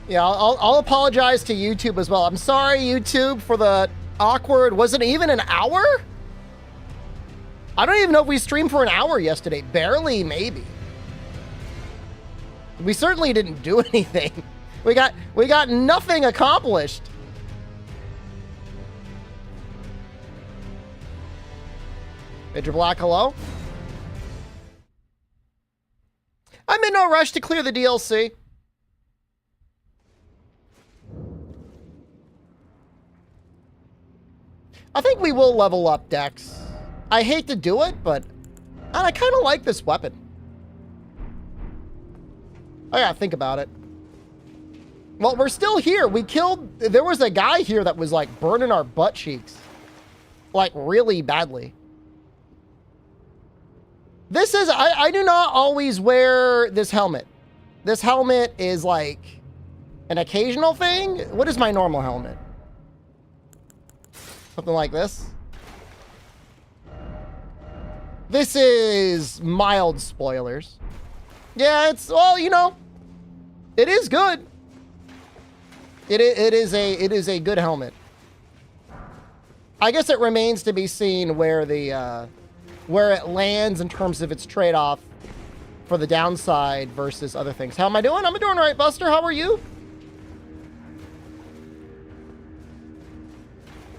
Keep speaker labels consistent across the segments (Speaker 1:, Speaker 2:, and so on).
Speaker 1: Yeah, I'll apologize to YouTube as well. I'm sorry, YouTube, for the awkward... Was it even an hour? I don't even know if we streamed for an hour yesterday. Barely, maybe. We certainly didn't do anything. We got nothing accomplished. Major Black, hello? I'm in no rush to clear the DLC. I think we will level up Dex. I hate to do it, but I kind of like this weapon. I gotta think about it. Well, we're still here. We killed... There was a guy here that was, like, burning our butt cheeks. Like, really badly. This is... I do not always wear this helmet. This helmet is, like, an occasional thing. What is my normal helmet? Something like this. This is mild spoilers. Yeah, it's... Well, you know... It is good. It is a good helmet. I guess it remains to be seen where the where it lands in terms of its trade-off for the downside versus other things. How am I doing? I'm doing all right, Buster. How are you?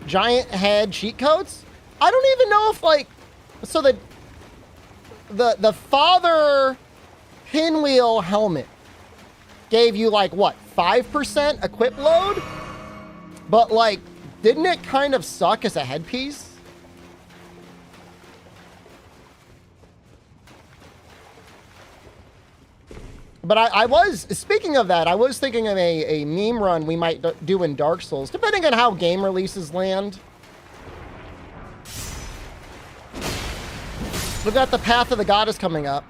Speaker 1: Giant head cheat codes? I don't even know if, like, so the father pinwheel helmet gave you, like, what, 5% equip load? But, like, didn't it kind of suck as a headpiece? But I was, speaking of that, I was thinking of a meme run we might do in Dark Souls, depending on how game releases land. We've got the Path of the Goddess coming up.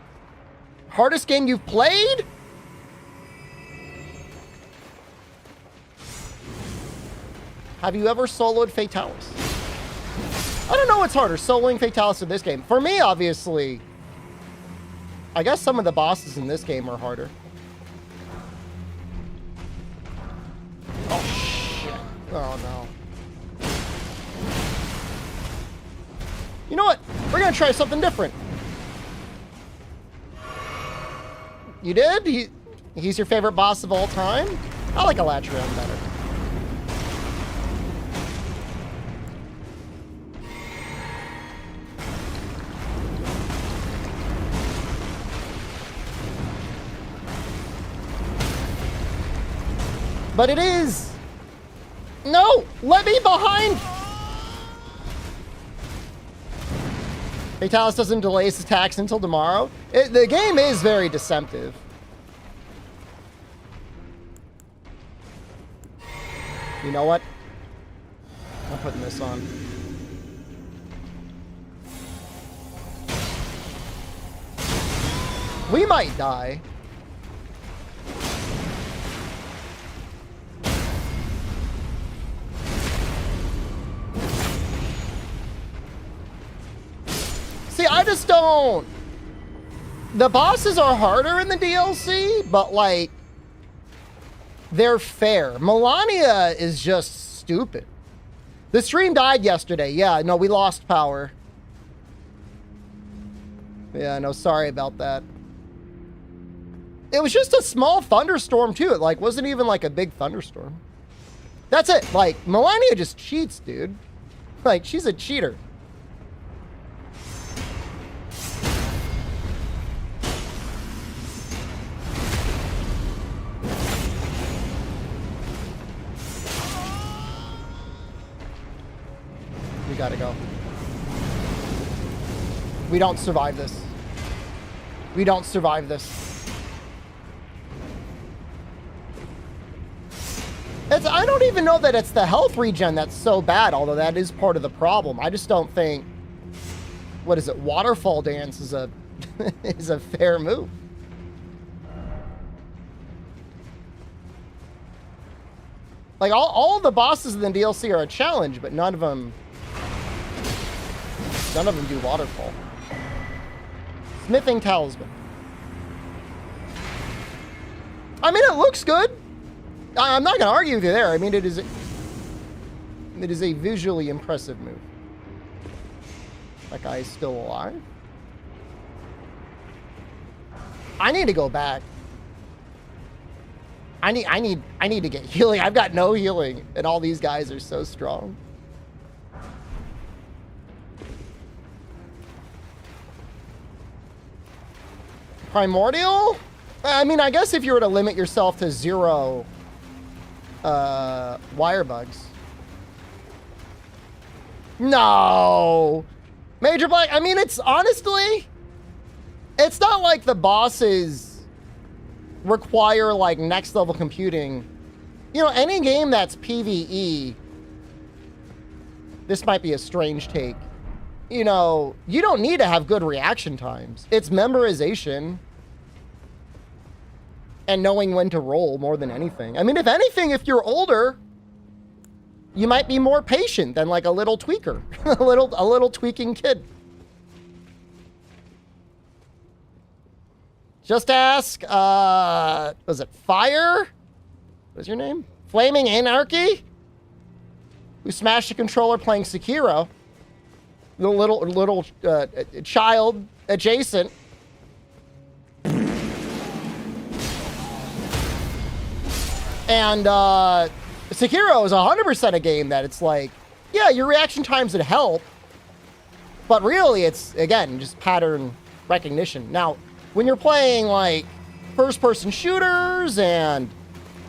Speaker 1: Hardest game you've played? Have you ever soloed Fatalis? I don't know what's harder, soloing Fatalis in this game. For me, obviously, I guess some of the bosses in this game are harder. Oh, shit. Oh, no. You know what? We're going to try something different. You did? He's your favorite boss of all time? I like Elatrion better. But it is... No! Let me behind! Fatalis doesn't delay his attacks until tomorrow. The game is very deceptive. You know what? I'm putting this on. We might die. See, I just don't... The bosses are harder in the DLC, but, like, they're fair. Melania is just stupid. The stream died yesterday. Yeah, no, we lost power. Yeah, no, sorry about that. It was just a small thunderstorm, too. It, like, wasn't even, like, a big thunderstorm. That's it. Like, Melania just cheats, dude. Like, she's a cheater. We gotta go. We don't survive this. We don't survive this. I don't even know that it's the health regen that's so bad, although that is part of the problem. I just don't think... What is it? Waterfall dance is a is a fair move. Like, all the bosses in the DLC are a challenge, but none of them do waterfall. Smithing talisman. I mean, it looks good. I'm not going to argue with you there. I mean, it is a visually impressive move. That guy is still alive. I need to go back. I need to get healing. I've got no healing, and all these guys are so strong. Primordial? I mean, I guess if you were to limit yourself to 0 wire bugs. No! Major Black, I mean, it's honestly, it's not like the bosses require like next level computing. You know, any game that's PvE, this might be a strange take. You know, you don't need to have good reaction times. It's memorization and knowing when to roll more than anything. I mean, if anything, if you're older, you might be more patient than like a little tweaker, a little tweaking kid. Just ask, was it Fire? What's your name? Flaming Anarchy? Who smashed a controller playing Sekiro. The little child adjacent. And Sekiro is 100% a game that it's like, yeah, your reaction times would help, but really it's, again, just pattern recognition. Now, when you're playing like first-person shooters and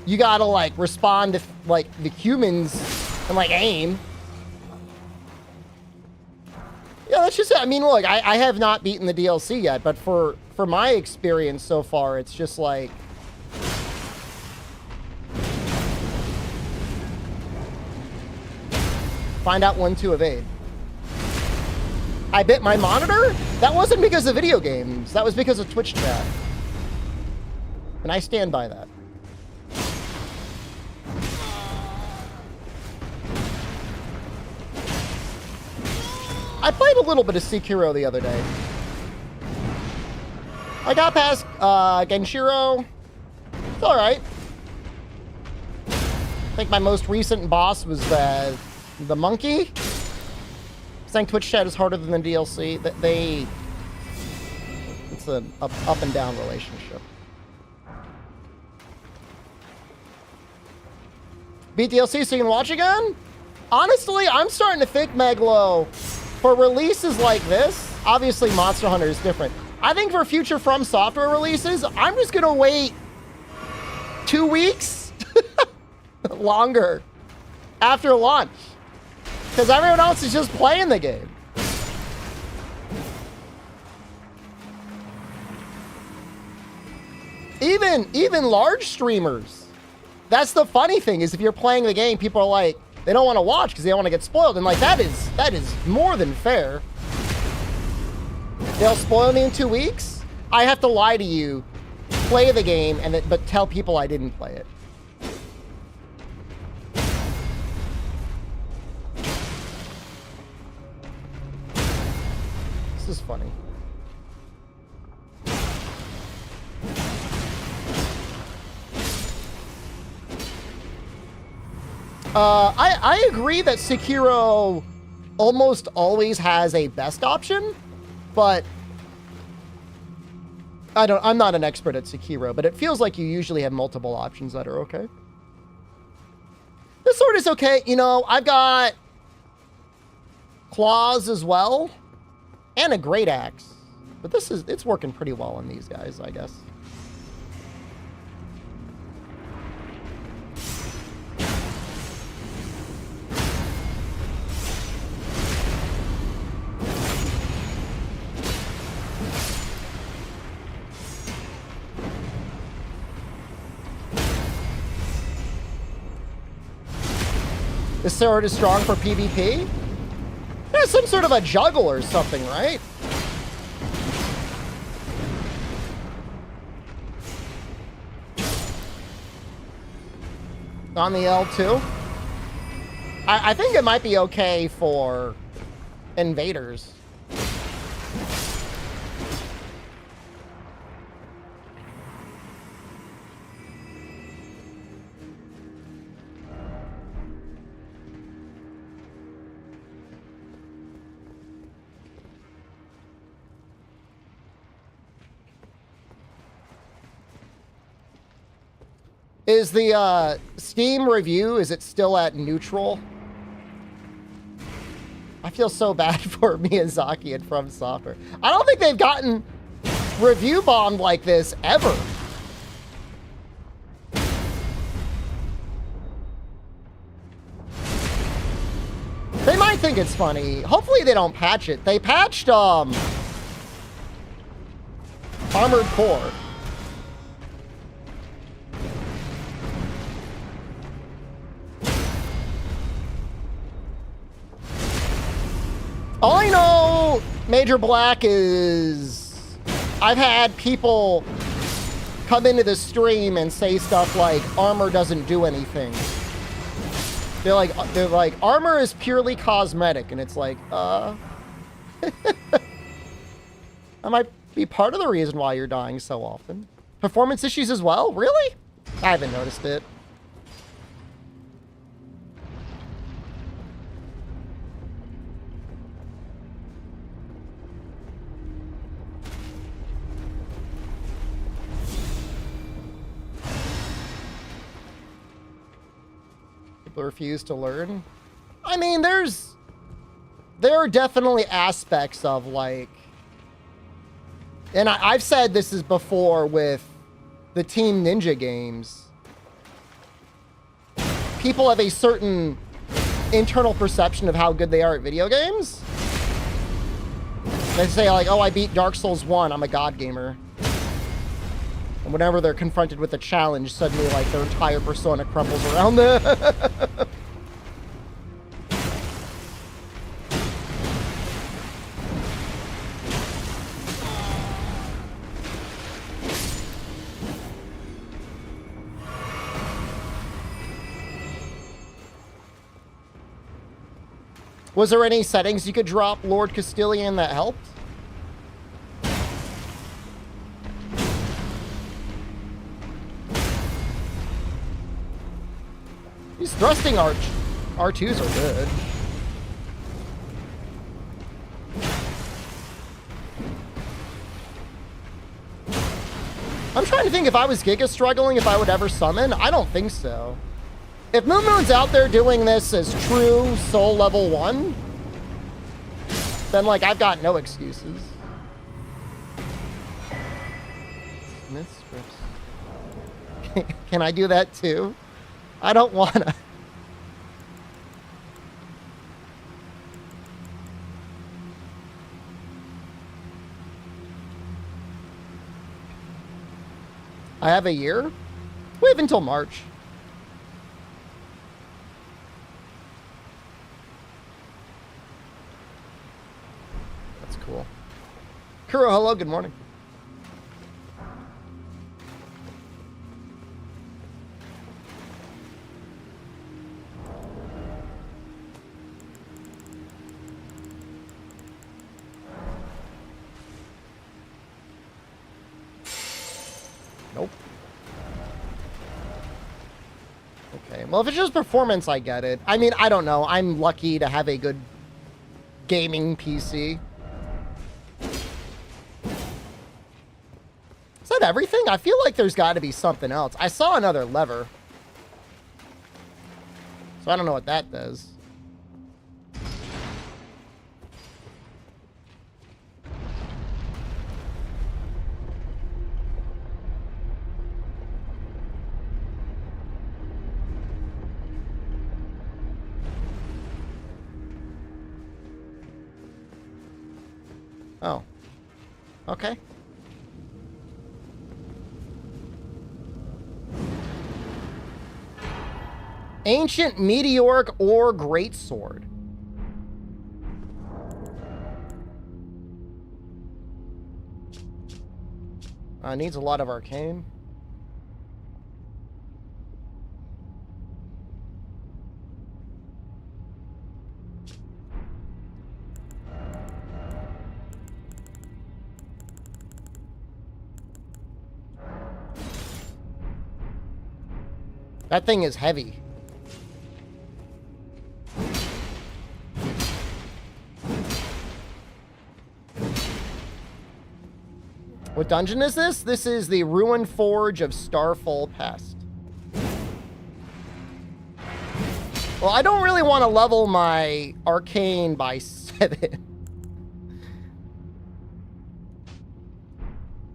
Speaker 1: you gotta like respond to like the humans and like aim. Yeah, that's just it. I mean, look, I have not beaten the DLC yet, but for my experience so far, it's just like, find out when to evade. I bit my monitor? That wasn't because of video games. That was because of Twitch chat. And I stand by that. I played a little bit of Sekiro the other day. I got past Genshiro. It's alright. I think my most recent boss was the monkey. Saying Twitch chat is harder than the DLC. It's an up and down relationship. Beat DLC so you can watch again? Honestly, I'm starting to think, Meglo, for releases like this, obviously Monster Hunter is different. I think for future From Software releases, I'm just gonna wait 2 weeks longer after launch. Because everyone else is just playing the game. Even large streamers. That's the funny thing, is if you're playing the game, people are like, they don't want to watch because they don't want to get spoiled. And like, that is more than fair. They'll spoil me in 2 weeks. I have to lie to you, play the game, but tell people I didn't play it. This is funny. I agree that Sekiro almost always has a best option, but I'm not an expert at Sekiro, but it feels like you usually have multiple options that are okay. This sword is okay. You know, I've got claws as well. And a great axe. But it's working pretty well on these guys, I guess. This sword is strong for PvP? There's some sort of a juggle or something, right? On the L2? I think it might be okay for invaders. Is the Steam review, is it still at neutral? I feel so bad for Miyazaki and From Software. I don't think they've gotten review bombed like this ever. They might think it's funny. Hopefully they don't patch it. They patched Armored Core. All I know, Major Black, is I've had people come into the stream and say stuff like armor doesn't do anything. They're like armor is purely cosmetic, and it's like, that might be part of the reason why you're dying so often. Performance issues as well? Really? I haven't noticed it. Refuse to learn. I mean, there are definitely aspects of like, and I've said this is before with the Team Ninja games. People have a certain internal perception of how good they are at video games. They say like, oh, I beat Dark Souls 1, I'm a god gamer. And whenever they're confronted with a challenge, suddenly, like, their entire persona crumbles around them. Was there any settings you could drop Lord Castilian that helped? These thrusting R2s are good. I'm trying to think if I was Giga struggling, if I would ever summon. I don't think so. If Moon Moon's out there doing this as true Soul Level 1, then, like, I've got no excuses. Smith scripts. Can I do that too? I don't wanna. I have a year? We have until March. That's cool. Kuro, hello, good morning. Nope. Okay, well, if it's just performance, I get it. I mean, I don't know. I'm lucky to have a good gaming PC. Is that everything? I feel like there's got to be something else. I saw another lever. So I don't know what that does. Oh. Okay. Ancient Meteoric Ore Greatsword. Needs a lot of arcane. That thing is heavy. What dungeon is this? This is the Ruined Forge of Starfall Pest. Well, I don't really want to level my arcane by 7.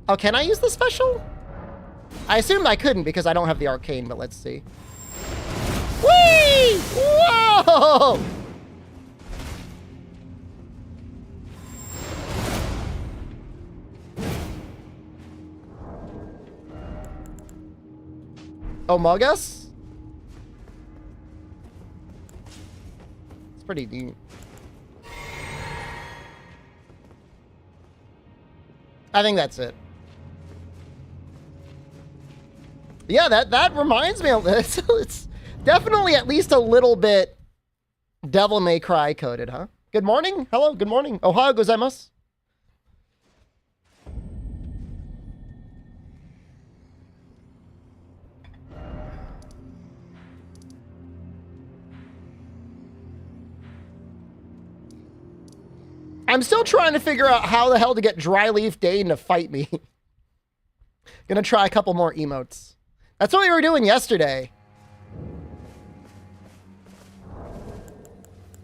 Speaker 1: Oh, can I use the special? I assumed I couldn't because I don't have the arcane, but let's see. Whee! Whoa! Omogus? It's pretty neat. I think that's it. Yeah, that reminds me of this. It's definitely at least a little bit Devil May Cry coded, huh? Good morning. Hello, good morning. Ohayou gozaimasu. I'm still trying to figure out how the hell to get Dryleaf Dane to fight me. Gonna try a couple more emotes. That's what we were doing yesterday.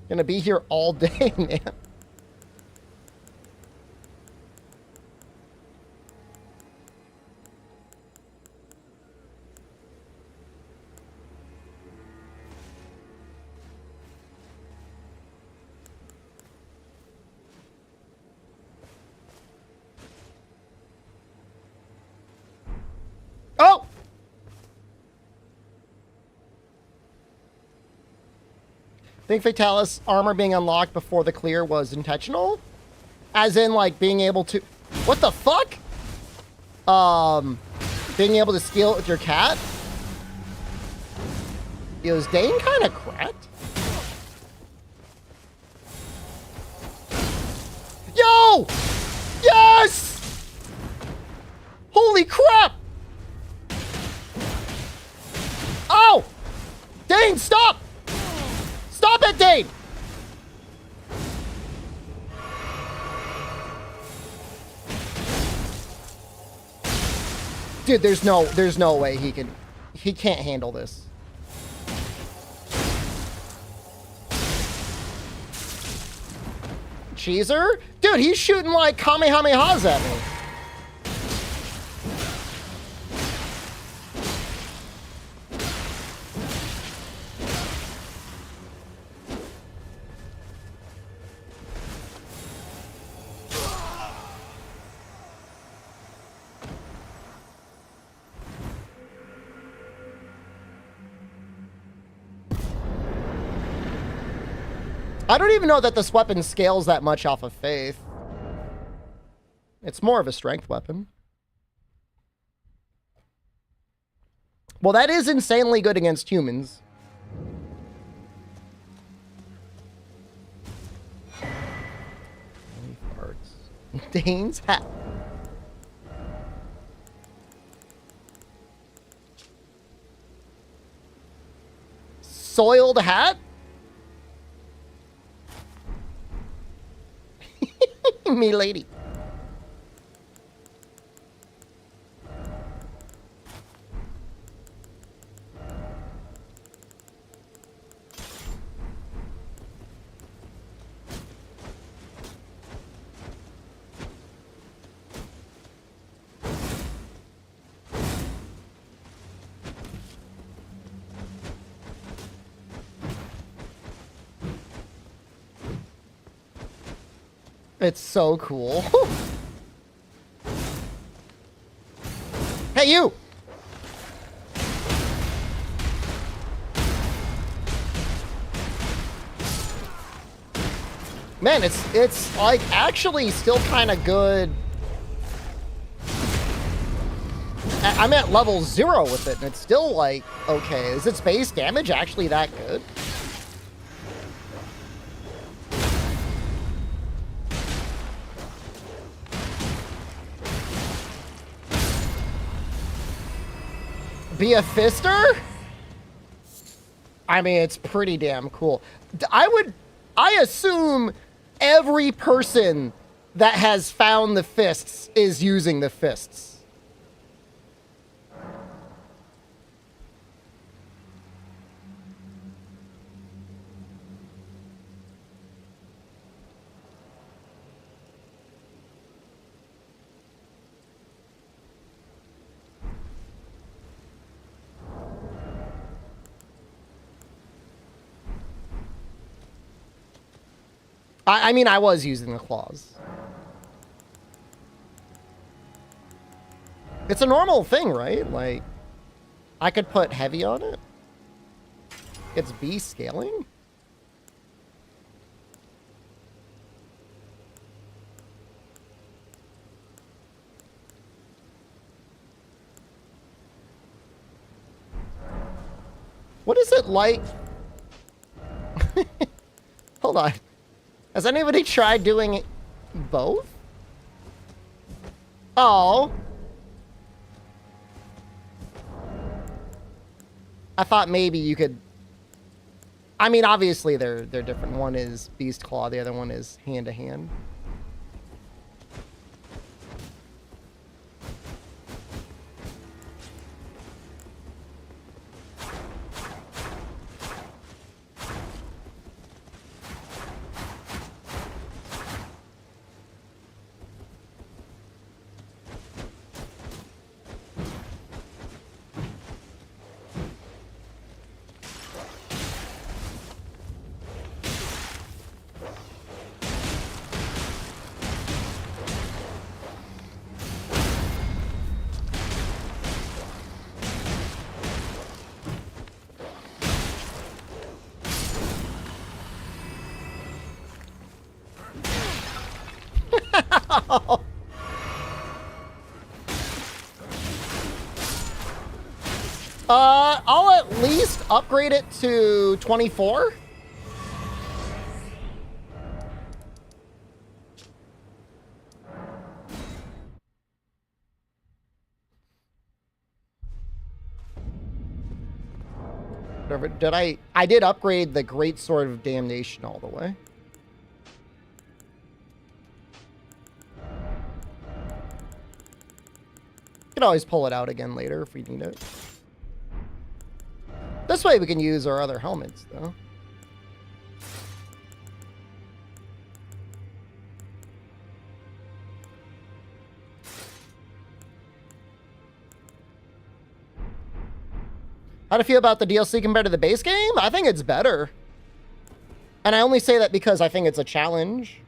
Speaker 1: Gonna be here all day, man. Oh! Think Fatalis armor being unlocked before the clear was intentional? As in, like, being able to... What the fuck? Being able to steal it with your cat? Yo, is Dane kind of cracked? Yo! Yes! Holy crap! Oh! Dane, stop! Stop it, Dane! Dude, there's no way he can't handle this. Cheeser? Dude, he's shooting like Kamehamehas at me. I don't even know that this weapon scales that much off of faith. It's more of a strength weapon. Well, that is insanely good against humans. Dane's hat. Soiled hat? Me lady. It's so cool. Hey, you! Man, it's like actually still kind of good. I'm at level 0 with it, and it's still like, okay, is its base damage actually that good? Be a fister? I mean, it's pretty damn cool. I assume every person that has found the fists is using the fists. I mean, I was using the claws. It's a normal thing, right? Like, I could put heavy on it. It's B scaling? What is it like? Hold on. Has anybody tried doing both? Oh. I thought maybe you could... I mean, obviously they're different. One is Beast Claw, the other one is hand to hand. I'll at least upgrade it to 24. Whatever. I did upgrade the Great Sword of Damnation all the way. Can always pull it out again later if we need it. This way we can use our other helmets, though. How do you feel about the DLC compared to the base game? I think it's better. And I only say that because I think it's a challenge.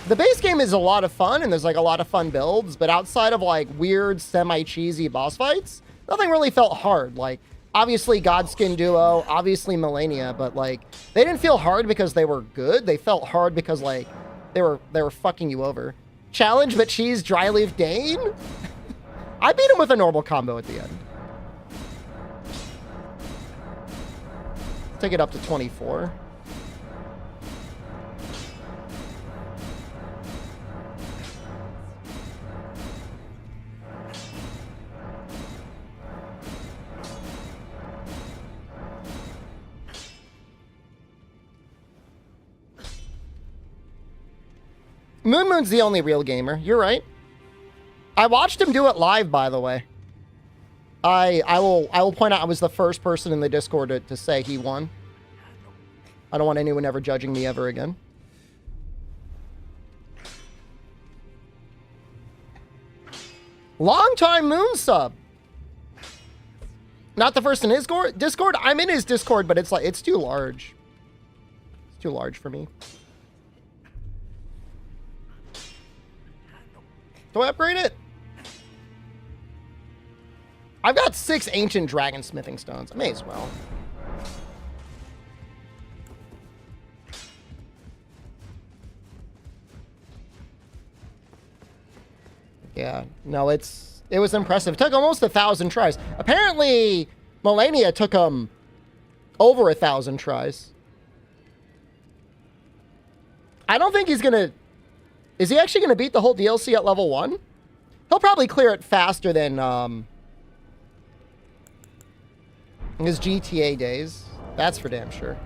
Speaker 1: The base game is a lot of fun, and there's like a lot of fun builds, but outside of like weird, semi-cheesy boss fights, nothing really felt hard. Like, obviously Godskin Duo, obviously Millennia, but like, they didn't feel hard because they were good. They felt hard because like, they were fucking you over. Challenge but cheese Dryleaf Dane? I beat him with a normal combo at the end. Take it up to 24. Moon's the only real gamer. You're right. I watched him do it live, by the way. I will point out I was the first person in the Discord to say he won. I don't want anyone ever judging me ever again. Long time Moon sub. Not the first in his Discord. I'm in his Discord, but it's like it's too large. It's too large for me. Do I upgrade it? I've got 6 ancient dragon smithing stones. I may as well. Yeah, no, it was impressive. It took almost 1,000 tries. Apparently, Millennia took him over 1,000 tries. I don't think he's gonna... Is he actually gonna beat the whole DLC at level 1? He'll probably clear it faster than his GTA days. That's for damn sure.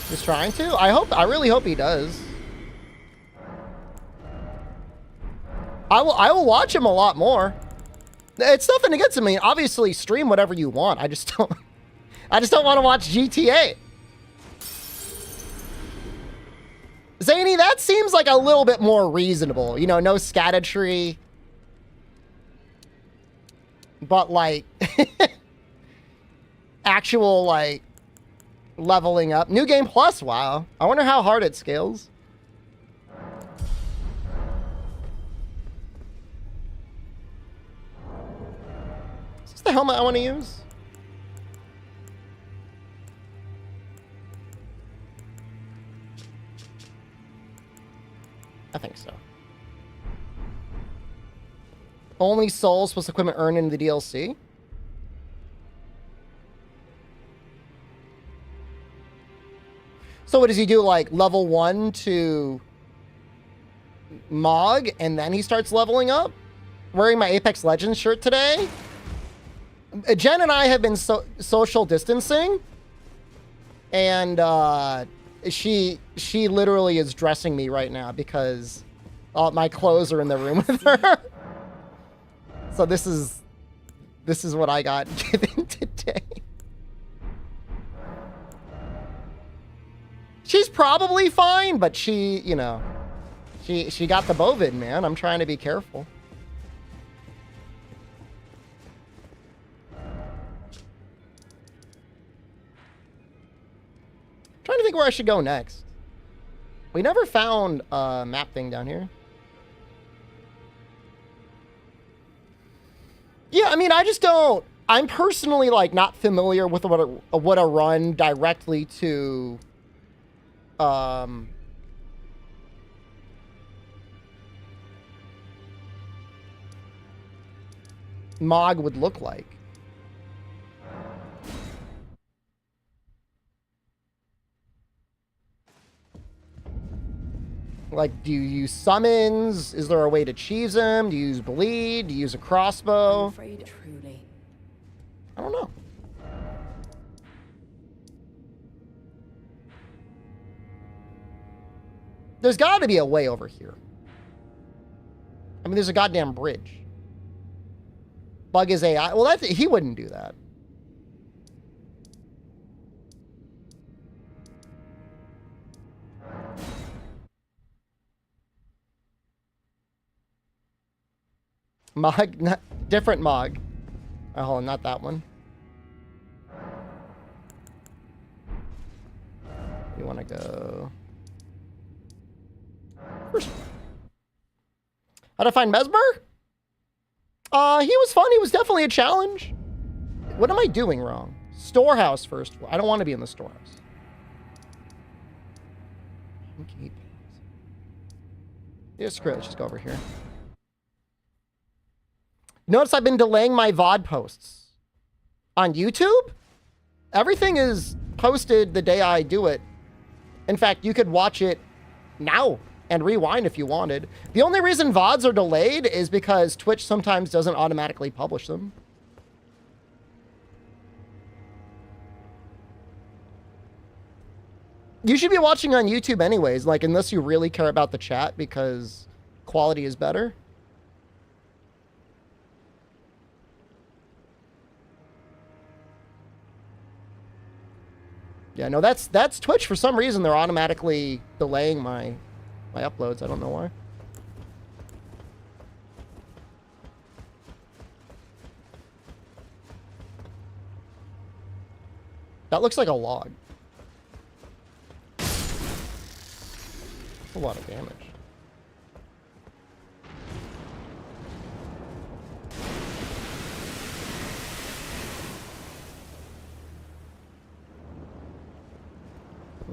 Speaker 1: He's trying to? I really hope he does. I will watch him a lot more. It's nothing against him. I mean, obviously stream whatever you want. I just don't want to watch GTA. Zany, that seems like a little bit more reasonable. You know, no scattertree. But like actual like leveling up. New game plus, wow. I wonder how hard it scales. Is this the helmet I want to use? I think so. Only souls plus equipment earned in the DLC. So what does he do? Like level 1 to Mog, and then he starts leveling up? Wearing my Apex Legends shirt today. Jen and I have been social distancing, and she literally is dressing me right now because all my clothes are in the room with her. So this is what I got given today. She's probably fine, but she, you know, she got the Bovid, man. I'm trying to be careful. Trying to think where I should go next. We never found a map thing down here. Yeah, I mean, I just don't... I'm personally, like, not familiar with what a run directly to... Mog would look like. Like, do you use summons? Is there a way to cheese him? Do you use bleed? Do you use a crossbow?
Speaker 2: I'm afraid, truly.
Speaker 1: I don't know. There's got to be a way over here. I mean, there's a goddamn bridge. Bug is AI. Well, he wouldn't do that. Mog, not different Mog. Oh, hold on, not that one. You want to go first. How to find Mesmer? He was fun. He was definitely a challenge. What am I doing wrong? Storehouse first. I don't want to be in the storehouse. Okay. Yeah, screw it. Let's just go over here. Notice I've been delaying my VOD posts on YouTube. Everything is posted the day I do it. In fact, you could watch it now and rewind if you wanted. The only reason VODs are delayed is because Twitch sometimes doesn't automatically publish them. You should be watching on YouTube anyways, like, unless you really care about the chat because quality is better. Yeah, no, that's Twitch. For some reason, they're automatically delaying my uploads. I don't know why. That looks like a log. That's a lot of damage.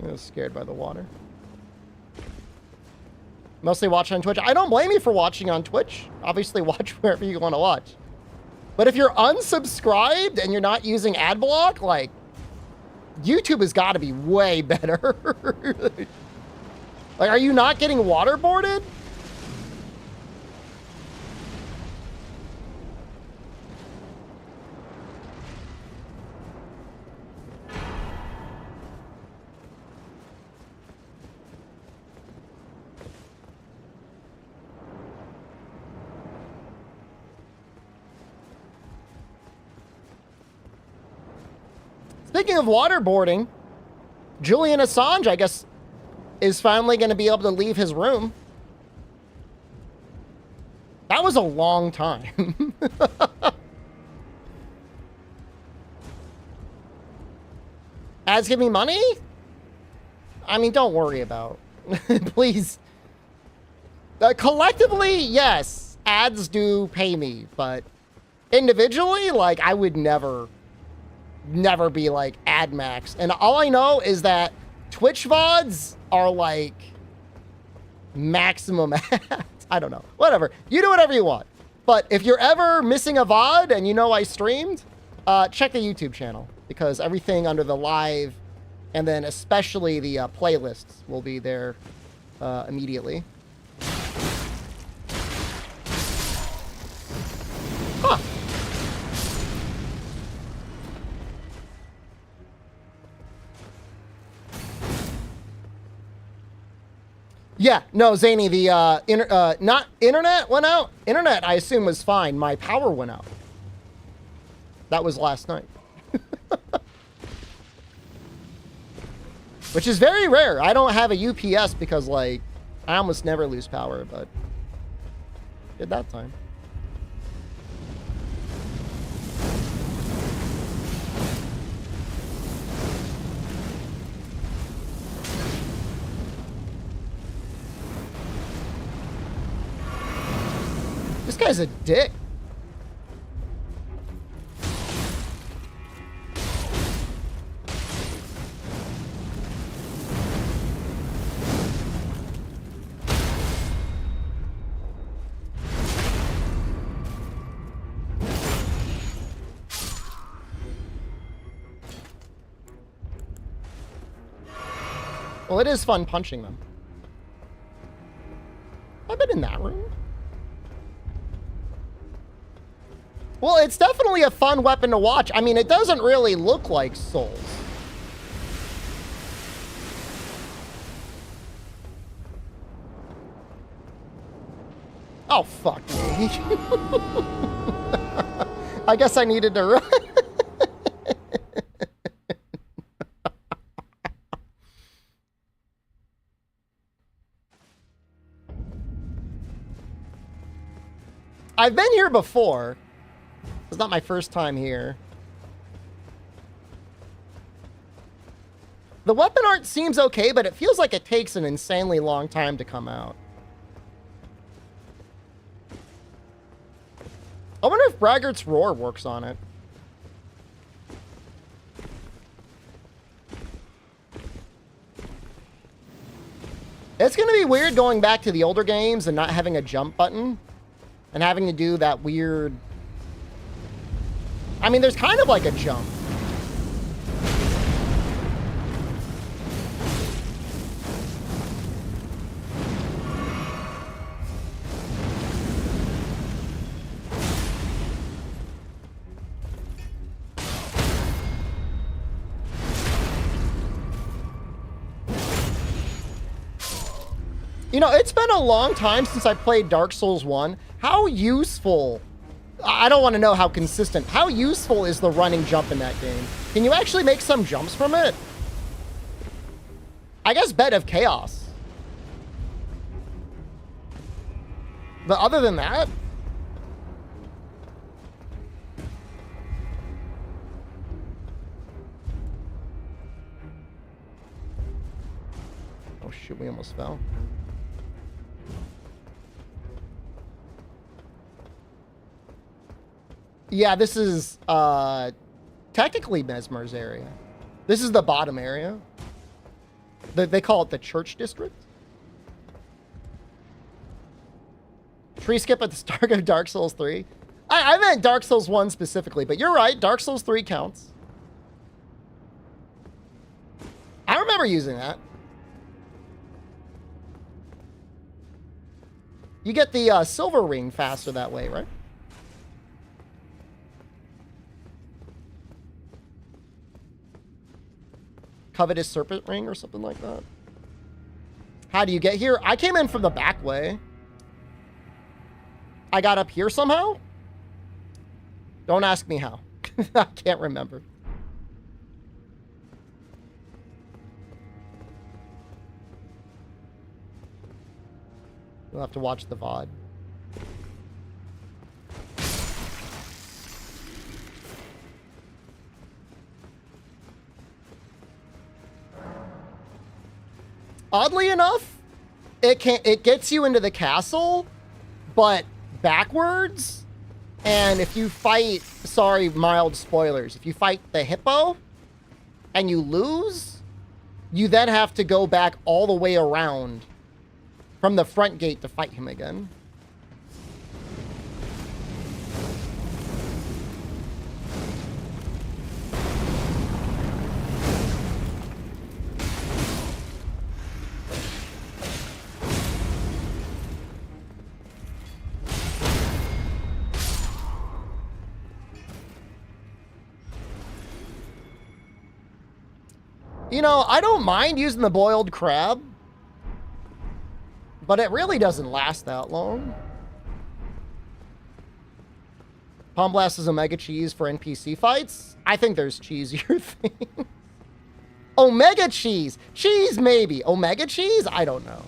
Speaker 1: I was scared by the water. Mostly watch on Twitch. I don't blame you for watching on Twitch. Obviously, watch wherever you want to watch. But if you're unsubscribed and you're not using ad block, like, YouTube has got to be way better. Like, are you not getting waterboarded? Speaking of waterboarding, Julian Assange, I guess, is finally going to be able to leave his room. That was a long time. ads give me money? I mean, don't worry about. Please. Collectively, yes, ads do pay me, but individually, like, I would never be like ad max. And all I know is that Twitch VODs are like maximum ads. I don't know. Whatever. You do whatever you want. But if you're ever missing a VOD and you know I streamed, check the YouTube channel, because everything under the live and then especially the playlists will be there immediately. Huh. Yeah, no, Zany, the not internet went out. Internet, I assume, was fine. My power went out. That was last night. Which is very rare. I don't have a UPS because, like, I almost never lose power, but did that time. This guy's a dick. Well, it is fun punching them. I've been in that room. Well, it's definitely a fun weapon to watch. I mean, it doesn't really look like Souls. Oh, fuck me. I guess I needed to run. I've been here before. It's not my first time here. The weapon art seems okay, but it feels like it takes an insanely long time to come out. I wonder if Braggart's Roar works on it. It's going to be weird going back to the older games and not having a jump button and having to do that weird... I mean, there's kind of like a jump. You know, it's been a long time since I played Dark Souls 1. How useful... I don't want to know how consistent. How useful is the running jump in that game? Can you actually make some jumps from it? I guess Bed of Chaos. But other than that... Oh shit, we almost fell. Yeah, this is technically Mesmer's area. This is the bottom area. They call it the Church District. Tree skip at the start of Dark Souls 3. I meant Dark Souls 1 specifically, but you're right. Dark Souls 3 counts. I remember using that. You get the silver ring faster that way, right? Covetous Serpent Ring or something like that. How do you get here? I came in from the back way. I got up here somehow? Don't ask me how. I can't remember. You'll have to watch the VOD. oddly enough, it gets you into the castle, but backwards. And if you fight, sorry, mild spoilers, if you fight the hippo and you lose, you then have to go back all the way around from the front gate to fight him again. You know, I don't mind using the boiled crab, but it really doesn't last that long. Palm Blast is Omega Cheese for NPC fights? I think there's cheesier things. Omega Cheese! Cheese, maybe. Omega Cheese? I don't know.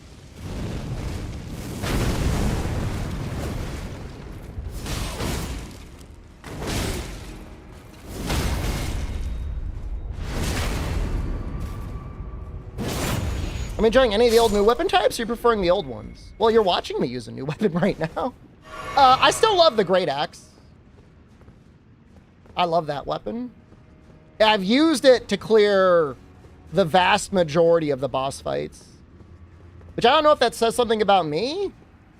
Speaker 1: I'm enjoying any of the old new weapon types, or you're preferring the old ones? Well, you're watching me use a new weapon right now. I still love the Great Axe. I love that weapon. I've used it to clear the vast majority of the boss fights. Which I don't know if that says something about me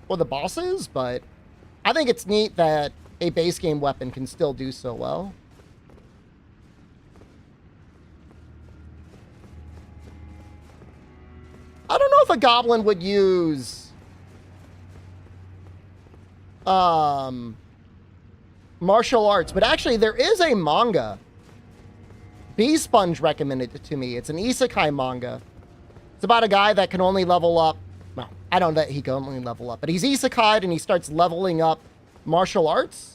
Speaker 1: or the bosses, but I think it's neat that a base game weapon can still do so well. I don't know if a goblin would use martial arts, but actually there is a manga. Bee Sponge recommended it to me. It's an isekai manga. It's about a guy that can only level up. Well, I don't know that he can only level up, but he's isekai'd and he starts leveling up martial arts.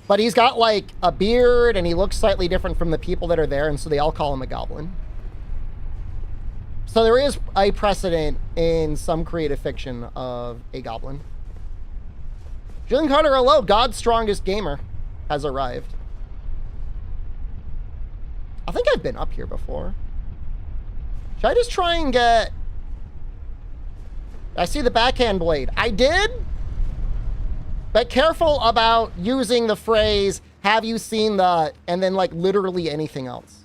Speaker 1: But he's got, like, a beard, and he looks slightly different from the people that are there, and so they all call him a goblin. So there is a precedent in some creative fiction of a goblin. Julian Carter, hello. God's strongest gamer has arrived. I think I've been up here before. Should I just try and get... I see the backhand blade. I did? But careful about using the phrase, have you seen the, and then like literally anything else.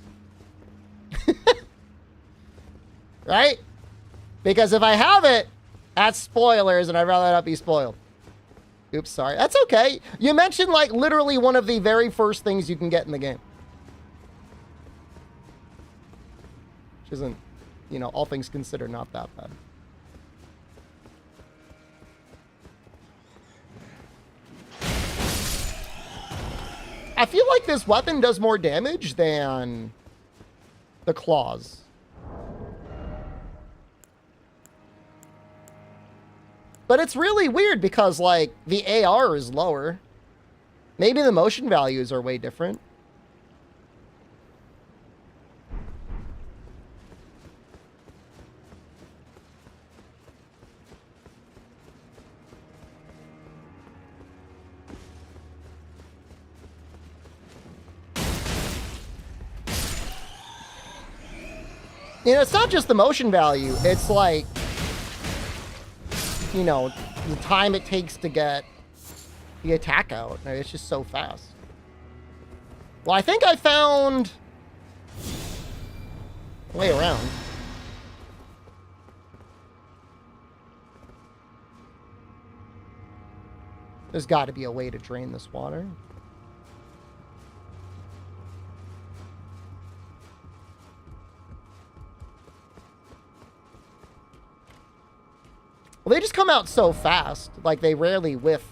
Speaker 1: Right? Because if I have it, that's spoilers and I'd rather not be spoiled. Oops, sorry. That's okay. You mentioned like literally one of the very first things you can get in the game. Which isn't, you know, all things considered, not that bad. I feel like this weapon does more damage than the claws. But it's really weird because, like, the AR is lower. Maybe the motion values are way different. You know, it's not just the motion value. It's like, you know, the time it takes to get the attack out. It's just so fast. Well, I think I found a way around. There's got to be a way to drain this water. Well, they just come out so fast. Like, they rarely whiff.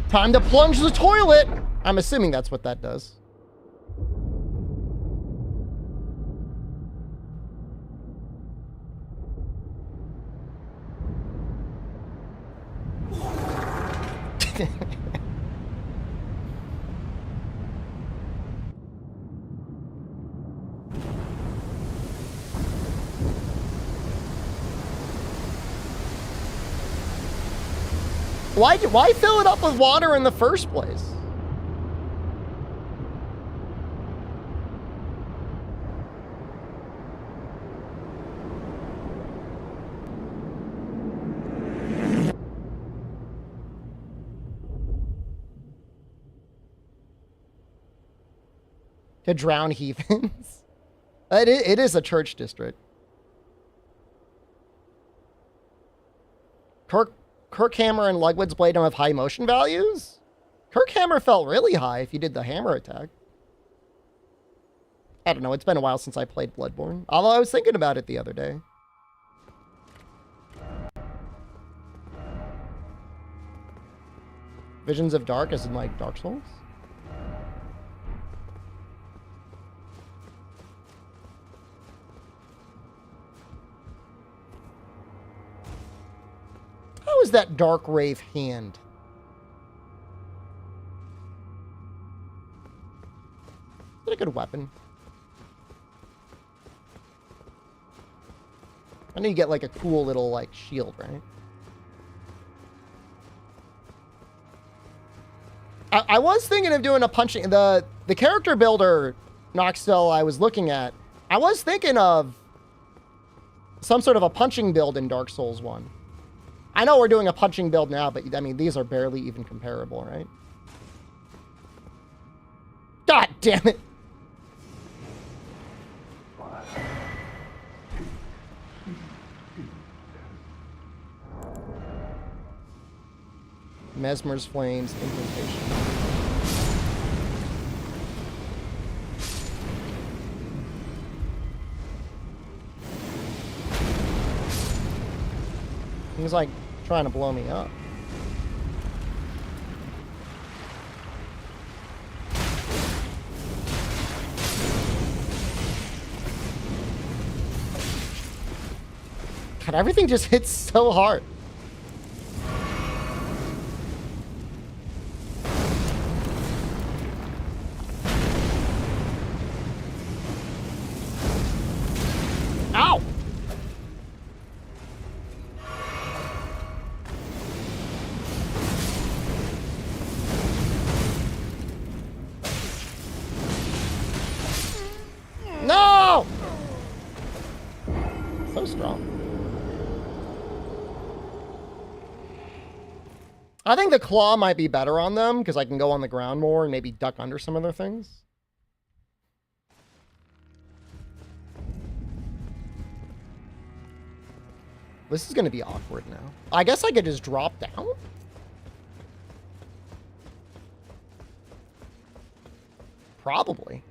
Speaker 1: Time to plunge the toilet! I'm assuming that's what that does. Why fill it up with water in the first place? To drown heathens. It is a church district. Kirkhammer and Lugwood's Blade don't have high motion values? Kirkhammer felt really high if you did the hammer attack. I don't know, it's been a while since I played Bloodborne. Although I was thinking about it the other day. Visions of Dark as in like Dark Souls? How is that Dark Wraith hand? Is that a good weapon? I know you get like a cool little like shield, right? I was thinking of doing a punching... The character builder, Noxtel, I was looking at, I was thinking of some sort of a punching build in Dark Souls 1. I know we're doing a punching build now, but I mean, these are barely even comparable, right? God damn it! Mesmer's Flames, Incantation. He's like trying to blow me up. God, everything just hits so hard. Ow! No! So strong. I think the claw might be better on them because I can go on the ground more and maybe duck under some other things. This is going to be awkward now. I guess I could just drop down? Probably.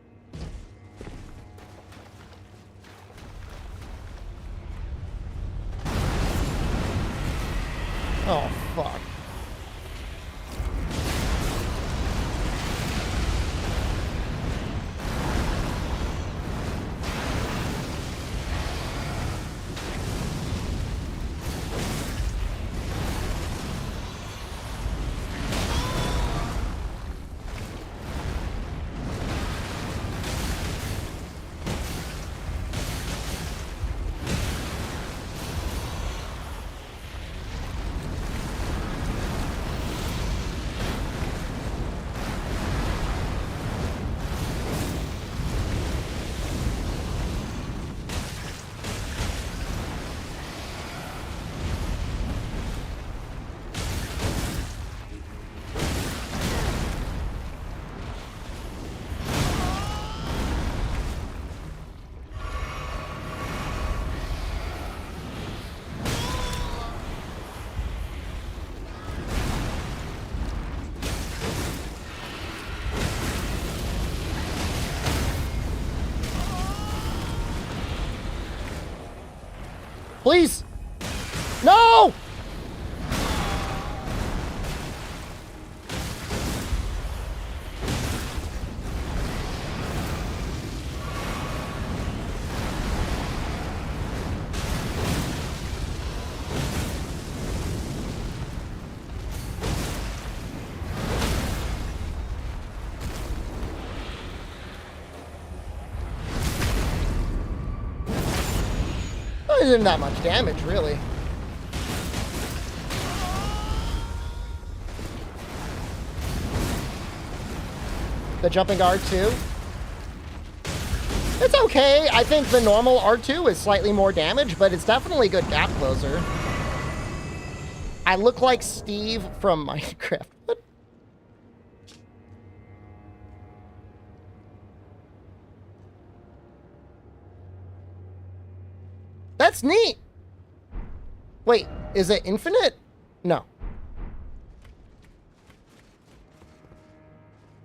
Speaker 1: Oh, fuck. Please! No! It isn't that much damage, really. The jumping R2. It's okay. I think the normal R2 is slightly more damage, but it's definitely a good gap closer. I look like Steve from Minecraft. What? That's neat. Wait, is it infinite? No.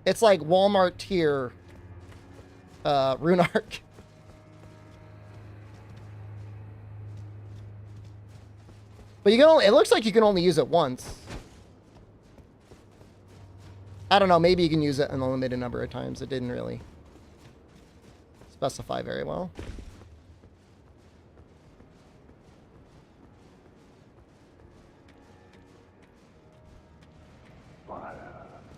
Speaker 1: It's like Walmart tier rune arc. But you can only, it looks like you can only use it once. I don't know, maybe you can use it an unlimited number of times. It didn't really specify very well.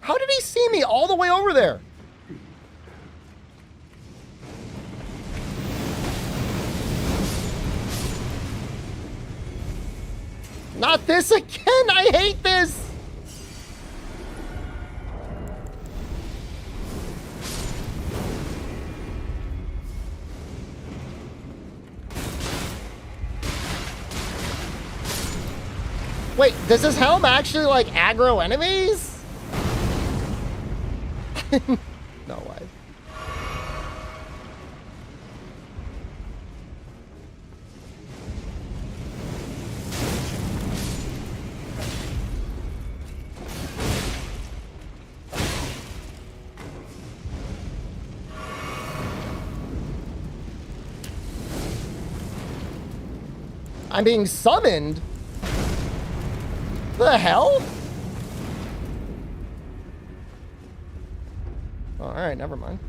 Speaker 1: How did he see me all the way over there? Not this again! I hate this! Wait, does this helm actually, like, aggro enemies? No way. I'm being summoned? The hell? Oh, all right, never mind.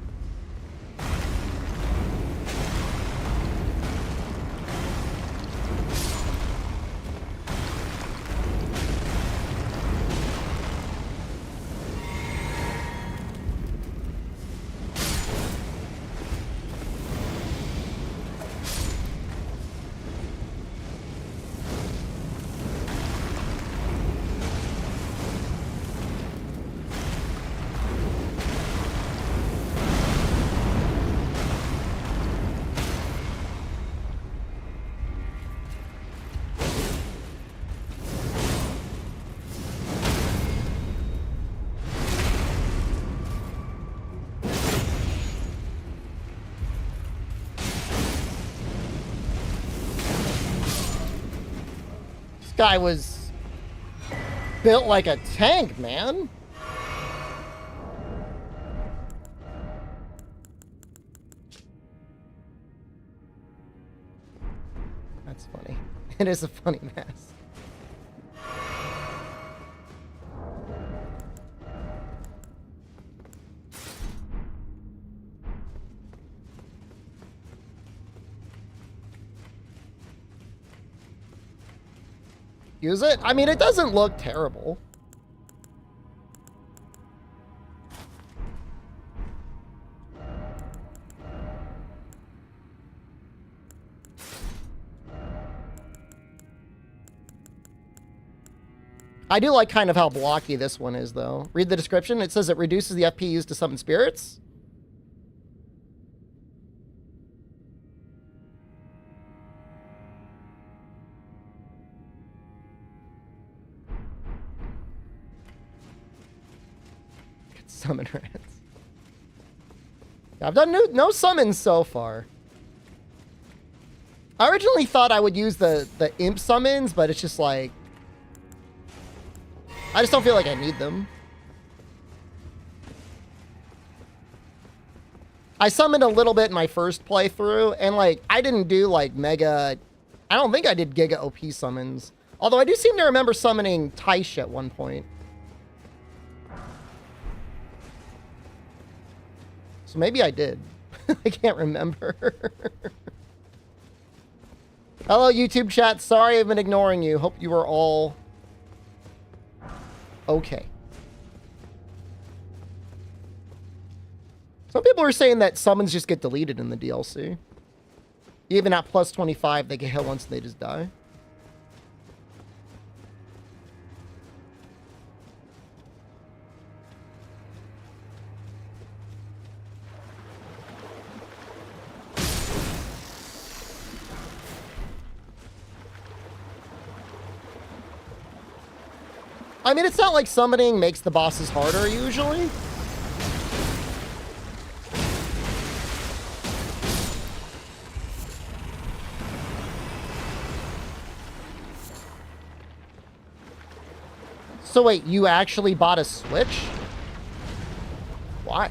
Speaker 1: Guy was built like a tank, man. That's funny. It is a funny mess. Use it? I mean, it doesn't look terrible. I do like kind of how blocky this one is, though. Read the description. It says it reduces the FP used to summon spirits. Summon rats. I've done no summons so far. I originally thought I would use the imp summons, but it's just like, I just don't feel like I need them. I summoned a little bit in my first playthrough, and like, I didn't do like mega, I don't think I did giga OP summons. Although I do seem to remember summoning Taish at one point. So maybe I did. I can't remember. Hello, YouTube chat. Sorry I've been ignoring you. Hope you are all okay. Some people are saying that summons just get deleted in the DLC. Even at plus 25, they get hit once and they just die. I mean, it's not like summoning makes the bosses harder, usually. So wait, you actually bought a Switch? Why?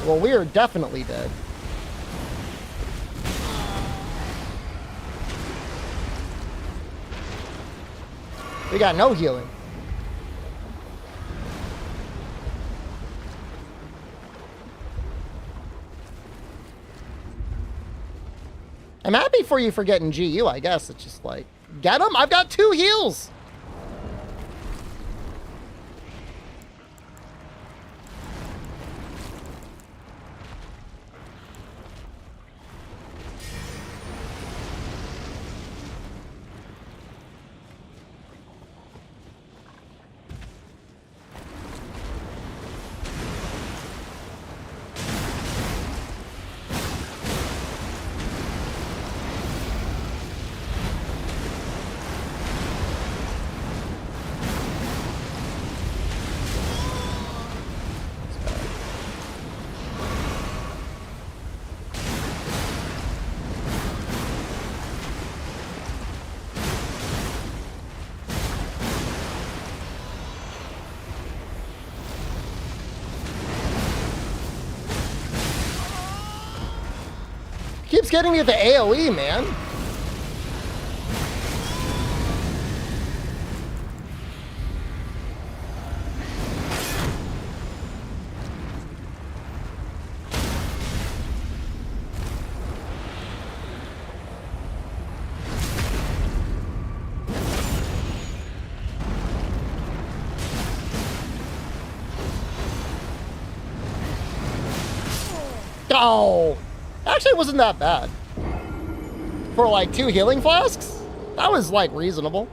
Speaker 1: Well, we are definitely dead. We got no healing. I'm happy for you for getting GU, I guess. It's just like, get him? I've got 2 heals. Keeps getting me with the AoE, man. Oh, actually it wasn't that bad. For like 2 healing flasks, that was like reasonable.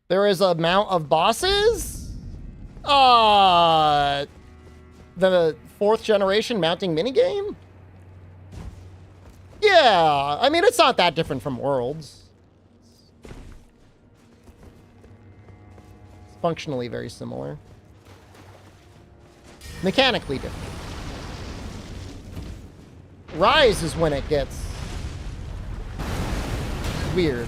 Speaker 1: There is a mount of bosses. The 4th generation mounting minigame. Yeah, I mean, it's not that different from Worlds. It's functionally very similar. Mechanically different. Rise is when it gets weird.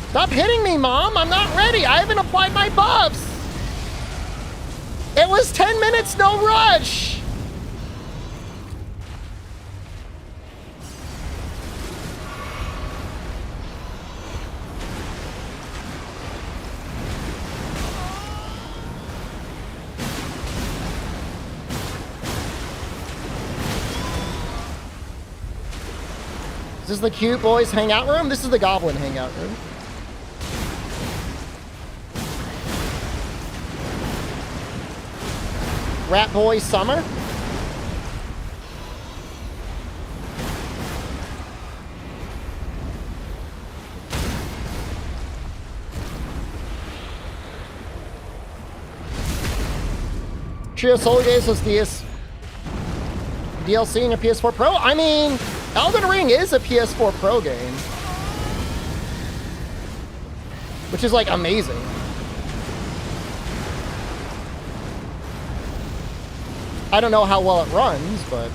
Speaker 1: Stop hitting me, Mom! I'm not ready! I haven't applied my buffs! It was 10 minutes, no rush! Is this the cute boys hangout room? This is the goblin hangout room. Rat Boy Summer. Trio Soul Games was DLC in your PS4 Pro? I mean, Elden Ring is a PS4 Pro game. Which is, like, amazing. I don't know how well it runs, but...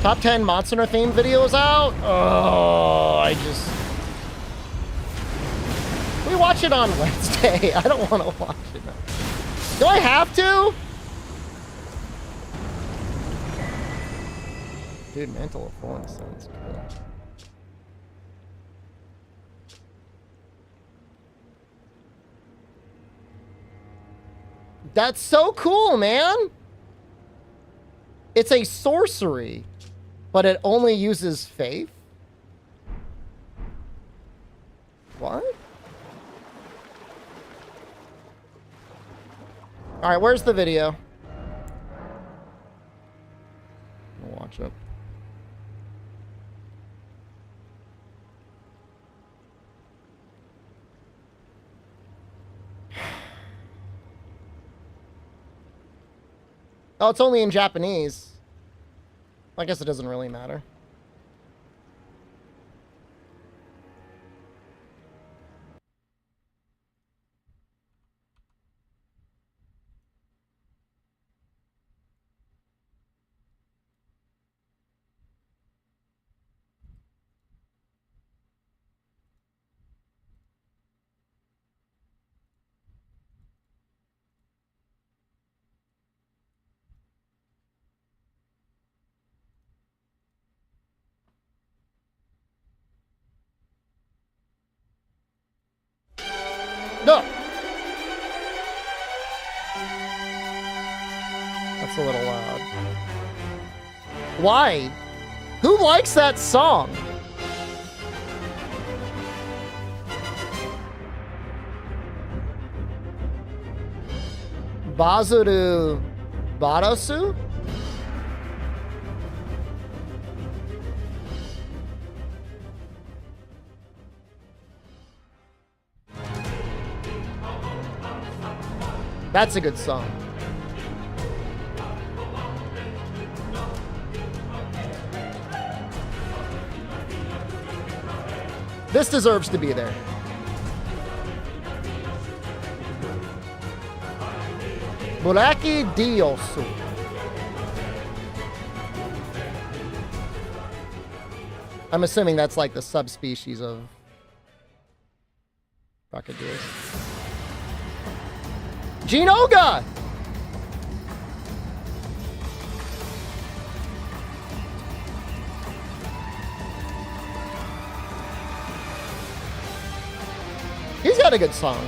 Speaker 1: Top 10 Monster themed videos out? Oh, we watch it on Wednesday. I don't want to watch it. Do I have to? Dude, Mantle of Falling sounds cool. That's so cool, man. It's a sorcery, but it only uses faith. What? All right, where's the video? I'll watch it. Oh, it's only in Japanese. I guess it doesn't really matter. No. That's a little loud. Why? Who likes that song? Bazuru Barasu? That's a good song. This deserves to be there. Buraki Diosu. I'm assuming that's like the subspecies of crocodiles. Jinoga! He's got a good song.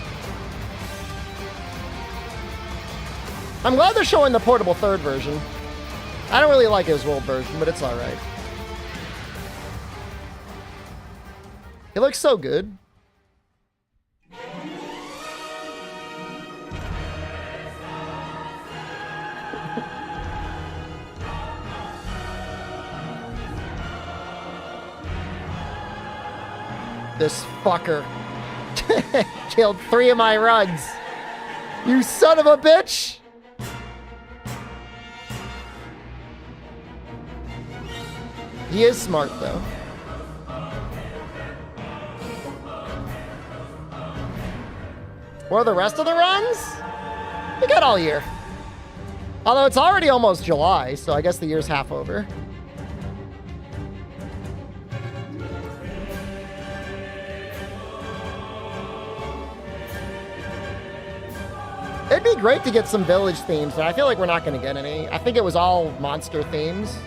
Speaker 1: I'm glad they're showing the portable third version. I don't really like his world version, but it's alright. It looks so good. This fucker killed 3 of my runs. You son of a bitch! He is smart, though. Where are the rest of the runs? We got all year. Although it's already almost July, so I guess the year's half over. It'd be great to get some village themes, but I feel like we're not going to get any. I think it was all monster themes.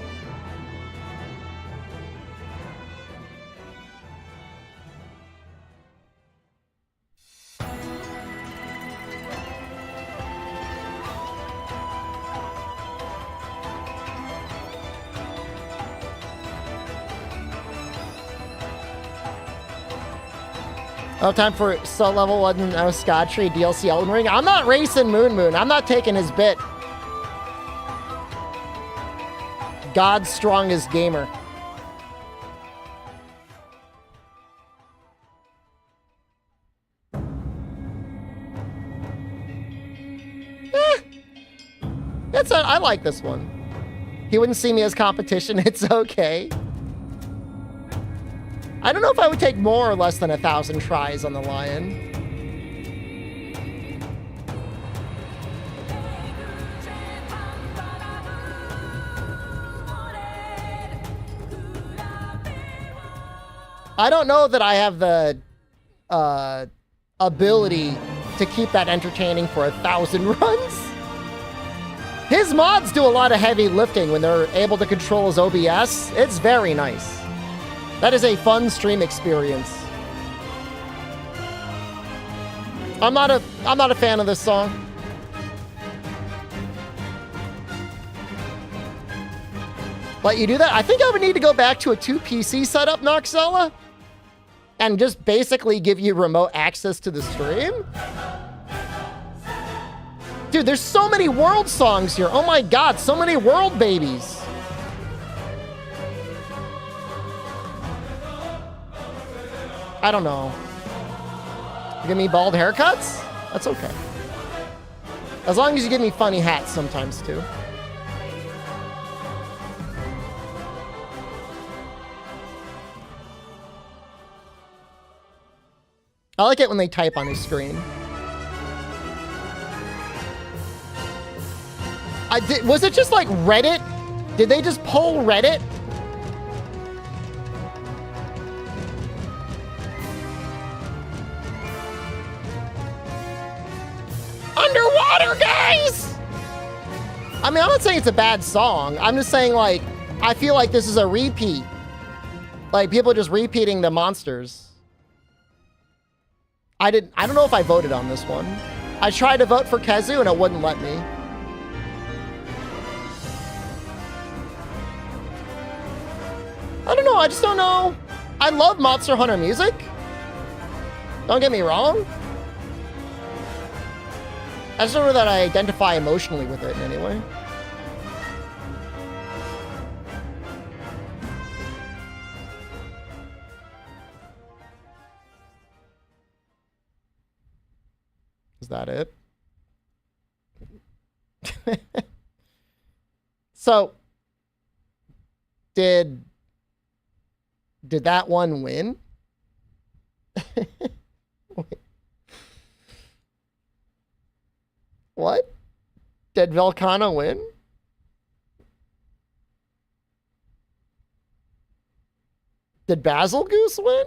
Speaker 1: Oh, time for Soul Level 1 Scottree DLC Elden Ring. I'm not racing Moon Moon. I'm not taking his bit. God's strongest gamer. I like this one. He wouldn't see me as competition. It's okay. I don't know if I would take more or less than 1,000 tries on the lion. I don't know that I have the ability to keep that entertaining for 1,000 runs. His mods do a lot of heavy lifting when they're able to control his OBS. It's very nice. That is a fun stream experience. I'm not a fan of this song. Let you do that? I think I would need to go back to a 2 PC setup, Noxella, and just basically give you remote access to the stream. Dude, there's so many world songs here. Oh my god, so many world babies. I don't know. You give me bald haircuts? That's okay. As long as you give me funny hats sometimes, too. I like it when they type on his screen. Was it just like Reddit? Did they just poll Reddit? Underwater, guys! I mean, I'm not saying it's a bad song. I'm just saying, like, I feel like this is a repeat. Like, people just repeating the monsters. I don't know if I voted on this one. I tried to vote for Kezu and it wouldn't let me. I don't know, I just don't know. I love Monster Hunter music. Don't get me wrong. I just don't know that I identify emotionally with it in any way. Is that it? So, did that one win? What? Did Velkhana win? Did Basil Goose win?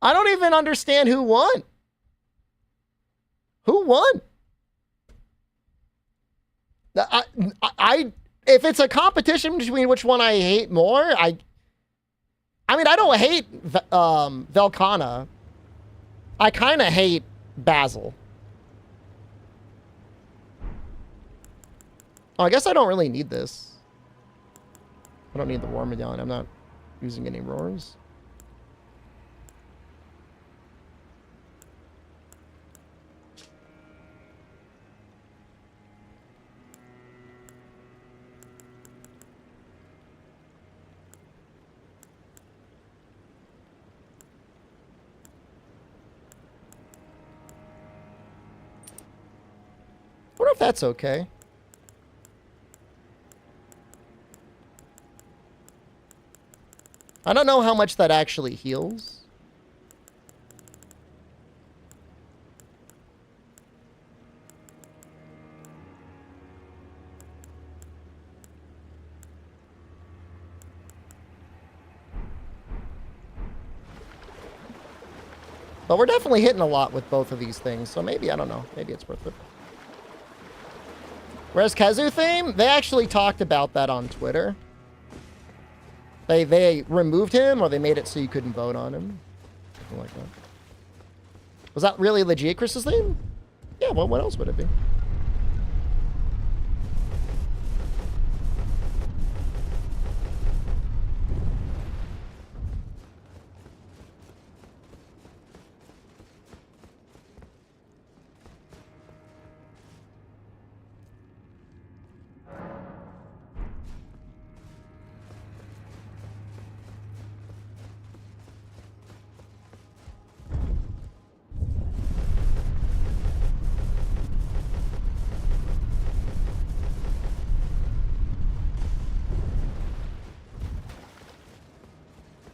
Speaker 1: I don't even understand who won. Who won? If it's a competition between which one I hate more, I mean, I don't hate Velkhana. I kind of hate Basil. Oh, I guess I don't really need this. I don't need the War Medallion. I'm not using any roars. I wonder if that's okay. I don't know how much that actually heals. But we're definitely hitting a lot with both of these things, so maybe, I don't know, maybe it's worth it. Whereas Kezu theme, they actually talked about that on Twitter. They removed him, or they made it so you couldn't vote on him. Something like that. Was that really legit Chris's theme? Yeah, well, what else would it be?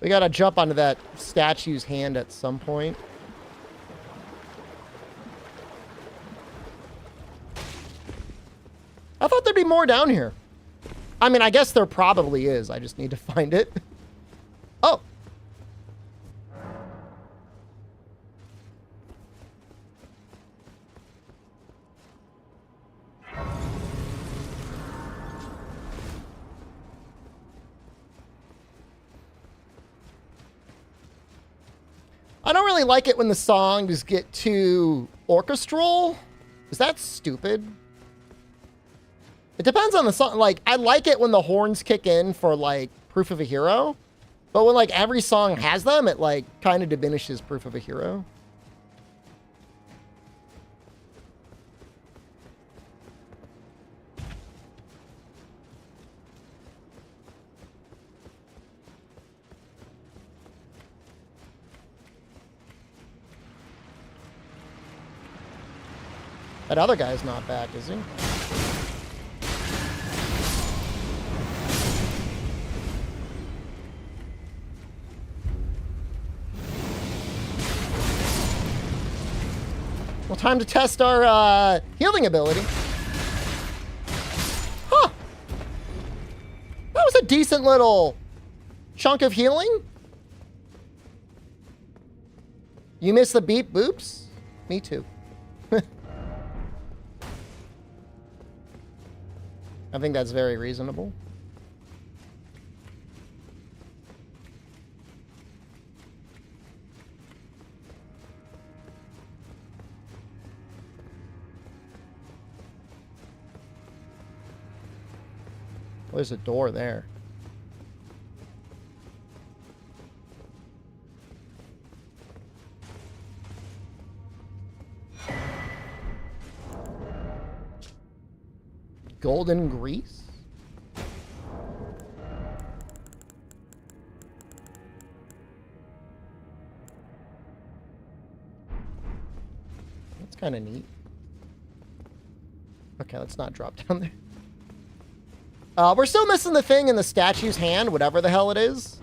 Speaker 1: We gotta jump onto that statue's hand at some point. I thought there'd be more down here. I mean, I guess there probably is. I just need to find it. Oh. I don't really like it when the songs get too orchestral. Is that stupid? It depends on the song. Like, I like it when the horns kick in for, like, Proof of a Hero. But when, like, every song has them, it, like, kind of diminishes Proof of a Hero. That other guy's not back, is he? Well, time to test our healing ability. Huh. That was a decent little chunk of healing. You missed the beep boops? Me too. I think that's very reasonable. There's a door there. Golden grease? That's kind of neat. Okay, let's not drop down there. We're still missing the thing in the statue's hand, whatever the hell it is.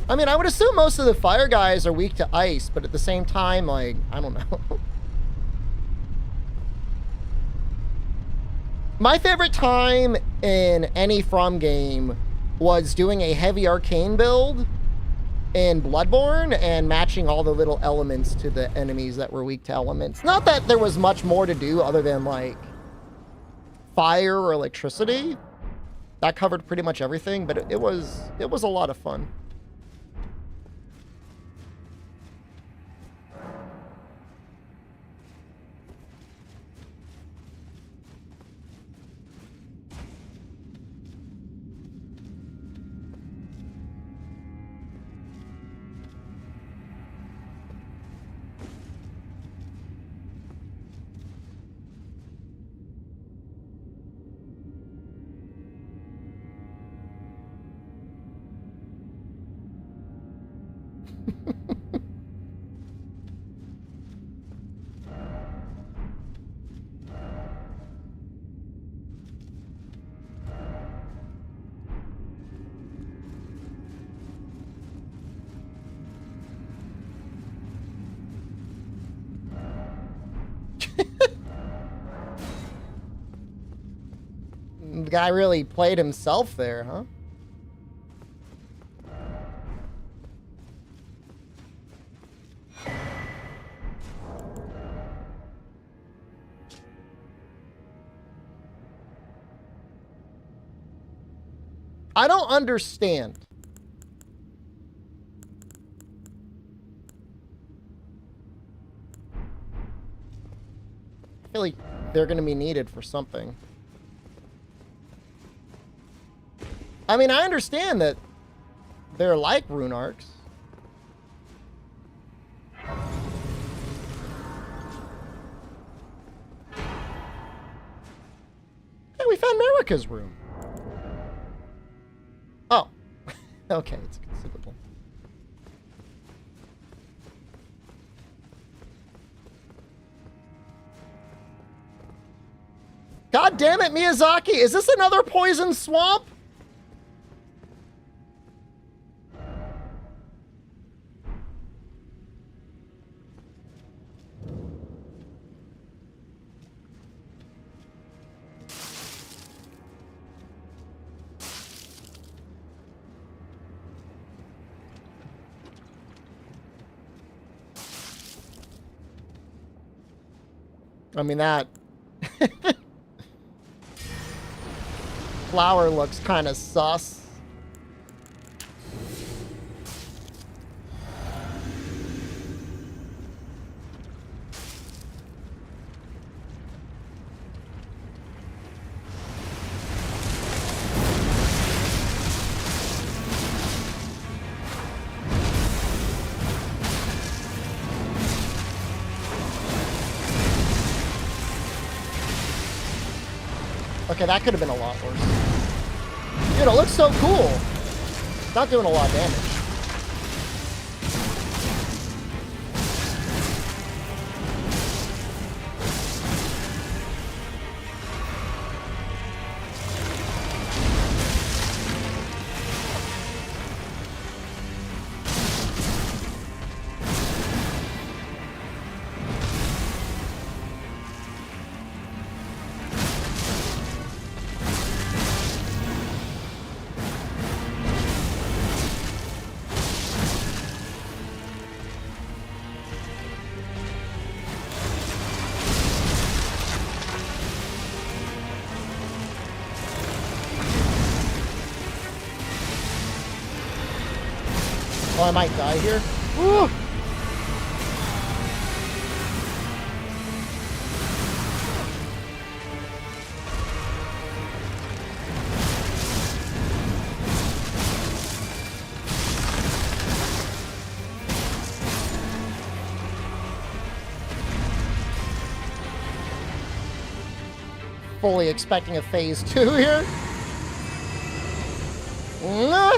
Speaker 1: I mean, I would assume most of the fire guys are weak to ice, but at the same time, like, I don't know. My favorite time in any From game was doing a heavy arcane build in Bloodborne and matching all the little elements to the enemies that were weak to elements. Not that there was much more to do other than, like, fire or electricity. That covered pretty much everything, but it was a lot of fun. The guy really played himself there, huh? I don't understand. I feel like they're going to be needed for something. I mean, I understand that they're like rune arcs. Hey, we found Marika's room. Oh. Okay, it's considerable. God damn it, Miyazaki! Is this another poison swamp? I mean, that flower looks kind of sus. Okay, that could have been a lot worse. Dude, it looks so cool. It's not doing a lot of damage. Oh, I might die here. Woo! Fully expecting a phase 2 here. Nah.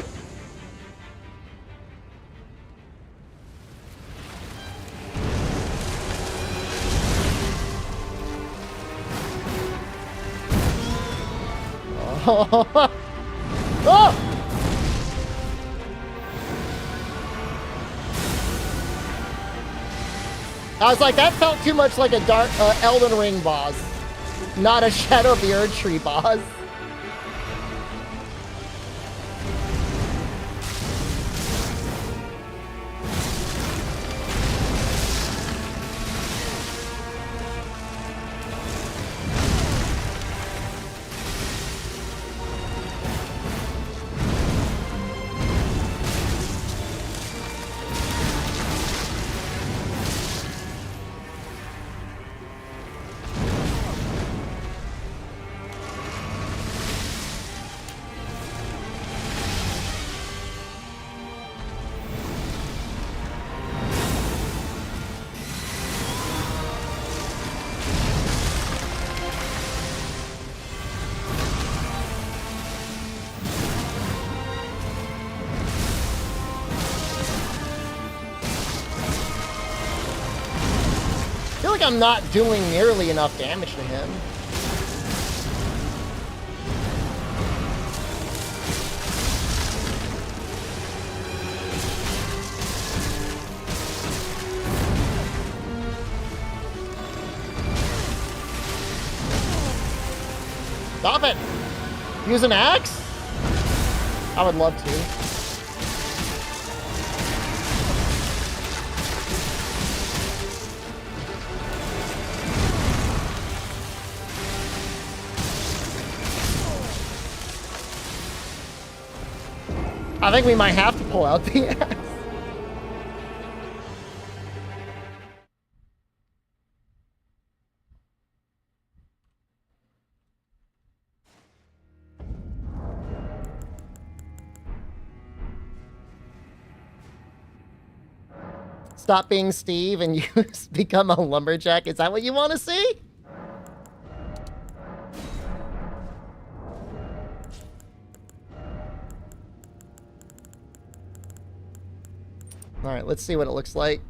Speaker 1: Oh. Oh! I was like, that felt too much like a dark Elden Ring boss, not a Shadow of the Erdtree boss. I feel like I'm not doing nearly enough damage to him. Stop it! Use an axe? I would love to. I think we might have to pull out the axe. Stop being Steve and you become a lumberjack. Is that what you want to see? All right, let's see what it looks like.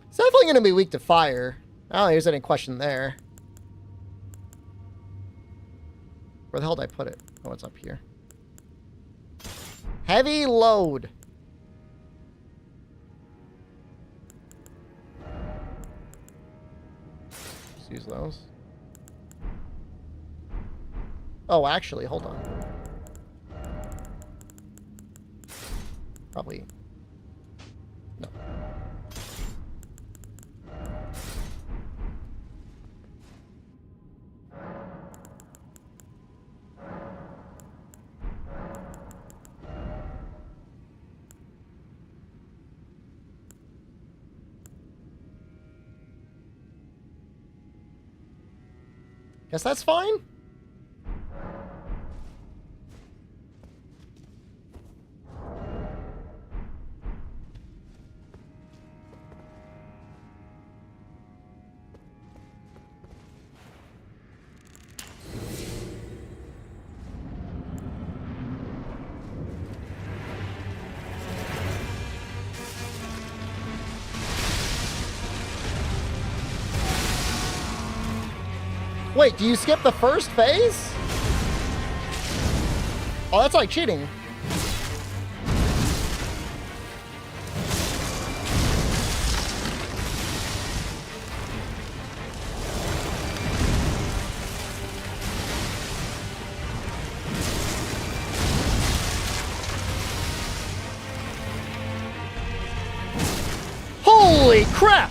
Speaker 1: It's definitely going to be weak to fire. I don't think there's any question there. Where the hell did I put it? Oh, it's up here. Heavy load. Just use those. Oh, actually, hold on. Probably. No. Guess that's fine. Wait, do you skip the first phase? Oh, that's like cheating. Holy crap!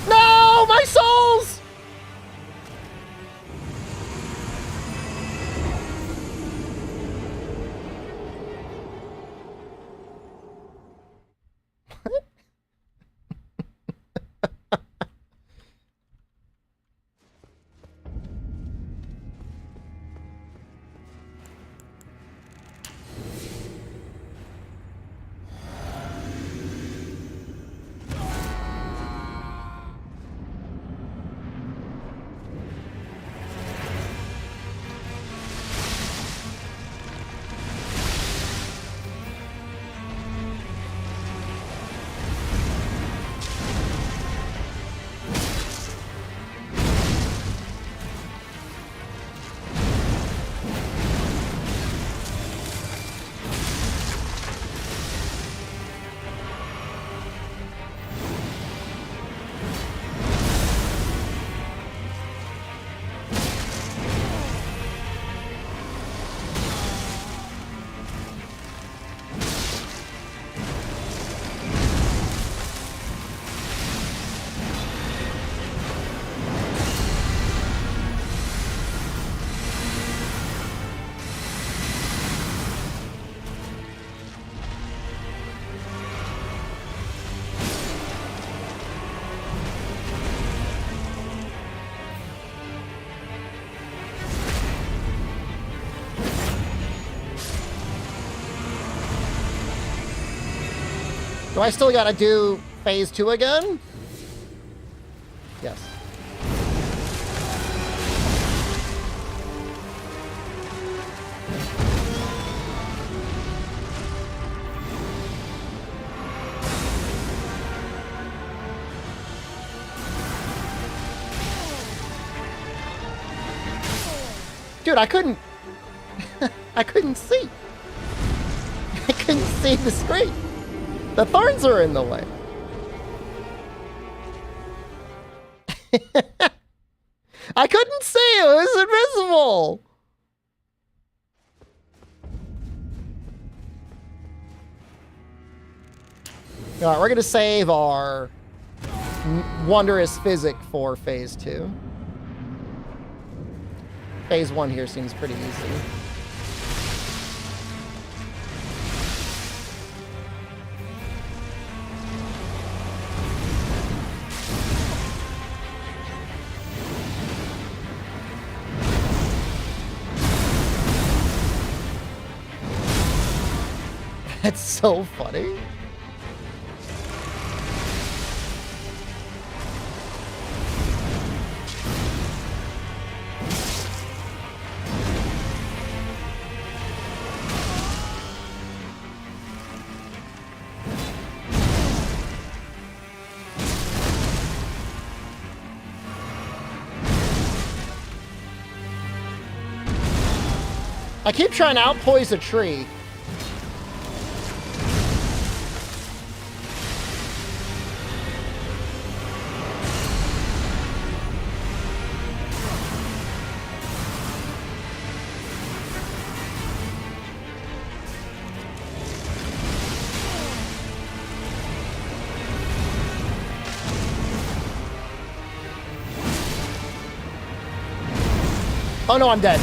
Speaker 1: No, my souls! Do I still gotta do phase 2 again? Yes. Dude, I couldn't I couldn't see. I couldn't see the screen. The thorns are in the way. I couldn't see. It was invisible. All right, we're going to save our wondrous physic for phase 2. Phase 1 here seems pretty easy. That's so funny. I keep trying to outpoise a tree. Oh no, I'm dead.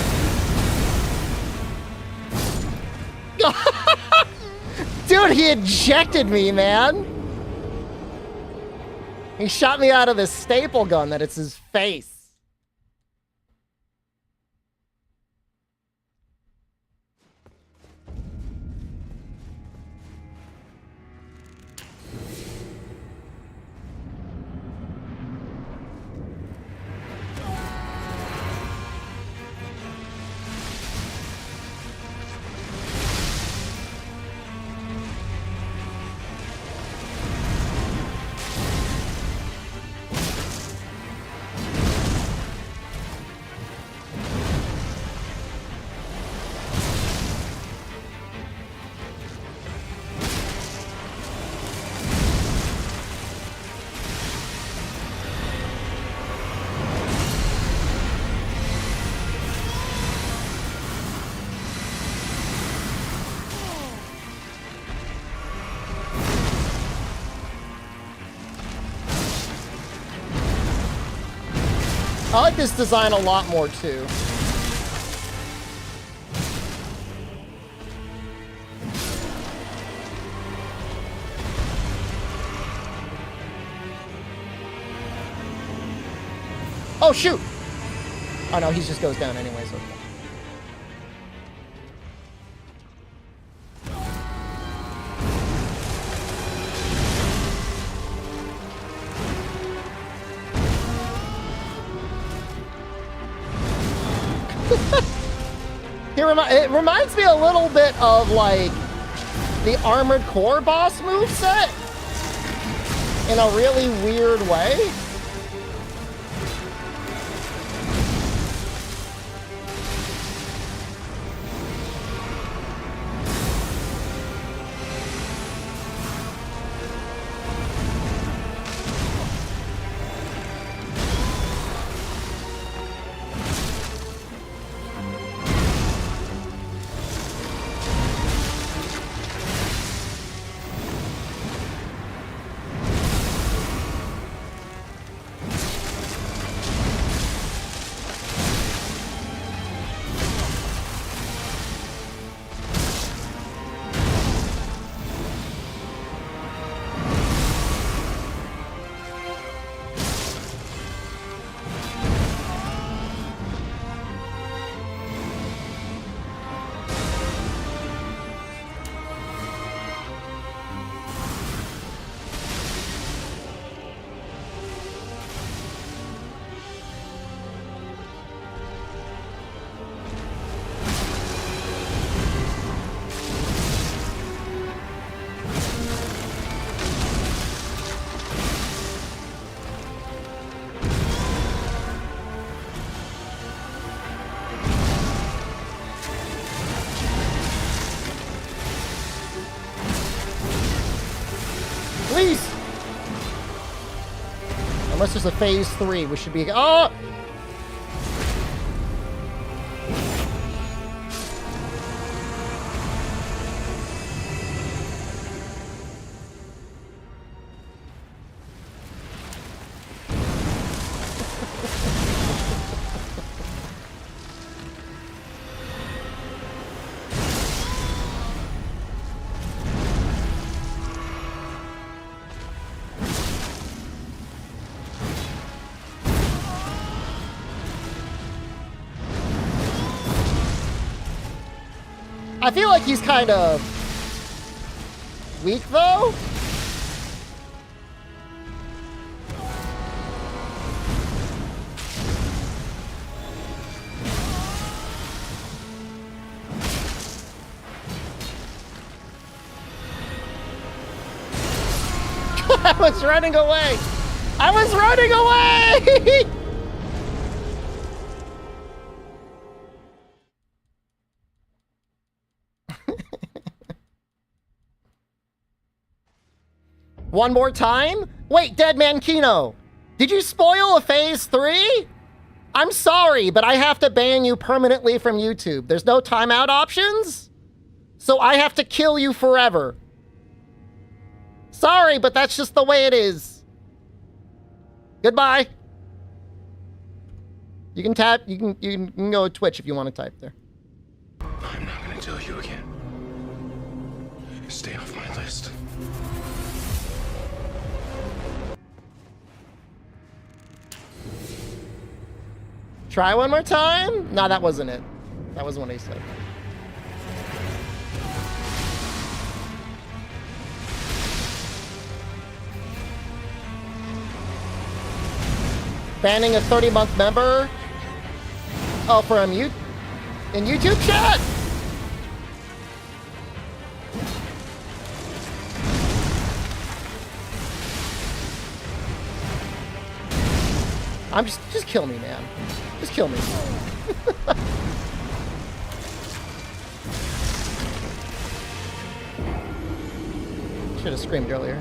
Speaker 1: Dude, he ejected me, man. He shot me out of this staple gun that it's his face. I like this design a lot more, too. Oh, shoot! Oh, no, he just goes down anyways. Okay. It reminds me a little bit of, like, the Armored Core boss moveset in a really weird way. Please! Unless there's a phase 3, we should be... Oh! I feel like he's kind of weak, though. I was running away. I was running away. One more time? Wait, Deadman Kino, did you spoil a phase 3? I'm sorry, but I have to ban you permanently from YouTube. There's no timeout options? So I have to kill you forever. Sorry, but that's just the way it is. Goodbye. You can tap, you can go to Twitch if you want to type there.
Speaker 2: I'm not gonna tell you again. Stay off my list.
Speaker 1: Try one more time? No, that wasn't it. That wasn't what he said. Banning a 30-month member? Oh, from you in YouTube chat? I'm just kill me, man. Just kill me. Should have screamed earlier.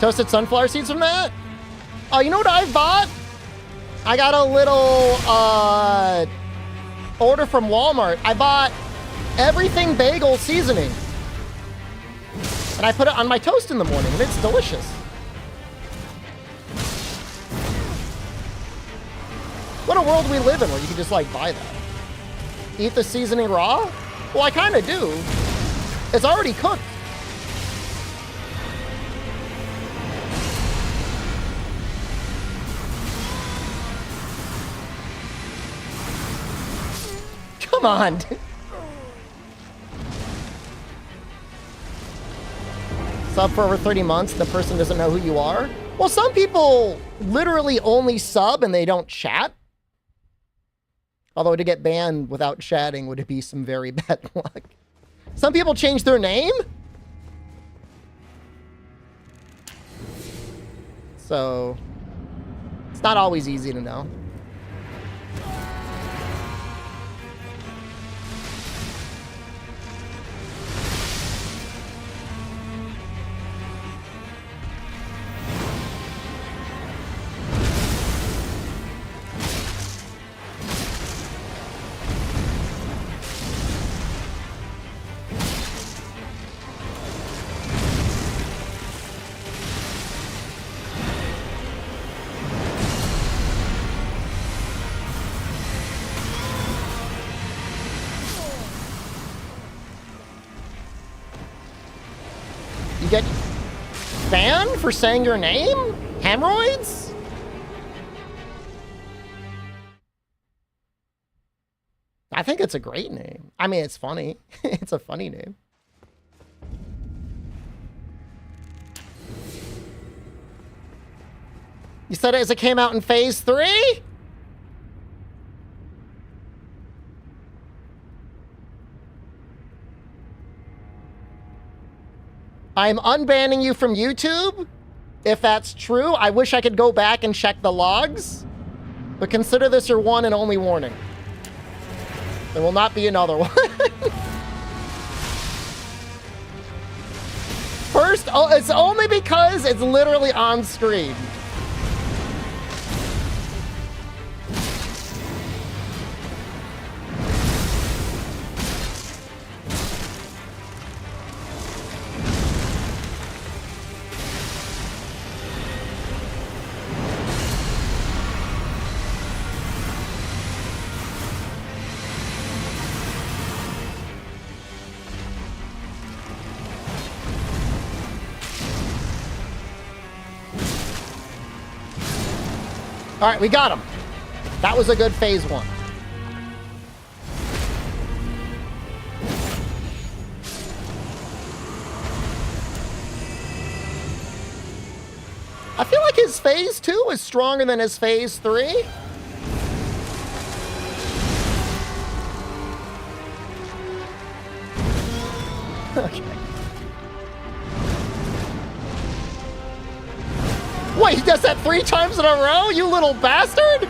Speaker 1: Toasted sunflower seeds from that? Oh, you know what I bought? I got a little order from Walmart. I bought everything bagel seasoning. And I put it on my toast in the morning, and it's delicious. What a world we live in where you can just, like, buy that. Eat the seasoning raw? Well, I kind of do. It's already cooked. Come on. Sub for over 30 months, the person doesn't know who you are? Well, some people literally only sub and they don't chat. Although to get banned without chatting would be some very bad luck. Some people change their name? So, it's not always easy to know. Get banned for saying your name? Hemorrhoids? I think it's a great name. I mean, it's funny. It's a funny name. You said it as it came out in phase 3? I'm unbanning you from YouTube. If that's true, I wish I could go back and check the logs. But consider this your one and only warning. There will not be another one. First, oh, it's only because it's literally on screen. All right, we got him. That was a good phase 1. I feel like his phase 2 is stronger than his phase 3. Okay. Wait, he does that 3 times in a row, you little bastard?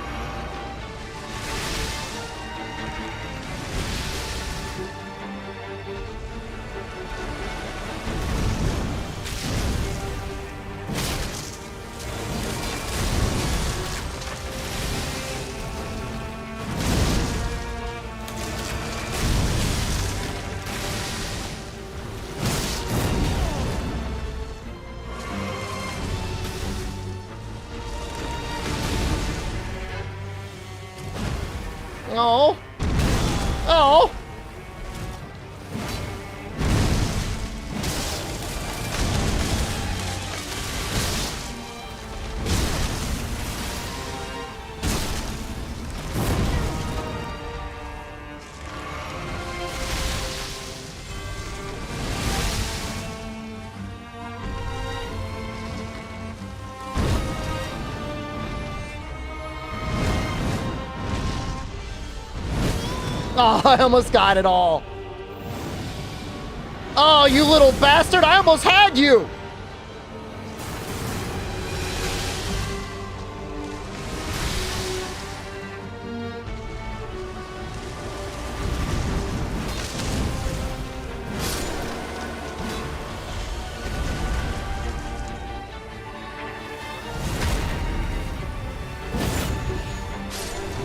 Speaker 1: Oh. Oh. Oh, I almost got it all. Oh, you little bastard, I almost had you.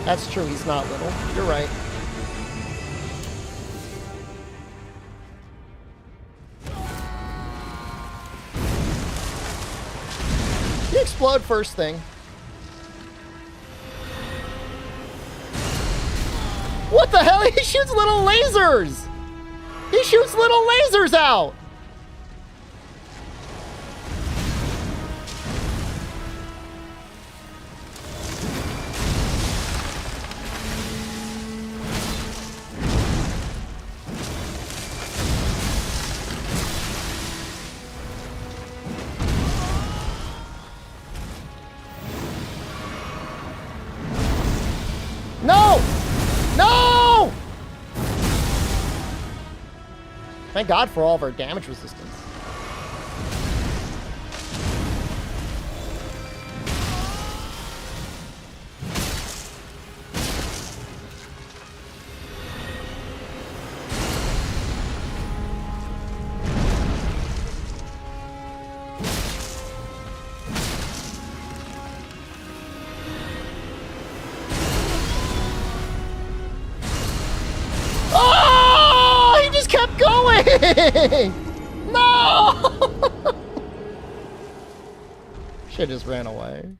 Speaker 1: That's true, he's not little. You're right. You explode first thing. What the hell? He shoots little lasers! He shoots little lasers out! No! No! Thank God for all of our damage resistance. Oh! He just kept going! No! Shit just ran away.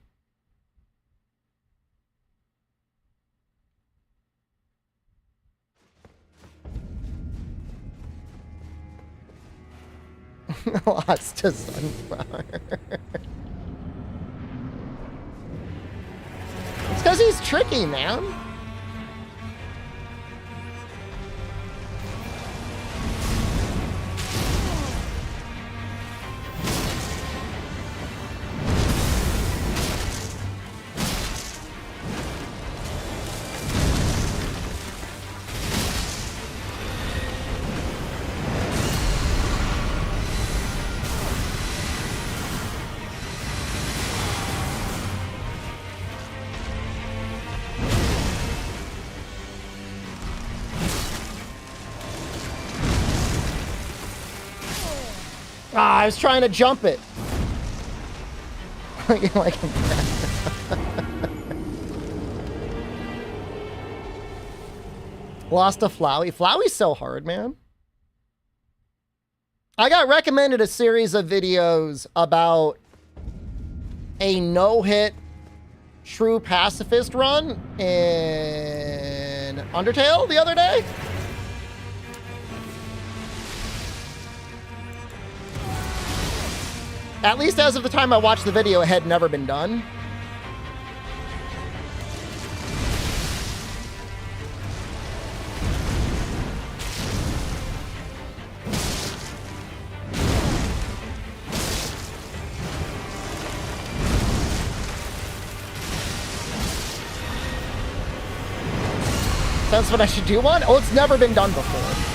Speaker 1: Lost to Sunflower. It's because he's tricky, man. Ah, I was trying to jump it. Like lost to Flowey. Flowey's so hard, man. I got recommended a series of videos about a no-hit true pacifist run in Undertale the other day. At least as of the time I watched the video, it had never been done. That's what I should do one? Oh, it's never been done before.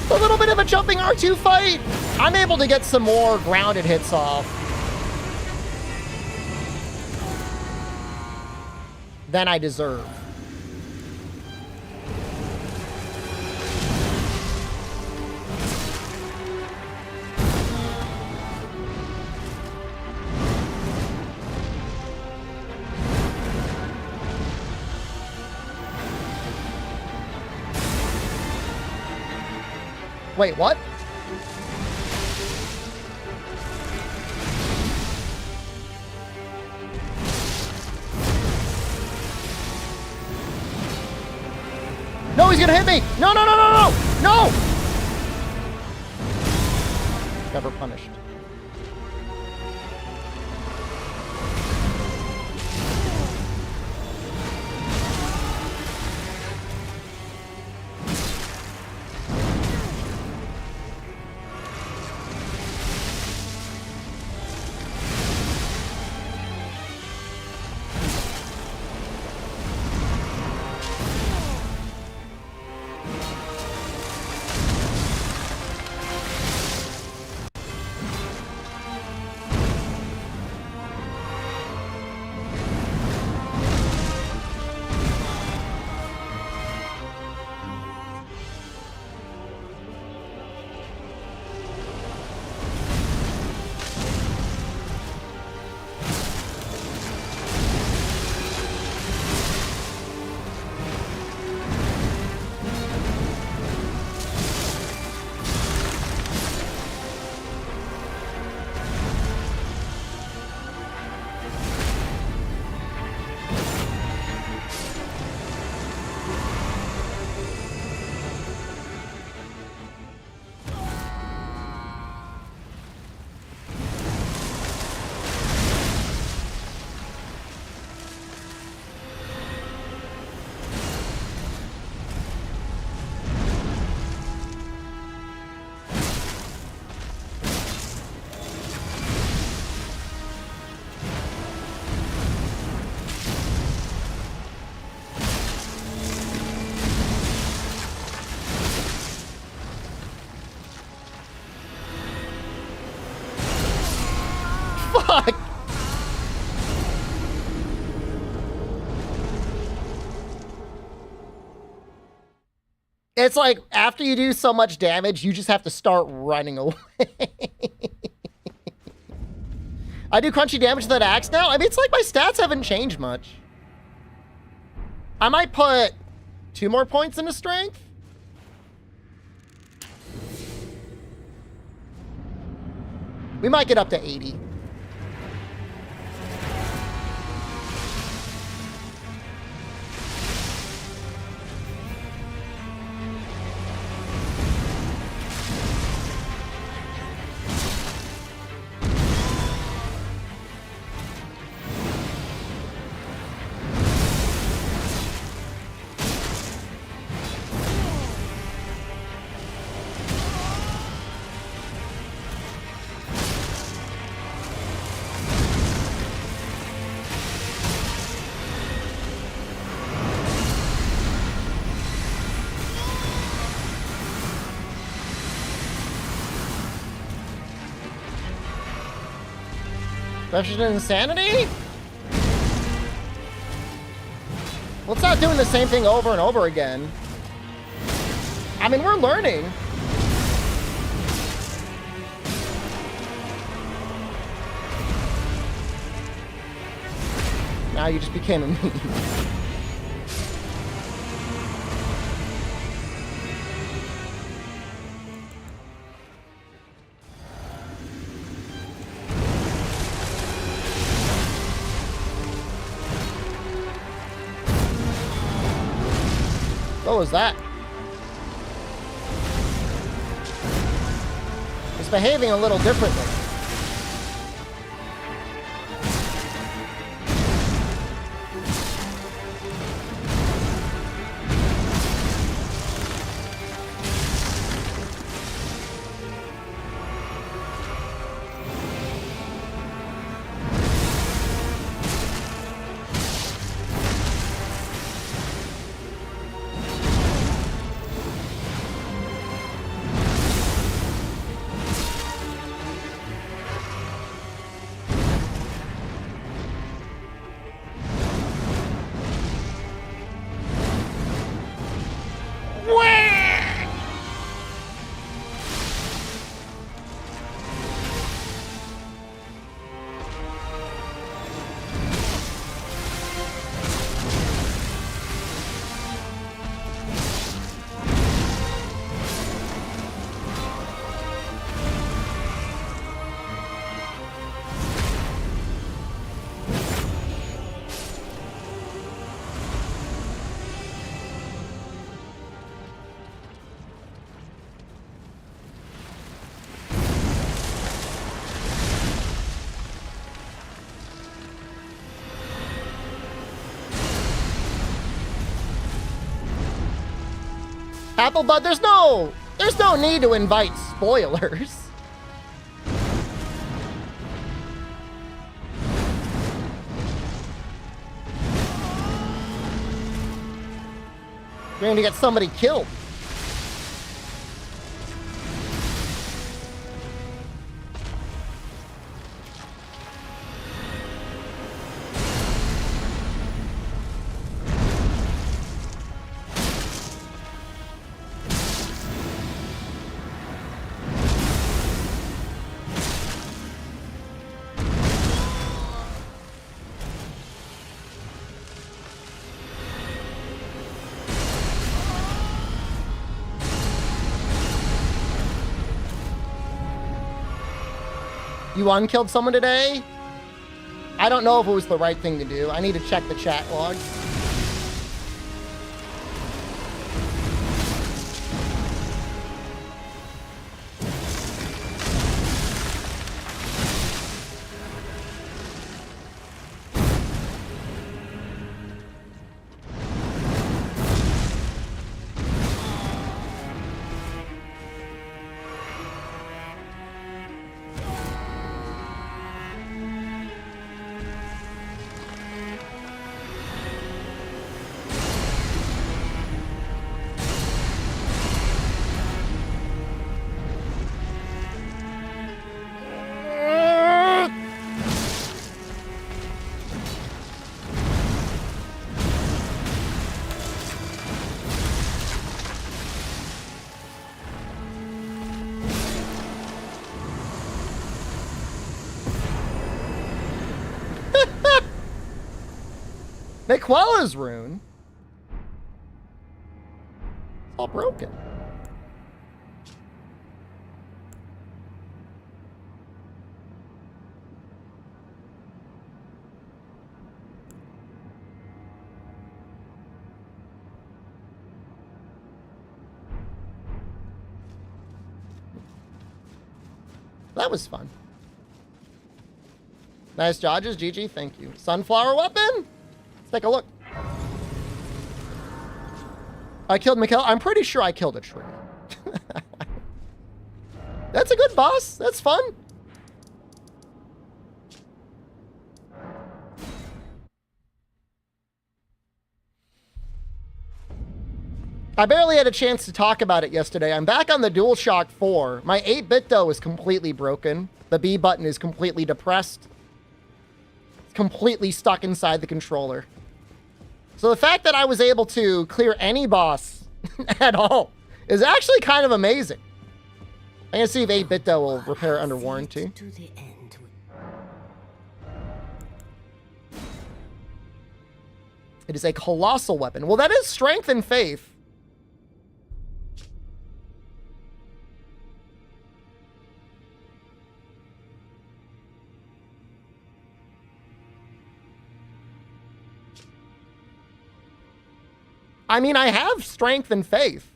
Speaker 1: A little bit of a jumping R2 fight. I'm able to get some more grounded hits off than I deserve. Wait, what? No, he's gonna hit me! No, no, no, no, no! No! Never punished. fuck? It's like after you do so much damage, you just have to start running away. I do crunchy damage to that axe now? I mean, it's like my stats haven't changed much. I might put 2 more points into strength. We might get up to 80. Refuge in insanity? Let's not doing the same thing over and over again. I mean, we're learning. Now you just became a meme. What was that? It's behaving a little differently. Applebud, there's no need to invite spoilers. You're going to get somebody killed. You unkilled someone today? I don't know if it was the right thing to do. I need to check the chat log. Miquella's rune. It's all broken. That was fun. Nice dodges, GG, thank you. Sunflower weapon? Let's take a look. I killed Miquella. I'm pretty sure I killed a tree. That's a good boss. That's fun. I barely had a chance to talk about it yesterday. I'm back on the DualShock 4. My 8-bit though is completely broken. The B button is completely depressed. It's completely stuck inside the controller. So the fact that I was able to clear any boss at all is actually kind of amazing. I'm gonna see if 8-bit though will repair under warranty. It is a colossal weapon. Well, that is strength and faith. I mean, I have strength and faith.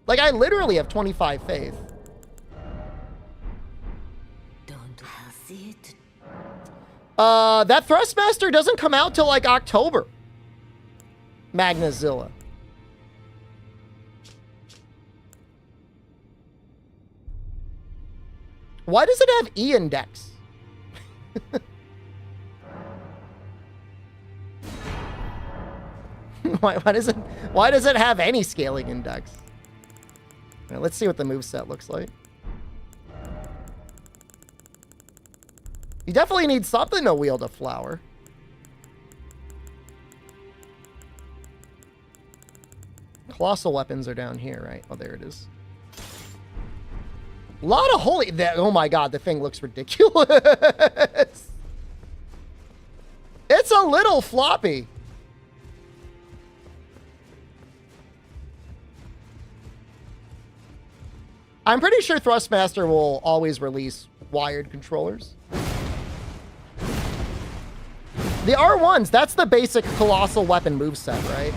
Speaker 1: Like, I literally have 25 faith. That Thrustmaster doesn't come out till, like, October. Magnazilla. Why does it have E index? Why does it have any scaling index? All right, let's see what the moveset looks like. You definitely need something to wield a flower. Colossal weapons are down here, right? Oh, there it is. A lot of holy... Oh my god, the thing looks ridiculous. It's a little floppy. I'm pretty sure Thrustmaster will always release wired controllers. The R1s, that's the basic colossal weapon moveset, right?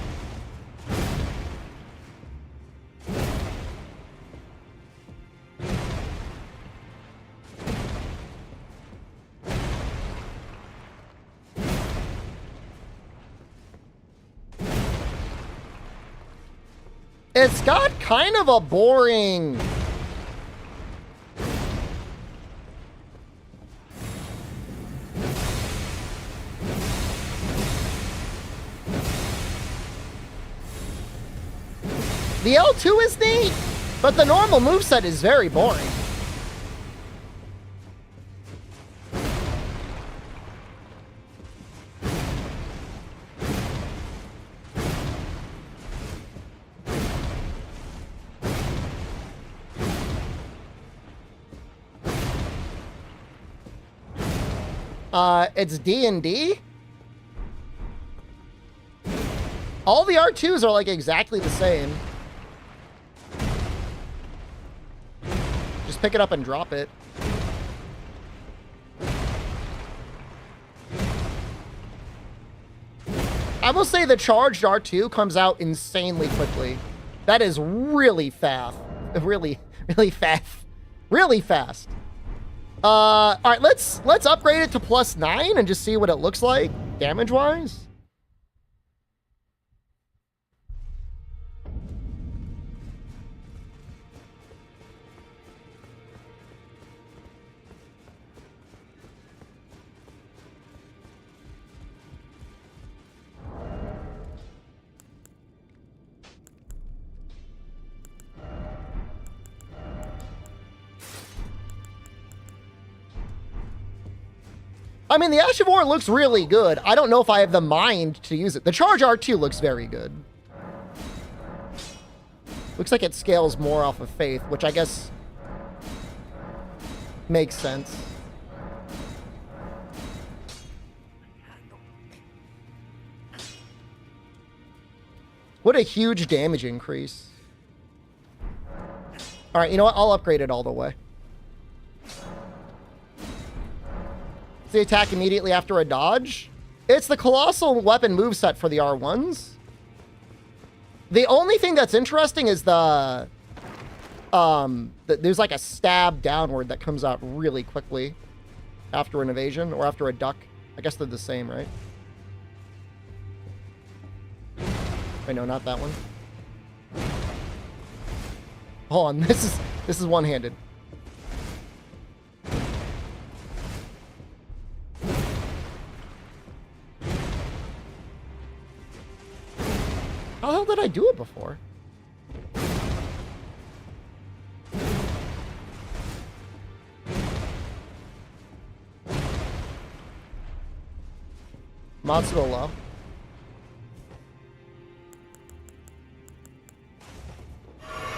Speaker 1: It's got kind of a boring... The L2 is neat, but the normal moveset is very boring. It's D&D? All the R2s are like exactly the same. Just pick it up and drop it. I will say the charged R2 comes out insanely quickly. That is really fast. Really fast. Really fast. All right, let's upgrade it to +9 and just see what it looks like damage-wise. I mean, the Ash of War looks really good. I don't know if I have the mind to use it. The Charge R2 looks very good. Looks like it scales more off of faith, which I guess makes sense. What a huge damage increase. All right, you know what? I'll upgrade it all the way. It's the attack immediately after a dodge. It's the colossal weapon moveset for the R1s. The only thing that's interesting is there's like a stab downward that comes out really quickly after an evasion or after a duck. I guess they're the same, right? Wait, no, not that one. Hold on, this is one-handed. How the hell did I do it before? Monster low.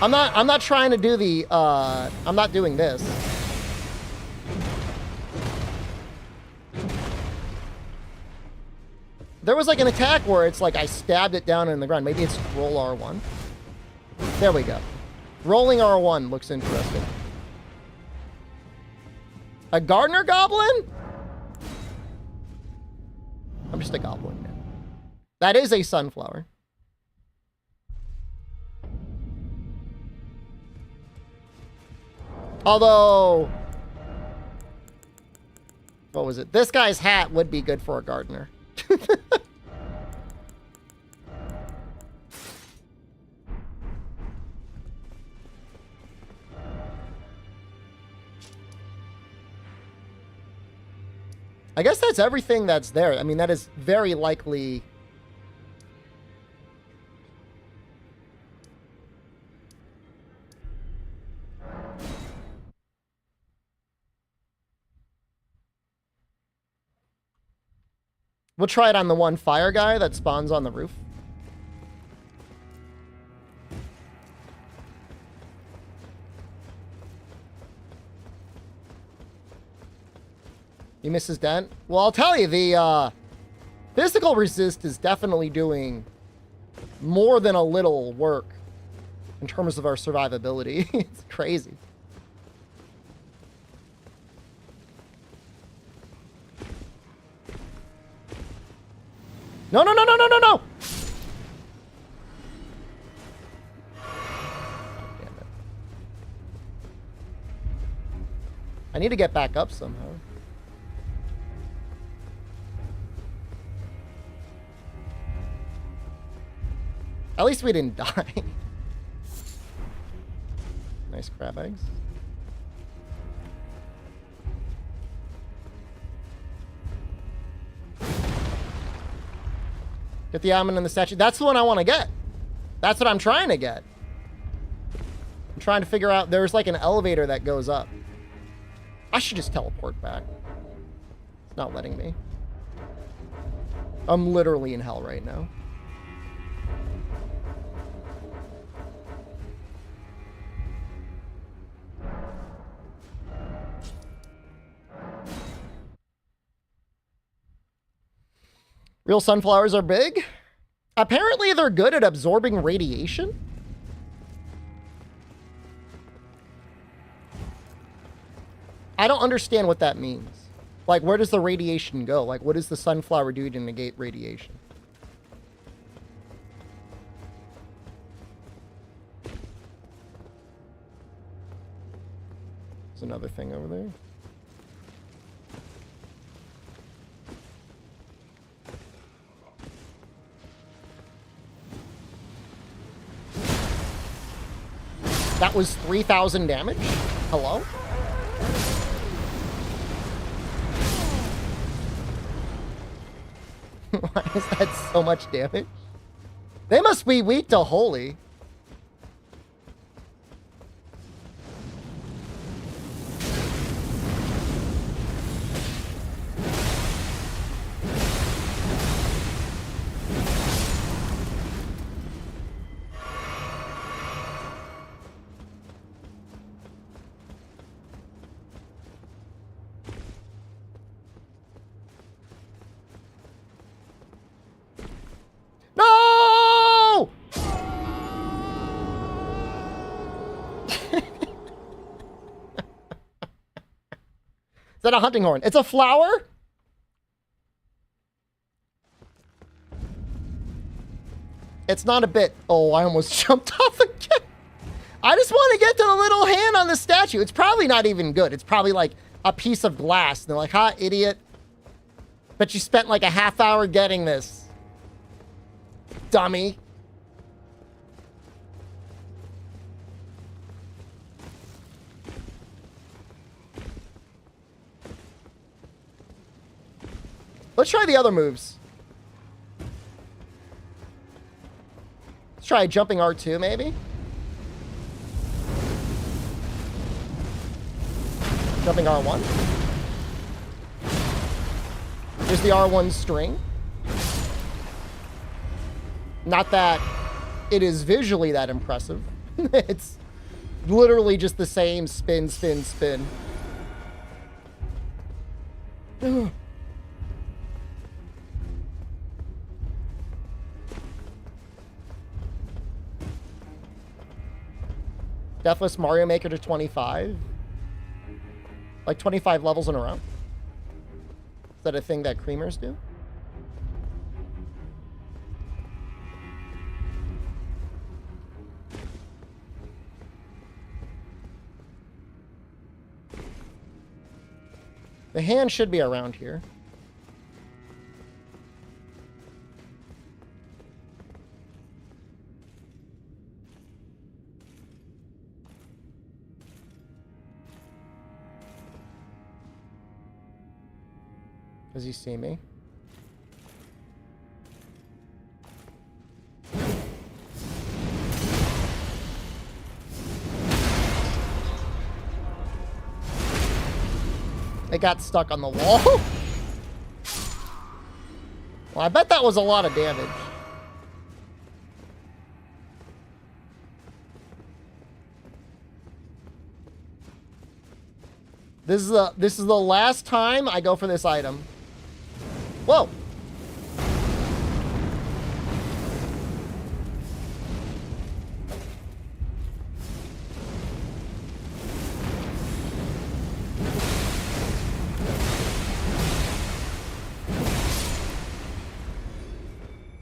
Speaker 1: I'm not trying to do the I'm not doing this. There was like an attack where it's like I stabbed it down in the ground. Maybe it's roll R1. There we go. Rolling R1 looks interesting. A gardener goblin? I'm just a goblin now. That is a sunflower. Although, what was it? This guy's hat would be good for a gardener. I guess that's everything that's there. I mean, that is very likely. We'll try it on the one fire guy that spawns on the roof. You miss his dent? Well, I'll tell you, the physical resist is definitely doing more than a little work in terms of our survivability. It's crazy. No, no, no, no, no, no, no! Damn it. I need to get back up somehow. At least we didn't die. Nice crab eggs. Get the almond in the statue. That's the one I want to get. That's what I'm trying to get. I'm trying to figure out. There's like an elevator that goes up. I should just teleport back. It's not letting me. I'm literally in hell right now. Real sunflowers are big. Apparently they're good at absorbing radiation. I don't understand what that means. Like, where does the radiation go? Like, what does the sunflower do to negate radiation? There's another thing over there. That was 3,000 damage? Hello? Why is that so much damage? They must be weak to holy. No! that a hunting horn? It's a flower? It's not a bit. Oh, I almost jumped off again. I just want to get to the little hand on the statue. It's probably not even good. It's probably like a piece of glass. And they're like, ha, idiot. But you spent like a half hour getting this. Dummy. Let's try the other moves. Let's try jumping R2 maybe. Jumping R1. Here's the R1 string. Not that it is visually that impressive. It's literally just the same spin, spin, spin. Deathless Mario Maker to 25. Like 25 levels in a row. Is that a thing that creamers do? The hand should be around here. Does he see me? It got stuck on the wall. Well, I bet that was a lot of damage. This is the last time I go for this item. Whoa.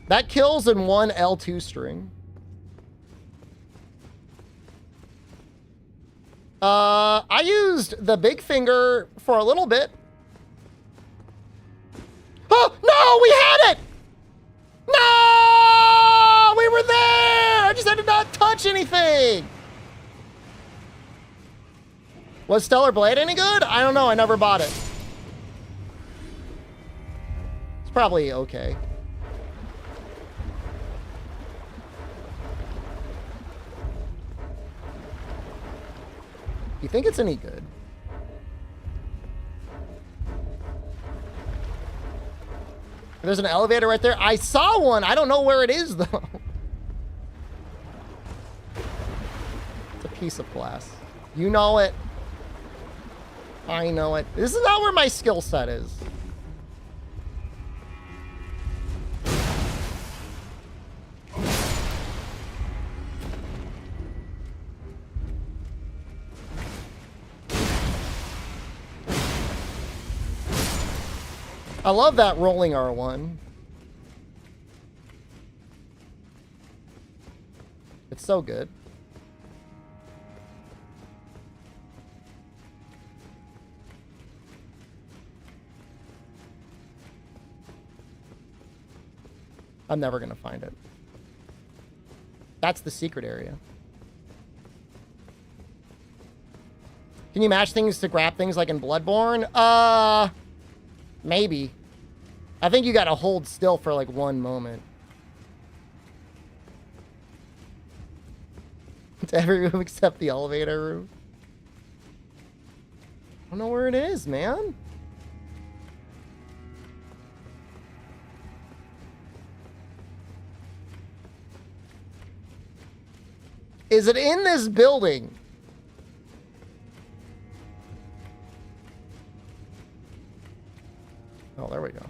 Speaker 1: That kills in one L2 string. I used the big finger for a little bit. Oh, no, we had it! No! We were there! I just had to not touch anything. Was Stellar Blade any good? I don't know. I never bought it. It's probably okay. You think it's any good? There's an elevator right there. I saw one. I don't know where it is, though. It's a piece of glass. You know it. I know it. This is not where my skill set is. I love that rolling R1. It's so good. I'm never gonna find it. That's the secret area. Can you match things to grab things like in Bloodborne? Maybe. I think you gotta hold still for like one moment. To every room except the elevator room. I don't know where it is, man. Is it in this building? Oh, there we go.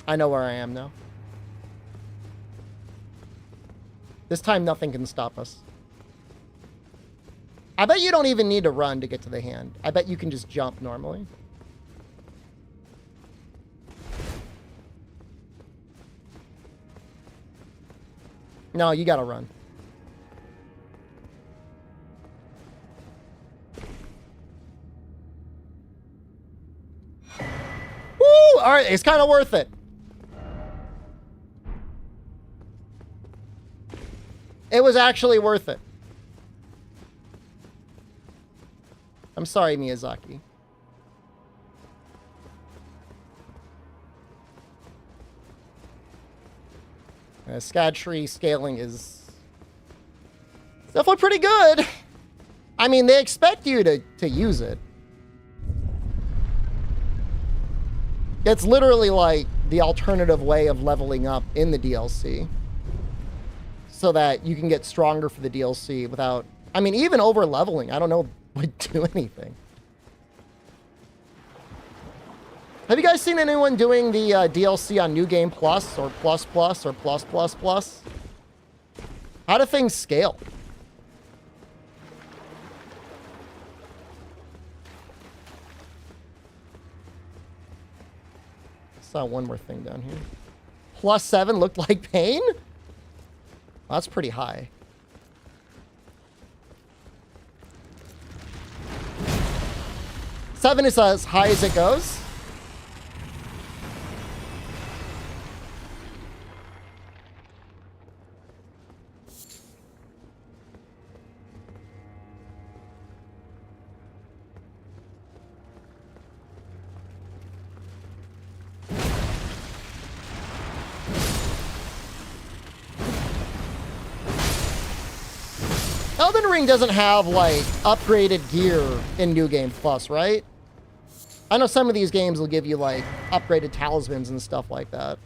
Speaker 1: I know where I am now. This time nothing can stop us. I bet you don't even need to run to get to the hand. I bet you can just jump normally. No, you gotta run. Woo! Alright, it's kind of worth it. It was actually worth it. I'm sorry, Miyazaki. Scad tree scaling is definitely pretty good. I mean, they expect you to use it. It's literally like the alternative way of leveling up in the DLC. So that you can get stronger for the DLC without... I mean, even over leveling, I don't know would do anything. Have you guys seen anyone doing the DLC on New Game Plus or Plus Plus or Plus Plus Plus? How do things scale? Saw one more thing down here. +7 looked like pain? Well, that's pretty high. Seven is as high as it goes. Elden Ring doesn't have, like, upgraded gear in New Game Plus, right? I know some of these games will give you, like, upgraded talismans and stuff like that.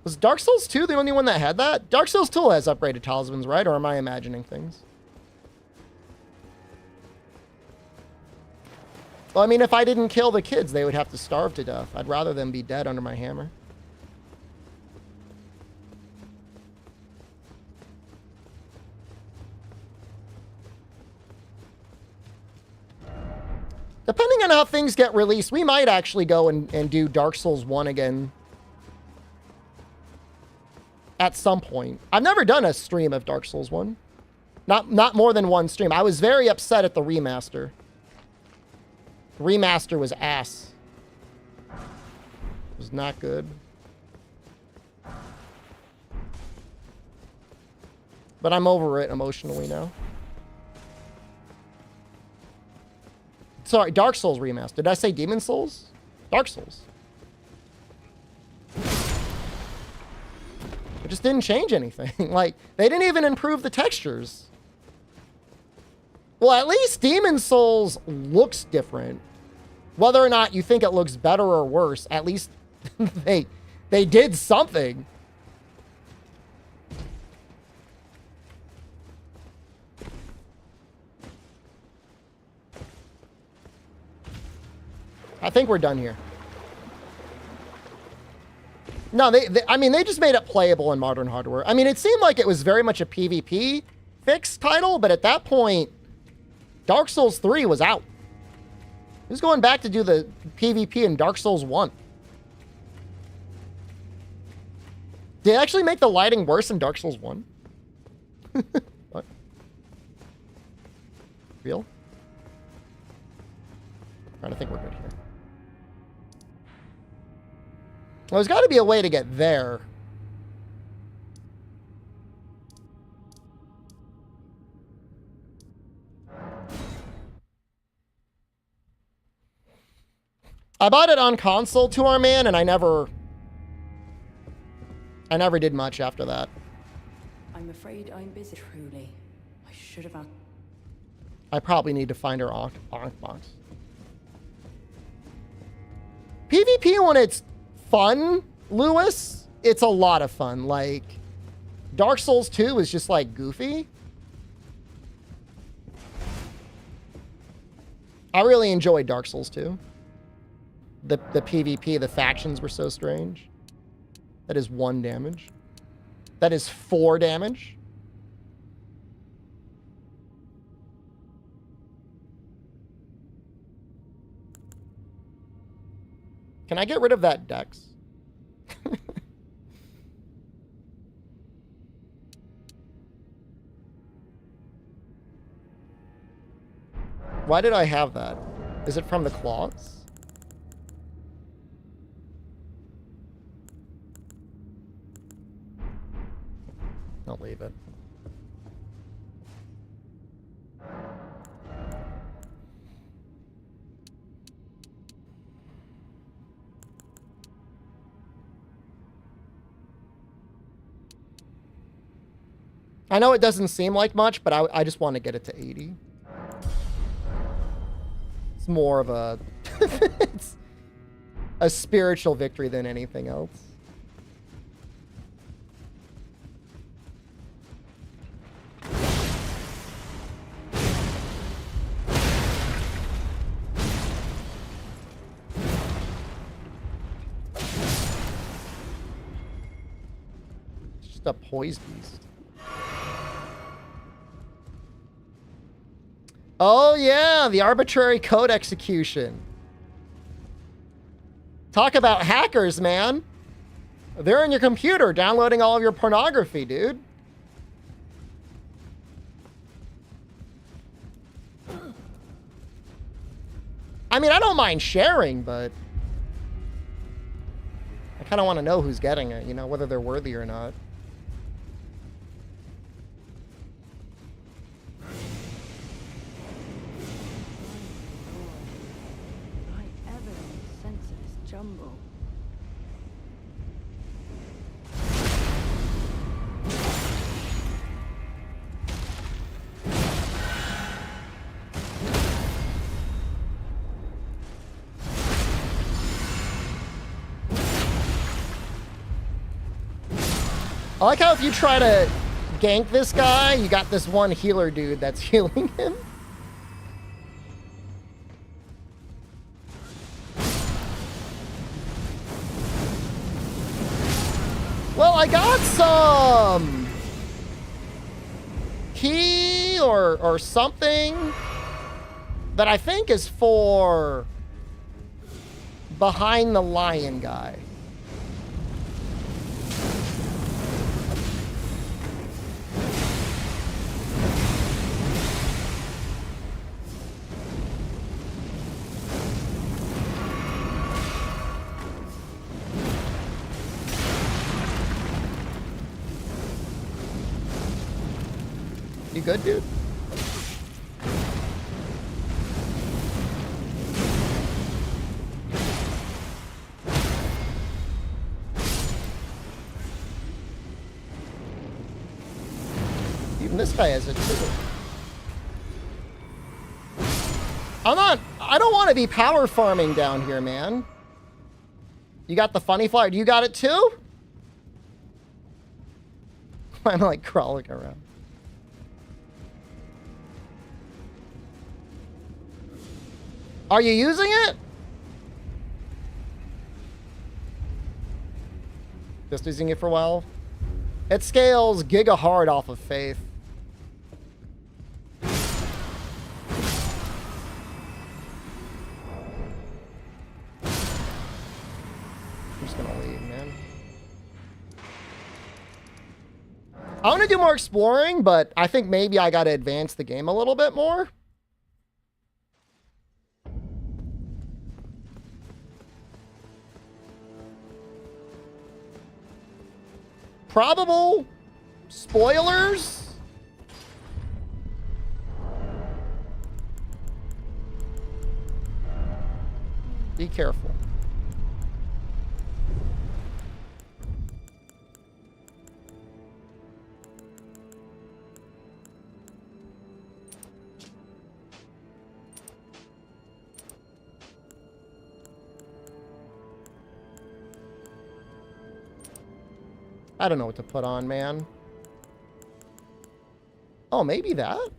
Speaker 1: Was Dark Souls 2 the only one that had that? Dark Souls 2 has upgraded talismans, right? Or am I imagining things? Well, I mean, if I didn't kill the kids, they would have to starve to death. I'd rather them be dead under my hammer. Depending on how things get released, we might actually go and do Dark Souls 1 again. At some point. I've never done a stream of Dark Souls 1. Not more than one stream. I was very upset at the remaster. The remaster was ass. It was not good. But I'm over it emotionally now. Sorry, Dark Souls remaster. Did I say Demon Souls? Dark Souls. It just didn't change anything. Like, they didn't even improve the textures. Well, at least Demon Souls looks different. Whether or not you think it looks better or worse, at least they did something. I think we're done here. No, I mean, they just made it playable in modern hardware. I mean, it seemed like it was very much a PvP fixed title, but at that point, Dark Souls 3 was out. Who's going back to do the PvP in Dark Souls 1? Did they actually make the lighting worse in Dark Souls 1? What? Real? I think we're good here. Well, there's got to be a way to get there. I bought it on console to our man, and I never did much after that.
Speaker 3: I'm afraid I'm busy. Truly, I should have.
Speaker 1: I probably need to find her Onk box. PvP when it's fun, Lewis, it's a lot of fun. Like, Dark Souls 2 is just like goofy. I really enjoyed Dark Souls 2. The PvP, the factions were so strange. That is 1 damage. That is 4 damage. Can I get rid of that dex? Why did I have that? Is it from the claws? I'll leave it. I know it doesn't seem like much, but I just want to get it to 80. It's more of a... it's a spiritual victory than anything else. Just a poise beast. Oh, yeah, the arbitrary code execution. Talk about hackers, man. They're on your computer downloading all of your pornography, dude. I mean, I don't mind sharing, but I kind of want to know who's getting it, you know, whether they're worthy or not.
Speaker 3: Jumble.
Speaker 1: I like how if you try to gank this guy, you got this one healer dude that's healing him. Well, I got some key or something that I think is for behind the lion guy. You good, dude? Even this guy has it too. I don't want to be power farming down here, man. You got the funny flyer. You got it too? I'm like crawling around. Are you using it? Just using it for a while. It scales giga hard off of faith. I'm just gonna leave, man. I want to do more exploring, but I think maybe I gotta advance the game a little bit more. Probable spoilers. Be careful. I don't know what to put on, man. Oh, maybe that?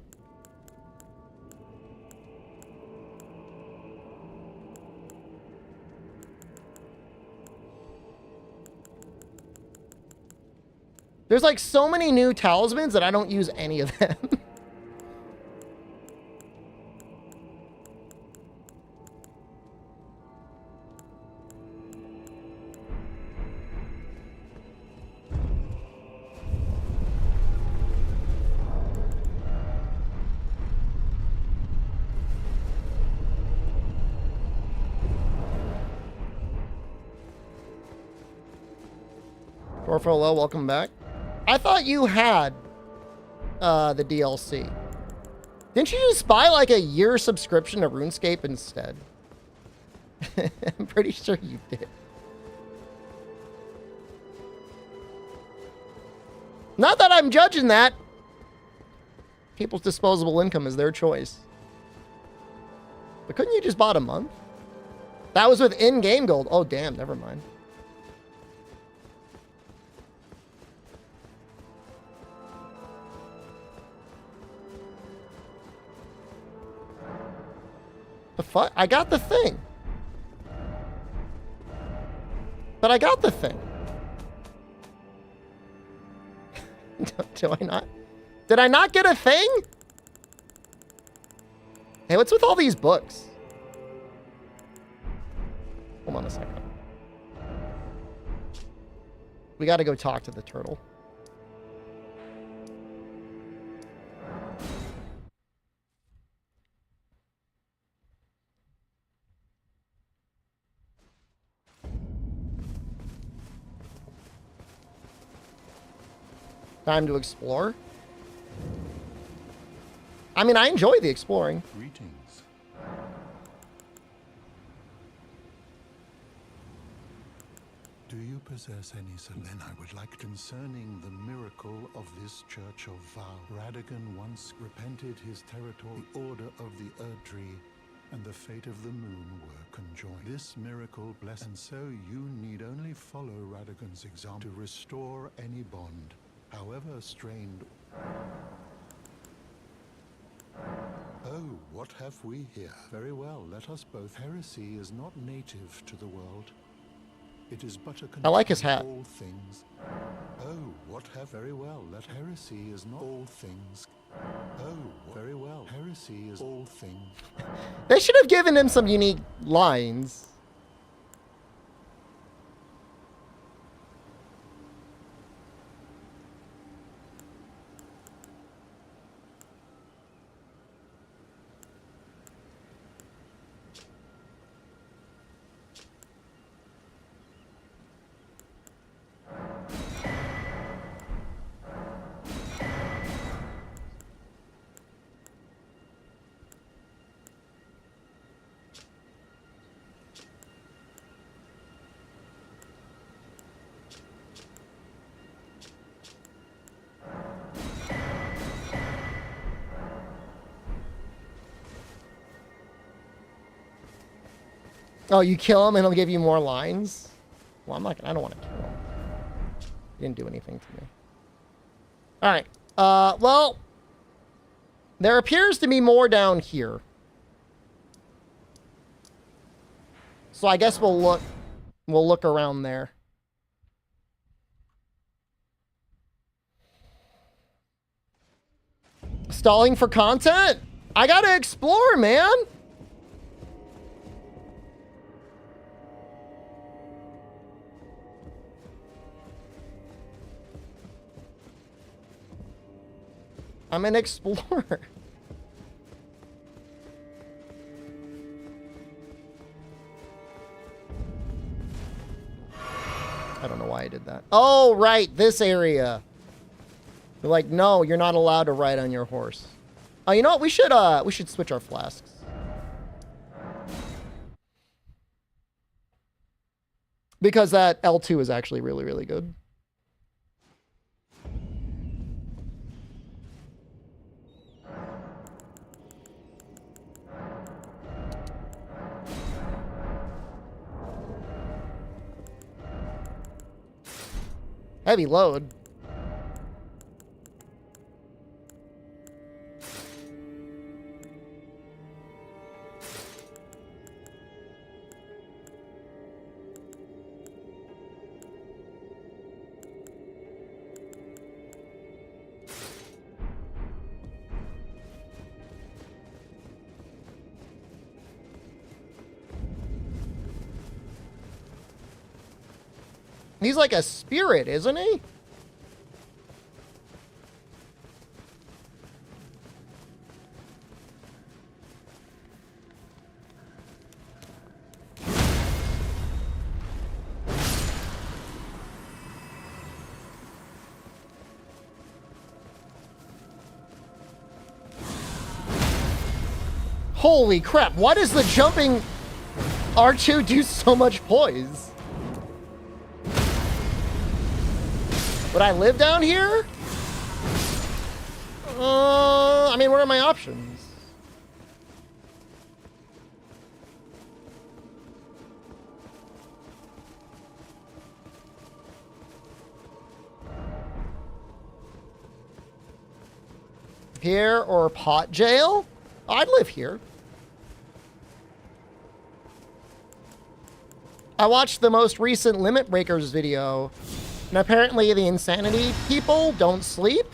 Speaker 1: There's like so many new talismans that I don't use any of them. Orfolo, welcome back. I thought you had the DLC. Didn't you just buy like a year subscription to RuneScape instead? I'm pretty sure you did. Not that I'm judging that. People's disposable income is their choice. But couldn't you just bought a month? That was with in-game gold. Oh, damn, never mind. The fuck? I got the thing. But I got the thing. Do I not? Did I not get a thing? Hey, what's with all these books? Hold on a second. We got to go talk to the turtle. Time to explore. I mean, I enjoy the exploring.
Speaker 4: Greetings. Do you possess any then I would like concerning the miracle of this church of Val. Radagon once repented his territory, the order of the Erdtree and the fate of the moon were conjoined. This miracle blessed, and so you need only follow Radagon's example to restore any bond, however strained. Oh, what have we here? Very well, let us both. Heresy is not native to the world. It is but a
Speaker 1: I like his hat.
Speaker 4: all things. Oh, what have very well, let heresy is not all things. Oh, very well, heresy is all things.
Speaker 1: They should have given him some unique lines. Oh, you kill him and he'll give you more lines? Well, I don't want to kill him. He didn't do anything to me. Alright. Well, there appears to be more down here. So I guess we'll look around there. Stalling for content? I gotta explore, man! I'm an explorer. I don't know why I did that. Oh, right, this area. They're like, no, you're not allowed to ride on your horse. Oh, you know what? We should switch our flasks. Because that L2 is actually really, really good. Heavy load. He's like a spirit, isn't he? Holy crap, why does the jumping R2 do so much poise? Would I live down here? I mean, what are my options? Here or pot jail? I'd live here. I watched the most recent Limit Breakers video, and apparently the Insanity people don't sleep.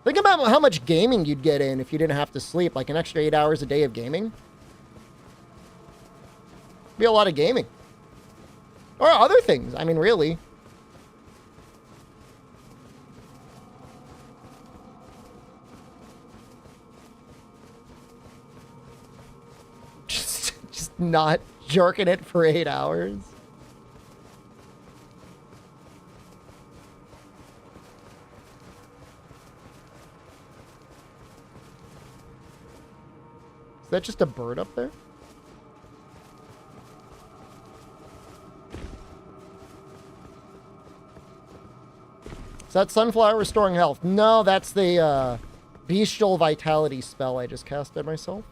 Speaker 1: Think about how much gaming you'd get in if you didn't have to sleep, like an extra 8 hours a day of gaming. Be a lot of gaming. Or other things, I mean, really. Just not jerking it for 8 hours. Is that just a bird up there? Is that sunflower restoring health? No, that's the bestial vitality spell I just casted myself.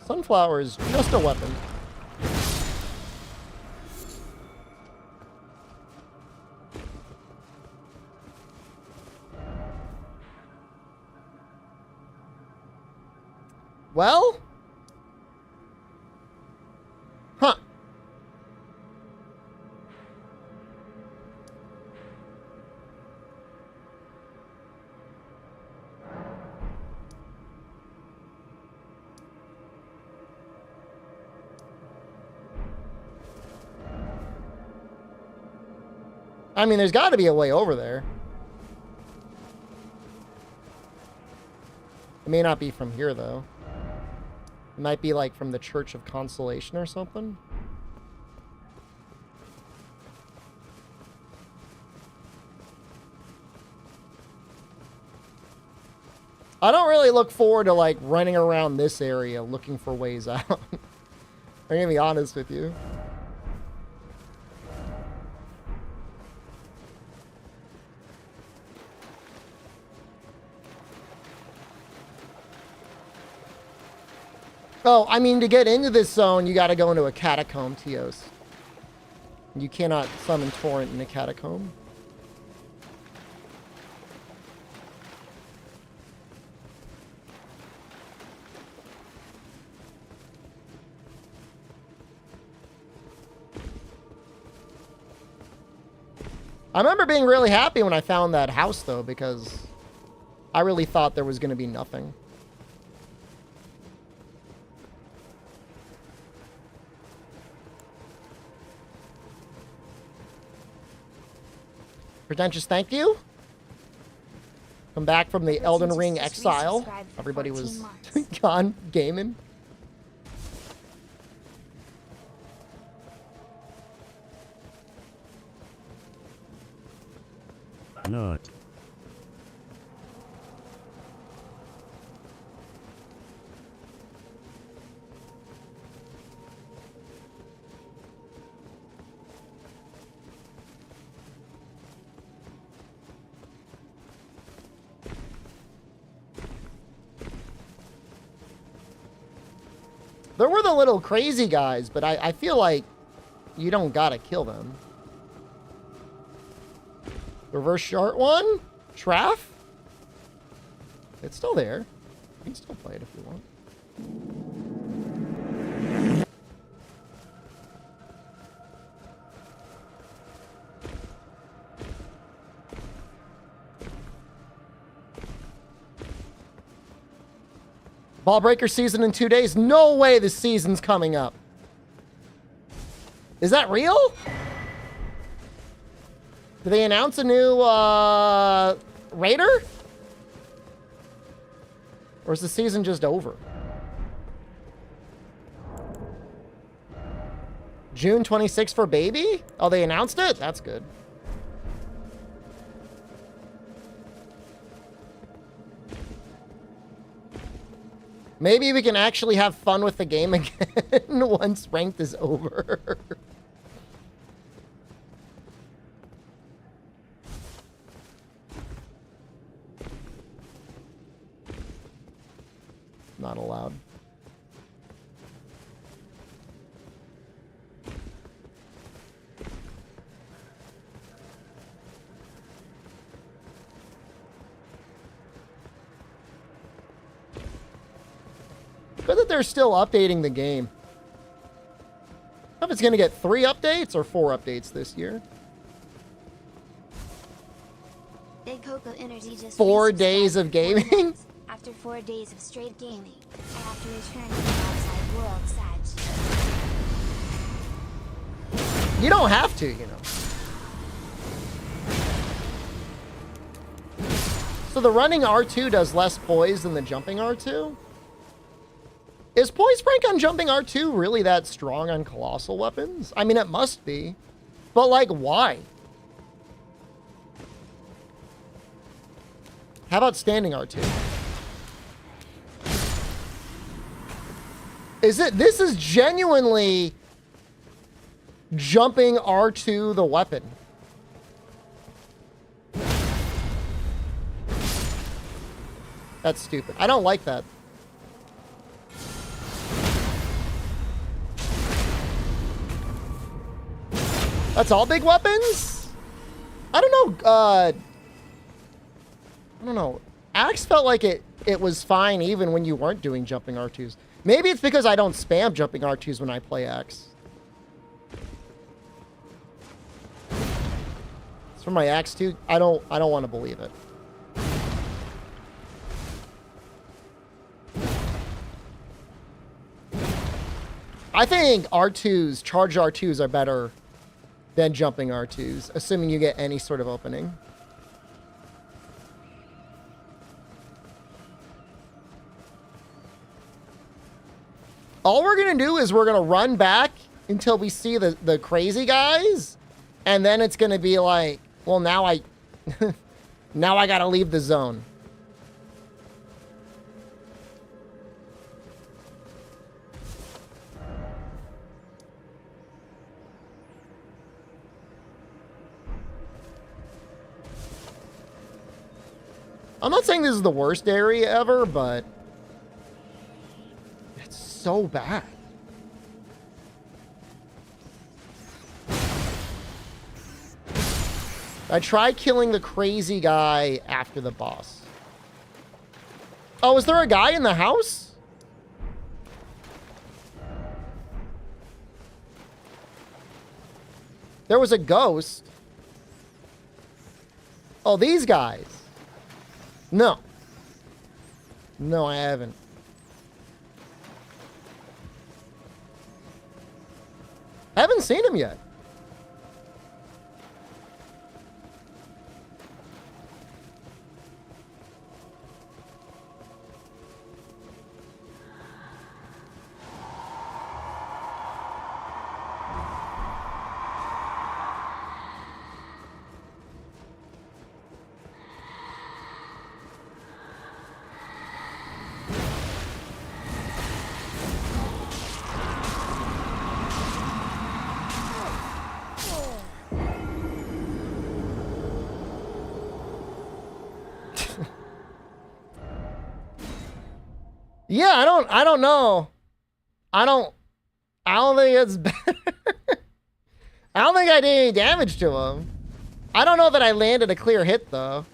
Speaker 1: Sunflower is just a weapon. Well? Huh. I mean, there's got to be a way over there. It may not be from here, though. It might be, like, from the Church of Consolation or something. I don't really look forward to, like, running around this area looking for ways out. I'm gonna be honest with you. Oh, I mean, to get into this zone, you gotta go into a catacomb, Tios. You cannot summon Torrent in a catacomb. I remember being really happy when I found that house, though, because I really thought there was gonna be nothing. Pretentious, thank you. Come back from the Elden Ring exile. Everybody was gone gaming.
Speaker 5: Not.
Speaker 1: There were the little crazy guys, but I feel like you don't gotta kill them. Reverse short one? Traff? It's still there. You can still play it if you want. Ball Breaker season in 2 days? No way the season's coming up. Is that real? Did they announce a new Raider? Or is the season just over? June 26th for baby? Oh, they announced it? That's good. Maybe we can actually have fun with the game again once ranked is over. Not allowed. Good that they're still updating the game. I don't know if it's going to get 3 updates or 4 updates this year.
Speaker 5: Big Cocoa Energy just
Speaker 1: 4 days of gaming?
Speaker 5: After 4 days of straight gaming, I have to return to the outside world, Sag.
Speaker 1: You don't have to, you know. So the running R2 does less poise than the jumping R2? Is poise rank on jumping R2 really that strong on colossal weapons? I mean, it must be. But, like, why? How about standing R2? This is genuinely jumping R2 the weapon. That's stupid. I don't like that. That's all big weapons? I don't know. I don't know. Axe felt like it was fine even when you weren't doing jumping R2s. Maybe it's because I don't spam jumping R2s when I play Axe. It's from my Axe 2. I don't want to believe it. I think R2s, charged R2s are better than jumping R2s, assuming you get any sort of opening. All we're going to do is we're going to run back until we see the crazy guys, and then it's going to be like, well, now I now I got to leave the zone. I'm not saying this is the worst area ever, but it's so bad. I tried killing the crazy guy after the boss. Oh, is there a guy in the house? There was a ghost. Oh, these guys. No. No, I haven't. I haven't seen him yet. Yeah, I don't know. I don't think it's better. I don't think I did any damage to him. I don't know that I landed a clear hit, though.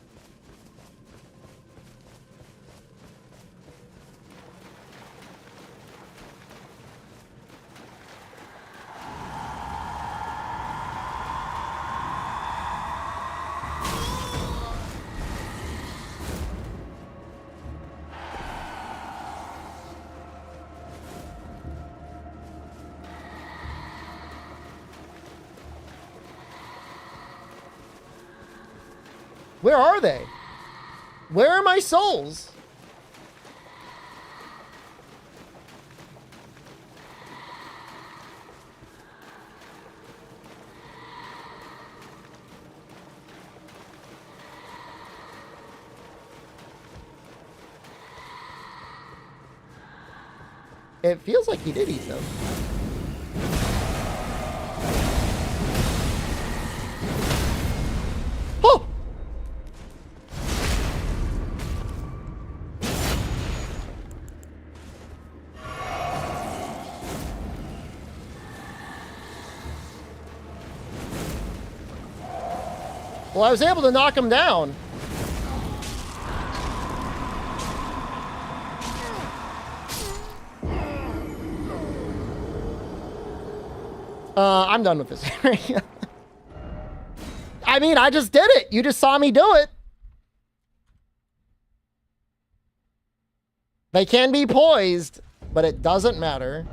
Speaker 1: Where are they? Where are my souls? It feels like he did eat them. Oh! Well, I was able to knock him down. I'm done with this area. I mean, I just did it. You just saw me do it. They can be poised, but it doesn't matter.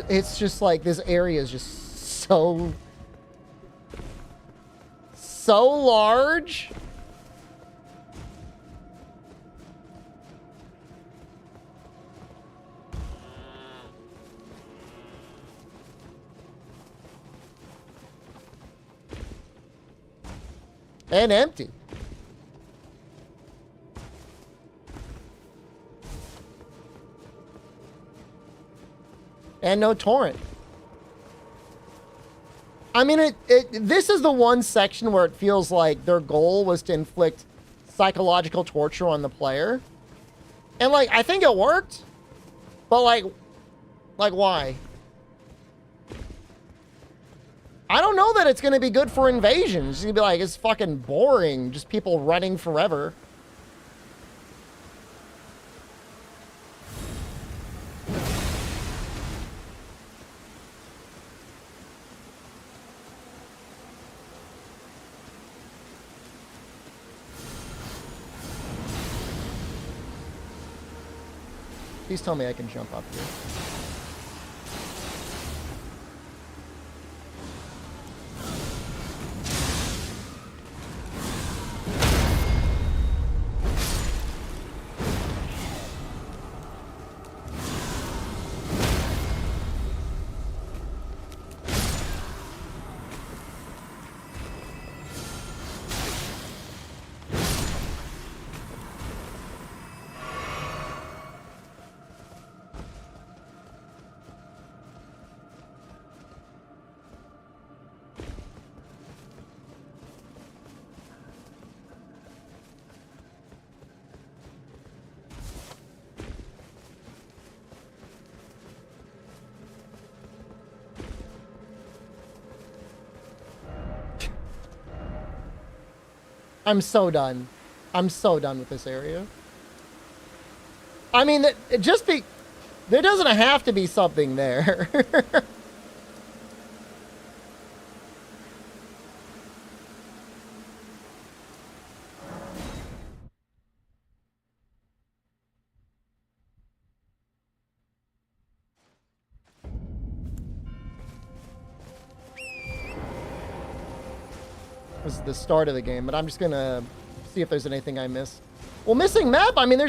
Speaker 1: It's just like this area is just so large. And empty. And no torrent. I mean, this is the one section where it feels like their goal was to inflict psychological torture on the player. And, like, I think it worked. But, like, why? I don't know that it's going to be good for invasions. You'd be like, it's fucking boring. Just people running forever. Please tell me I can jump up here. I'm so done. I'm so done with this area. I mean, there doesn't have to be something there. This is the start of the game, but I'm just gonna see if there's anything I missed. Well, missing map, I mean,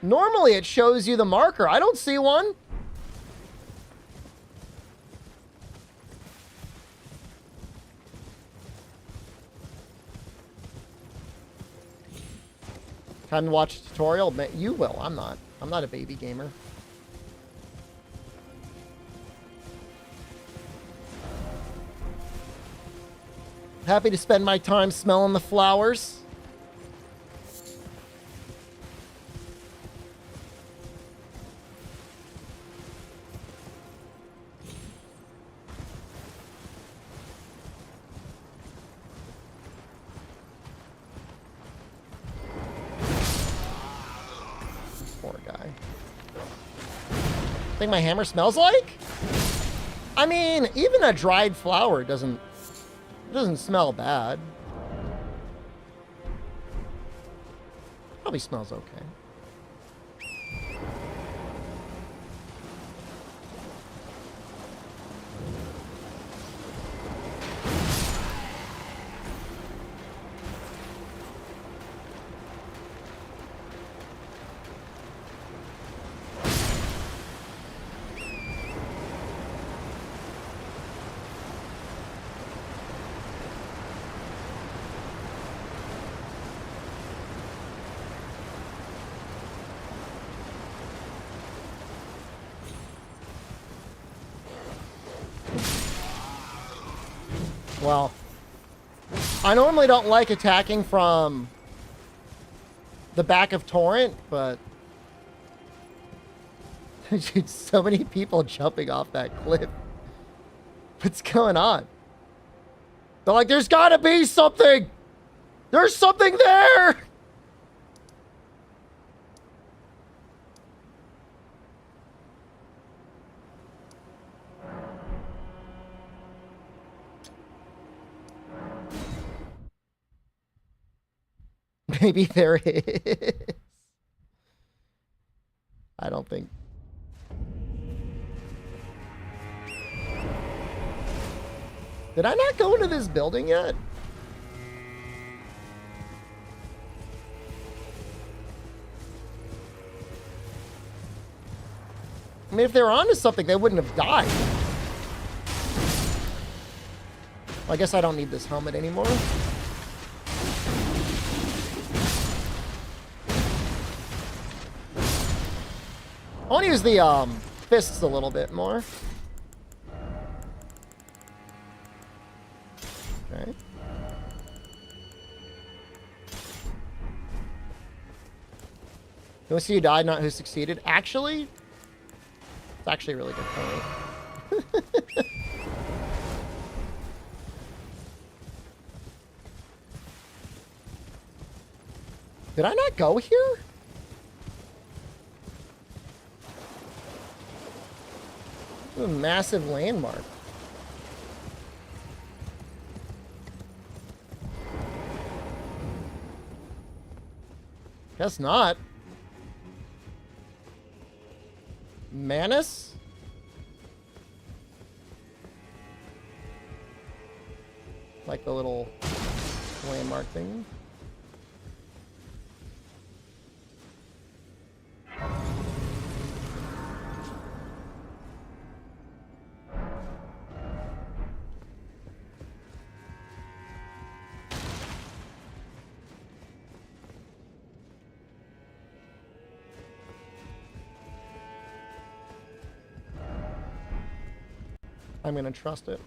Speaker 1: normally it shows you the marker. I don't see one. Hadn't watched a tutorial? You will. I'm not. I'm not a baby gamer. Happy to spend my time smelling the flowers. Think my hammer smells like? I mean, even a dried flower doesn't smell bad. Probably smells okay. Well, I normally don't like attacking from the back of Torrent, but dude, so many people jumping off that cliff. What's going on? They're like, there's gotta be something! There's something there! Maybe there is. I don't think. Did I not go into this building yet? I mean, if they were onto something, they wouldn't have died. Well, I guess I don't need this helmet anymore. I want to use the fists a little bit more. Okay. You want to see who died, not who succeeded? Actually, it's actually a really good point. Did I not go here? A massive landmark. Guess not. Manus? Like the little landmark thing. I'm gonna trust it.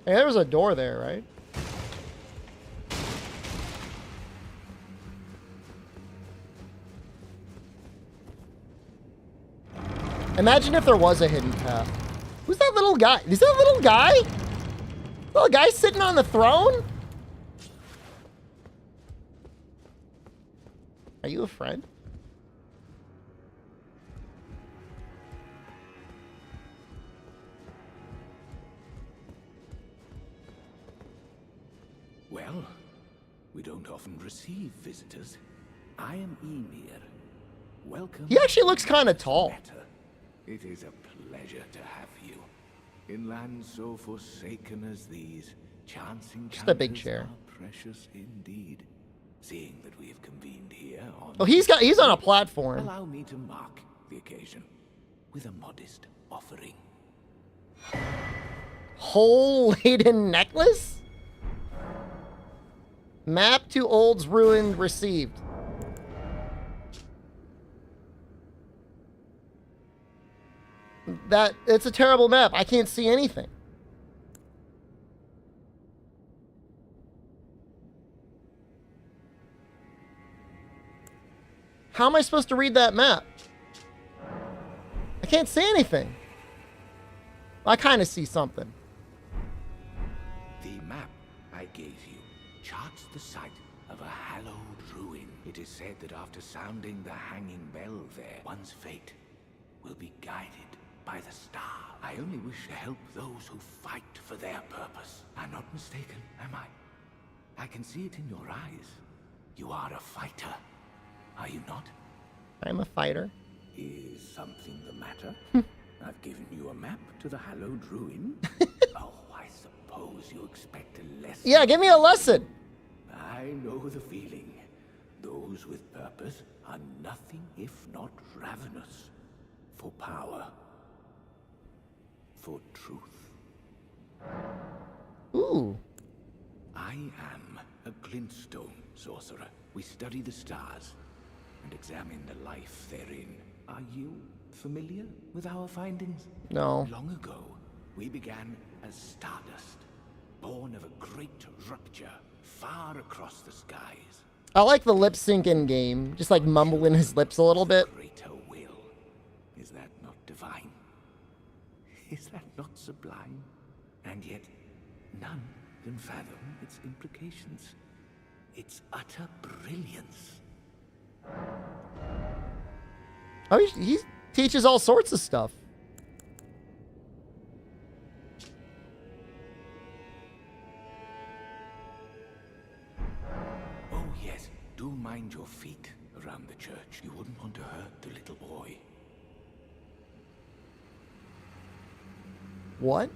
Speaker 1: Hey, there was a door there, right? Imagine if there was a hidden path. Who's that little guy? Is that a little guy? Little guy sitting on the throne? Are you a friend?
Speaker 6: Well, we don't often receive visitors. I am Emir. Welcome.
Speaker 1: He actually looks kind of tall.
Speaker 6: Matter. It is a pleasure to have you. In lands so forsaken as these, chance
Speaker 1: Just a big
Speaker 6: encounters
Speaker 1: chair.
Speaker 6: are precious indeed. Seeing that we have convened here on
Speaker 1: Oh, he's on a platform.
Speaker 6: allow me to mark the occasion with a modest offering.
Speaker 1: Whole laden necklace? Map to Old's Ruin received. It's a terrible map. I can't see anything. How am I supposed to read that map? I can't see anything. I kind of see something.
Speaker 6: The map I gave you charts the site of a hallowed ruin. It is said that after sounding the hanging bell there, one's fate will be guided by the star. I only wish to help those who fight for their purpose. I'm not mistaken, am I? I can see it in your eyes. You are a fighter, are you not?
Speaker 1: I'm a fighter.
Speaker 6: Is something the matter? I've given you a map to the hallowed ruin. Oh, I suppose you expect a lesson.
Speaker 1: Yeah, give me a lesson.
Speaker 6: I know the feeling. Those with purpose are nothing if not ravenous. For power. For truth.
Speaker 1: Ooh.
Speaker 6: I am a glintstone sorcerer. We study the stars and examine the life therein. Are you familiar with our findings?
Speaker 1: No.
Speaker 6: Long ago, we began as stardust, born of a great rupture far across the skies.
Speaker 1: I like the lip sync in game. Just like mumbling his lips a little bit.
Speaker 6: Greater will. Is that not divine? Is that not sublime? And yet, none can fathom its implications. Its utter brilliance.
Speaker 1: Oh, he teaches all sorts of stuff.
Speaker 6: Oh yes, do mind your feet around the church. You wouldn't want to hurt the little boy.
Speaker 1: What?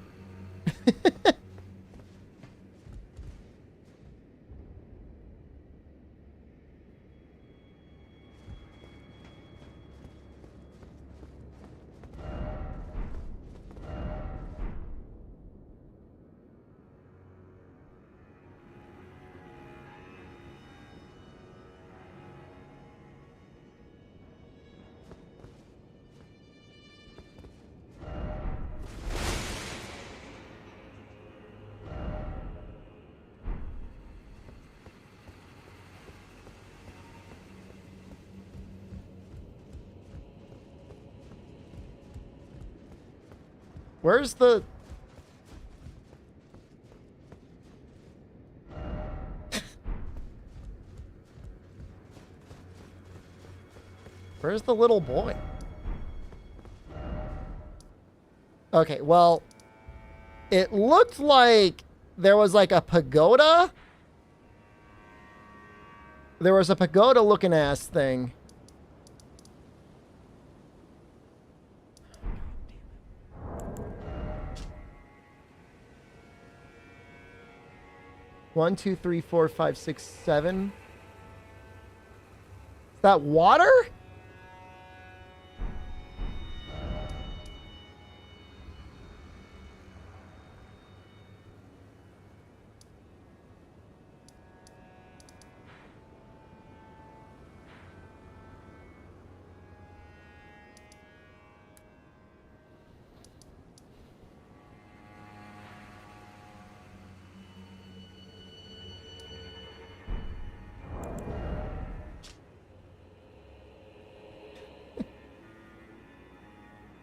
Speaker 1: Where's the... Where's the little boy? Okay, well, it looked like there was like a pagoda. There was a pagoda looking ass thing. One, two, three, four, five, six, seven. Is that water?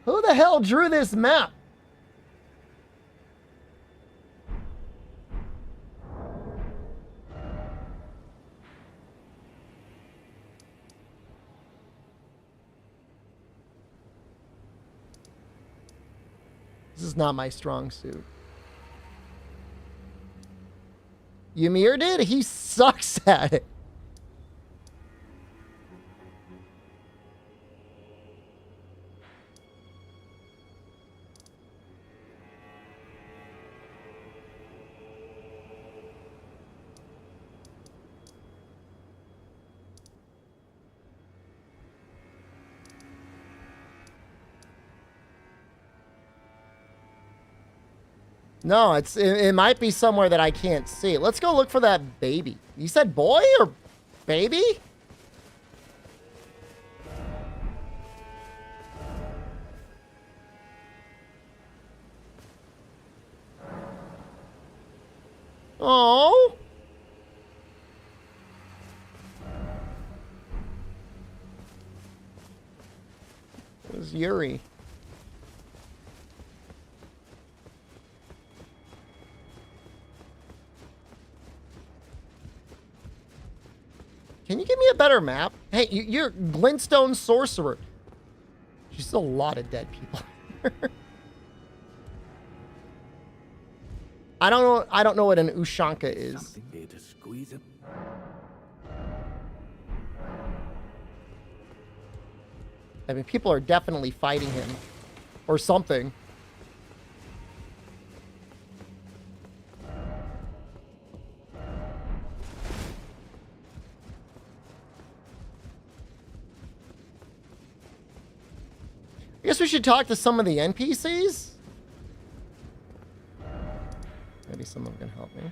Speaker 1: Who the hell drew this map? This is not my strong suit. Ymir did? He sucks at it. No, it might be somewhere that I can't see. Let's go look for that baby. You said boy or baby? Oh. It was Yuri. Can you give me a better map? Hey, you're Glintstone Sorcerer. She's still a lot of dead people. I don't know what an Ushanka is.
Speaker 6: Something there to squeeze him.
Speaker 1: I mean, people are definitely fighting him. Or something. I guess we should talk to some of the NPCs. Maybe some of them can help me.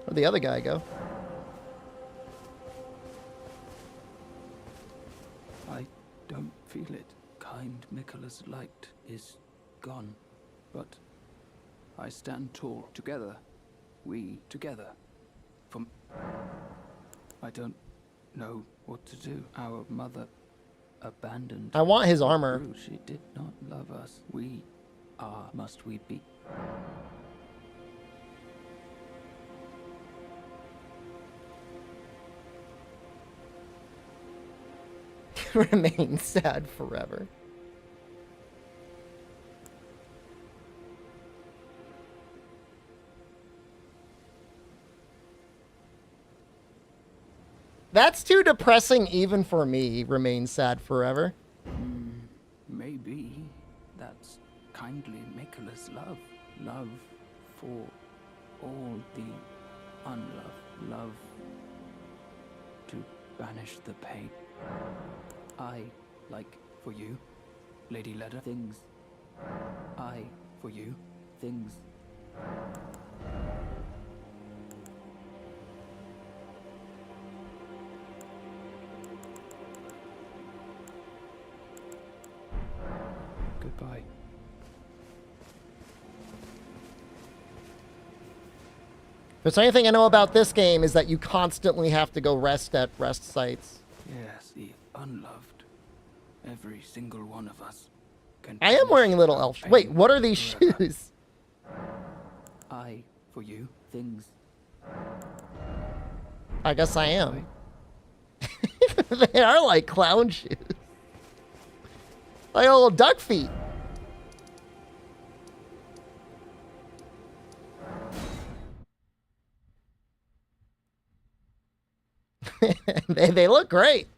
Speaker 1: Where'd the other guy go?
Speaker 6: I don't feel it. Kind Michaela's light is gone, but I stand tall. Together, we together. I don't know what to do. Our mother abandoned.
Speaker 1: I want his armor.
Speaker 6: She did not love us. We are. Must we be?
Speaker 1: Remain sad forever. That's too depressing even for me. Remain sad forever.
Speaker 6: Maybe that's kindly Michaela's love. Love for all the unloved. Love to banish the pain. I, like for you, Lady Leda, things. I, for you, things. Goodbye.
Speaker 1: If there's anything I know about this game is that you constantly have to go rest at rest sites.
Speaker 6: Yes, the unloved. Every single one of us can.
Speaker 1: I am wearing little elf.
Speaker 6: pain
Speaker 1: Wait, what are these
Speaker 6: forever.
Speaker 1: shoes?
Speaker 6: I, for you, things.
Speaker 1: I guess I am. They are like clown shoes. Like little duck feet. They look great.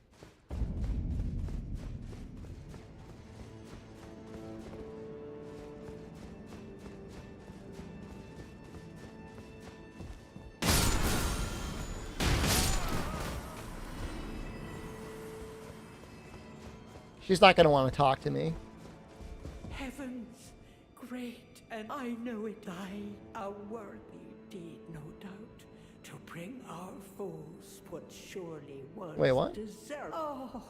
Speaker 1: She's not going to want to talk to me.
Speaker 7: Heavens, great, and I know it. Thy a worthy deed, no doubt, to bring our foes what surely was
Speaker 1: Wait, what?
Speaker 7: deserved. Oh,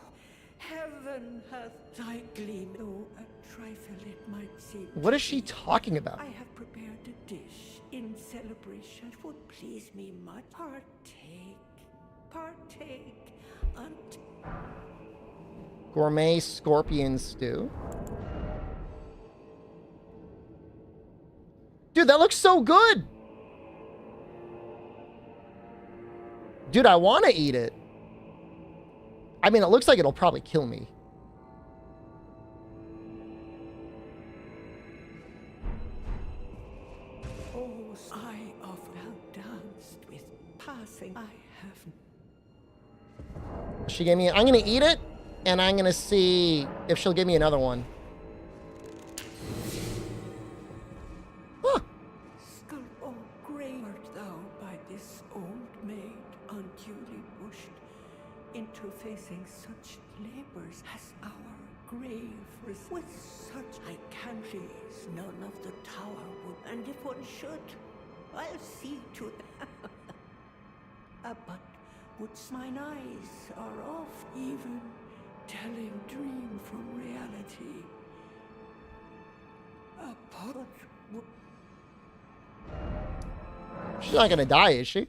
Speaker 7: heaven hath thy gleam, though a trifle it might seem.
Speaker 1: What
Speaker 7: to
Speaker 1: is she
Speaker 7: thee.
Speaker 1: talking about?
Speaker 7: I have prepared a dish in celebration. It would please me much. Partake,
Speaker 1: Gourmet scorpion stew. Dude, that looks so good. Dude, I want to eat it. I mean, it looks like it'll probably kill me.
Speaker 7: Oh, I oft have danced with passing. I have.
Speaker 1: She gave me. I'm gonna eat it, and I'm gonna see if she'll give me another one. Huh.
Speaker 7: Skull, oh, grey art thou by this old maid, unduly pushed into facing such labors as our grave with such I can't please none of the tower would, and if one should, I'll see to that. But wouldst mine eyes are oft even telling dream from reality. But
Speaker 1: She's not gonna die, is she?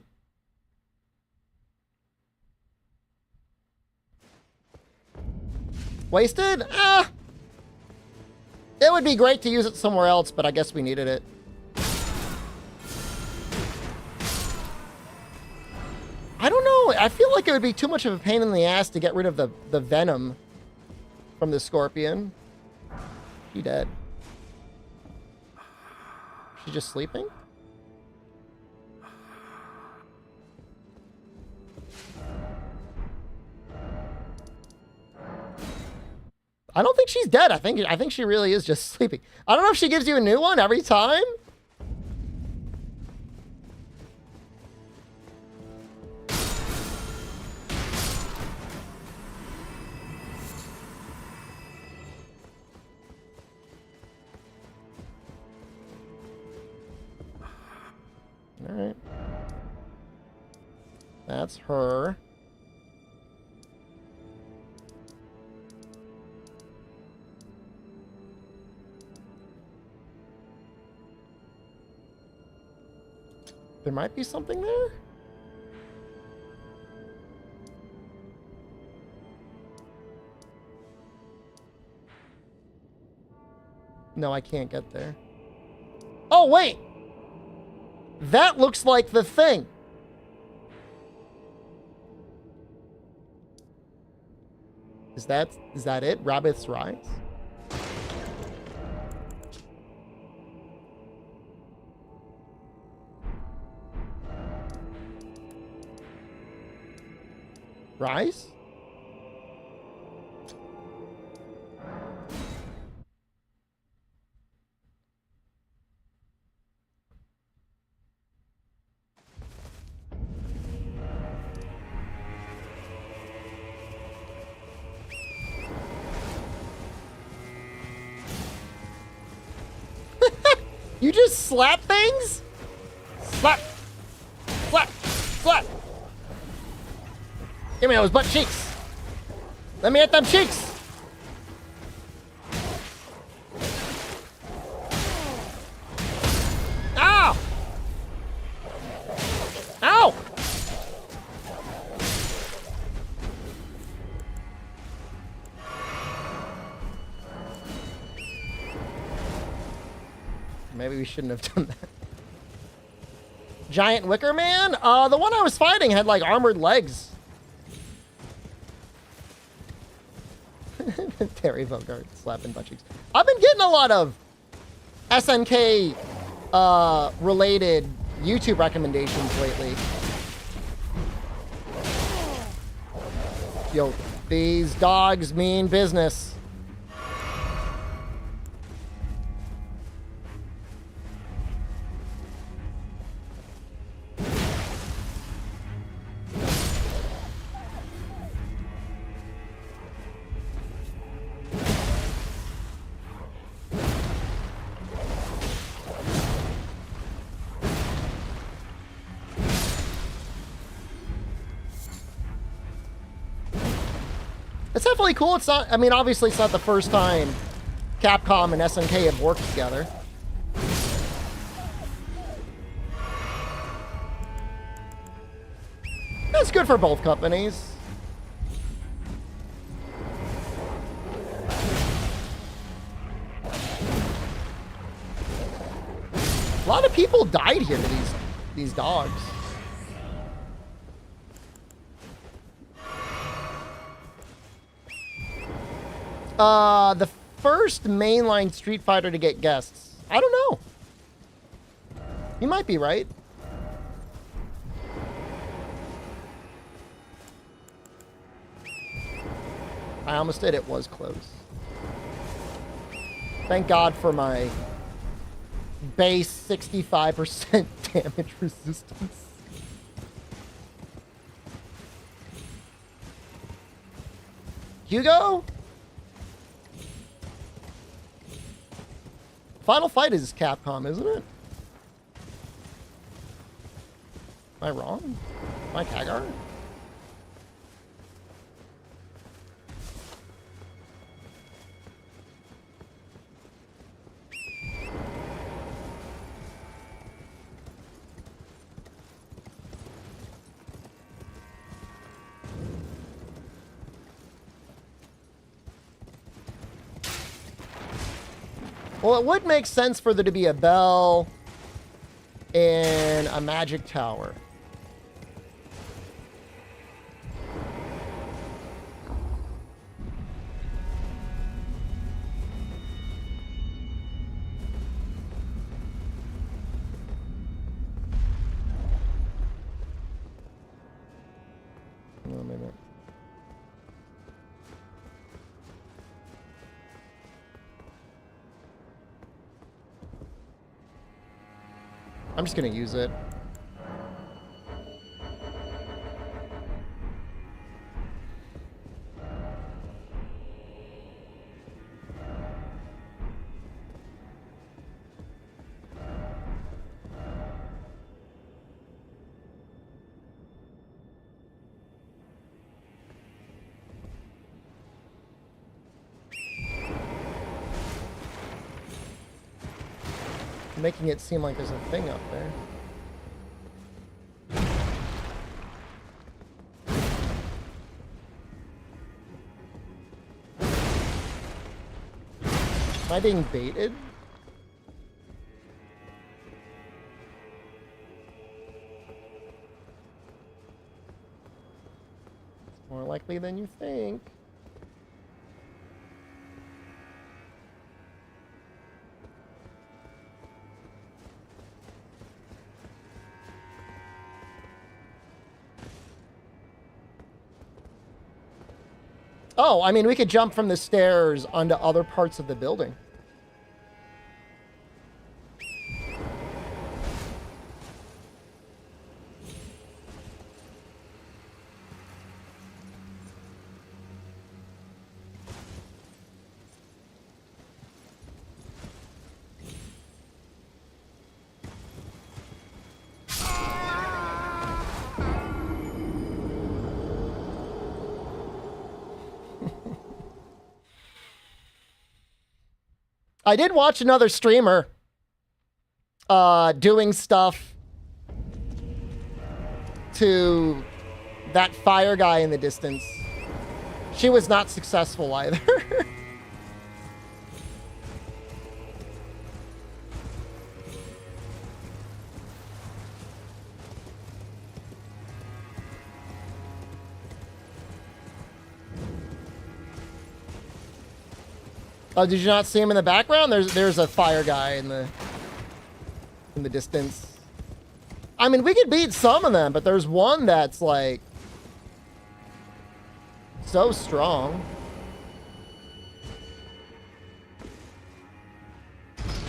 Speaker 1: Wasted? Ah! it would be great to use it somewhere else, but I guess we needed it. I don't know. I feel like it would be too much of a pain in the ass to get rid of the venom from the scorpion. She dead. She's just sleeping? I don't think she's dead. I think she really is just sleeping. I don't know if she gives you a new one every time. All right. That's her. There might be something there? No, I can't get there. Oh, wait! That looks like the thing. Is that it? Rabbit's Rise? Rise? You just slap things? Slap! Slap! Slap! Give me those butt cheeks! Let me hit them cheeks! Ow! Ow! Maybe we shouldn't have done that. Giant Wicker Man? The one I was fighting had like armored legs. Terry Bogard slapping butt cheeks. I've been getting a lot of SNK related YouTube recommendations lately. Yo, these dogs mean business. It's definitely cool. It's not, I mean, obviously it's not the first time Capcom and SNK have worked together. That's good for both companies. A lot of people died here to these dogs. The first mainline Street Fighter to get guests. I don't know. You might be right. I almost did. It was close. Thank God for my base 65% damage resistance. Hugo? Final Fight is Capcom, isn't it? Am I wrong? Mike Hagar? Well, it would make sense for there to be a bell in a magic tower. Oh, maybe. I'm just gonna use it. Making it seem like there's a thing up there. Am I being baited? It's more likely than you think. Oh, I mean, we could jump from the stairs onto other parts of the building. I did watch another streamer doing stuff to that fire guy in the distance. She was not successful either. Oh, did you not see him in the background? There's a fire guy in the distance. I mean, we could beat some of them, but there's one that's like so strong.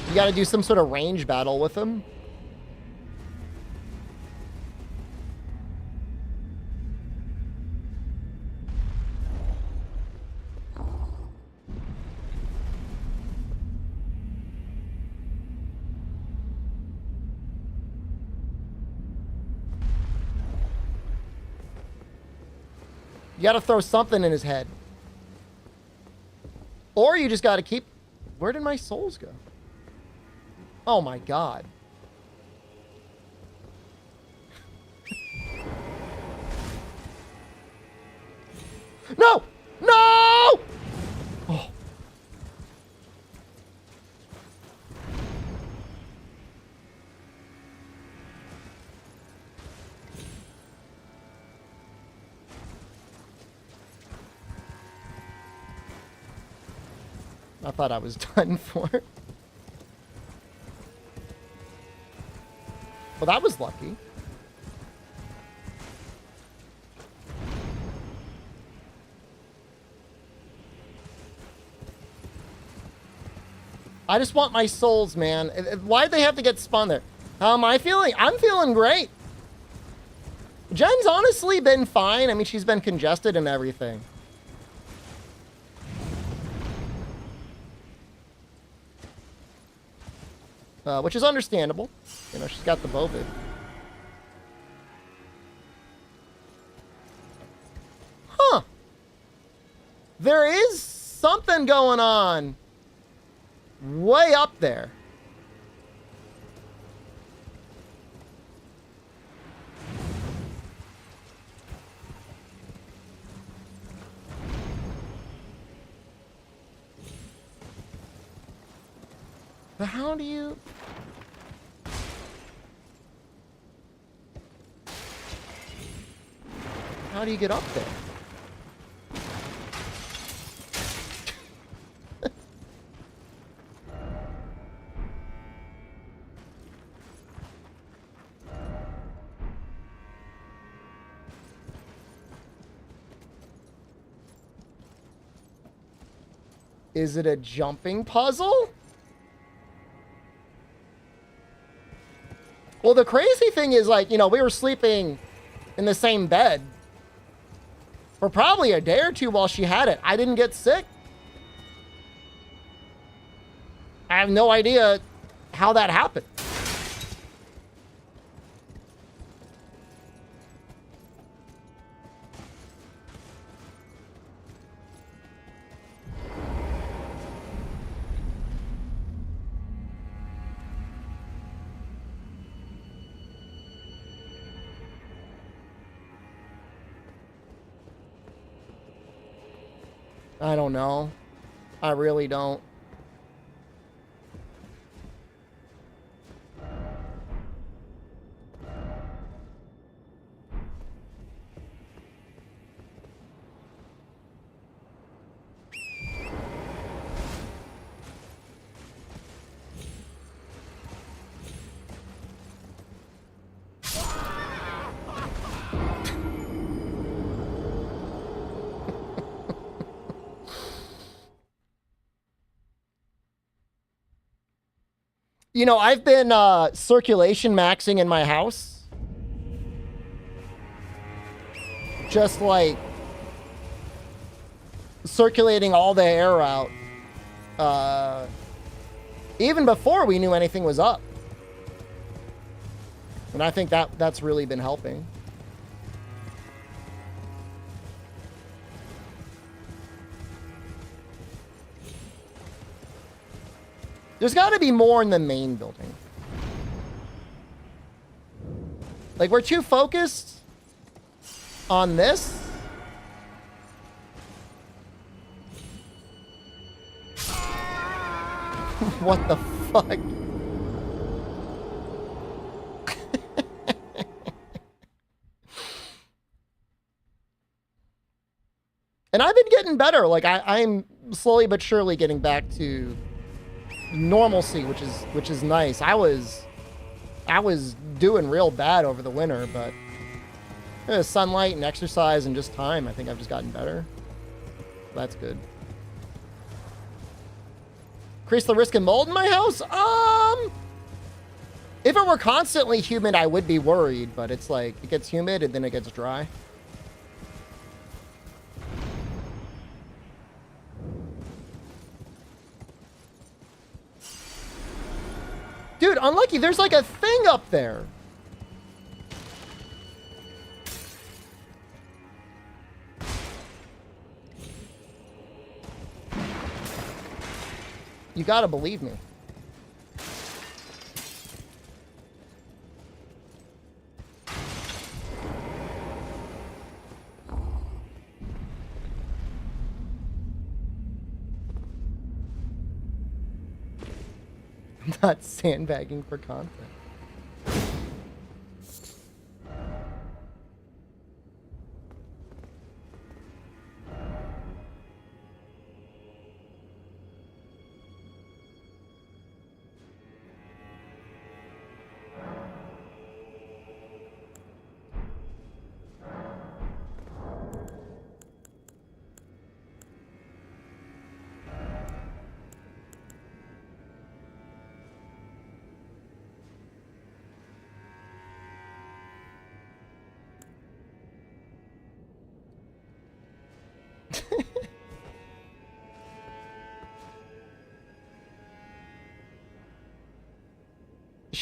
Speaker 1: You got to do some sort of range battle with him. You gotta throw something in his head. Or you just gotta keep... Where did my souls go? Oh my god. No! No! Oh. I thought I was done for. Well, that was lucky. I just want my souls, man. Why'd they have to get spun there? How am I feeling? I'm feeling great. Jen's honestly been fine. I mean, she's been congested and everything. Which is understandable. You know, she's got the Bovid. Huh. There is something going on way up there. But how do you... How do you get up there? Is it a jumping puzzle? Well, the crazy thing is, like, you know, we were sleeping in the same bed for probably a day or two while she had it. I didn't get sick. I have no idea how that happened. I don't know. I really don't. You know, I've been circulation maxing in my house. Just like circulating all the air out. Even before we knew anything was up. And I think that's really been helping. There's got to be more in the main building. Like, we're too focused on this. What the fuck? And I've been getting better. Like, I'm slowly but surely getting back to normalcy, which is nice. I was doing real bad over the winter, but sunlight and exercise and just time, I think I've just gotten better. That's good. Increase the risk of mold in my house? If it were constantly humid, I would be worried, but it's like it gets humid and then it gets dry. Dude, unlucky, there's like a thing up there. You gotta believe me. I'm not sandbagging for content.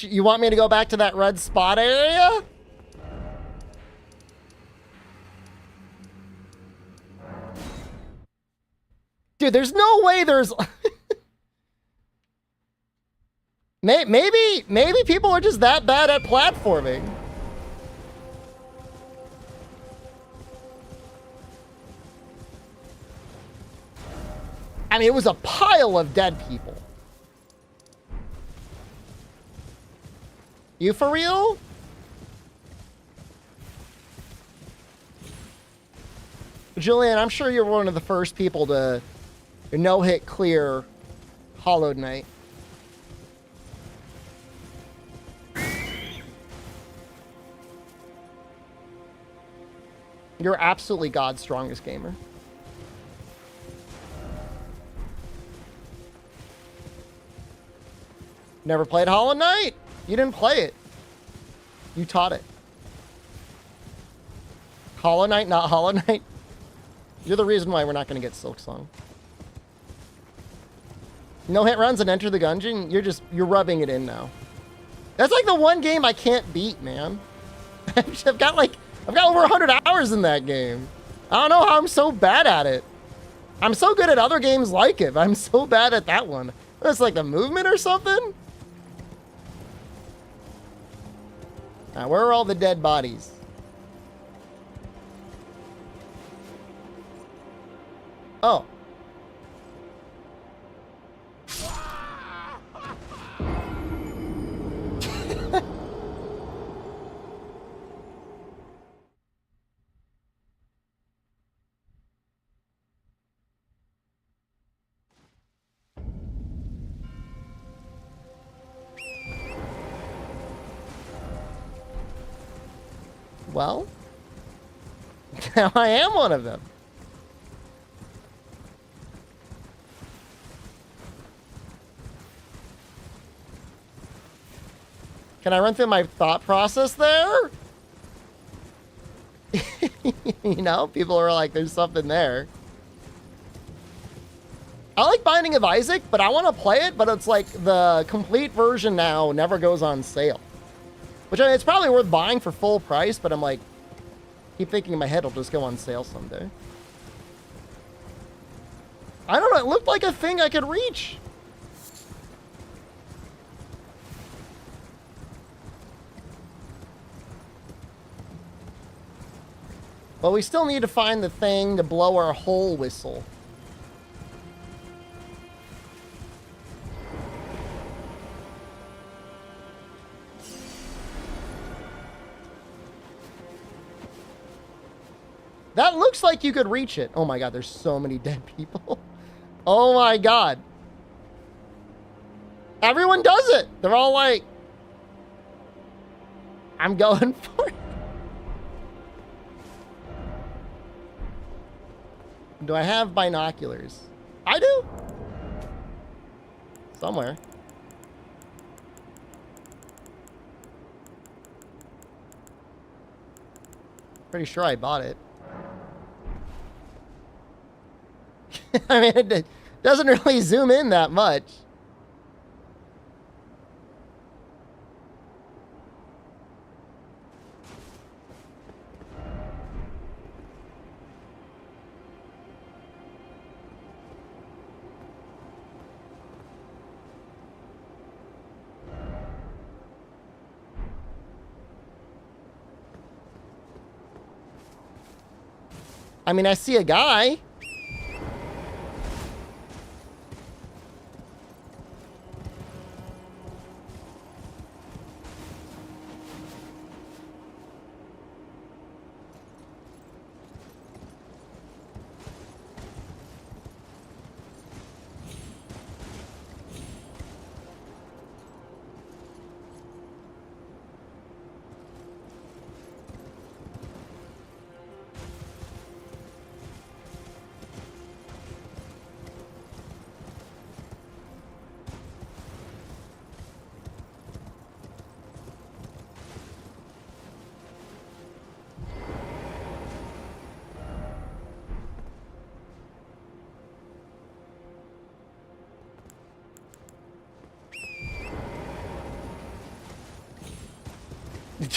Speaker 1: You want me to go back to that red spot area? Dude, there's no way there's... maybe people are just that bad at platforming. I mean, it was a pile of dead people. You for real? Julian, I'm sure you're one of the first people to no-hit clear Hollow Knight. You're absolutely God's strongest gamer. Never played Hollow Knight? You didn't play it. You taught it. Hollow Knight, not Hollow Knight. You're the reason why we're not going to get Silksong. No hit runs and enter the dungeon. You're rubbing it in now. That's like the one game I can't beat, man. I've got over 100 hours in that game. I don't know how I'm so bad at it. I'm so good at other games like it, but I'm so bad at that one. It's like the movement or something? Now, where are all the dead bodies? Oh. Well, now I am one of them. Can I run through my thought process there? You know, people are like, there's something there. I like Binding of Isaac, but I want to play it, but it's like the complete version now never goes on sale. Which, I mean, it's probably worth buying for full price, but I'm like, keep thinking in my head it'll just go on sale someday. I don't know, it looked like a thing I could reach. But we still need to find the thing to blow our hole whistle. That looks like you could reach it. Oh my god, there's so many dead people. Oh my god. Everyone does it. They're all like, I'm going for it. Do I have binoculars? I do. Somewhere. Pretty sure I bought it. I mean, it doesn't really zoom in that much. I mean, I see a guy.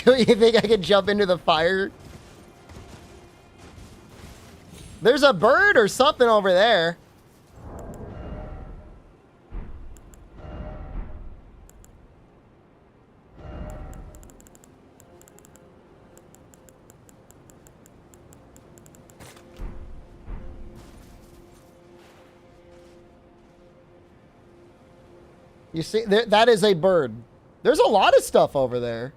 Speaker 1: Do you think I could jump into the fire? There's a bird or something over there. You see, that is a bird. There's a lot of stuff over there.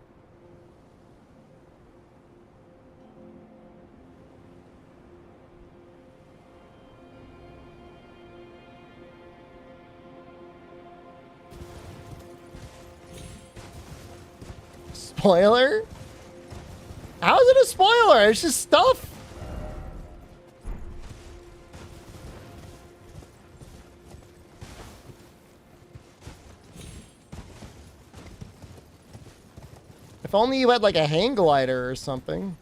Speaker 1: Spoiler? How is it a spoiler? It's just stuff. If only you had like a hang glider or something.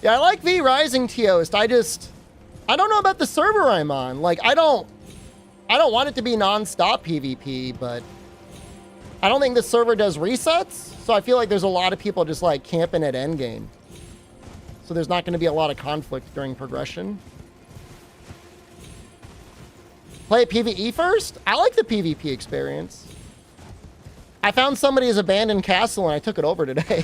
Speaker 1: Yeah, I like V Rising Teost. I don't know about the server I'm on. Like, I don't want it to be non-stop PvP, but I don't think the server does resets. So I feel like there's a lot of people just like camping at endgame. So there's not going to be a lot of conflict during progression. Play PvE first? I like the PvP experience. I found somebody's abandoned castle and I took it over today.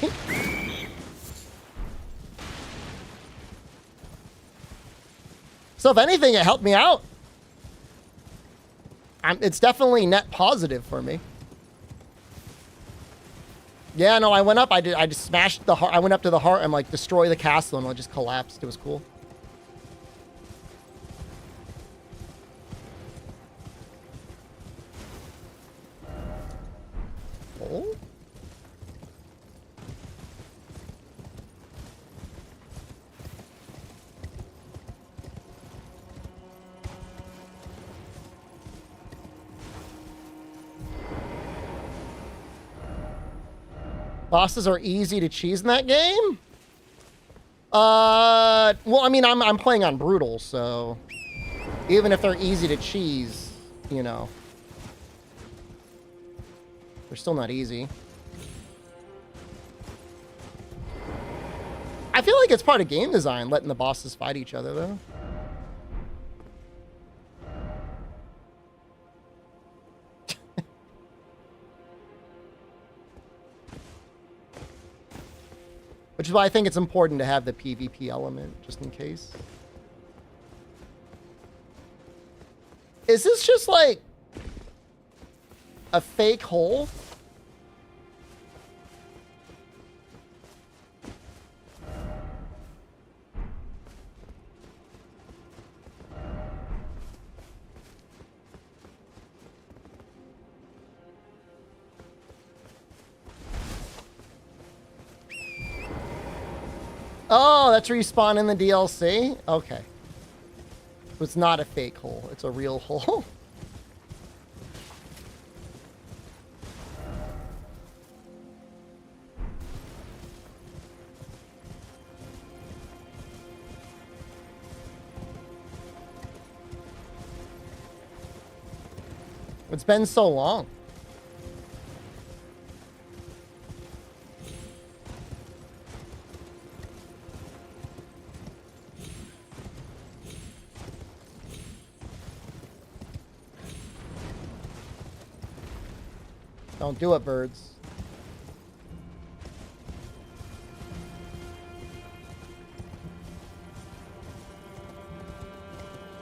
Speaker 1: So if anything, it helped me out. It's definitely net positive for me. Yeah, no, I went up. I just smashed the heart. I went up to the heart and like destroy the castle and it just collapsed. It was cool. Oh. Bosses are easy to cheese in that game? Well, I mean, I'm playing on brutal, so even if they're easy to cheese, you know, they're still not easy. I feel like it's part of game design, letting the bosses fight each other, though. Which is why I think it's important to have the PvP element, just in case. Is this just like a fake hole? Oh, that's respawn in the DLC? Okay. So it's not a fake hole. It's a real hole. It's been so long. Don't do it, birds.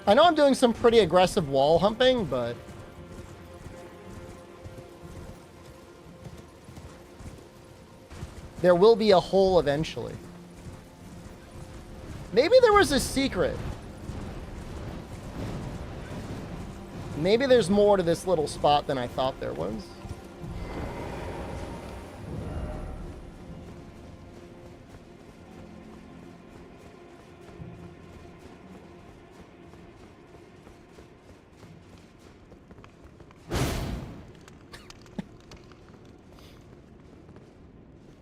Speaker 1: I know I'm doing some pretty aggressive wall humping, but there will be a hole eventually. Maybe there was a secret. Maybe there's more to this little spot than I thought there was.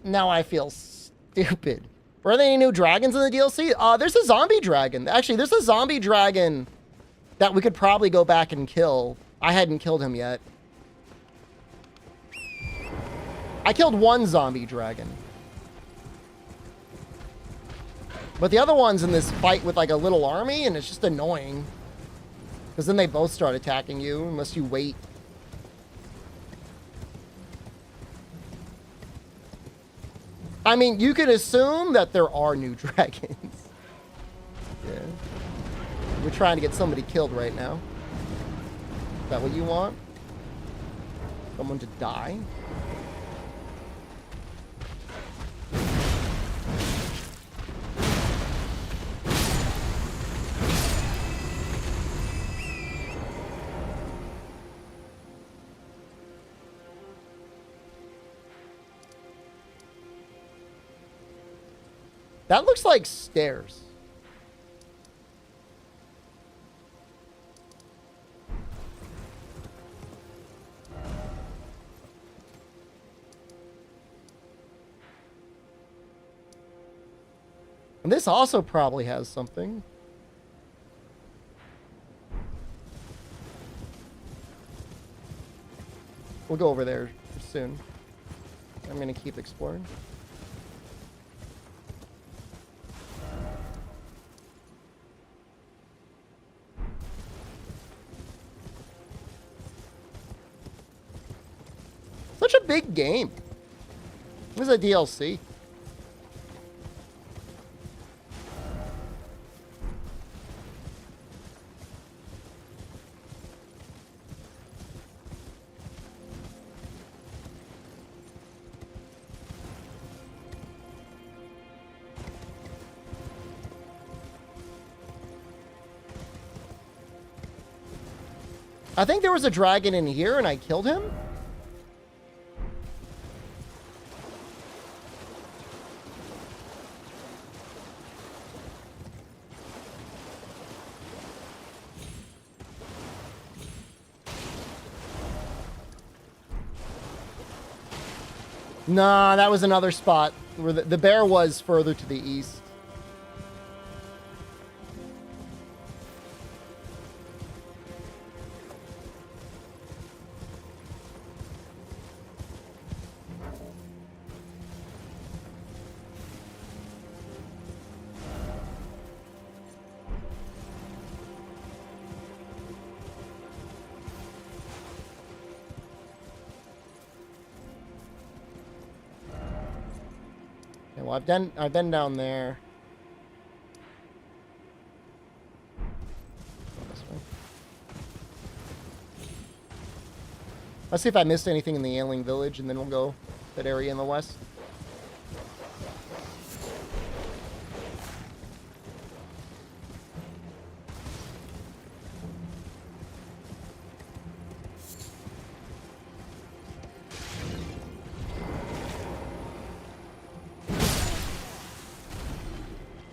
Speaker 1: Now I feel stupid. Were there any new dragons in the DLC? There's a zombie dragon. Actually, there's a zombie dragon that we could probably go back and kill. I hadn't killed him yet. I killed one zombie dragon. But the other one's in this fight with like a little army, and it's just annoying. Because then they both start attacking you unless you wait. I mean, you can assume that there are new dragons. Yeah. We're trying to get somebody killed right now. Is that what you want? Someone to die? That looks like stairs. And this also probably has something. We'll go over there soon. I'm gonna keep exploring. Such a big game. This is a DLC. I think there was a dragon in here and I killed him. Nah, that was another spot where the bear was further to the east. Well, I've been down there. This way. Let's see if I missed anything in the Ailing Village, and then we'll go that area in the west.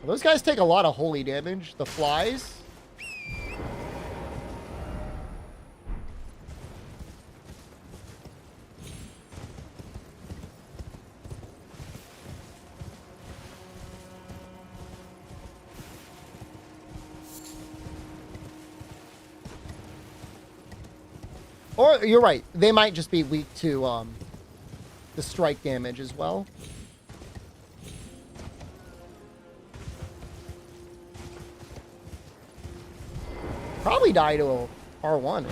Speaker 1: Those guys take a lot of holy damage. The flies. Or, you're right. They might just be weak to the strike damage as well. Probably die to a R1.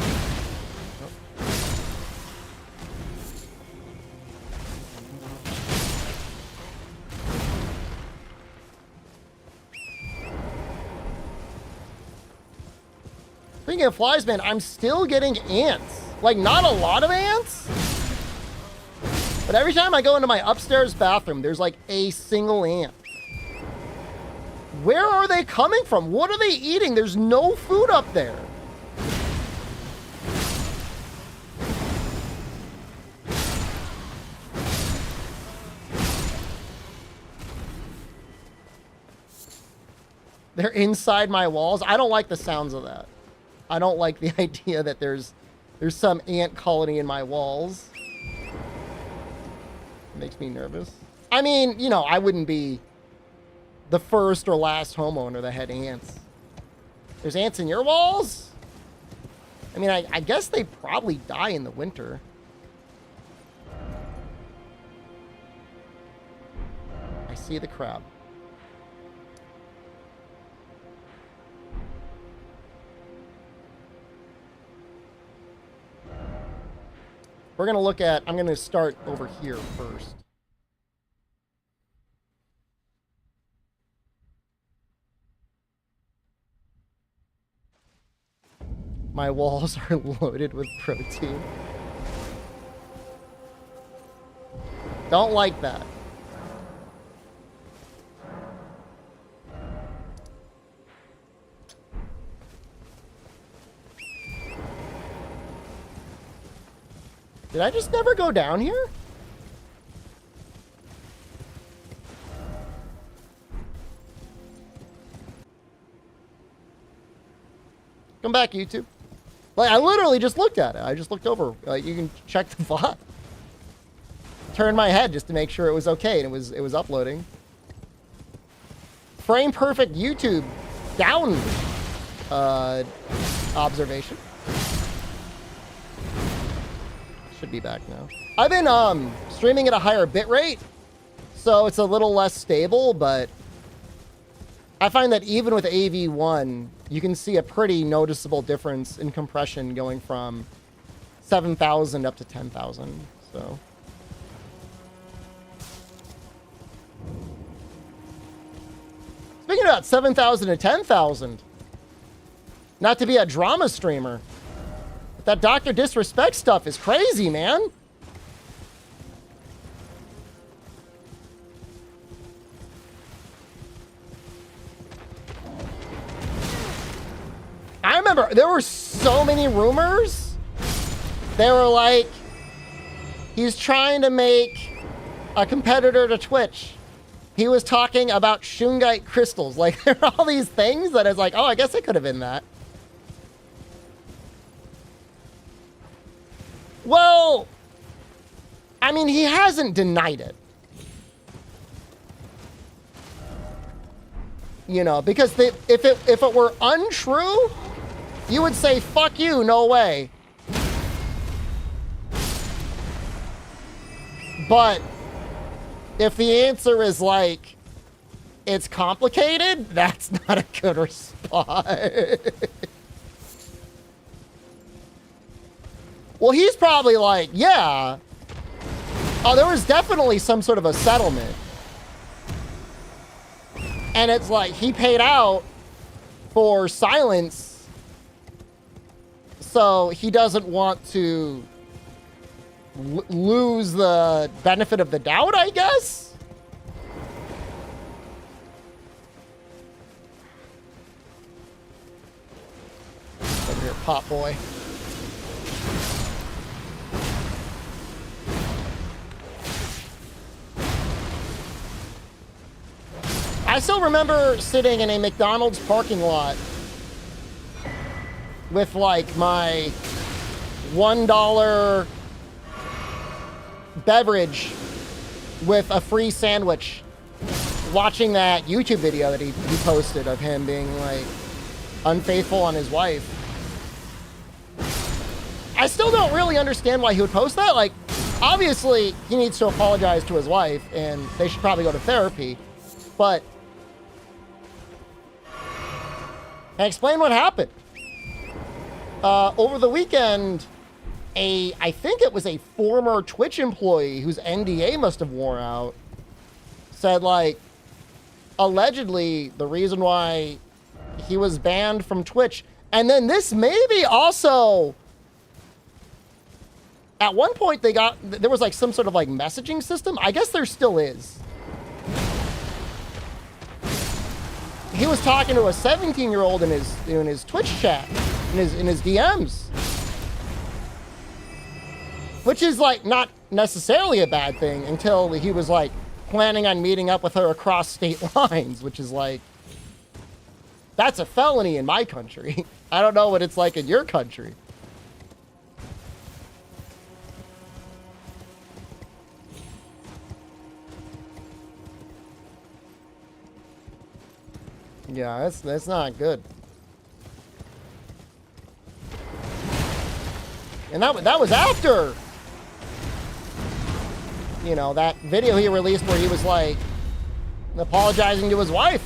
Speaker 1: Speaking of flies, man, I'm still getting ants. Like, not a lot of ants. But every time I go into my upstairs bathroom, there's like a single ant. Where are they coming from? What are they eating? There's no food up there. They're inside my walls. I don't like the sounds of that. I don't like the idea that there's some ant colony in my walls. It makes me nervous. I mean, you know, I wouldn't be the first or last homeowner that had ants. There's ants in your walls? I mean, I guess they probably die in the winter. I see the crab. We're going to look at, I'm going to start over here first. My walls are loaded with protein. Don't like that. Did I just never go down here? Come back, YouTube. Like, I literally just looked at it. I just looked over. You can check the VOD. Turned my head just to make sure it was okay, and it was uploading. Frame perfect YouTube down observation. Should be back now. I've been streaming at a higher bit rate, so it's a little less stable, but I find that even with AV1, you can see a pretty noticeable difference in compression going from 7,000 up to 10,000. So speaking about 7,000 to 10,000, not to be a drama streamer, but that Dr. Disrespect stuff is crazy, man. I remember there were so many rumors. They were like, he's trying to make a competitor to Twitch. He was talking about shungite crystals. Like, there are all these things that is like, oh, I guess it could have been that. Well, I mean, he hasn't denied it. You know, because if it were untrue, you would say, fuck you, no way. But if the answer is like, it's complicated, that's not a good response. Well, he's probably like, yeah. Oh, there was definitely some sort of a settlement. And it's like, he paid out for silence. So he doesn't want to lose the benefit of the doubt, I guess? Over here, pot boy. I still remember sitting in a McDonald's parking lot with like my $1 beverage with a free sandwich, watching that YouTube video that he posted of him being like unfaithful on his wife. I still don't really understand why he would post that. Like, obviously he needs to apologize to his wife and they should probably go to therapy, but and explain what happened. Over the weekend, I think it was a former Twitch employee whose NDA must have worn out, said like, allegedly the reason why he was banned from Twitch. And then this maybe also, at one point there was like some sort of like messaging system. I guess there still is. He was talking to a 17-year-old in his Twitch chat, in his DMs, which is like not necessarily a bad thing until he was like planning on meeting up with her across state lines, which is like, that's a felony in my country. I don't know what it's like in your country. Yeah, that's not good. And that was after, you know, that video he released where he was like apologizing to his wife.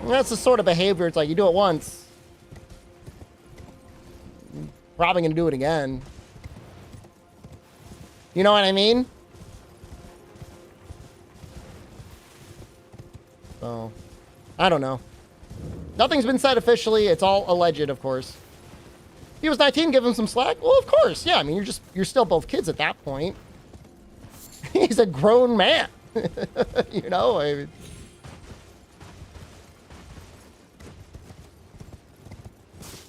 Speaker 1: And that's the sort of behavior, it's like you do it once, you're probably gonna do it again. You know what I mean? So, I don't know. Nothing's been said officially. It's all alleged, of course. He was 19, give him some slack? Well, of course. Yeah, I mean, you're still both kids at that point. He's a grown man. You know, I mean,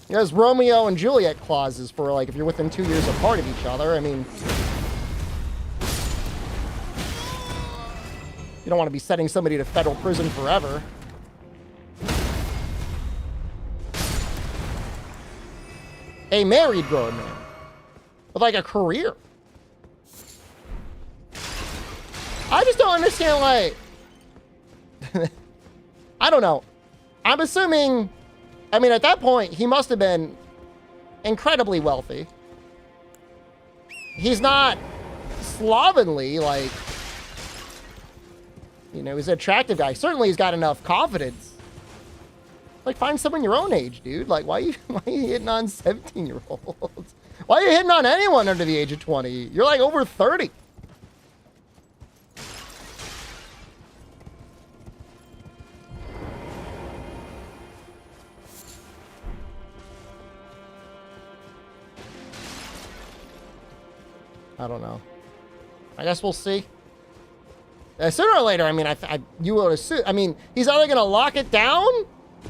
Speaker 1: there's Romeo and Juliet clauses for, like, if you're within 2 years apart of each other. I mean, you don't want to be sending somebody to federal prison forever. A married grown man with, like, a career. I just don't understand, like, I don't know. I'm assuming, I mean, at that point, he must have been incredibly wealthy. He's not slovenly, like, you know, he's an attractive guy. Certainly he's got enough confidence. Like, find someone your own age, dude. Like, why are you hitting on 17-year-olds? Why are you hitting on anyone under the age of 20? You're, like, over 30. I don't know. I guess we'll see. Sooner or later, I mean, you would assume, I mean, he's either going to lock it down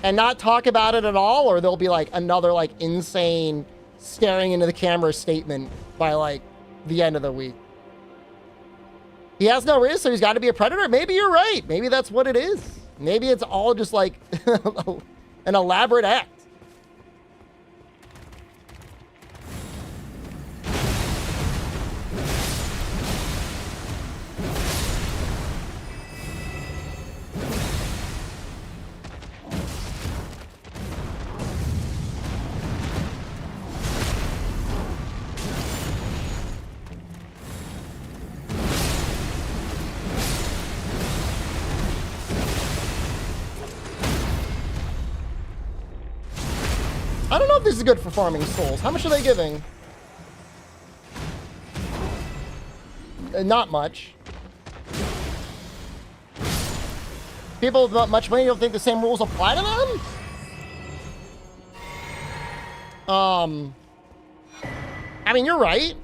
Speaker 1: and not talk about it at all, or there'll be, like, another, like, insane staring into the camera statement by, like, the end of the week. He has no risk, so he's got to be a predator? Maybe you're right. Maybe that's what it is. Maybe it's all just, like, an elaborate act. I don't know if this is good for farming souls. How much are they giving? Not much. People with not much money don't think the same rules apply to them? I mean, you're right.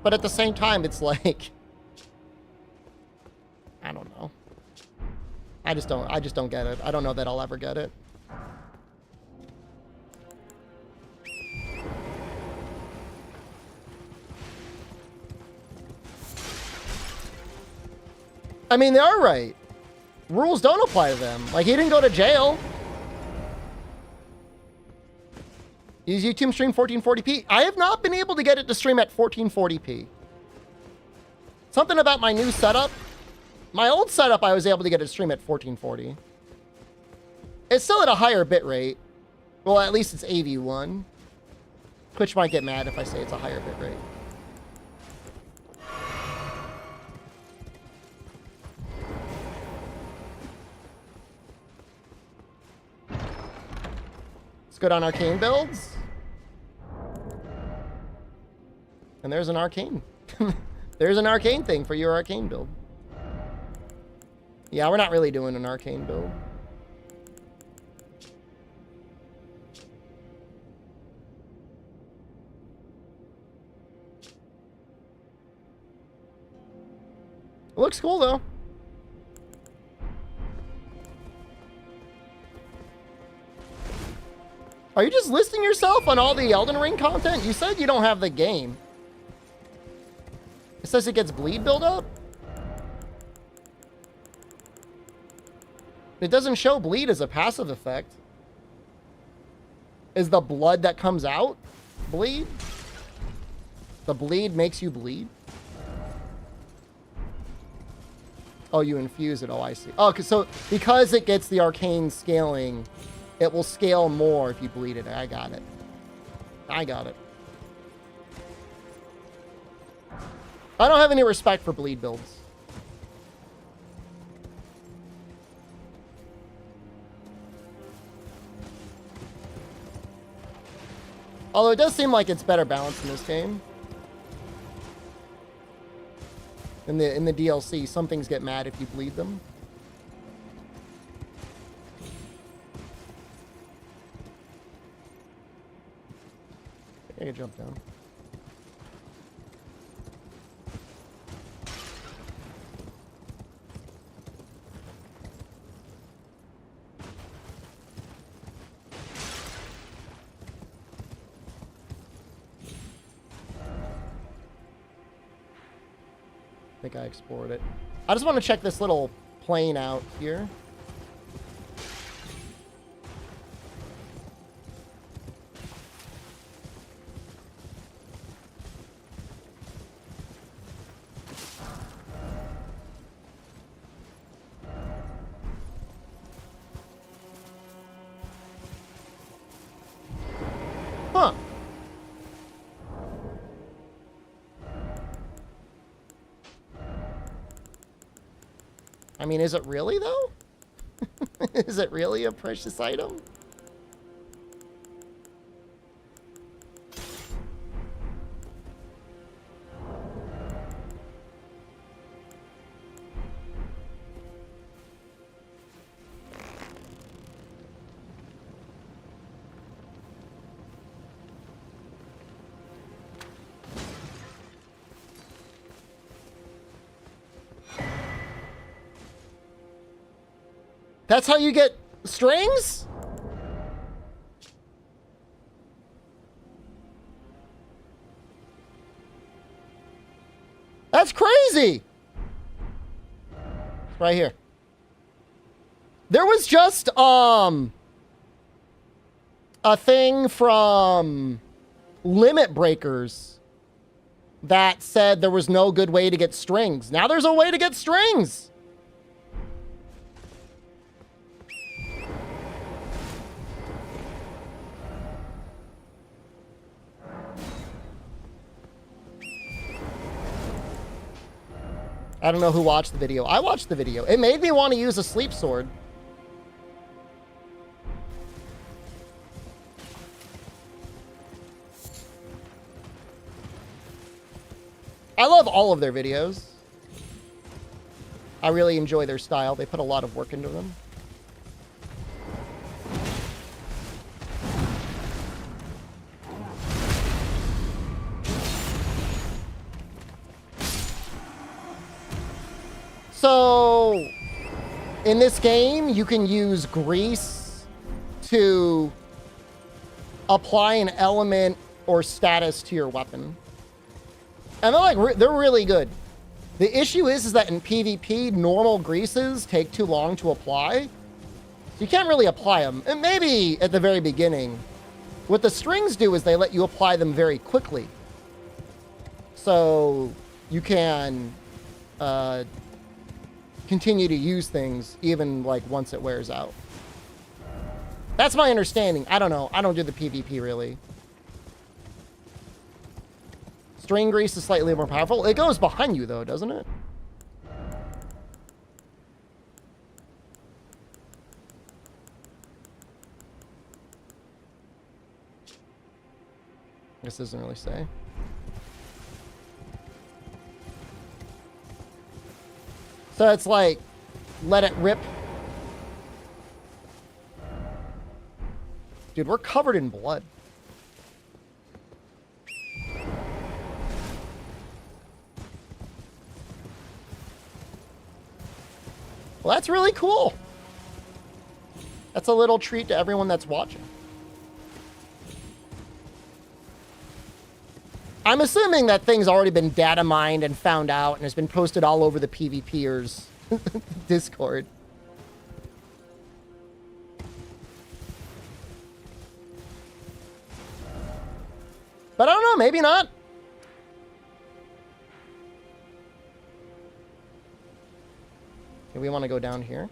Speaker 1: But at the same time, it's like, I don't know. I just don't get it. I don't know that I'll ever get it. I mean, they are right. Rules don't apply to them. Like, he didn't go to jail. His YouTube stream 1440p. I have not been able to get it to stream at 1440p. Something about my new setup. My old setup, I was able to get it to stream at 1440. It's still at a higher bit rate. Well, at least it's AV1. Twitch might get mad if I say it's a higher bit rate. Good on arcane builds. And there's an arcane. There's an arcane thing for your arcane build. Yeah, we're not really doing an arcane build. It looks cool though. Are you just listing yourself on all the Elden Ring content? You said you don't have the game. It says it gets bleed buildup. It doesn't show bleed as a passive effect. Is the blood that comes out bleed? The bleed makes you bleed? Oh, you infuse it. Oh, I see. Oh, so because it gets the arcane scaling, it will scale more if you bleed it. I got it. I got it. I don't have any respect for bleed builds. Although it does seem like it's better balanced in this game. In the DLC, some things get mad if you bleed them. I can jump down. I think I explored it. I just want to check this little plane out here. Huh. I mean, is it really, though? Is it really a precious item? That's how you get strings? That's crazy. Right here. There was just a thing from Limit Breakers that said there was no good way to get strings. Now there's a way to get strings. I don't know who watched the video. I watched the video. It made me want to use a sleep sword. I love all of their videos. I really enjoy their style. They put a lot of work into them. So, in this game, you can use grease to apply an element or status to your weapon. And they're really good. The issue is that in PvP, normal greases take too long to apply. So you can't really apply them. And maybe at the very beginning. What the strings do is they let you apply them very quickly. So you can continue to use things even like once it wears out. That's my understanding. I don't know. I don't do the PvP really. String grease is slightly more powerful. It goes behind you though, doesn't it? This doesn't really say. So it's like, let it rip. Dude, we're covered in blood. Well, that's really cool. That's a little treat to everyone that's watching. I'm assuming that thing's already been data mined and found out and has been posted all over the PvPers Discord. But I don't know, maybe not. Okay, we want to go down here.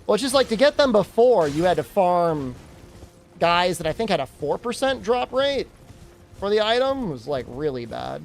Speaker 1: Well, it's just like to get them before, you had to farm guys that I think had a 4% drop rate for the item. It was like really bad.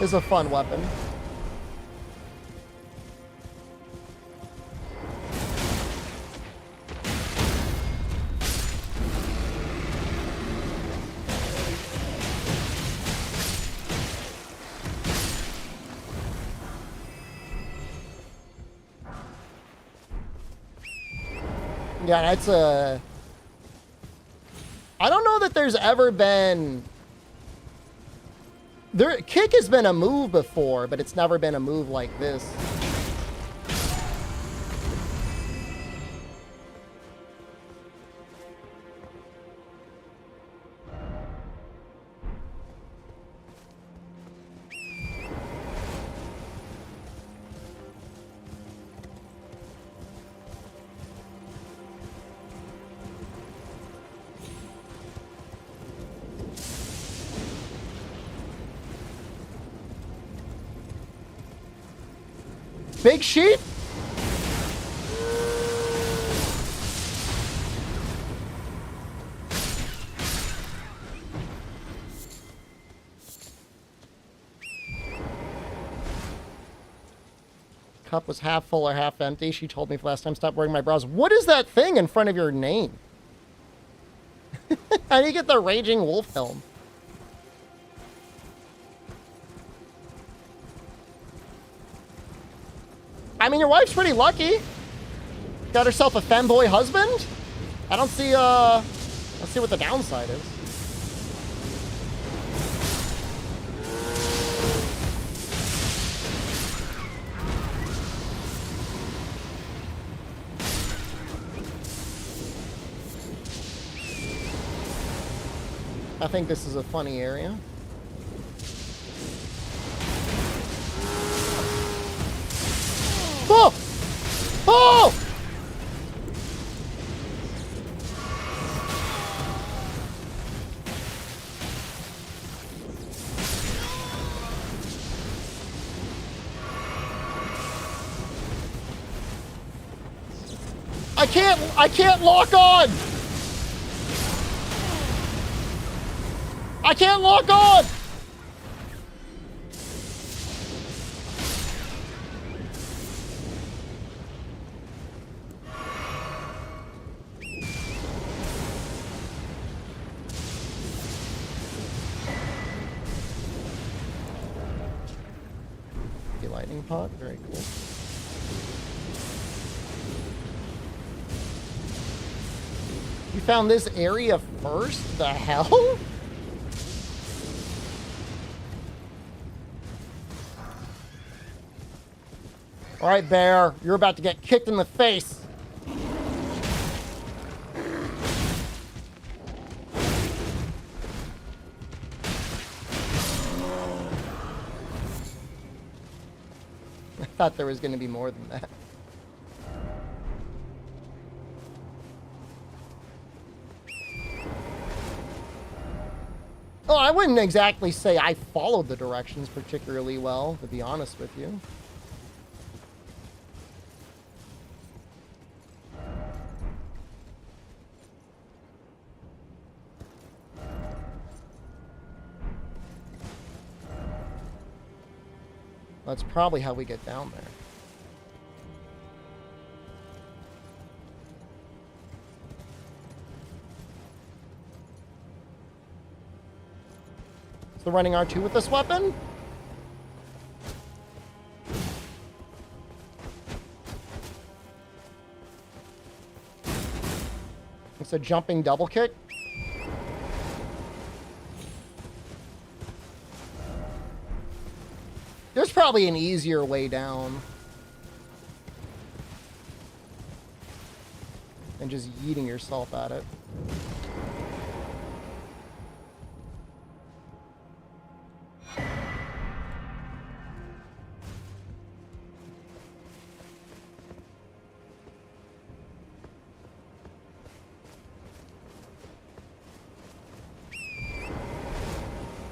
Speaker 1: is a fun weapon. Yeah, that's a... I don't know that there's ever been... Kick has been a move before, but it's never been a move like this. Big sheep? Cup was half full or half empty. She told me last time, stop wearing my brows. What is that thing in front of your name? How do you get the Raging Wolf helm? I mean, your wife's pretty lucky. Got herself a femboy husband. I don't see, let's see what the downside is. I think this is a funny area. Oh! Oh! I can't lock on! I can't lock on! The lightning pot, very cool. You found this area first? The hell? All right, bear, you're about to get kicked in the face. I thought there was going to be more than that. Oh, I wouldn't exactly say I followed the directions particularly well, to be honest with you. That's probably how we get down there. So running R2 with this weapon? It's a jumping double kick. There's probably an easier way down than just yeeting yourself at it.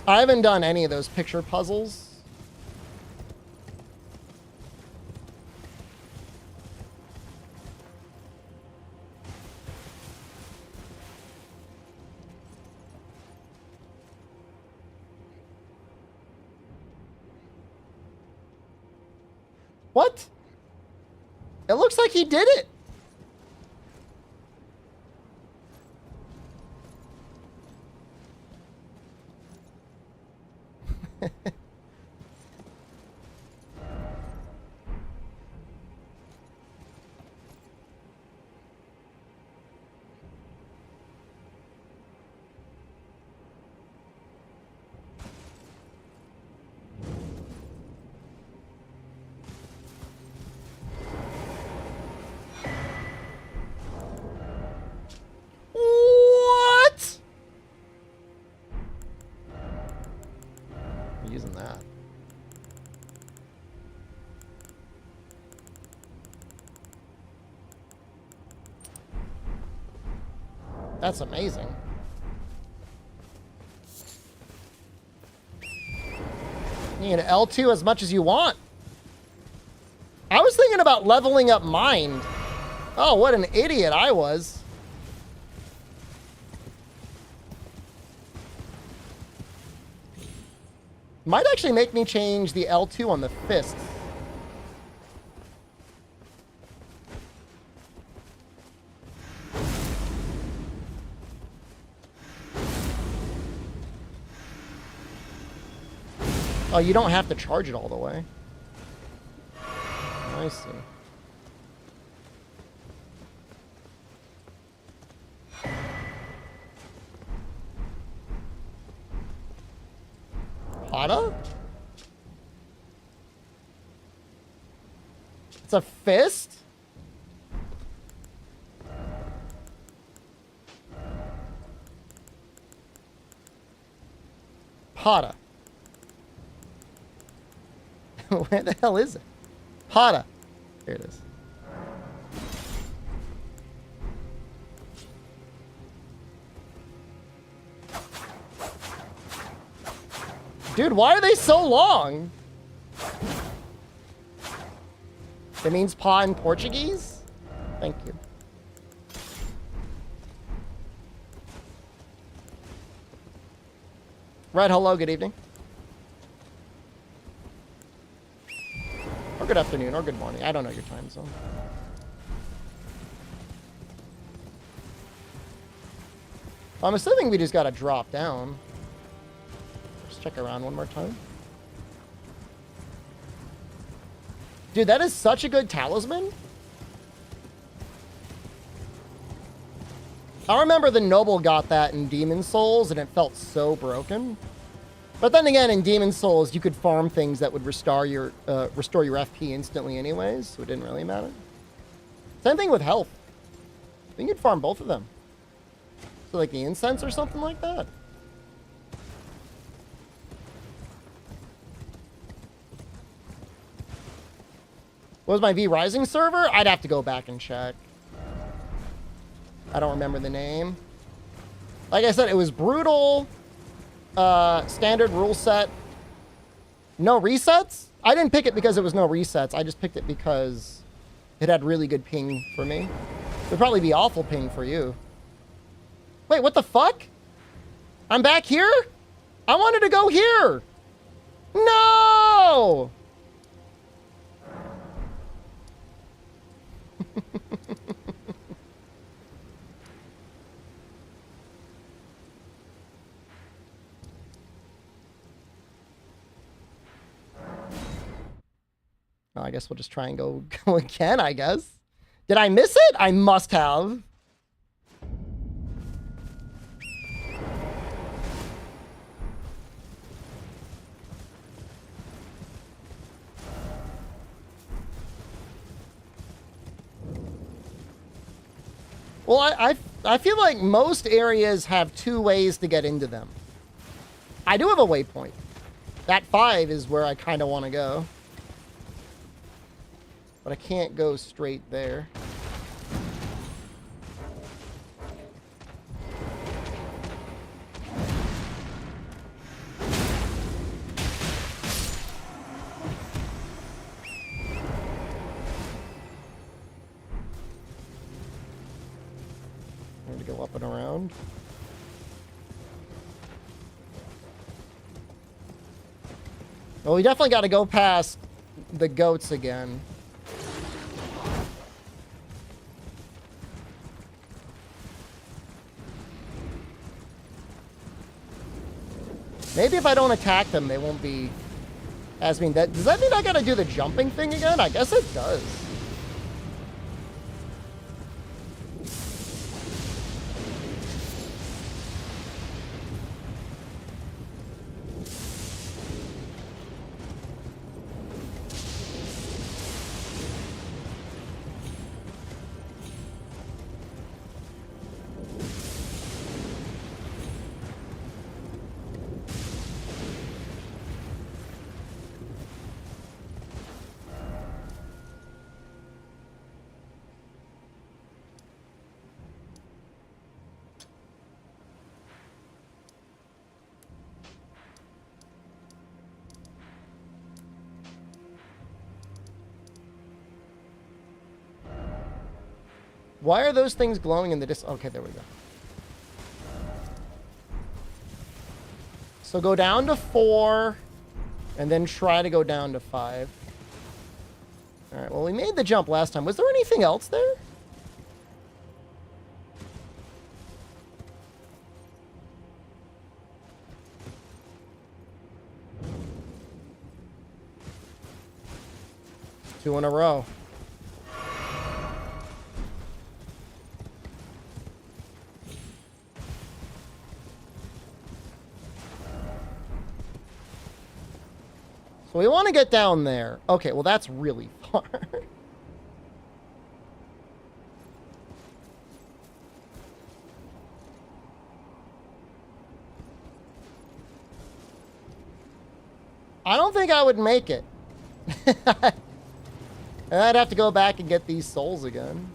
Speaker 1: I haven't done any of those picture puzzles. What? It looks like he did it. What? I'm using that. That's amazing. You can L2 as much as you want. I was thinking about leveling up Mind. Oh, what an idiot I was. Might actually make me change the L2 on the fists. Oh, you don't have to charge it all the way. I see. Hada? It's a fist? Hada. Where the hell is it? Hada. Here it is. Dude, why are they so long? It means paw in Portuguese? Thank you. Red, hello, good evening. Or good afternoon, or good morning. I don't know your time zone. I'm assuming we just gotta drop down. Just check around one more time. Dude, that is such a good talisman. I remember the Noble got that in Demon Souls, and it felt so broken. But then again, in Demon Souls, you could farm things that would restore your FP instantly anyways, so it didn't really matter. Same thing with health. I think you'd farm both of them. So like the incense or something like that. What was my V Rising server? I'd have to go back and check. I don't remember the name. Like I said, it was brutal. Standard rule set. No resets? I didn't pick it because it was no resets. I just picked it because it had really good ping for me. It would probably be awful ping for you. Wait, what the fuck? I'm back here? I wanted to go here. No! I guess we'll just try and go again, I guess. Did I miss it? I must have. Well, I feel like most areas have 2 ways to get into them. I do have a waypoint. That 5 is where I kind of want to go. But I can't go straight there. I need to go up and around. Well, we definitely got to go past the goats again. Maybe if I don't attack them, they won't be as mean. Does that mean I gotta do the jumping thing again? I guess it does. Why are those things glowing in the distance? Okay, there we go. So go down to 4, and then try to go down to 5. All right, well, we made the jump last time. Was there anything else there? Two in a row. So we want to get down there. Okay, well, that's really far. I don't think I would make it. I'd have to go back and get these souls again.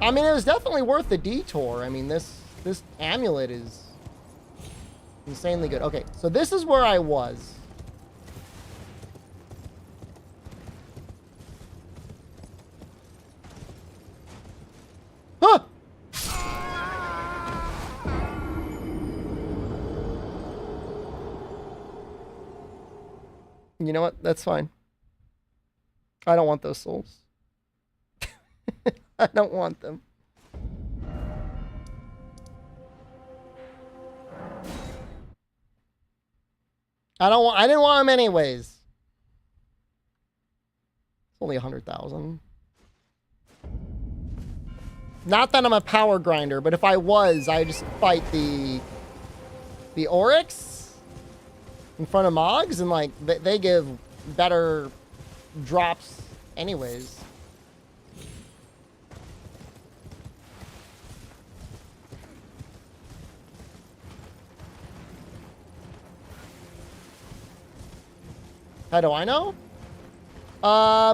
Speaker 1: I mean, it was definitely worth the detour. I mean, this amulet is insanely good. Okay, so this is where I was. Huh! You know what? That's fine. I don't want those souls. I don't want them. I didn't want them anyways. It's only 100,000. Not that I'm a power grinder, but if I was, I'd just fight the Oryx in front of Mogs, and like they give better drops anyways. How do I know?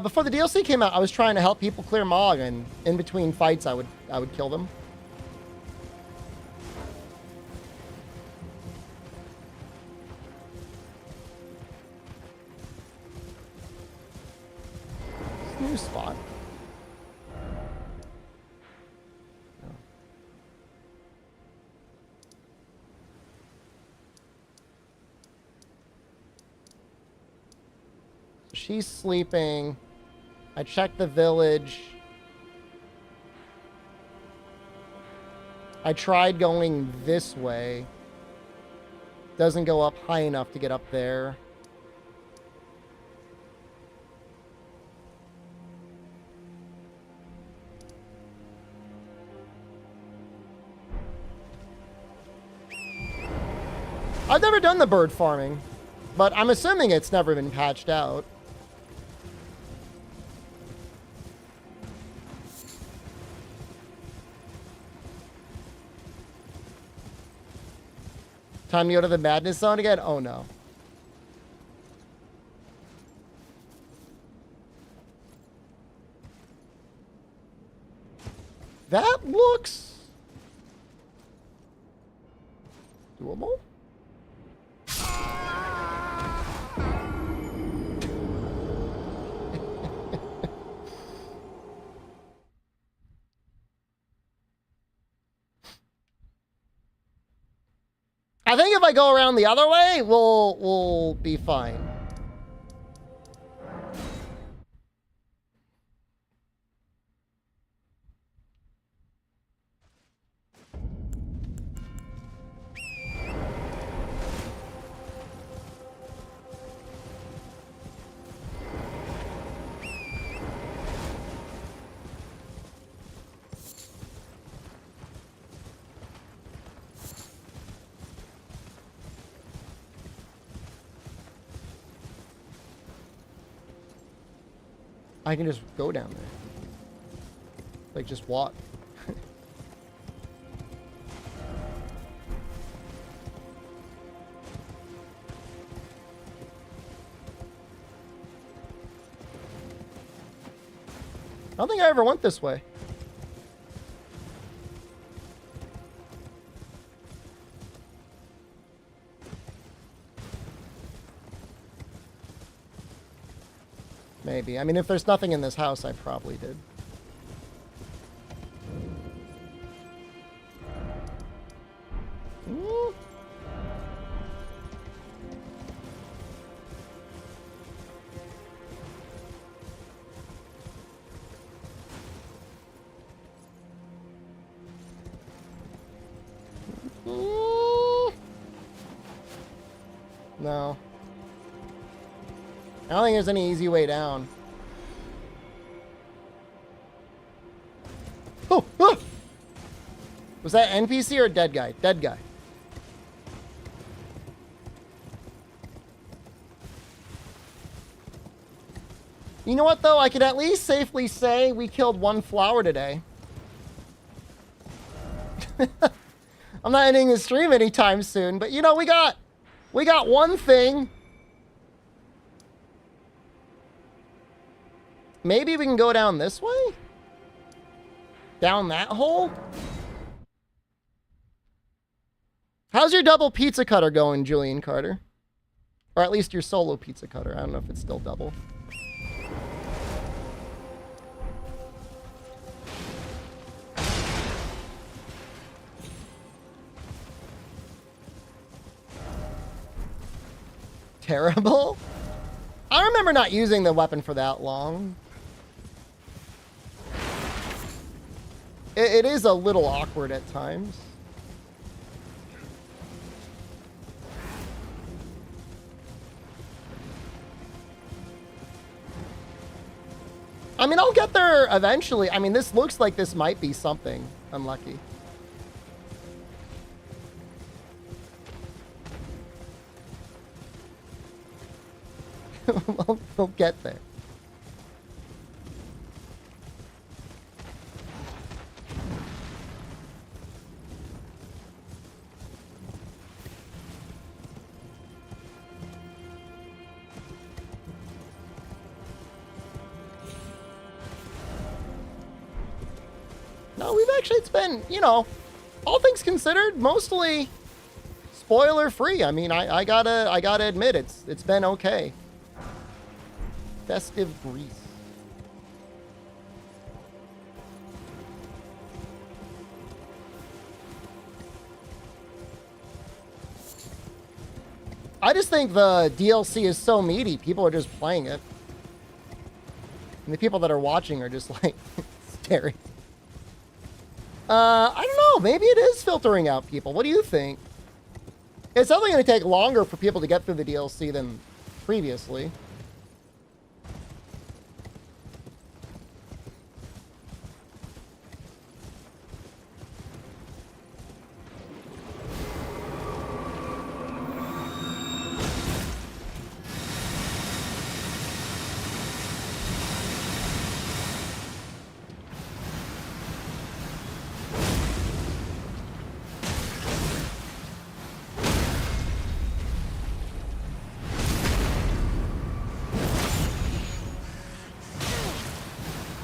Speaker 1: Before the DLC came out, I was trying to help people clear Mog, and in between fights, I would kill them. New spot. She's sleeping. I checked the village. I tried going this way. Doesn't go up high enough to get up there. I've never done the bird farming, but I'm assuming it's never been patched out. Time to go to the madness zone again? Oh no. That looks doable. I think if I go around the other way, we'll be fine. I can just go down there. Like, just walk. I don't think I ever went this way. Maybe. I mean, if there's nothing in this house, I probably did. Ooh. Ooh. No. I don't think there's any easy way down. Oh, oh! Was that NPC or dead guy? Dead guy. You know what, though? I could at least safely say we killed one flower today. I'm not ending the stream anytime soon, but you know, we got one thing. Maybe we can go down this way? Down that hole? How's your double pizza cutter going, Julian Carter? Or at least your solo pizza cutter. I don't know if it's still double. Terrible? I remember not using the weapon for that long. It is a little awkward at times. I mean, I'll get there eventually. I mean, this looks like this might be something. Unlucky. we'll get there. No, it's been, you know, all things considered, mostly spoiler free. I mean, I gotta admit, it's been okay. Festive Greece. I just think the DLC is so meaty, people are just playing it. And the people that are watching are just like staring. I don't know, maybe it is filtering out people. What do you think? It's definitely going to take longer for people to get through the DLC than previously.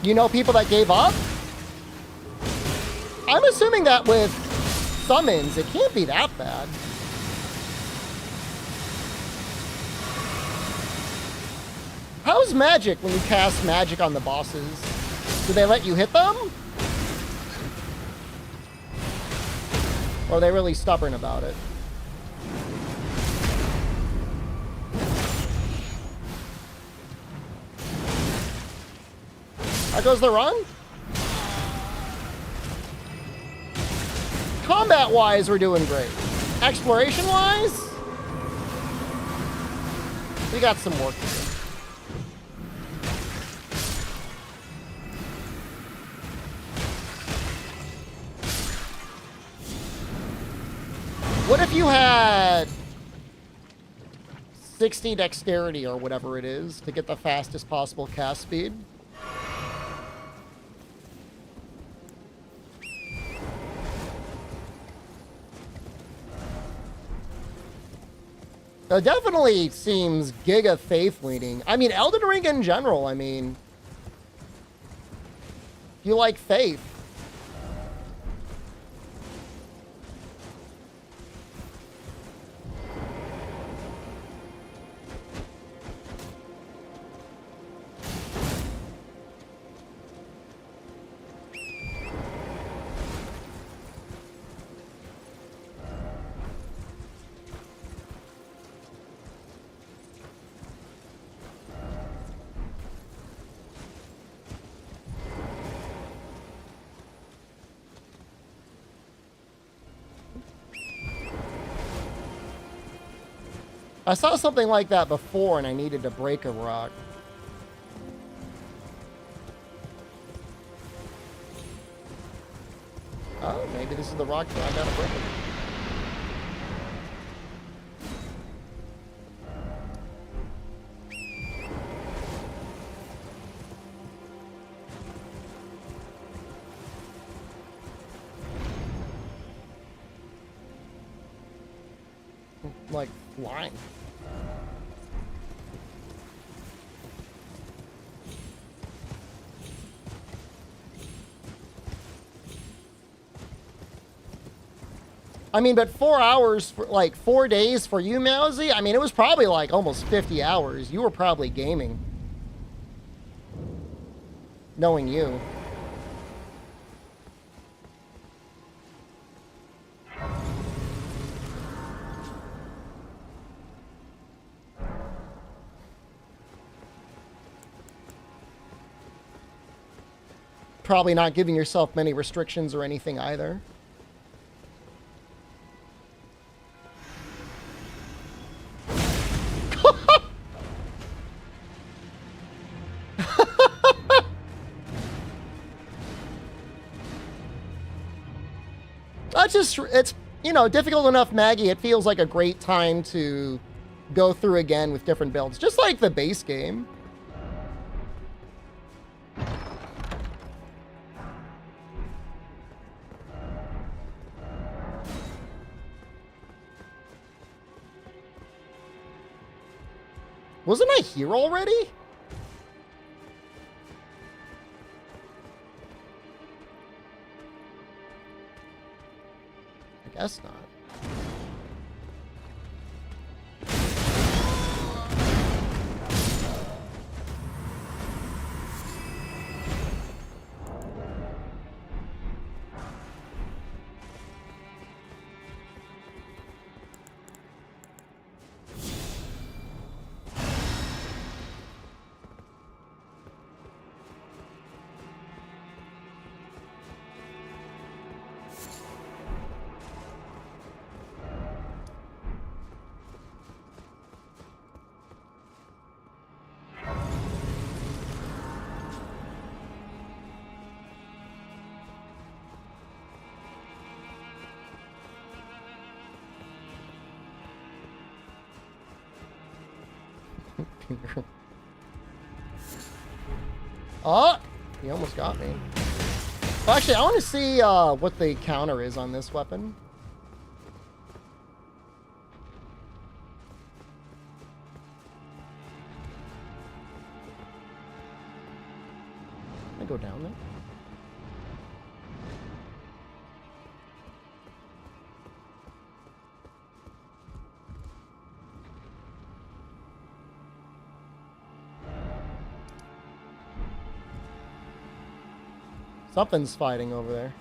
Speaker 1: You know people that gave up? I'm assuming that with summons, it can't be that bad. How's magic when you cast magic on the bosses? Do they let you hit them? Or are they really stubborn about it? goes the run. Combat-wise, we're doing great. Exploration-wise, we got some work to do. What if you had 60 dexterity or whatever it is to get the fastest possible cast speed? It definitely seems Giga Faith leaning. I mean, Elden Ring in general, I mean, if you like Faith. I saw something like that before and I needed to break a rock. Oh, maybe this is the rock that I gotta break it. Like flying. I mean, but 4 hours, for, like 4 days for you, Mousy? I mean, it was probably like almost 50 hours. You were probably gaming. Knowing you. Probably not giving yourself many restrictions or anything either. That's just, it's, you know, difficult enough, Maggie. It feels like a great time to go through again with different builds, just like the base game. Wasn't I here already? I guess not. Oh, he almost got me. Well, actually, I want to see what the counter is on this weapon. Can I go down there? Something's fighting over there.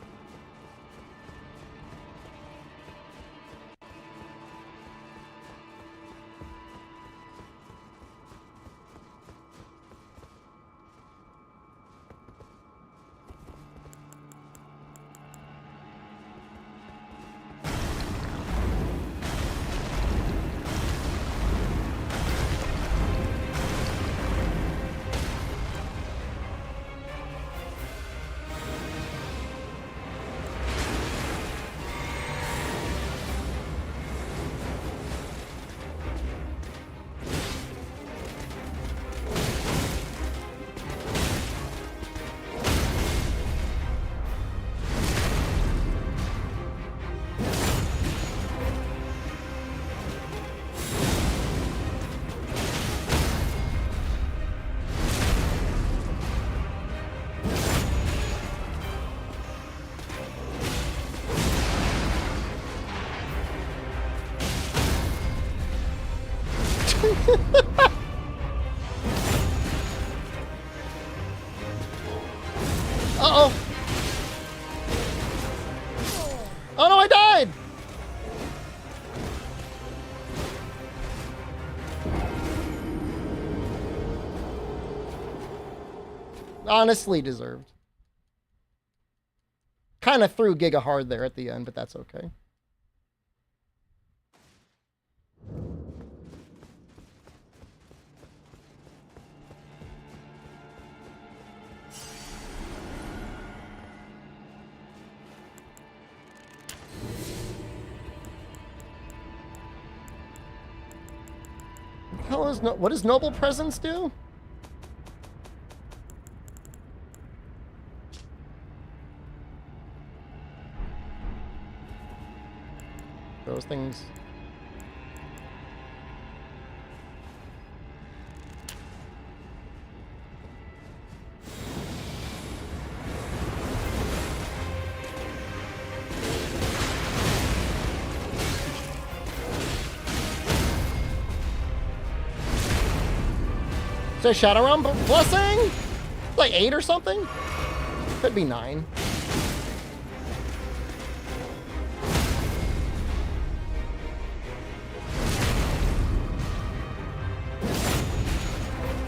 Speaker 1: Uh-oh. Oh no, I died! Honestly deserved. Kind of threw Giga hard there at the end, but that's okay. What does Noble Presence do? Those things. So Shadowrun Blessing? Like 8 or something? Could be 9.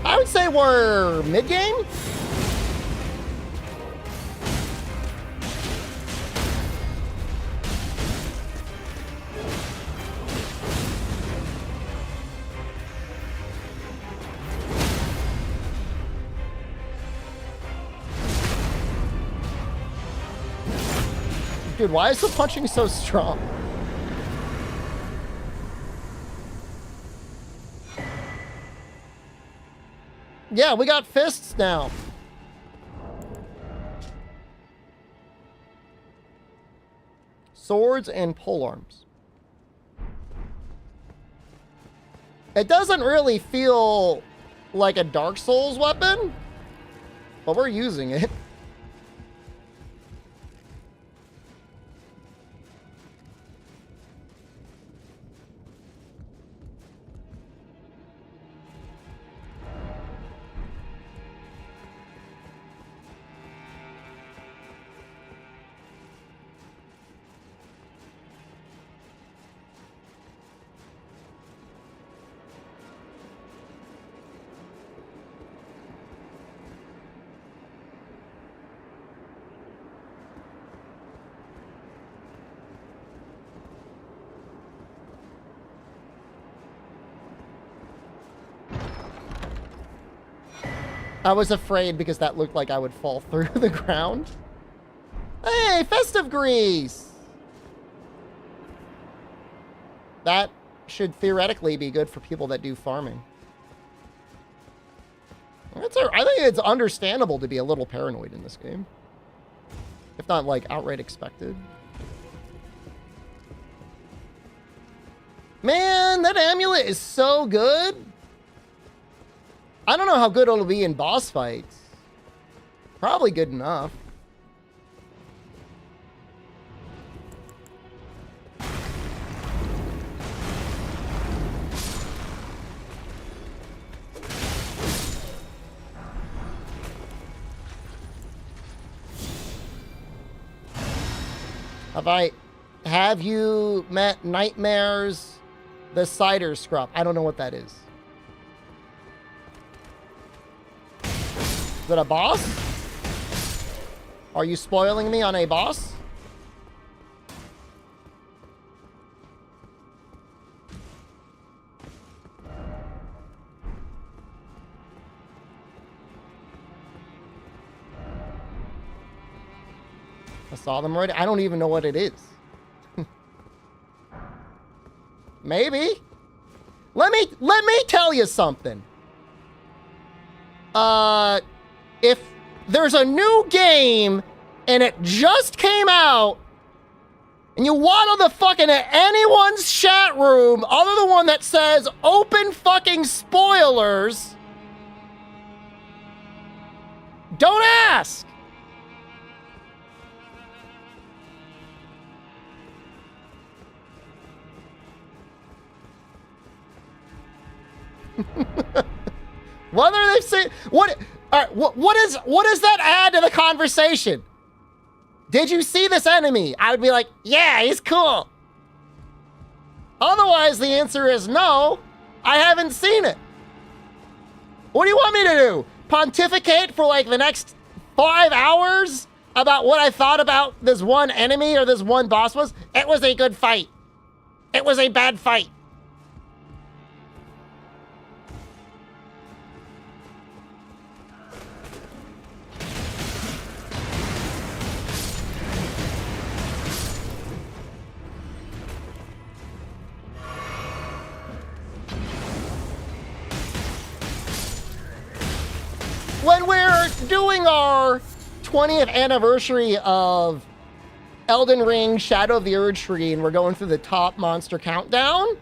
Speaker 1: I would say we're mid-game. Dude, why is the punching so strong? Yeah, we got fists now. Swords and polearms. It doesn't really feel like a Dark Souls weapon, but we're using it. I was afraid because that looked like I would fall through the ground. Hey, festive grease! That should theoretically be good for people that do farming. I think it's understandable to be a little paranoid in this game. If not, like, outright expected. Man, that amulet is so good! I don't know how good it'll be in boss fights. Probably good enough. Have you met Nightmares the Cider Scrub? I don't know what that is. Is it a boss? Are you spoiling me on a boss? I saw them already. I don't even know what it is. Maybe. Let me tell you something. If there's a new game and it just came out and you waddle the fucking at anyone's chat room other than one that says open fucking spoilers, don't ask. Whether they've seen what? All right, what does that add to the conversation? Did you see this enemy? I would be like, yeah, he's cool. Otherwise, the answer is no, I haven't seen it. What do you want me to do? Pontificate for like the next 5 hours about what I thought about this one enemy or this one boss was? It was a good fight. It was a bad fight. When we're doing our 20th anniversary of Elden Ring Shadow of the Erdtree and we're going through the top monster countdown,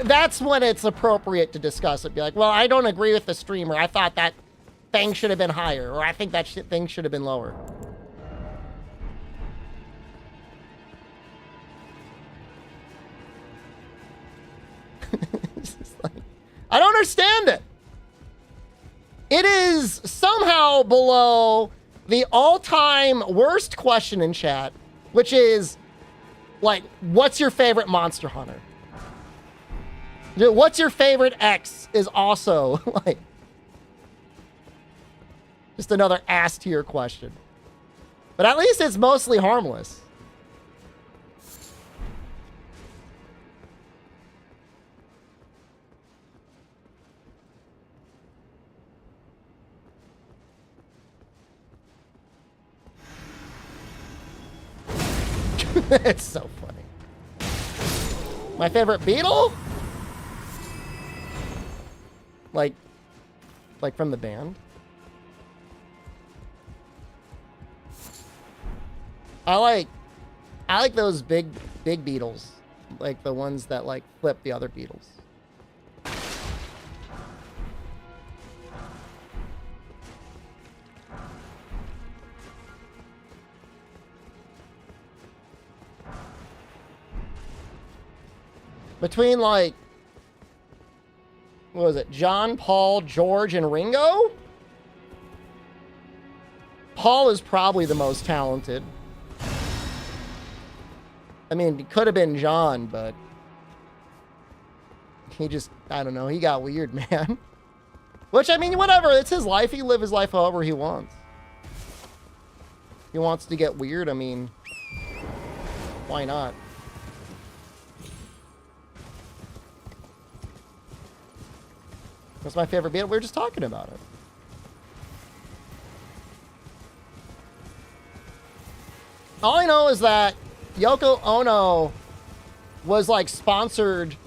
Speaker 1: that's when it's appropriate to discuss it. Be like, well, I don't agree with the streamer. I thought that thing should have been higher, or I think that thing should have been lower. It's just like, I don't understand it. It is somehow below the all-time worst question in chat, which is, like, what's your favorite Monster Hunter? Dude, what's your favorite X is also, like, just another ass-tier question. But at least it's mostly harmless. It's so funny. My favorite Beatle? Like from the band? I like those big Beatles. Like the ones that like flip the other Beatles. Between, like, what was it? John, Paul, George, and Ringo? Paul is probably the most talented. I mean, it could have been John, but he just, I don't know, he got weird, man. Which, I mean, whatever, it's his life. He can live his life however he wants. He wants to get weird, I mean, why not? What's my favorite Beatle? We were just talking about it. All I know is that Yoko Ono was like sponsored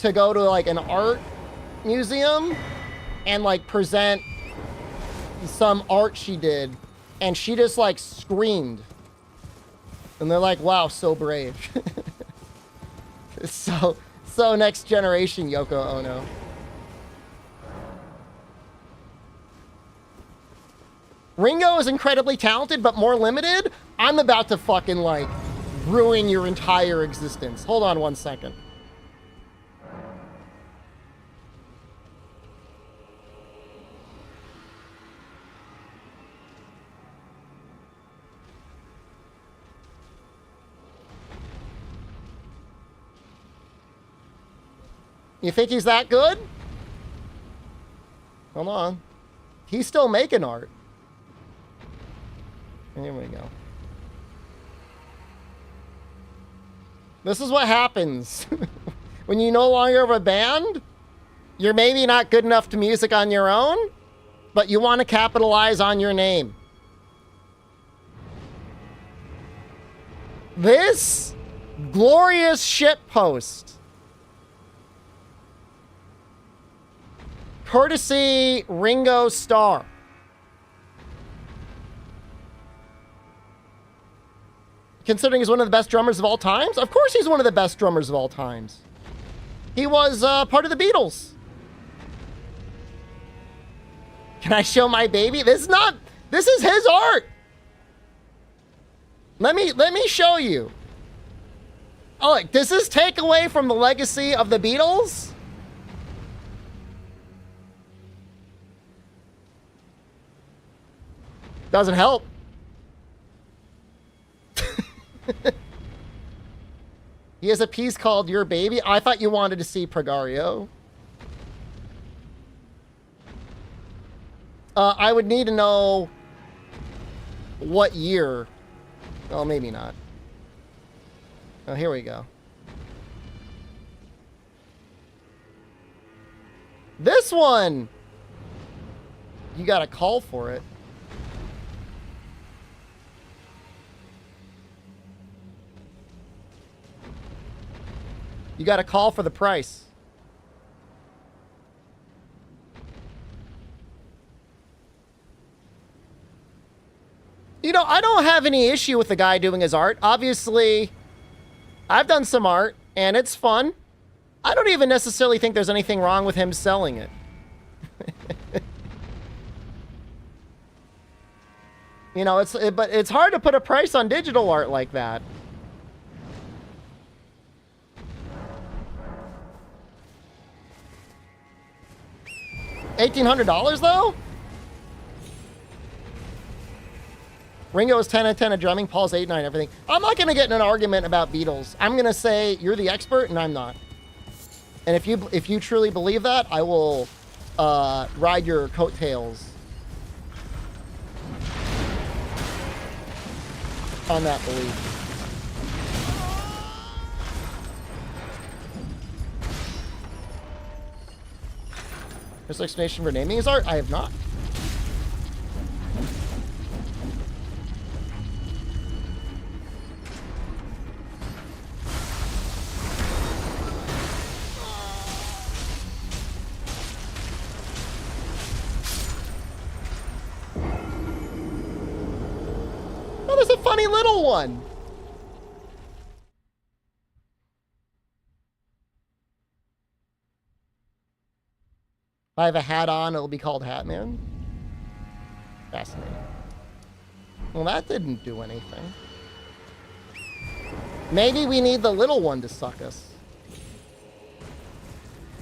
Speaker 1: to go to like an art museum and like present some art she did, and she just like screamed. And they're like, wow, so brave. so next generation Yoko Ono. Ringo is incredibly talented, but more limited. I'm about to fucking, like, ruin your entire existence. Hold on 1 second. You think he's that good? Hold on. He's still making art. Here we go. This is what happens when you no longer have a band. You're maybe not good enough to music on your own, but you want to capitalize on your name. This glorious shitpost, courtesy Ringo Starr. Considering he's one of the best drummers of all times? Of course he's one of the best drummers of all times. He was part of the Beatles. Can I show my baby? This is his art. Let me show you. Oh, look, does this take away from the legacy of the Beatles? Doesn't help. He has a piece called Your Baby. I thought you wanted to see Pregario. I would need to know what year. Well, maybe not. Oh, here we go. This one! You gotta call for it. You gotta call for the price. You know, I don't have any issue with the guy doing his art. Obviously, I've done some art, and it's fun. I don't even necessarily think there's anything wrong with him selling it. You know, but it's hard to put a price on digital art like that. $1,800 though? Ringo is 10 out of 10 at drumming, Paul's 8-9 everything. I'm not gonna get in an argument about Beatles. I'm gonna say you're the expert and I'm not. And if you truly believe that, I will ride your coattails on that belief. There's an explanation for naming his art? I have not. Oh, there's a funny little one. If I have a hat on, it'll be called Hatman. Fascinating. Well, that didn't do anything. Maybe we need the little one to suck us.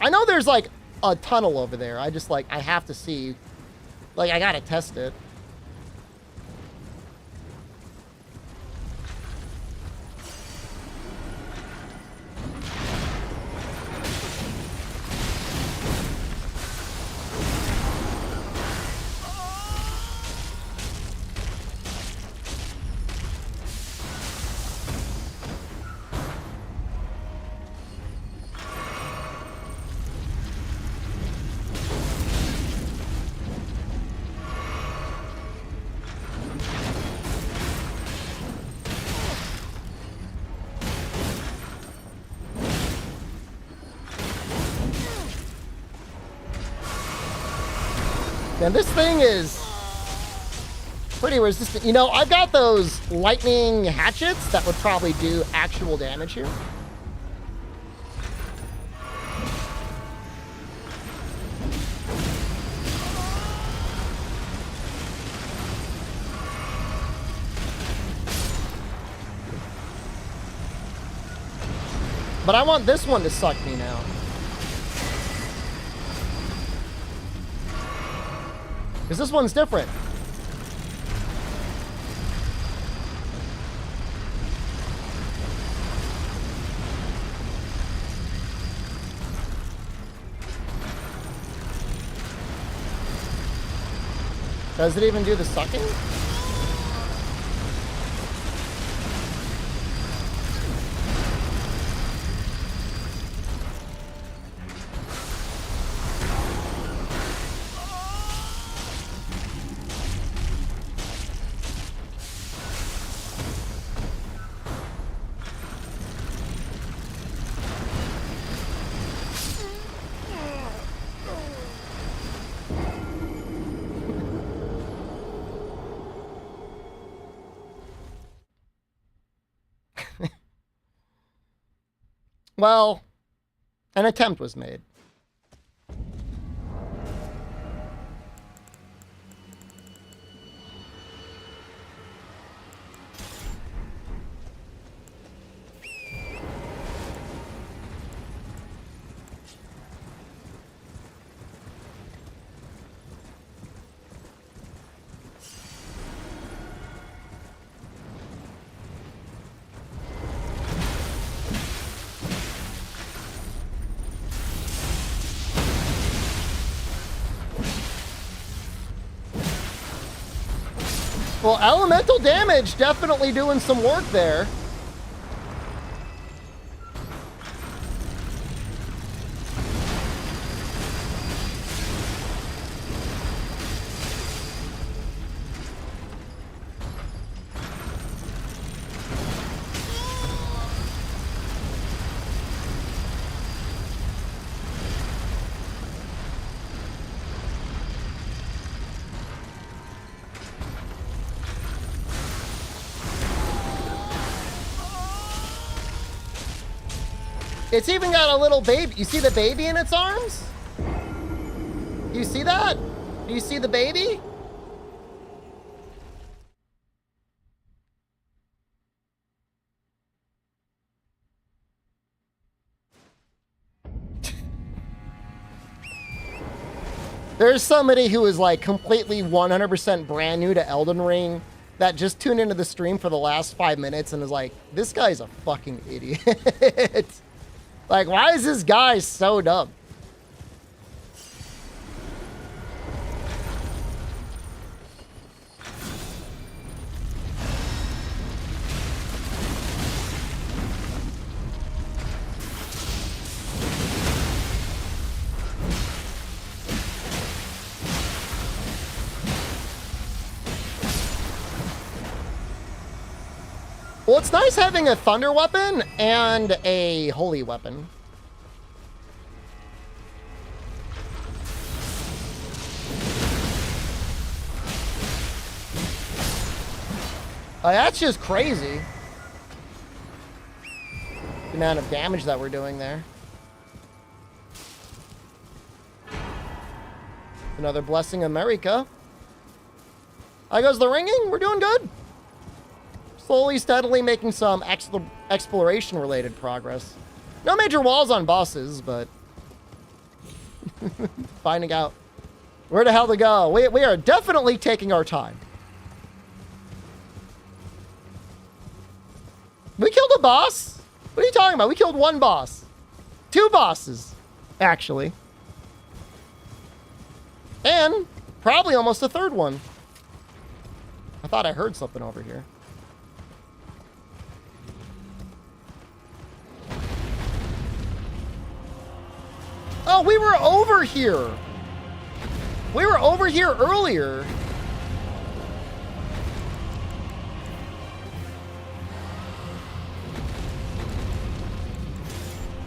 Speaker 1: I know there's like a tunnel over there. I just like, I have to see. Like, I gotta test it. And this thing is pretty resistant. You know, I've got those lightning hatchets that would probably do actual damage here. But I want this one to suck me now. Because this one's different. Does it even do the sucking? Well, an attempt was made. Well, elemental damage definitely doing some work there. It's even got a little baby. You see the baby in its arms? You see that? Do you see the baby? There's somebody who is like completely 100% brand new to Elden Ring that just tuned into the stream for the last 5 minutes and is like, this guy's a fucking idiot. Like, why is this guy so dumb? Well, it's nice having a thunder weapon and a holy weapon. That's just crazy. The amount of damage that we're doing there. Another blessing, America. How goes the ringing? We're doing good. Slowly, steadily making some exploration-related progress. No major walls on bosses, but finding out where the hell to go. We are definitely taking our time. We killed a boss? What are you talking about? We killed one boss. 2 bosses, actually. And probably almost a 3rd one. I thought I heard something over here. Oh, we were over here. We were over here earlier.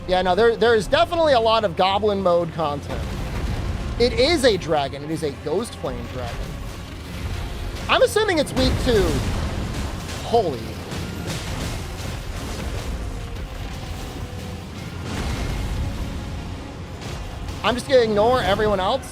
Speaker 1: Yeah, no, there is definitely a lot of goblin mode content. It is a dragon. It is a ghost flame dragon. I'm assuming it's weak to holy. I'm just gonna ignore everyone else.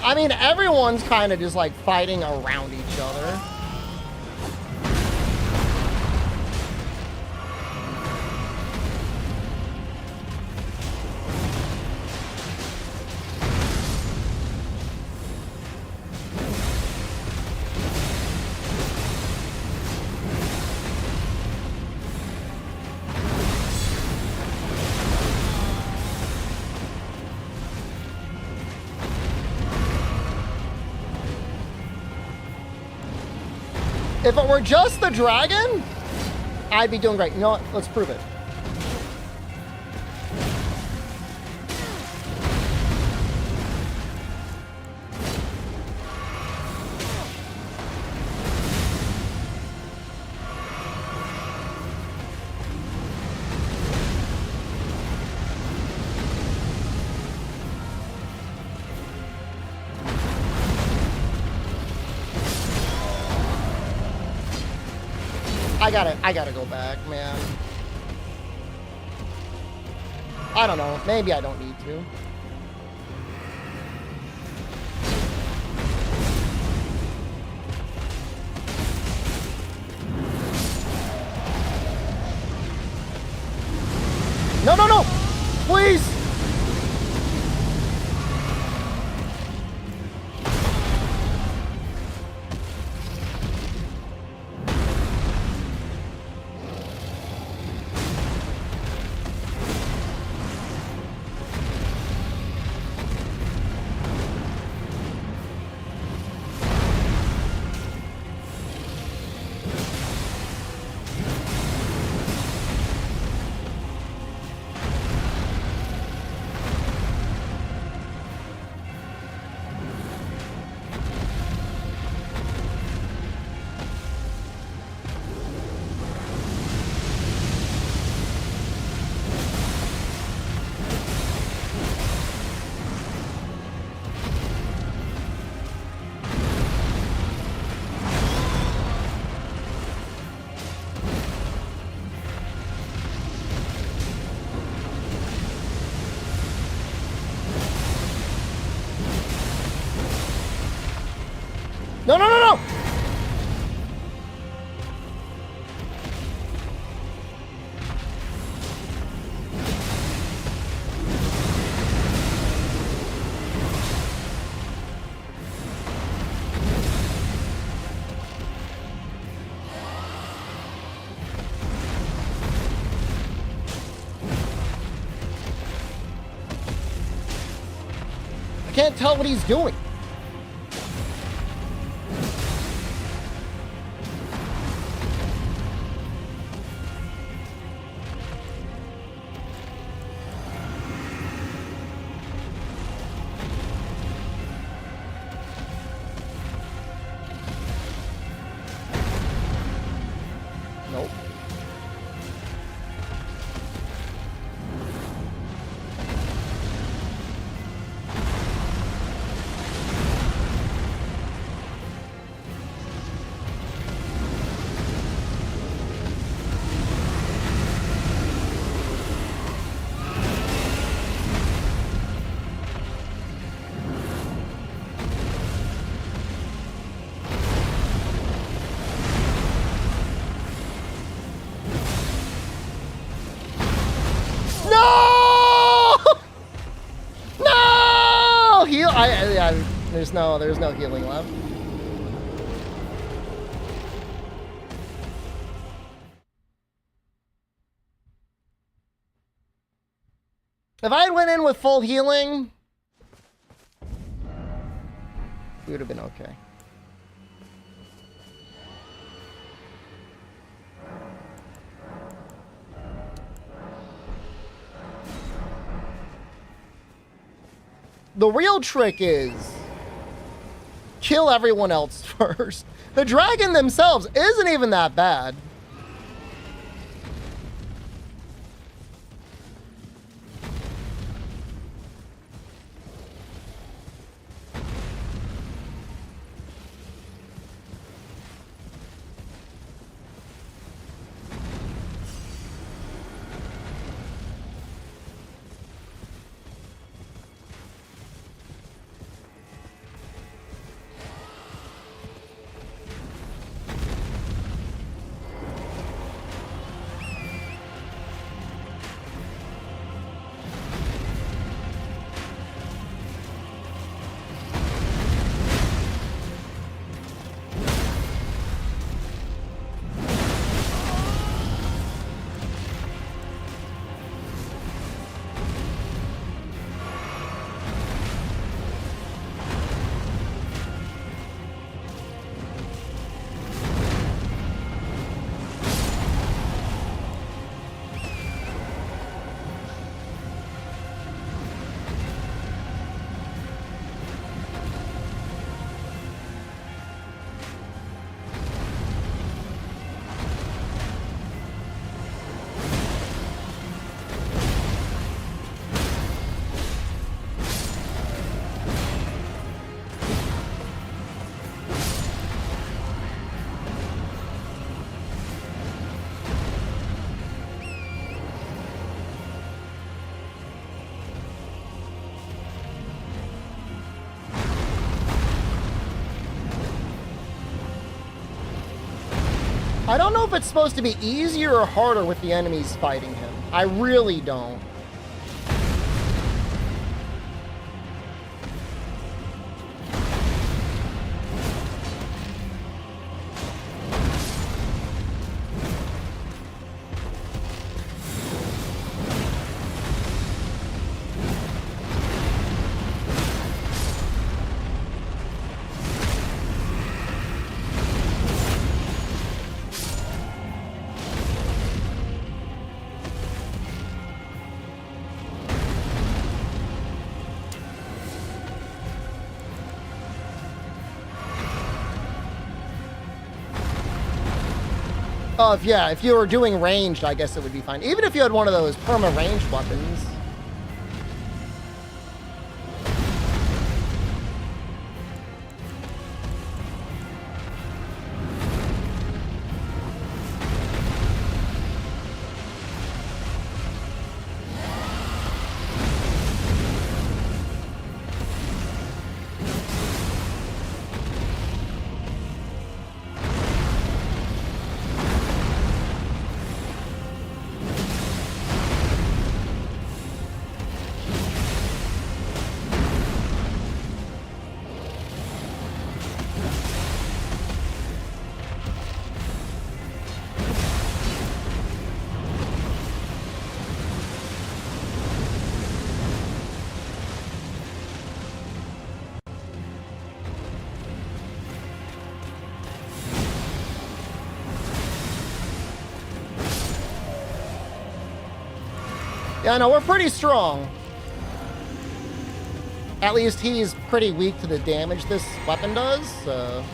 Speaker 1: I mean, everyone's kind of just like fighting around each other. If it were just the dragon, I'd be doing great. You know what? Let's prove it. I gotta go back, man. I don't know. Maybe I don't need to. No, no, no! Please! No, no, no, no! I can't tell what he's doing. Nope. No! No! Heal. There's no healing left. If I had went in with full healing, we would have been okay. The real trick is kill everyone else first. The dragon themselves isn't even that bad. I don't know if it's supposed to be easier or harder with the enemies fighting him. I really don't. Oh, if you were doing ranged, I guess it would be fine. Even if you had one of those perma-ranged weapons. Yeah, no, we're pretty strong. At least he's pretty weak to the damage this weapon does, so...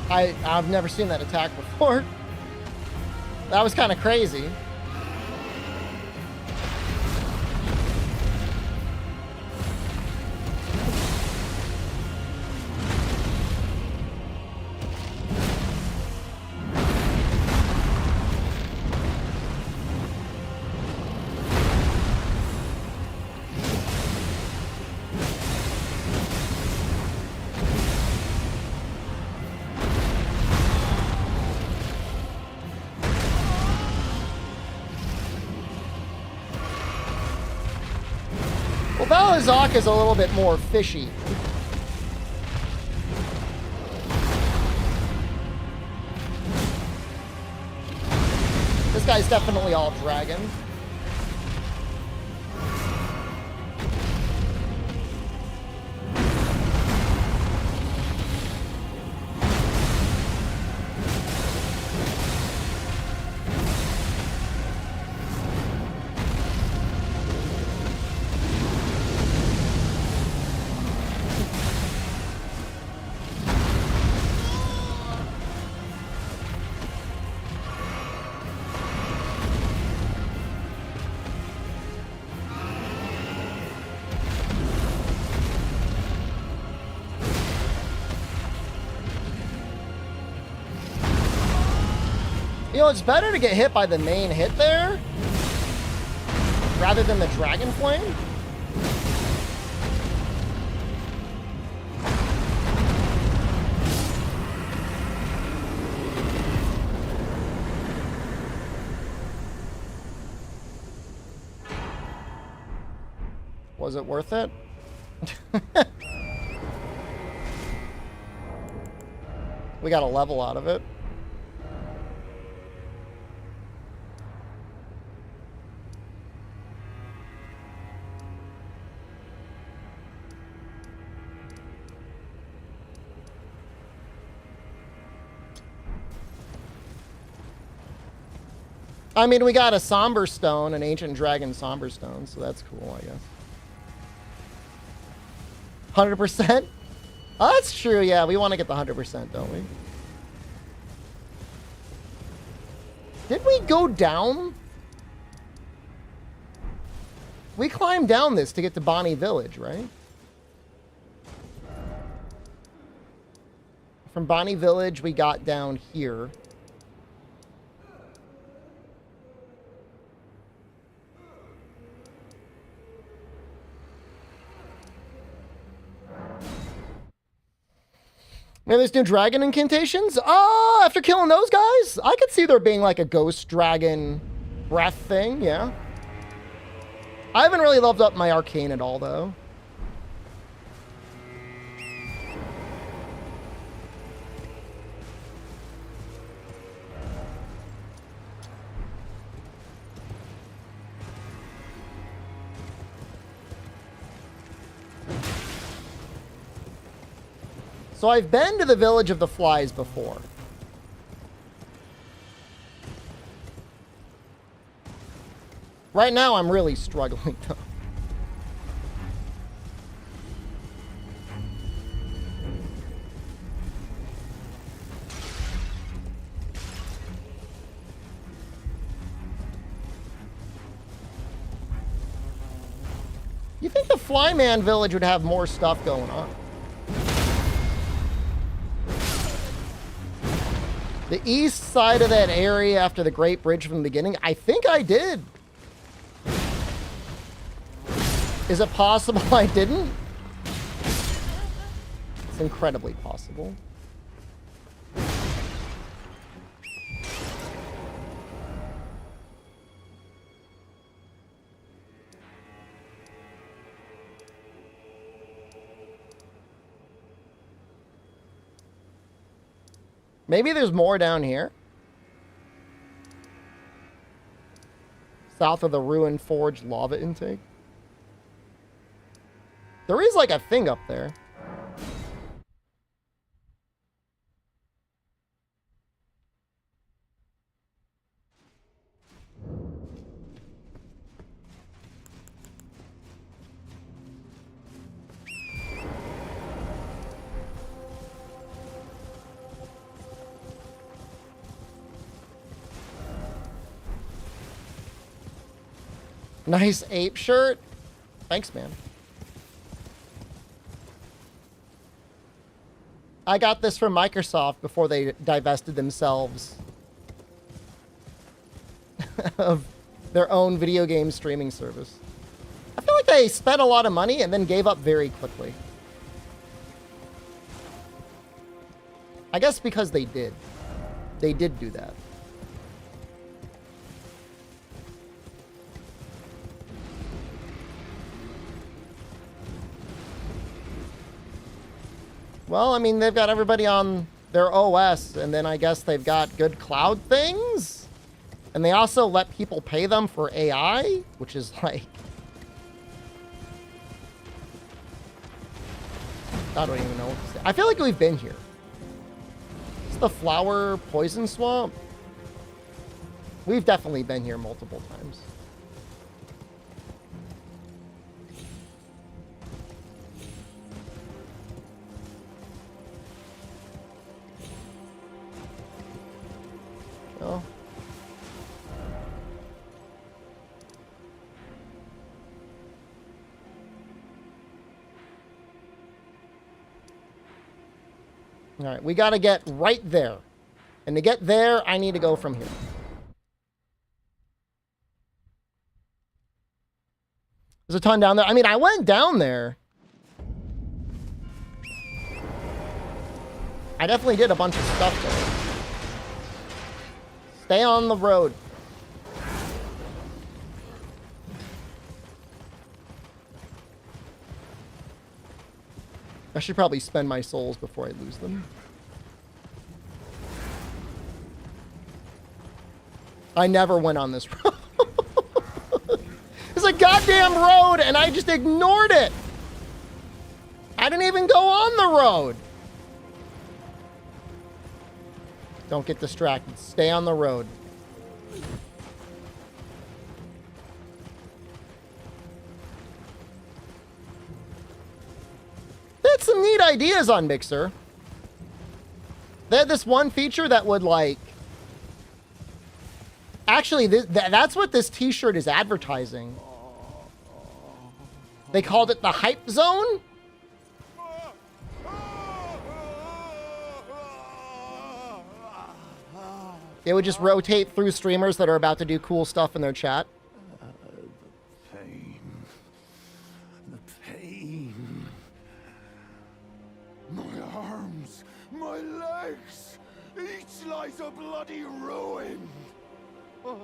Speaker 1: I've never seen that attack before. That was kind of crazy. Well, Valazak is a little bit more fishy. This guy's definitely all dragon. You know, it's better to get hit by the main hit there rather than the Dragon Flame. Was it worth it? We got a level out of it. I mean, we got a Somber Stone, an Ancient Dragon Somber Stone, so that's cool, I guess. 100%? Oh, that's true, yeah. We want to get the 100%, don't we? Did we go down? We climbed down this to get to Bonnie Village, right? From Bonnie Village, we got down here. Maybe there's new dragon incantations? Oh, after killing those guys? I could see there being like a ghost dragon breath thing, yeah. I haven't really leveled up my arcane at all, though. So I've been to the Village of the Flies before. Right now, I'm really struggling, though. You think the Flyman village would have more stuff going on? The east side of that area after the Great Bridge from the beginning? I think I did. Is it possible I didn't? It's incredibly possible. Maybe there's more down here. South of the Ruined Forge lava intake. There is like a thing up there. Nice ape shirt. Thanks, man. I got this from Microsoft before they divested themselves of their own video game streaming service. I feel like they spent a lot of money and then gave up very quickly. I guess because they did. They did do that. Well, I mean, they've got everybody on their OS, and then I guess they've got good cloud things. And they also let people pay them for AI, which is like... I don't even know what to say. I feel like we've been here. It's the flower poison swamp. We've definitely been here multiple times. Oh. All right, we got to get right there. And to get there, I need to go from here. There's a ton down there. I mean, I went down there. I definitely did a bunch of stuff there. Stay on the road. I should probably spend my souls before I lose them. I never went on this road. It's a goddamn road, and I just ignored it. I didn't even go on the road. Don't get distracted. Stay on the road. They had some neat ideas on Mixer. They had this one feature that would like... Actually, that's what this t-shirt is advertising. They called it the Hype Zone. It would just rotate through streamers that are about to do cool stuff in their chat.
Speaker 6: The pain. The pain. My arms, my legs, each lies a bloody ruin. The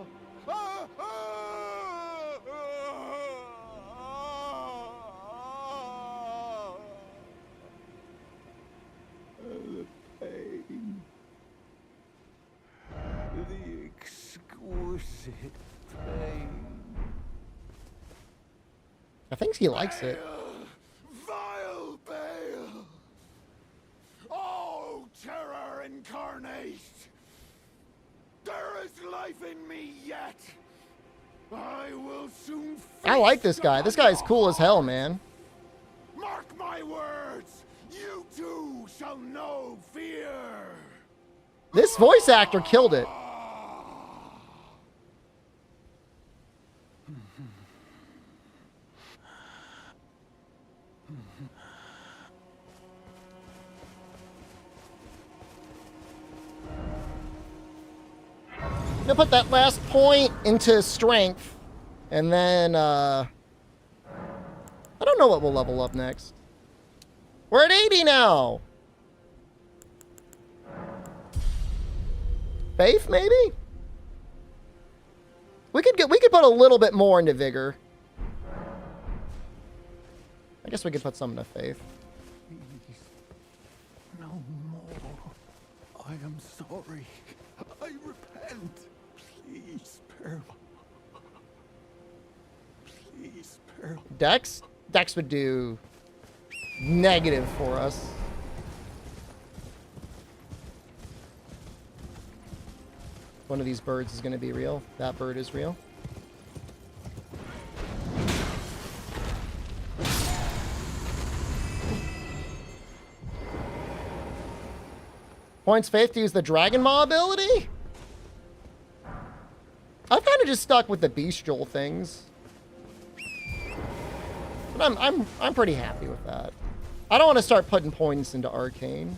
Speaker 6: pain. The exquisite pain.
Speaker 1: I think he likes it.
Speaker 6: Vile Bale! Oh, terror incarnate! There is life in me yet! I will soon.
Speaker 1: I like this guy. This guy's cool as hell, man.
Speaker 6: Mark my words! You too shall know fear!
Speaker 1: This voice actor killed it. I'm gonna put that last point into strength, and then I don't know what we'll level up next. We're at 80 now. Faith, maybe? We could put a little bit more into vigor. I guess we could put some into faith.
Speaker 6: Please, no more. I am sorry. I repent. Please spare. Please spare.
Speaker 1: Dex? Dex would do negative for us. One of these birds is going to be real. That bird is real. Points faith to use the Dragon Maw ability? I've kind of just stuck with the bestial things. But I'm pretty happy with that. I don't want to start putting points into Arcane.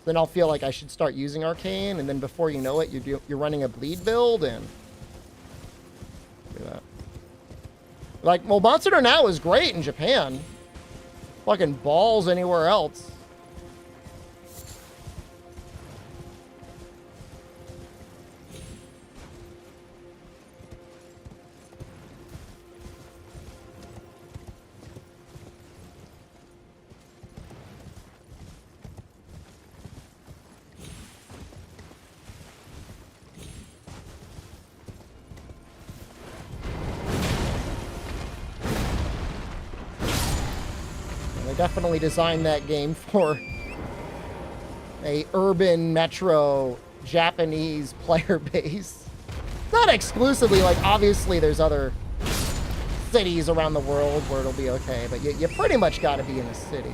Speaker 1: Then I'll feel like I should start using Arcane, and then before you know it, you're running a bleed build, and look at that. Like, well, Monster Hunter Now is great in Japan. Fucking balls anywhere else. Definitely designed that game for a urban metro Japanese player base. Not exclusively, like obviously there's other cities around the world where it'll be okay, but you pretty much got to be in a city.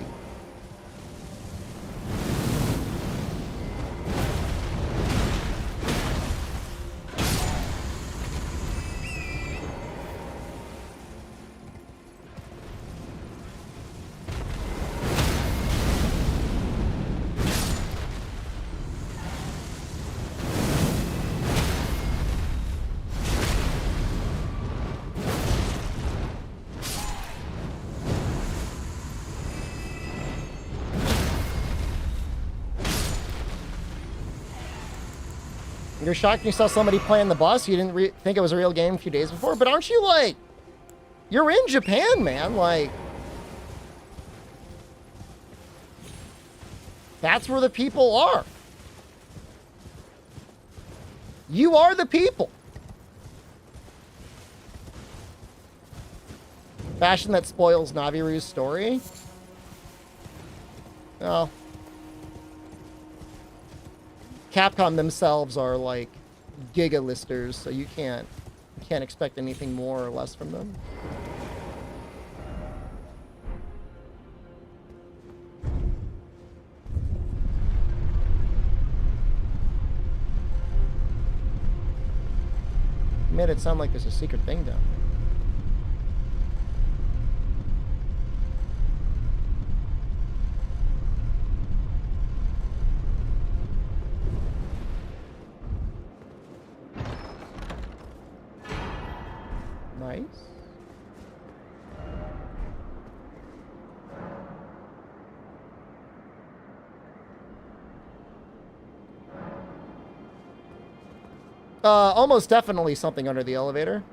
Speaker 1: You're shocked you saw somebody playing the bus. You didn't think it was a real game a few days before. But aren't you like... You're in Japan, man. Like... That's where the people are. You are the people. Fashion that spoils Naviru's story. Well... Capcom themselves are like giga listers, so you can't expect anything more or less from them. You made it sound like there's a secret thing down there. Nice. Almost definitely something under the elevator.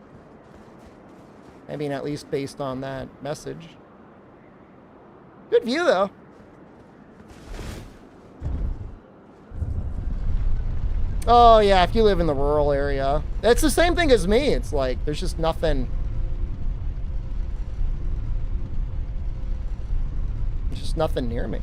Speaker 1: I mean, at least based on that message. Good view, though. Oh, yeah, if you live in the rural area. It's the same thing as me. It's like, there's just nothing. There's just nothing near me.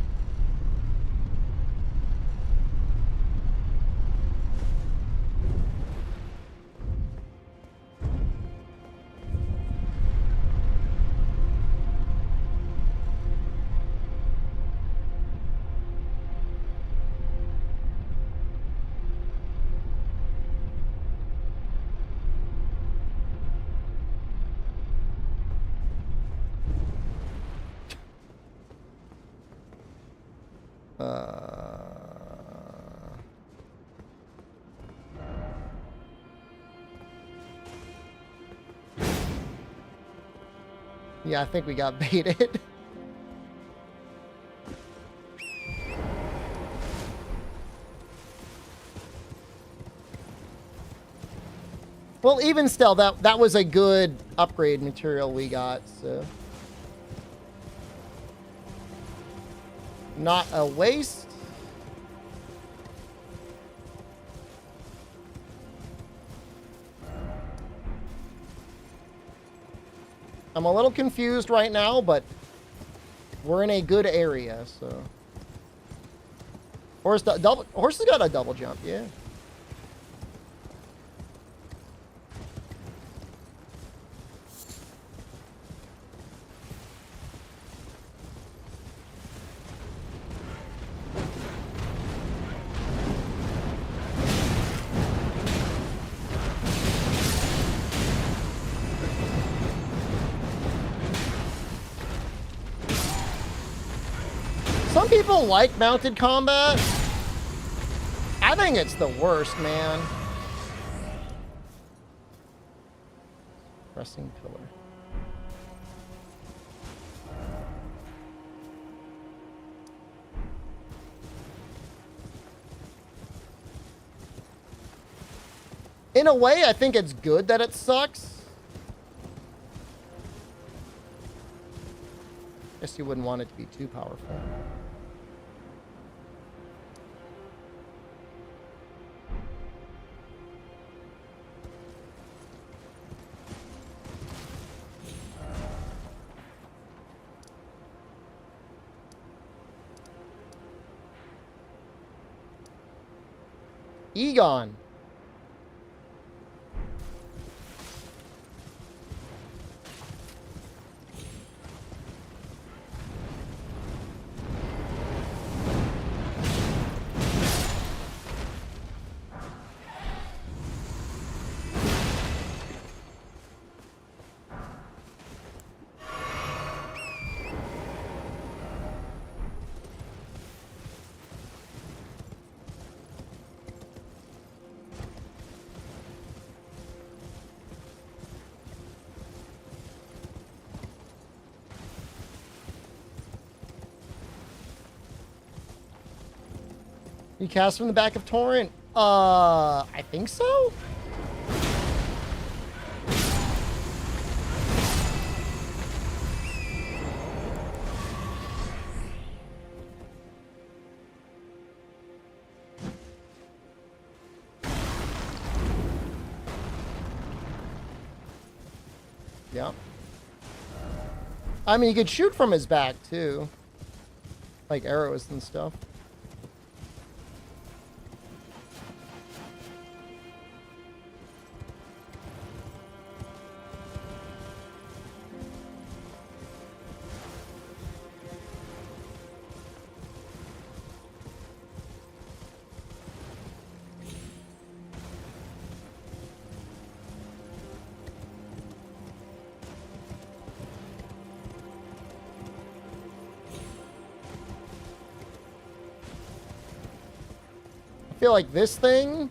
Speaker 1: Yeah, I think we got baited. Well, even still, that was a good upgrade material we got, so. Not a waste. I'm a little confused right now, but we're in a good area, so. Horse has got a double jump, yeah. Some people like mounted combat. I think it's the worst, man. Pressing pillar. In a way, I think it's good that it sucks. Guess you wouldn't want it to be too powerful. Egon. You cast from the back of Torrent? I think so? Yeah. I mean, you could shoot from his back, too. Like arrows and stuff. I feel like this thing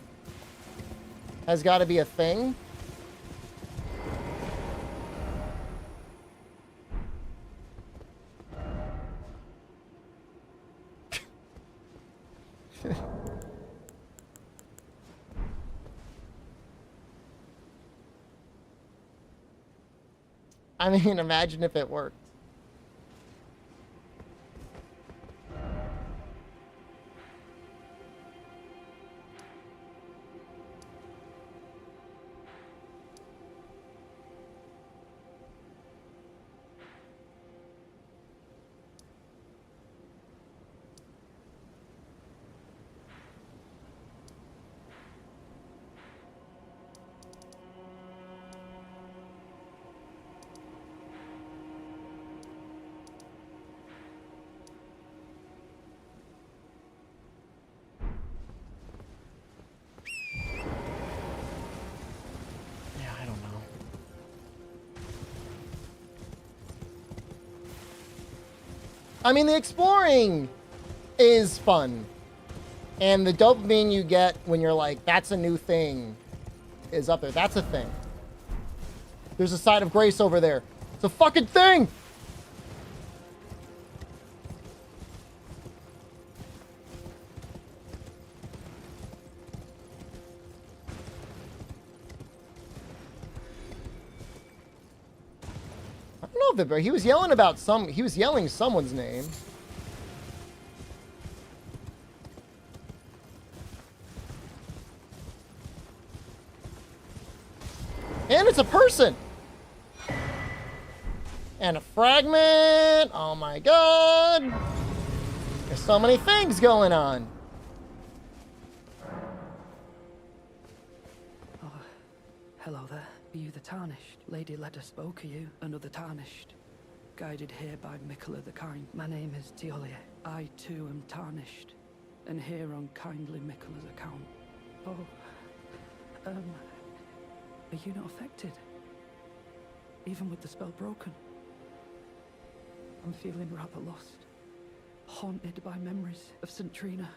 Speaker 1: has got to be a thing. I mean, imagine if it worked. Yeah, I don't know. I mean, the exploring is fun. And the dopamine you get when you're like, that's a new thing, is up there. That's a thing. There's a side of grace over there. It's a fucking thing! I don't know if he was yelling about he was yelling someone's name. And it's a person! And a fragment! Oh my god! There's so many things going on!
Speaker 8: Oh, hello there. Are you the Tarnished? Lady Leda spoke of you, another Tarnished. Guided here by Mikola the Kind. My name is Teolia. I too am Tarnished, and here on kindly Mikola's account. Oh, are you not affected? Even with the spell broken? I'm feeling rather lost. Haunted by memories of St. Trina.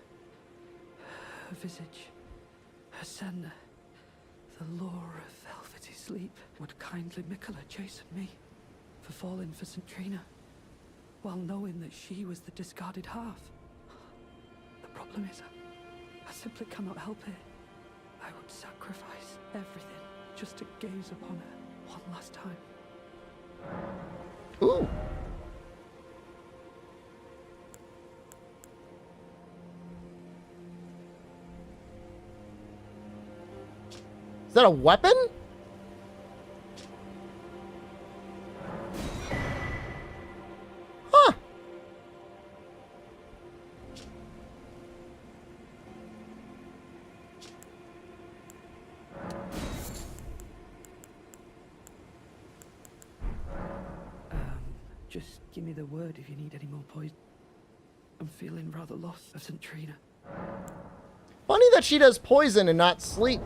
Speaker 8: Her visage. Her sen. The lure of velvety sleep. Would kindly Mikola chasten me for falling for St. Trina, while knowing that she was the discarded half? The problem is, I simply cannot help it. I would sacrifice everything just to gaze upon her one last time.
Speaker 1: Ooh. Is that a weapon? Huh.
Speaker 8: Just give me the word if you need any more poison. I'm feeling rather lost of St. Trina.
Speaker 1: Funny that she does poison and not sleep.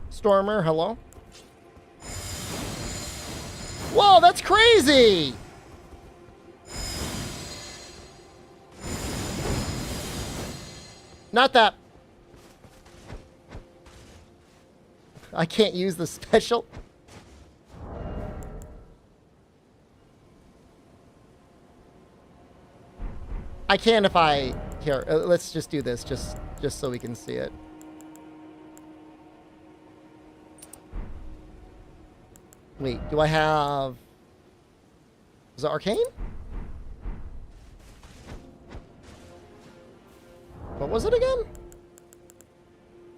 Speaker 1: Stormer, hello? Whoa, that's crazy! Not that. I can't use the special. I can if I... Here, let's just do this, just so we can see it. Wait, do I have... Is it arcane? What was it again?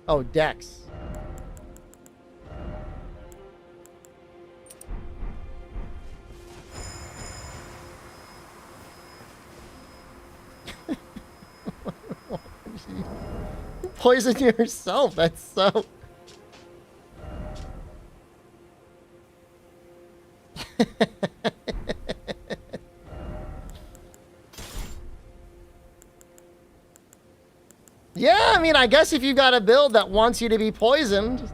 Speaker 1: Oh, Dex. Poison yourself. That's so... Yeah, I mean, I guess if you got a build that wants you to be poisoned,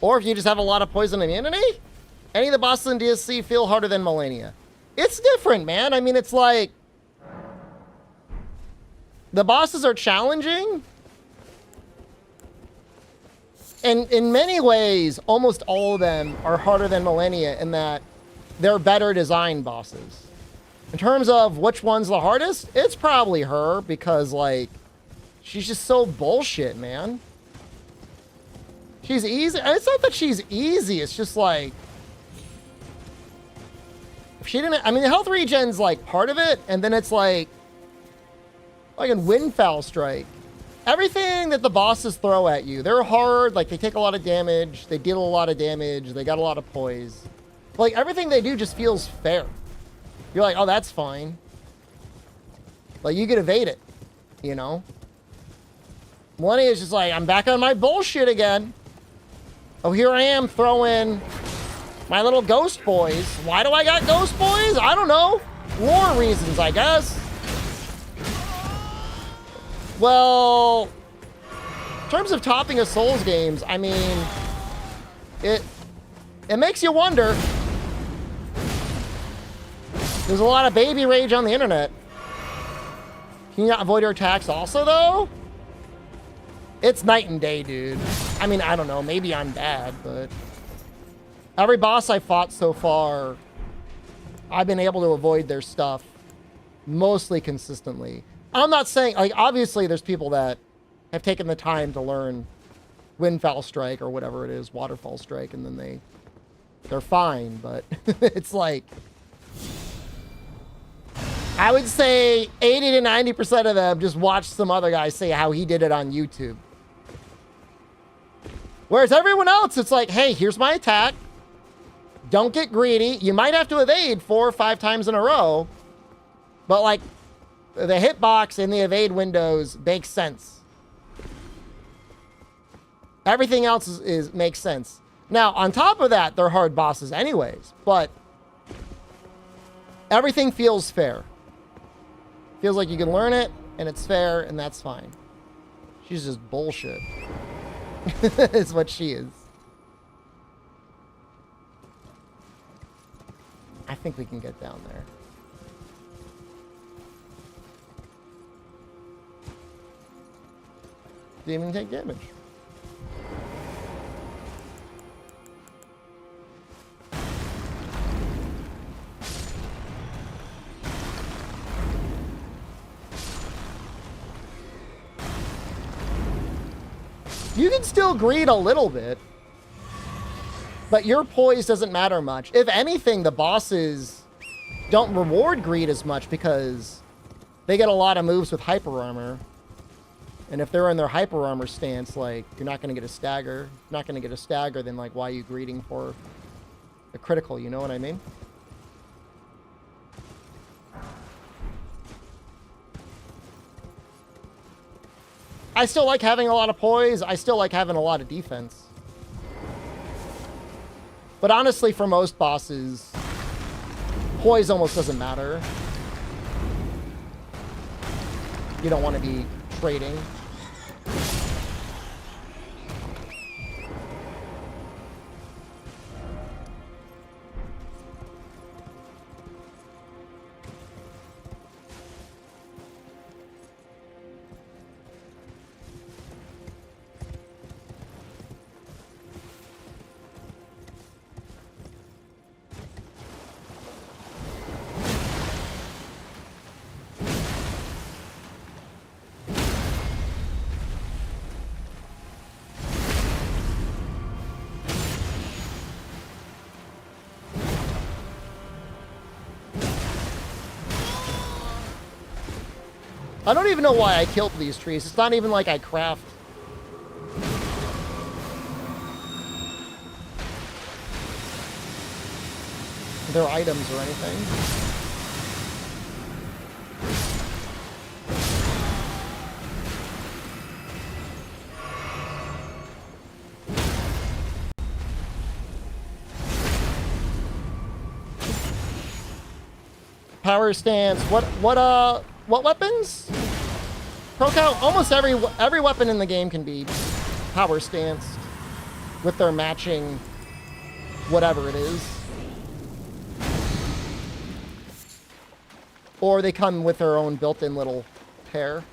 Speaker 1: or if you just have a lot of poison immunity, any of the bosses in DSC feel harder than Melania. It's different, man. I mean, it's like... The bosses are challenging. And in many ways, almost all of them are harder than Millennia in that they're better designed bosses. In terms of which one's the hardest, it's probably her because, like, she's just so bullshit, man. She's easy. It's not that she's easy. It's just like, if she didn't, I mean, the health regen's like part of it. And then it's like in Windfowl Strike, everything that the bosses throw at you, they're hard. Like, they take a lot of damage. They deal a lot of damage. They got a lot of poise. Like, everything they do just feels fair. You're like, oh, that's fine. Like, you could evade it, you know? Millennia is just like, I'm back on my bullshit again. Oh, here I am throwing my little ghost boys. Why do I got ghost boys? I don't know. Lore reasons, I guess. Well, in terms of topping of Souls games, I mean, it makes you wonder. There's a lot of baby rage on the internet. Can you not avoid your attacks also, though? It's night and day, dude. I mean, I don't know. Maybe I'm bad, but every boss I fought so far, I've been able to avoid their stuff mostly consistently. I'm not saying, like, obviously there's people that have taken the time to learn Windfowl Strike or whatever it is, Waterfall Strike, and then they're fine, but it's like, I would say 80 to 90% of them just watch some other guy say how he did it on YouTube. Whereas everyone else, it's like, hey, here's my attack. Don't get greedy. You might have to evade 4 or 5 times in a row. But, like, the hitbox and the evade windows make sense. Everything else makes sense. Now, on top of that, they're hard bosses anyways. But everything feels fair. Feels like you can learn it, and it's fair, and that's fine. She's just bullshit. Is what she is. I think we can get down there. Didn't even take damage. You can still greed a little bit, but your poise doesn't matter much. If anything, the bosses don't reward greed as much because they get a lot of moves with hyper armor. And if they're in their hyper armor stance, like, you're not going to get a stagger. Not going to get a stagger, then, like, why are you greeting for a critical? You know what I mean? I still like having a lot of poise. I still like having a lot of defense. But honestly, for most bosses, poise almost doesn't matter. You don't want to be trading. I don't even know why I killed these trees. It's not even like I craft. Their items or anything. Power stance. What weapons? Procal, almost every weapon in the game can be power stanced with their matching whatever it is. Or they come with their own built-in little pair.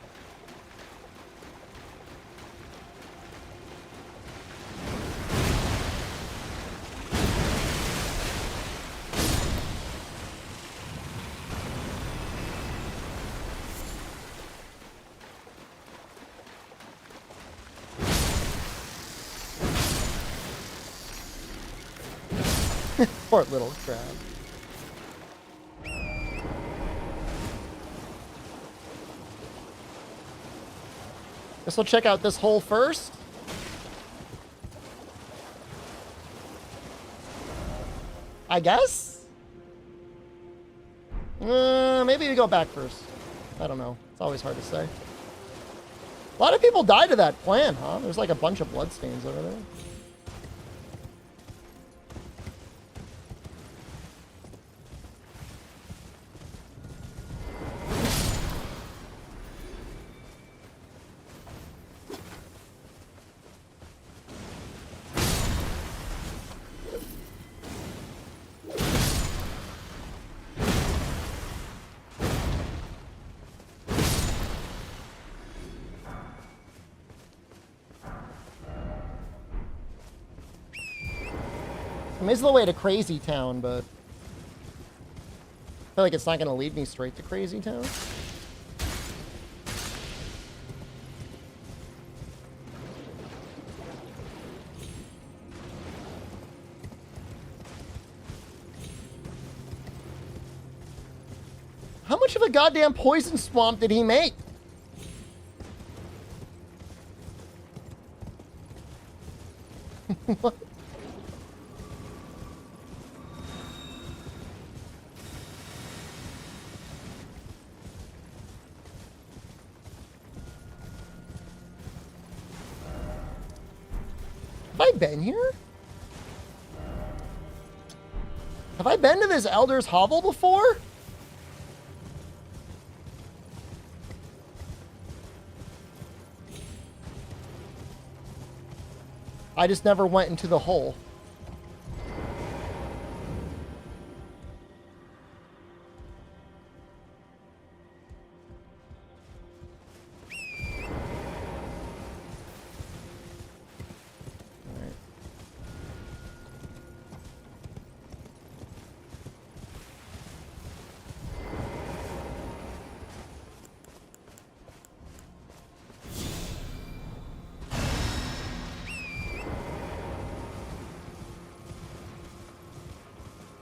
Speaker 1: Poor little crab. Guess we'll check out this hole first. I guess? Maybe we go back first. I don't know. It's always hard to say. A lot of people died to that plan, huh? There's like a bunch of bloodstains over there. I mean, it's the way to Crazy Town, but I feel like it's not going to lead me straight to Crazy Town. How much of a goddamn poison swamp did he make? What? Have I been here? Have I been to this Elder's Hovel before? I just never went into the hole.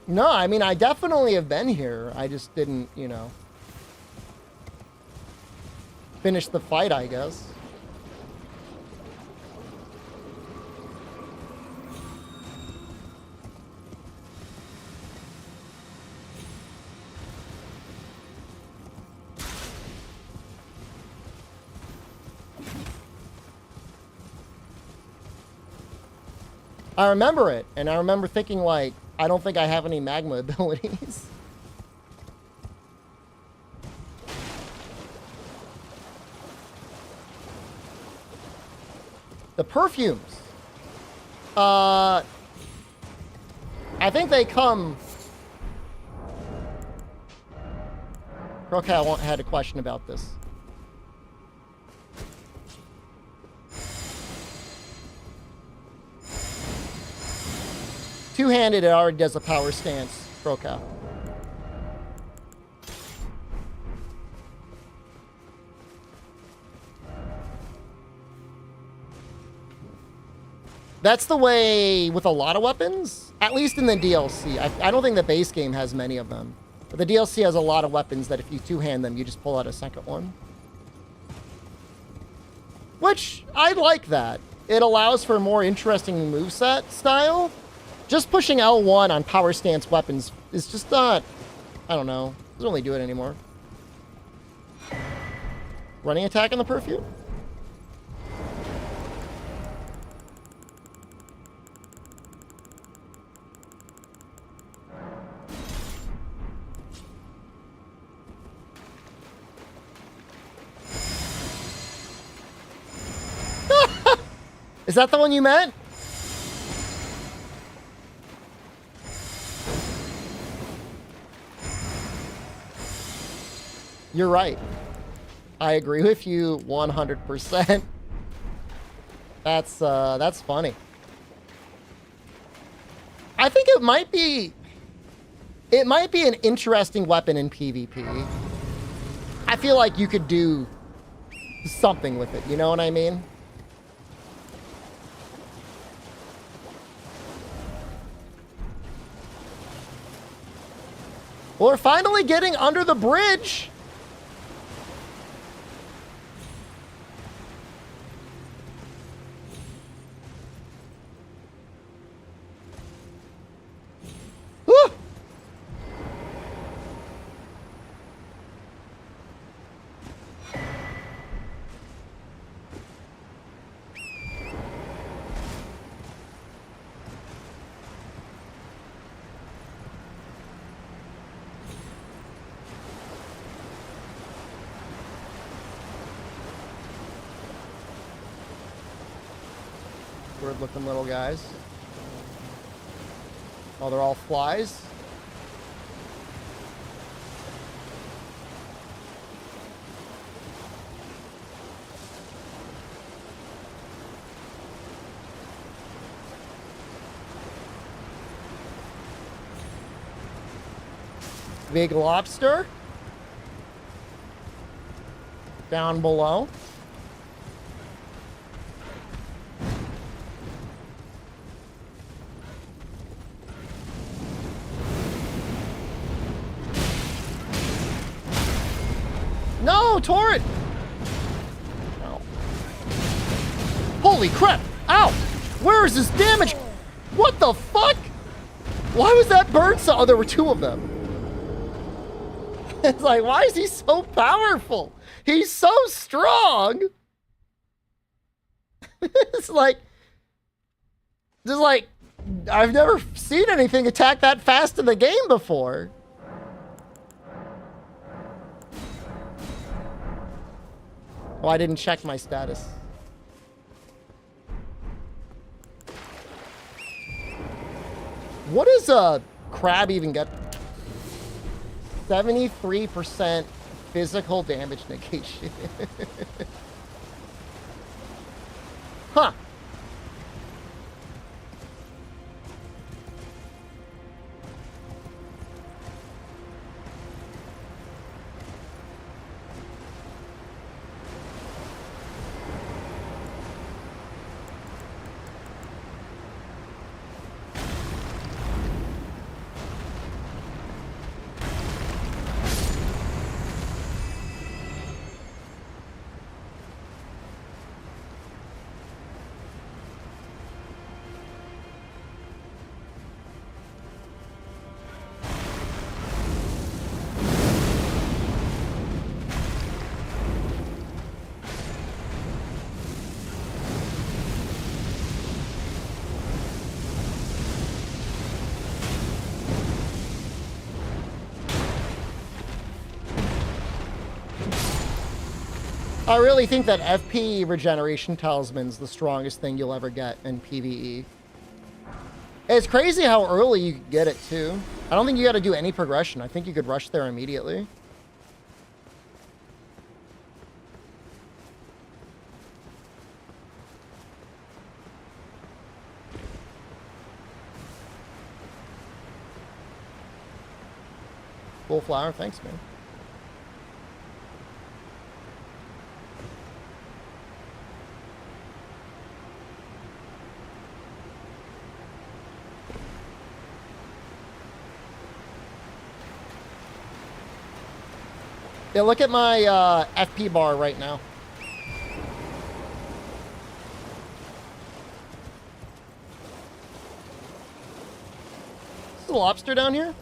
Speaker 1: No, I mean, I definitely have been here. I just didn't, you know, finish the fight, I guess. I remember it, and I remember thinking, like, I don't think I have any magma abilities. The perfumes. I think they come... Okay, I had a question about this. Two-handed, it already does a power stance, Brokow. That's the way with a lot of weapons, at least in the DLC. I don't think the base game has many of them. But the DLC has a lot of weapons that if you two-hand them, you just pull out a second one. Which, I like that. It allows for a more interesting moveset style. Just pushing L1 on power stance weapons is just not... I don't know. Doesn't really do it anymore. Running attack on the perfume? Is that the one you meant? You're right. I agree with you 100%. That's funny. I think it might be an interesting weapon in PvP. I feel like you could do something with it, you know what I mean? We're finally getting under the bridge. Woo! Weird looking little guys. Oh, they're all flies. Big lobster. Down below. No, turret! Ow. Holy crap! Ow! Where is this damage? What the fuck? Why was that bird so... Oh, there were two of them. It's like, why is he so powerful? He's so strong! It's like... Just like... I've never seen anything attack that fast in the game before. Oh, I didn't check my status. What does a crab even get? 73% physical damage negation. Huh. I really think that FP regeneration talisman's the strongest thing you'll ever get in PvE. It's crazy how early you can get it too. I don't think you got to do any progression. I think you could rush there immediately. Full flower, thanks, man. Yeah, look at my FP bar right now. Is the lobster down here?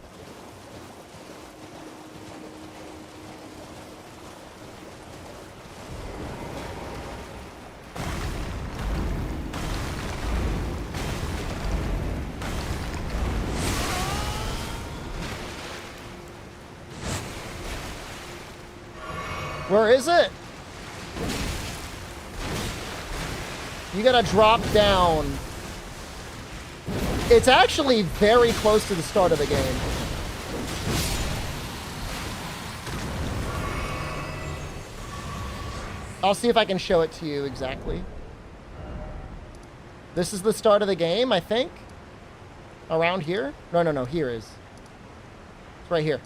Speaker 1: Where is it? You gotta drop down. It's actually very close to the start of the game. I'll see if I can show it to you exactly. This is the start of the game, I think. Around here? No, here is. It's right here.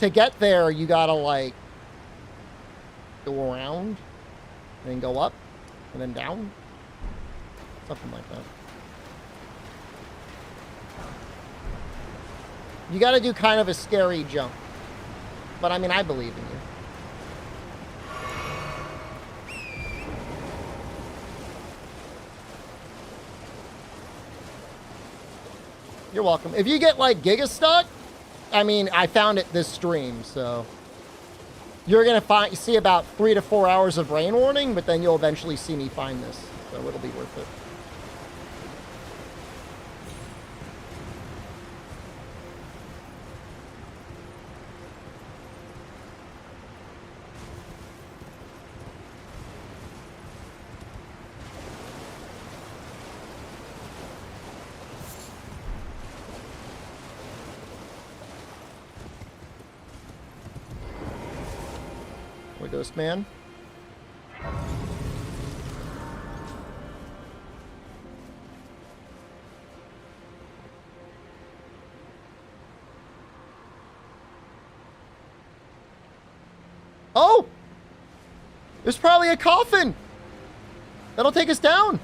Speaker 1: To get there, you gotta, like, go around, and then go up, and then down. Something like that. You got to do kind of a scary jump. But I mean, I believe in you. You're welcome. If you get like Giga stuck, I mean, I found it this stream, so you're gonna see about 3 to 4 hours of rain warning, but then you'll eventually see me find this, so it'll be worth it. Ghost man. Oh! There's probably a coffin! That'll take us down!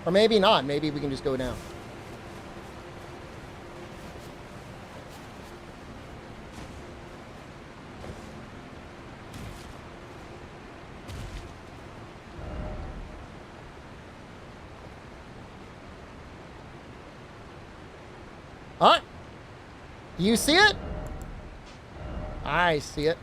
Speaker 1: Or maybe not. Maybe we can just go down. Huh? Do you see it? I see it.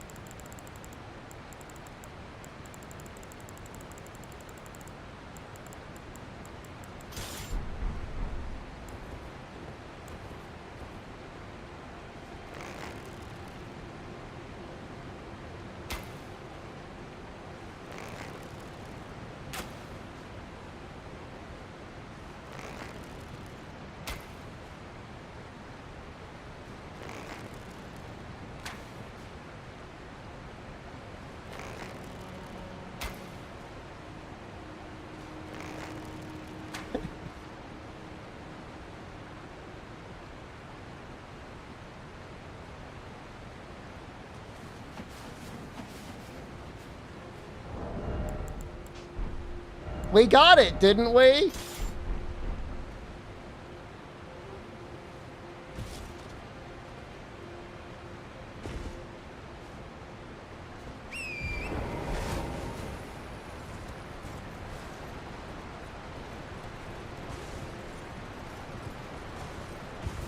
Speaker 1: We got it, didn't we?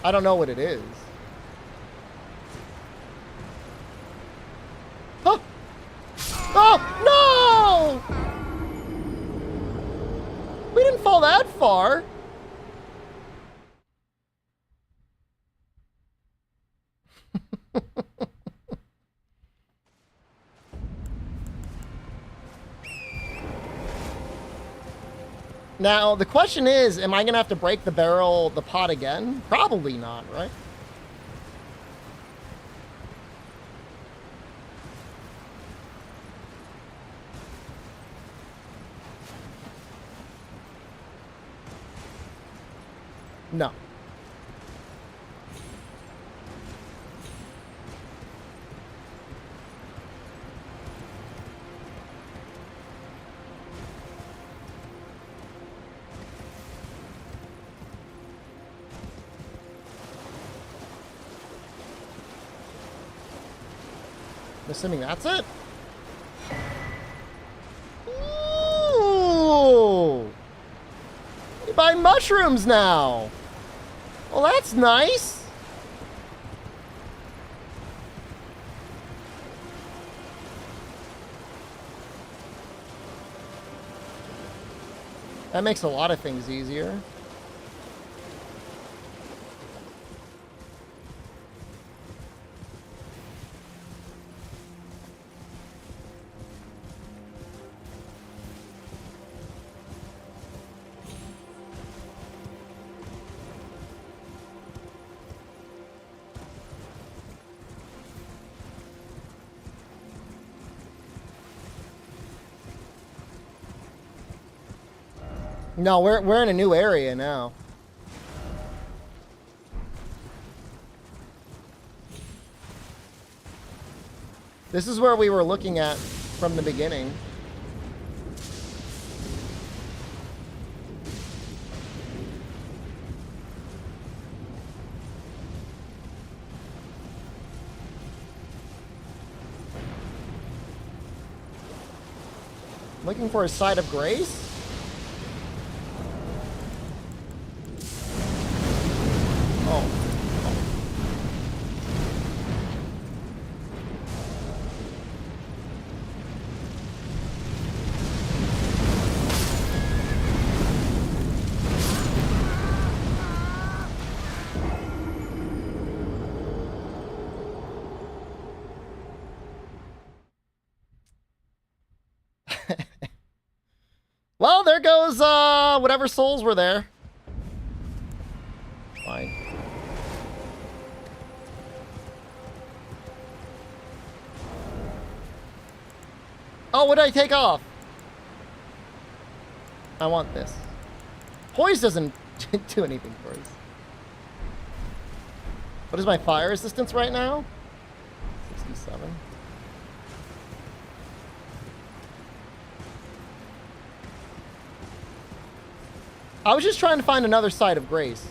Speaker 1: I don't know what it is. Oh! Oh, no! We didn't fall that far. Now, the question is, am I going to have to break the barrel, the pot again? Probably not, right? No. I'm assuming that's it. Ooh! You buy mushrooms now. Well, that's nice. That makes a lot of things easier. No, we're in a new area now. This is where we were looking at from the beginning. Looking for a side of grace? Oh. Well, there goes whatever souls were there. Fine. Oh, what did I take off? I want this. Poise doesn't do anything for us. What is my fire resistance right now? 67. I was just trying to find another side of grace.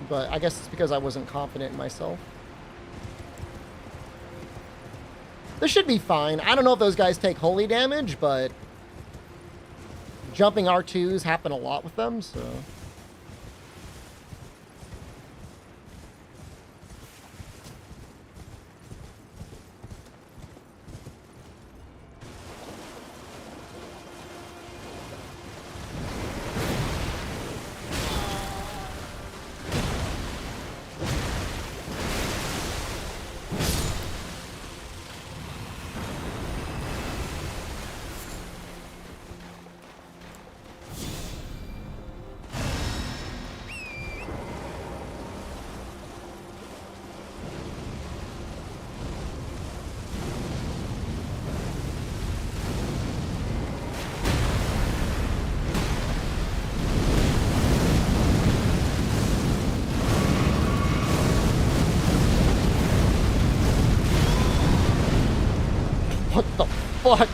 Speaker 1: But I guess it's because I wasn't confident in myself. This should be fine. I don't know if those guys take holy damage, but jumping R2s happen a lot with them, so... What the fuck?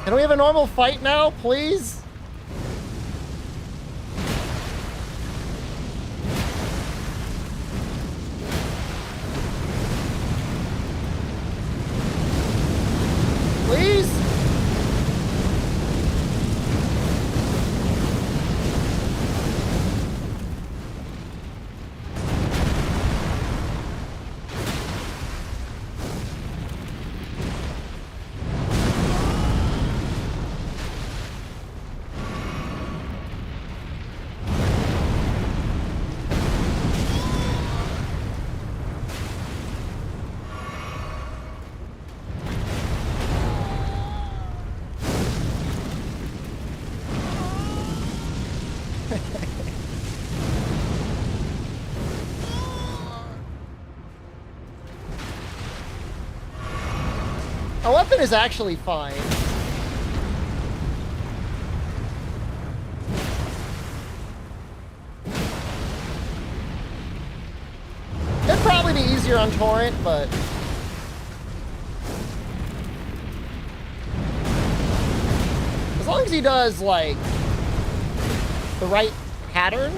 Speaker 1: Can we have a normal fight now, please? Please? A weapon is actually fine. It'd probably be easier on Torrent, but... as long as he does, like, the right pattern,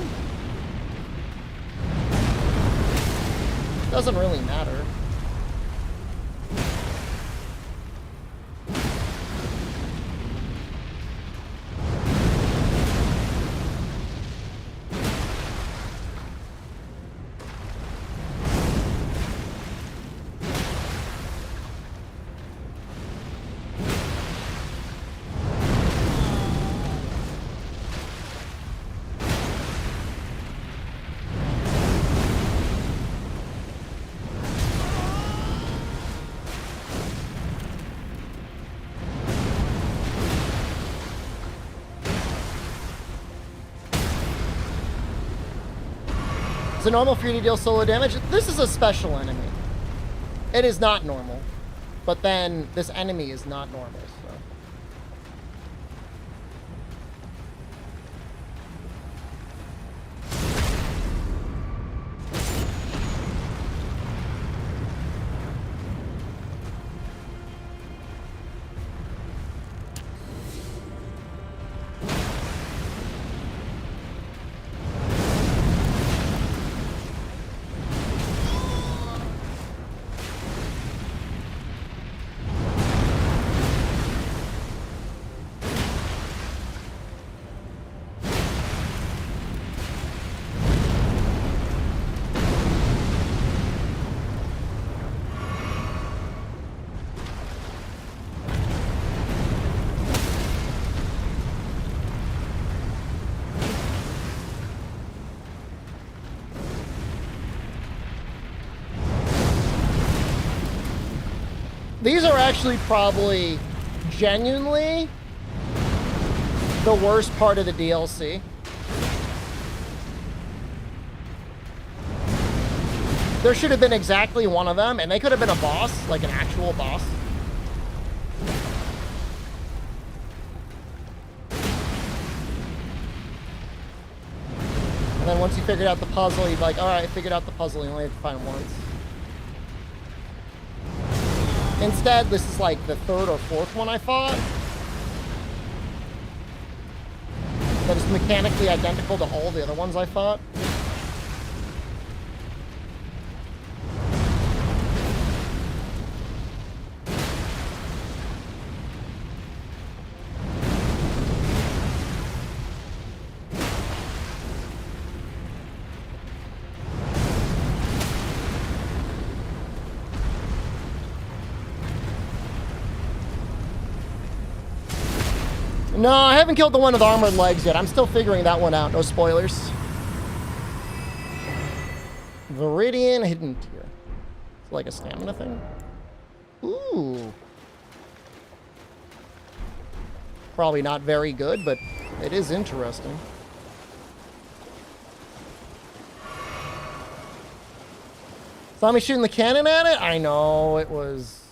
Speaker 1: doesn't really matter. Is it normal for you to deal solo damage? This is a special enemy. It is not normal. But then this enemy is not normal, so. These are actually probably genuinely the worst part of the DLC. There should have been exactly one of them, and they could have been a boss, like an actual boss. And then once you figured out the puzzle, you'd be like, all right, I figured out the puzzle. You only have to find it once. Instead, this is like the third or fourth one I fought. That is mechanically identical to all the other ones I fought. No, I haven't killed the one with armored legs yet. I'm still figuring that one out. No spoilers. Viridian hidden tier. It's like a stamina thing. Ooh. Probably not very good, but it is interesting. Saw me shooting the cannon at it? I know, it was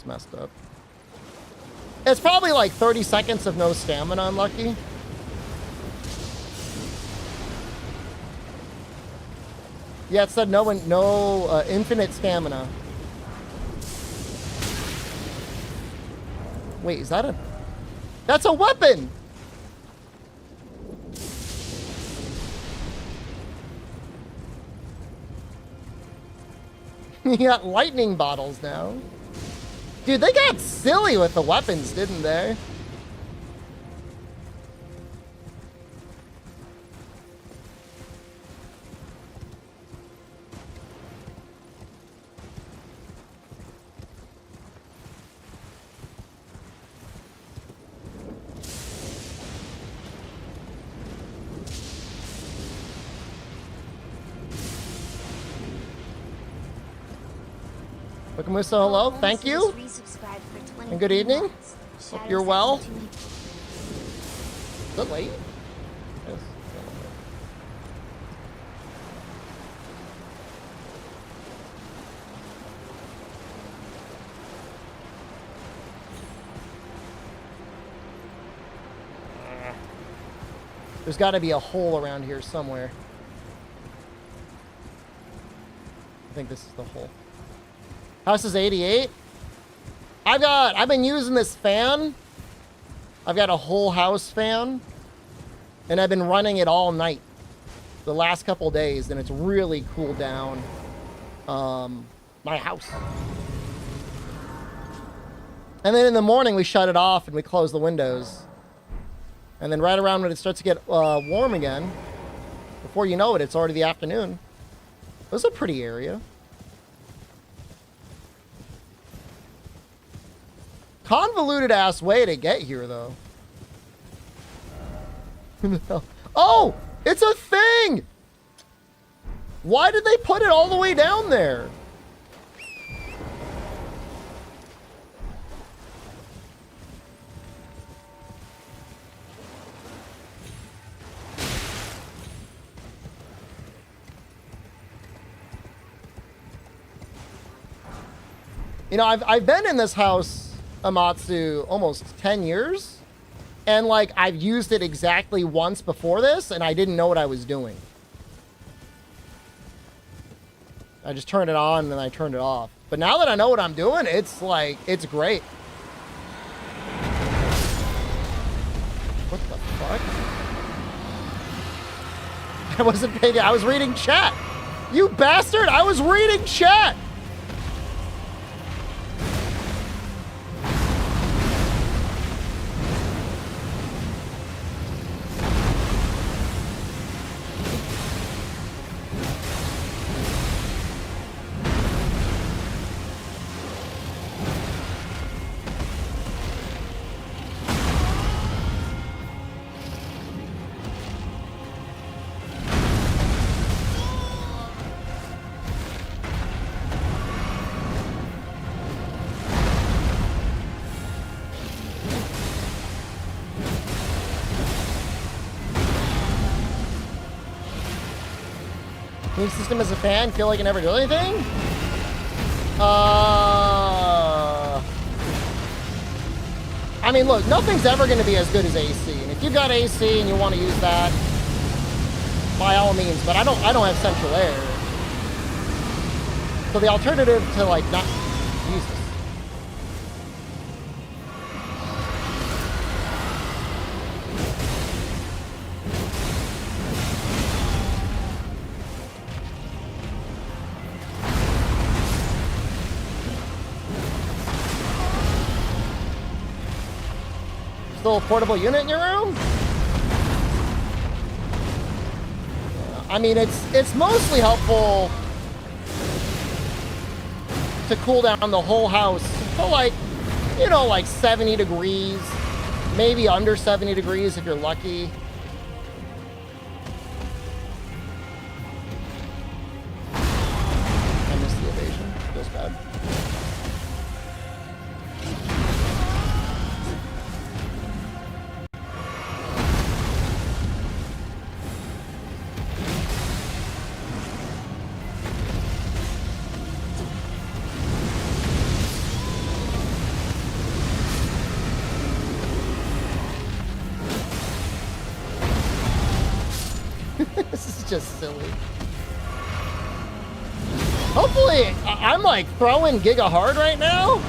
Speaker 1: messed up. It's probably like 30 seconds of no stamina, unlucky. Yeah, it said no infinite stamina. Wait, is that a... That's a weapon! You got lightning bottles now. Dude, they got silly with the weapons, didn't they? Wakamusa, hello. Thank you. And good evening. Hope you're well. Is it late? Yes. There's got to be a hole around here somewhere. I think this is the hole. House is 88. I've been using this fan. I've got a whole house fan. And I've been running it all night. The last couple days. And it's really cooled down my house. And then in the morning we shut it off and we close the windows. And then right around when it starts to get warm again, before you know it, it's already the afternoon. It was a pretty area. Convoluted ass way to get here, though. Oh, it's a thing! Why did they put it all the way down there? You know, I've been in this house, Amatsu, almost 10 years, and like I've used it exactly once before this and I didn't know what I was doing. I just turned it on and then I turned it off. But now that I know what I'm doing, it's like, it's great. What the fuck? I wasn't paying, I was reading chat. You bastard, I was reading chat. cooling system as a fan? Feel like it never did anything? I mean, look, nothing's ever going to be as good as AC. And if you've got AC and you want to use that, by all means. But I don't have central air. So the alternative to like not Jesus. Still a portable unit in your room? I mean, it's mostly helpful to cool down the whole house to like, you know, like 70 degrees, maybe under 70 degrees if you're lucky. I missed the evasion. Feels bad. This is just silly. Hopefully, I'm like throwing Giga hard right now.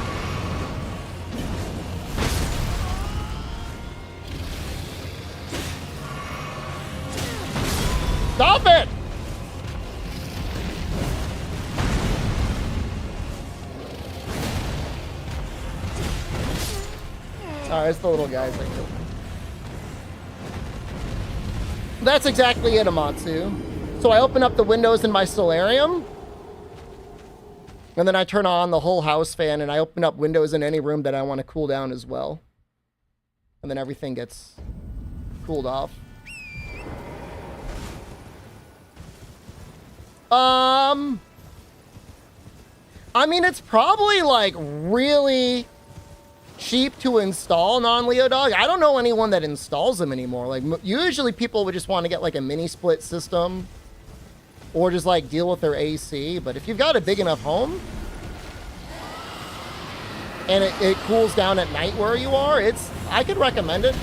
Speaker 1: Stop it! Alright, it's the little guys I killed. That's exactly it, Amatsu. So I open up the windows in my solarium, and then I turn on the whole house fan, and I open up windows in any room that I want to cool down as well. And then everything gets cooled off. I mean, it's probably like really cheap to install non-Leo Dog. I don't know anyone that installs them anymore. Like usually people would just want to get like a mini split system or just like deal with their AC. But if you've got a big enough home and it cools down at night where you are, I could recommend it.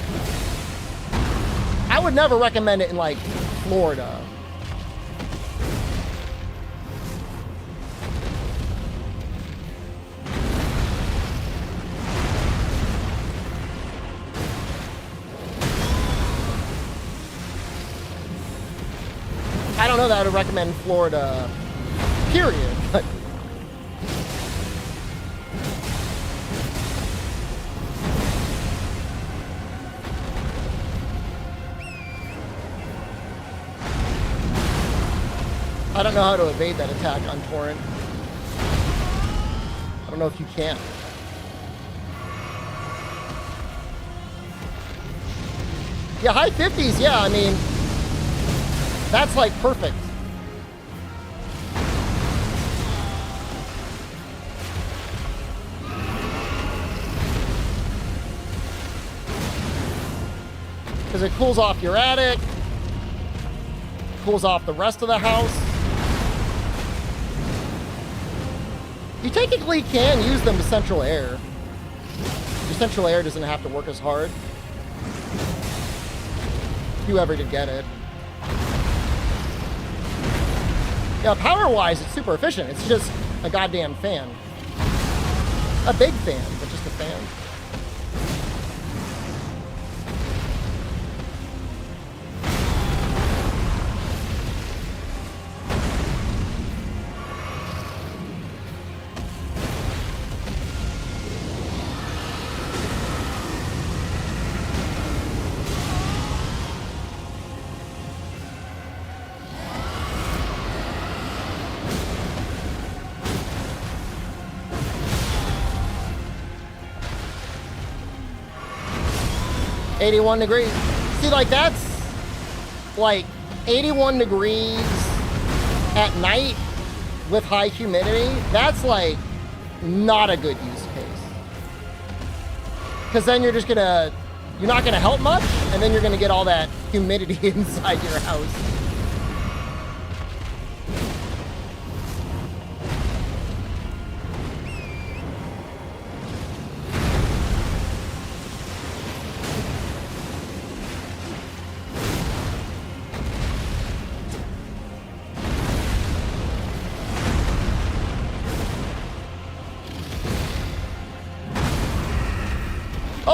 Speaker 1: I would never recommend it in like Florida. I don't know that I would recommend Florida, period. But I don't know how to evade that attack on Torrent. I don't know if you can. Yeah, high 50s, yeah, I mean, that's like perfect. Because it cools off your attic, cools off the rest of the house. You technically can use them to central air. Your central air doesn't have to work as hard. If you ever did get it. Yeah, power-wise, it's super efficient. It's just a goddamn fan. A big fan, but just a fan. $81 degrees. See, like that's like 81 degrees at night with high humidity. That's like not a good use case. Because then you're not gonna help much, and then you're gonna get all that humidity inside your house.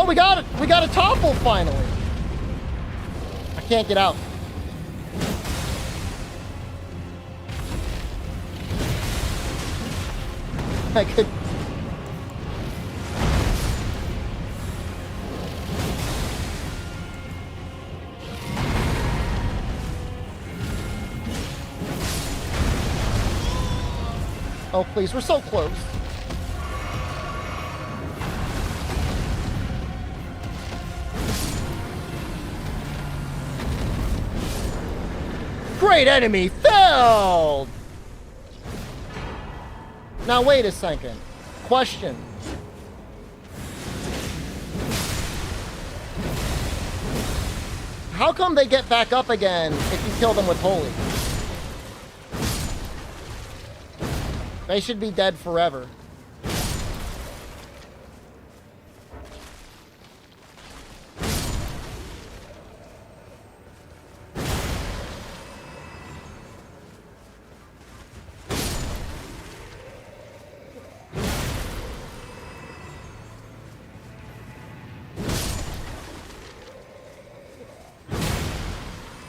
Speaker 1: Oh, we got it. We got a topple finally. I can't get out. I could. Oh, please, we're so close. Great enemy felled! Now, wait a second. Question. How come they get back up again if you kill them with holy? They should be dead forever.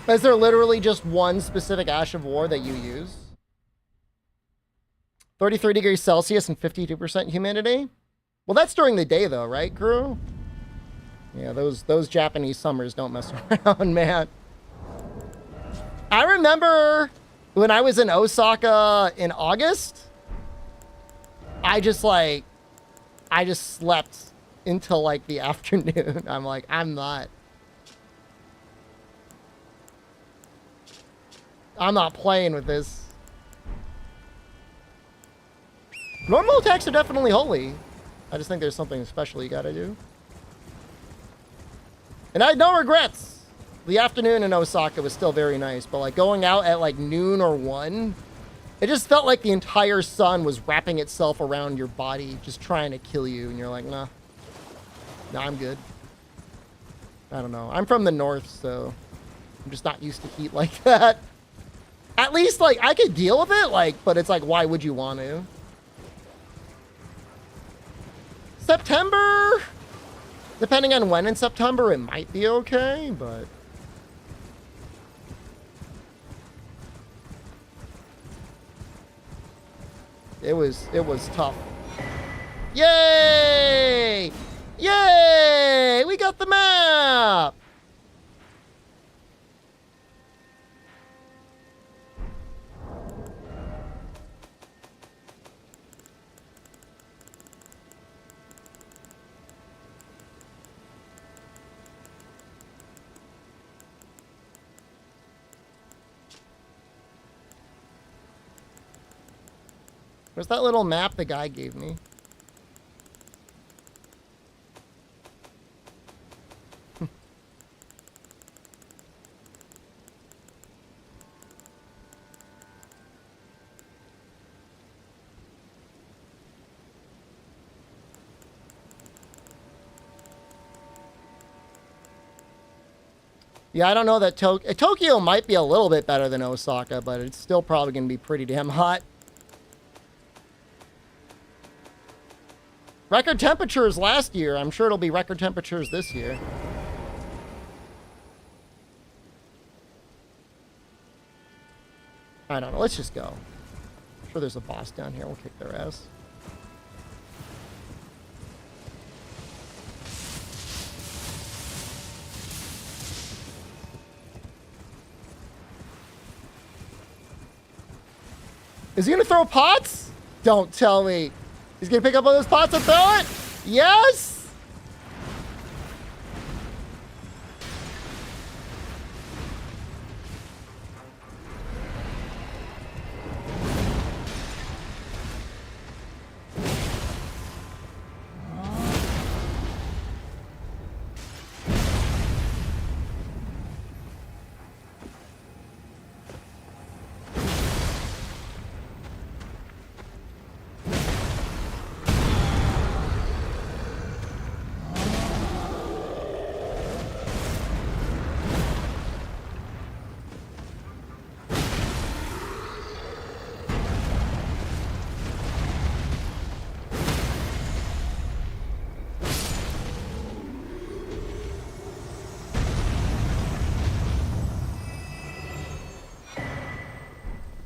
Speaker 1: Is there literally just one specific Ash of War that you use? 33 degrees Celsius and 52% humidity? Well, that's during the day though, right, crew? Yeah, those Japanese summers don't mess around, man. I remember when I was in Osaka in August, I just slept until like the afternoon. I'm like, I'm not playing with this. Normal attacks are definitely holy. I just think there's something special you gotta do. And I had no regrets. The afternoon in Osaka was still very nice, but like going out at like noon or 1, it just felt like the entire sun was wrapping itself around your body, just trying to kill you. And you're like, nah, I'm good. I don't know. I'm from the north, so I'm just not used to heat like that. At least like I could deal with it, like, but it's like, why would you want to? September, depending on when in September, it might be okay, but it was tough. Yay! Yay! We got the map! Where's that little map the guy gave me? Yeah, I don't know that Tokyo might be a little bit better than Osaka, but it's still probably going to be pretty damn hot. Record temperatures last year. I'm sure it'll be record temperatures this year. I don't know. Let's just go. I'm sure there's a boss down here. We'll kick their ass. Is he gonna throw pots? Don't tell me. He's gonna pick up all those pots and throw it? Yes!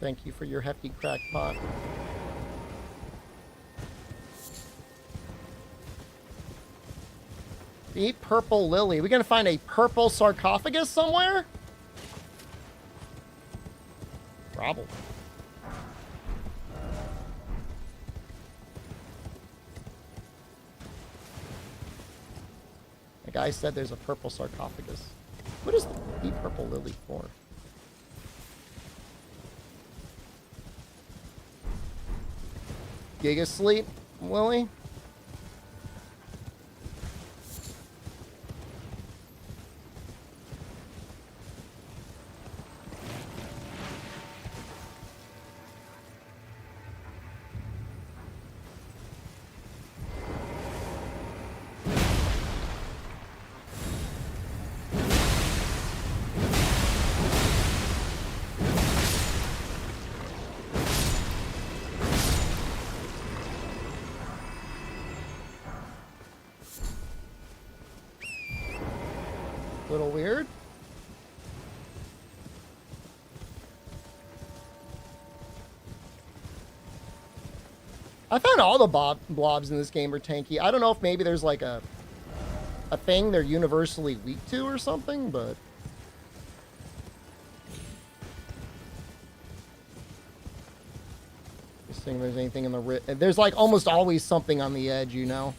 Speaker 1: Thank you for your hefty crackpot. Eat purple lily. We gonna find a purple sarcophagus somewhere? Probably. The guy said there's a purple sarcophagus. What is the purple lily for? Giga sleep, Lily? Little weird. I found all the blobs in this game are tanky. I don't know if maybe there's like a thing they're universally weak to or something, but just seeing if there's anything in the there's like almost always something on the edge, you know.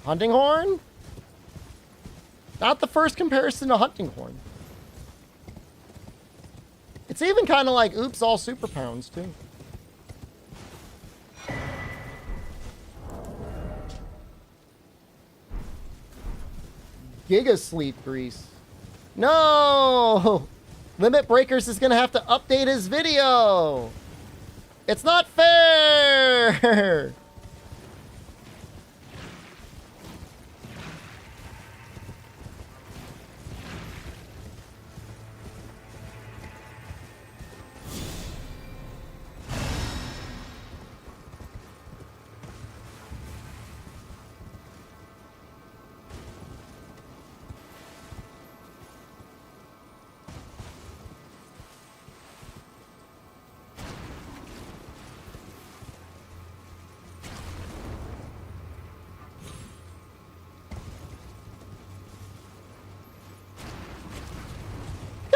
Speaker 1: Hunting horn? Not the first comparison to hunting horn. It's even kind of like oops all super pounds too. Giga sleep grease. No! Limit Breakers is gonna have to update his video. It's not fair.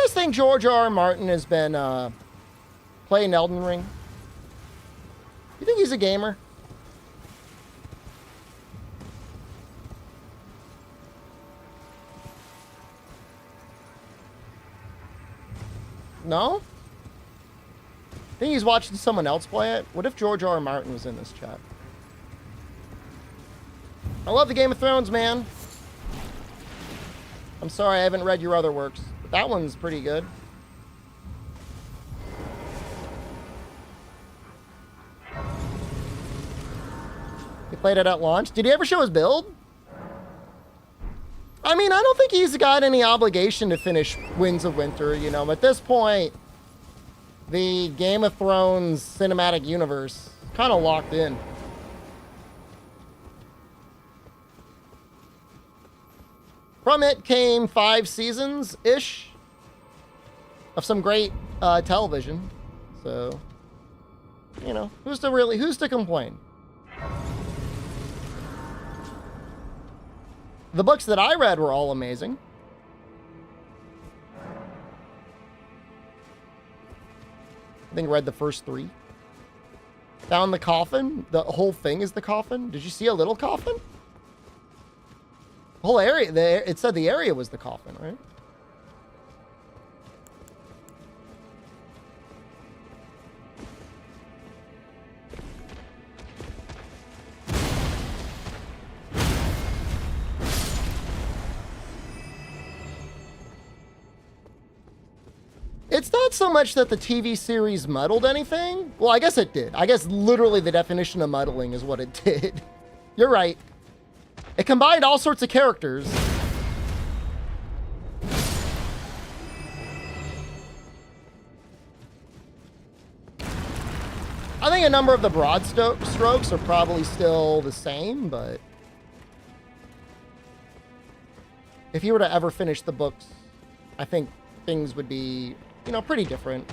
Speaker 1: I think George R. Martin has been playing Elden Ring. You think he's a gamer? No? I think he's watching someone else play it. What if George R. Martin was in this chat? I love the Game of Thrones, man. I'm sorry I haven't read your other works. That one's pretty good. He played it at launch. Did he ever show his build? I mean, I don't think he's got any obligation to finish Winds of Winter, you know. At this point, the Game of Thrones cinematic universe kind of locked in. From it came 5 seasons-ish of some great television. So, you know, who's to complain? The books that I read were all amazing. I think I read the first 3. Found the coffin. The whole thing is the coffin. Did you see a little coffin? The whole area, it said the area was the coffin, right? It's not so much that the TV series muddled anything. Well, I guess it did. I guess literally the definition of muddling is what it did. You're right. It combined all sorts of characters. I think a number of the broad strokes are probably still the same, but if you were to ever finish the books, I think things would be, you know, pretty different.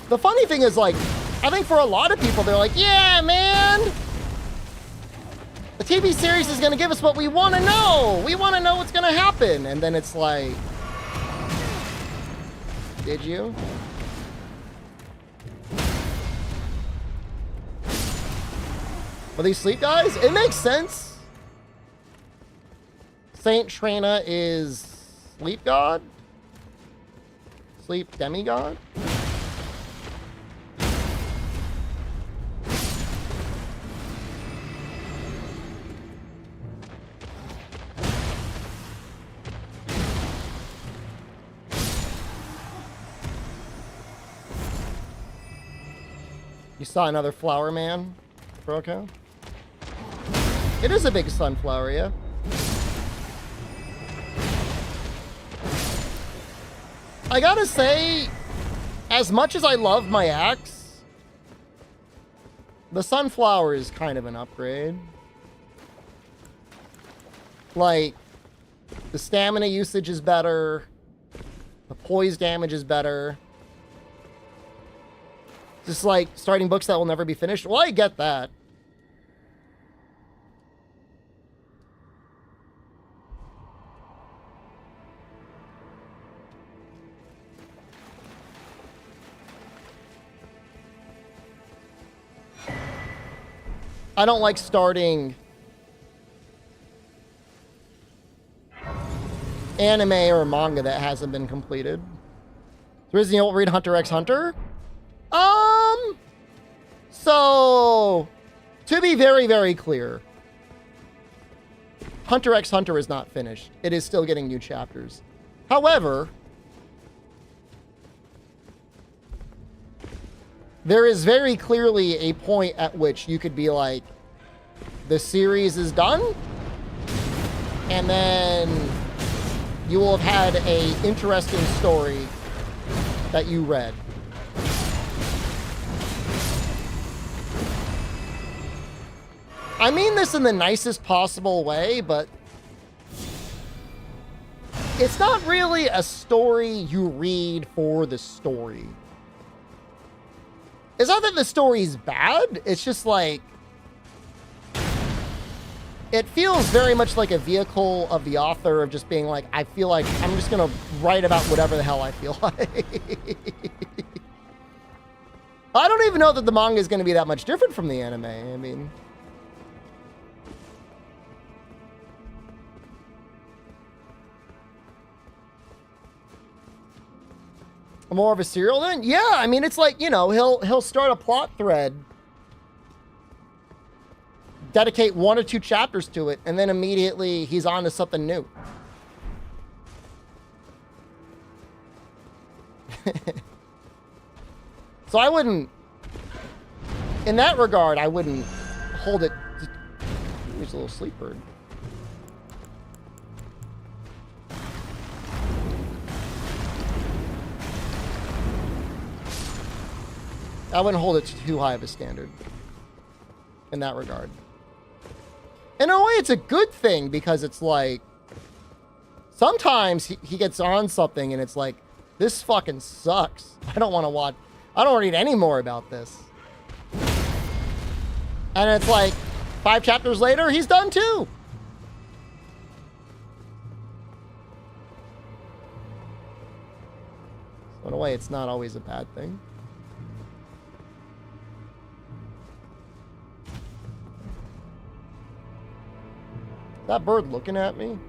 Speaker 1: The funny thing is, like, I think for a lot of people, they're like, yeah, man, the TV series is going to give us what we want to know. We want to know what's going to happen. And then it's like, did you? Are these sleep guys? It makes sense. Saint Trina is sleep god? Sleep demigod? You saw another flower man, Broco? It is a big sunflower, yeah. I gotta say, as much as I love my axe, the sunflower is kind of an upgrade. Like, the stamina usage is better, the poise damage is better. Just like starting books that will never be finished. Well, I get that. I don't like starting anime or manga that hasn't been completed. So Resident Evil read Hunter x Hunter? So, to be very, very clear, Hunter x Hunter is not finished. It is still getting new chapters. However, there is very clearly a point at which you could be like, the series is done, and then you will have had an interesting story that you read. I mean this in the nicest possible way, but it's not really a story you read for the story. It's not that the story's bad, it's just like, it feels very much like a vehicle of the author of just being like, I feel like I'm just gonna write about whatever the hell I feel like. I don't even know that the manga is gonna be that much different from the anime. I mean, more of a serial then? Yeah, I mean, it's like, you know, he'll start a plot thread, dedicate 1 or 2 chapters to it, and then immediately he's on to something new. So I wouldn't, in that regard, I wouldn't hold it. Here's a little sleep bird. I wouldn't hold it to too high of a standard in that regard. In a way, it's a good thing because it's like, sometimes he gets on something and it's like, this fucking sucks. I don't want to watch, I don't read any more about this. And it's like, 5 chapters later, he's done too. So in a way, it's not always a bad thing. That bird looking at me?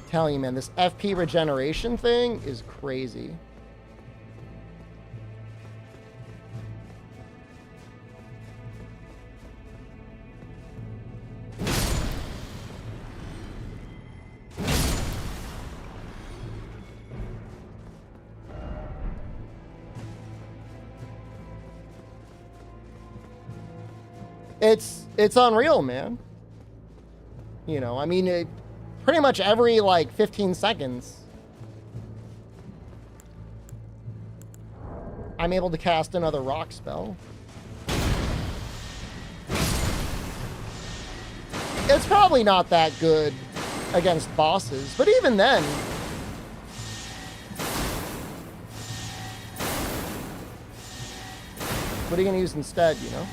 Speaker 1: Telling you, man, this FP regeneration thing is crazy. It's unreal, man. You know, I mean, pretty much every, like, 15 seconds, I'm able to cast another rock spell. It's probably not that good against bosses, but even then, what are you going to use instead, you know?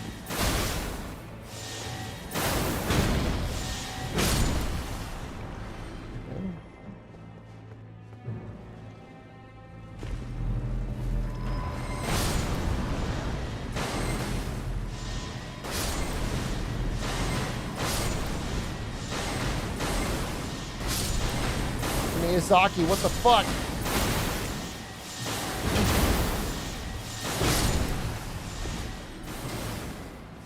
Speaker 1: Miyazaki, what the fuck?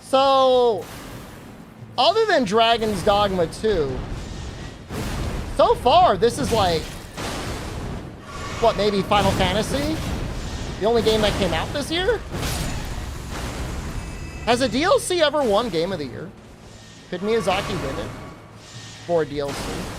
Speaker 1: So, other than Dragon's Dogma 2, so far, this is like, what, maybe Final Fantasy? The only game that came out this year? Has a DLC ever won Game of the Year? Could Miyazaki win it for a DLC?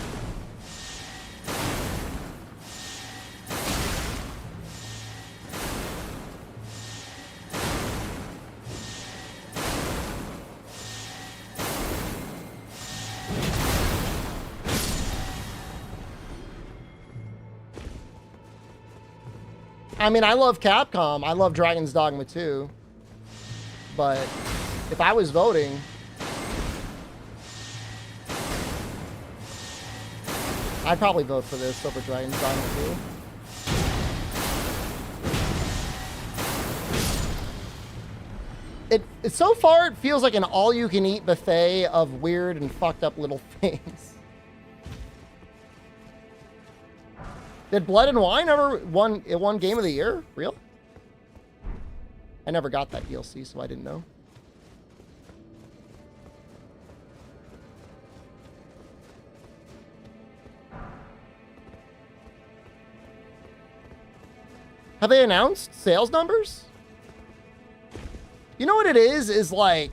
Speaker 1: I mean, I love Capcom. I love Dragon's Dogma 2. But if I was voting, I'd probably vote for this over Dragon's Dogma 2. So far, it feels like an all-you-can-eat buffet of weird and fucked up little things. Did Blood and Wine ever won Game of the Year? Real? I never got that DLC, so I didn't know. Have they announced sales numbers? You know what it is like,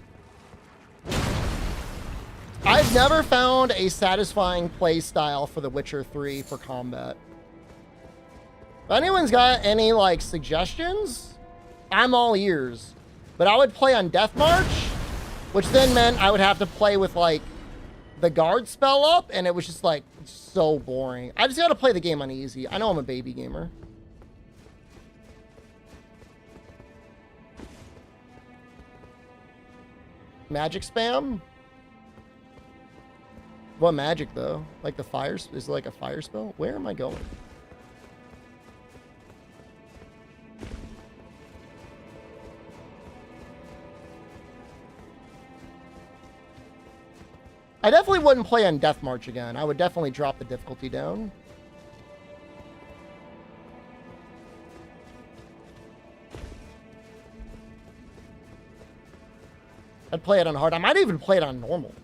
Speaker 1: I've never found a satisfying play style for The Witcher 3 for combat. If anyone's got any, like, suggestions, I'm all ears. But I would play on Death March, which then meant I would have to play with, like, the guard spell up, and it was just, like, so boring. I just gotta play the game on easy. I know I'm a baby gamer. Magic spam? What magic, though? Like the fire? Is it like a fire spell? Where am I going? I definitely wouldn't play on Death March again. I would definitely drop the difficulty down. I'd play it on hard. I might even play it on normal.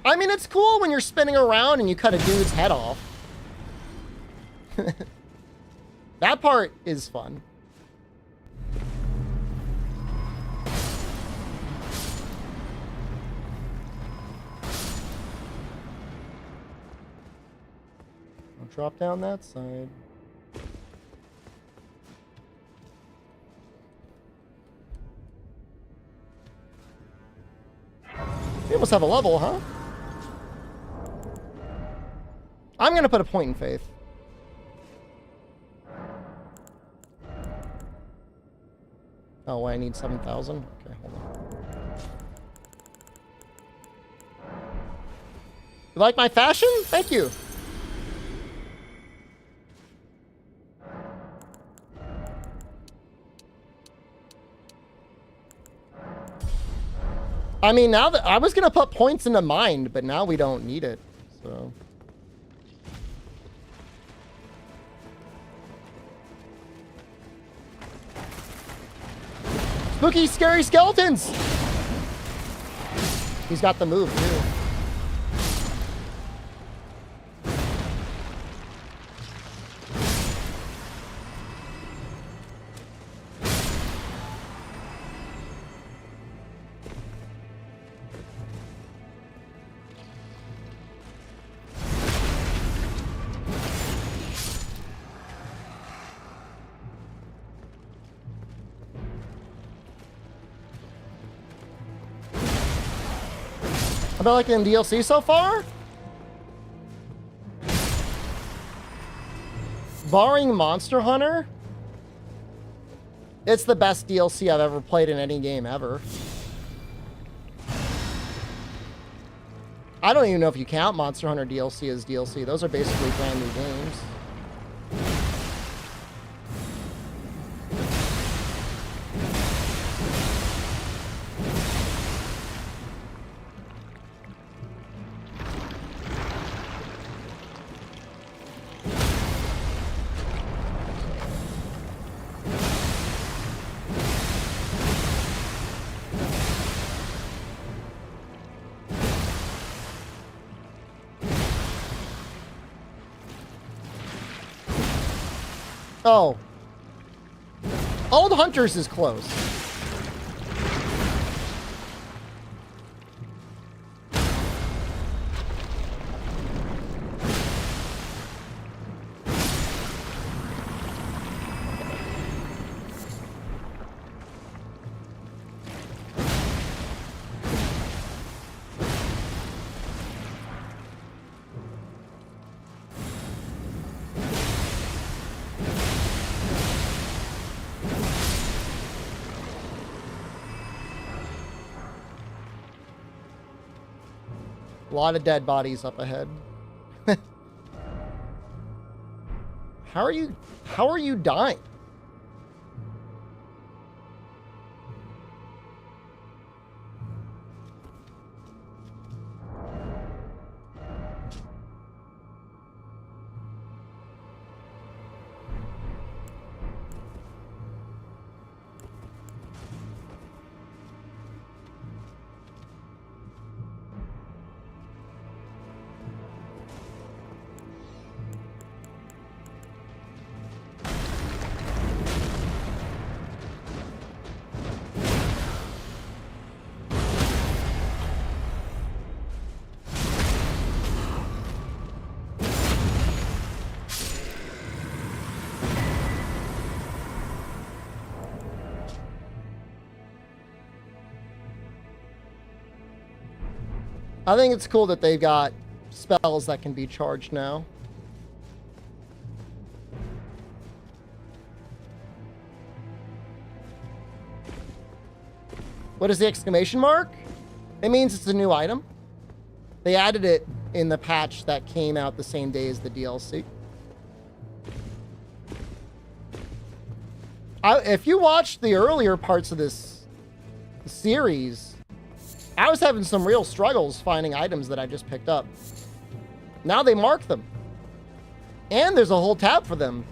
Speaker 1: I mean, it's cool when you're spinning around and you cut a dude's head off. That part is fun. I'll drop down that side. We almost have a level, huh? I'm gonna put a point in faith. Oh, I need 7,000? Okay, hold on. You like my fashion? Thank you. I mean, now that I was gonna put points into mind, but now we don't need it, so. Spooky, scary skeletons! He's got the move, too. been liking the DLC so far? Barring Monster Hunter, it's the best DLC I've ever played in any game ever. I don't even know if you count Monster Hunter DLC as DLC. Those are basically brand new games. Oh. Old Hunters is close. A lot of dead bodies up ahead. How are you dying? I think it's cool that they've got spells that can be charged now. What is the exclamation mark? It means it's a new item. They added it in the patch that came out the same day as the DLC. If you watched the earlier parts of this series, I was having some real struggles finding items that I just picked up. Now they mark them. And there's a whole tab for them.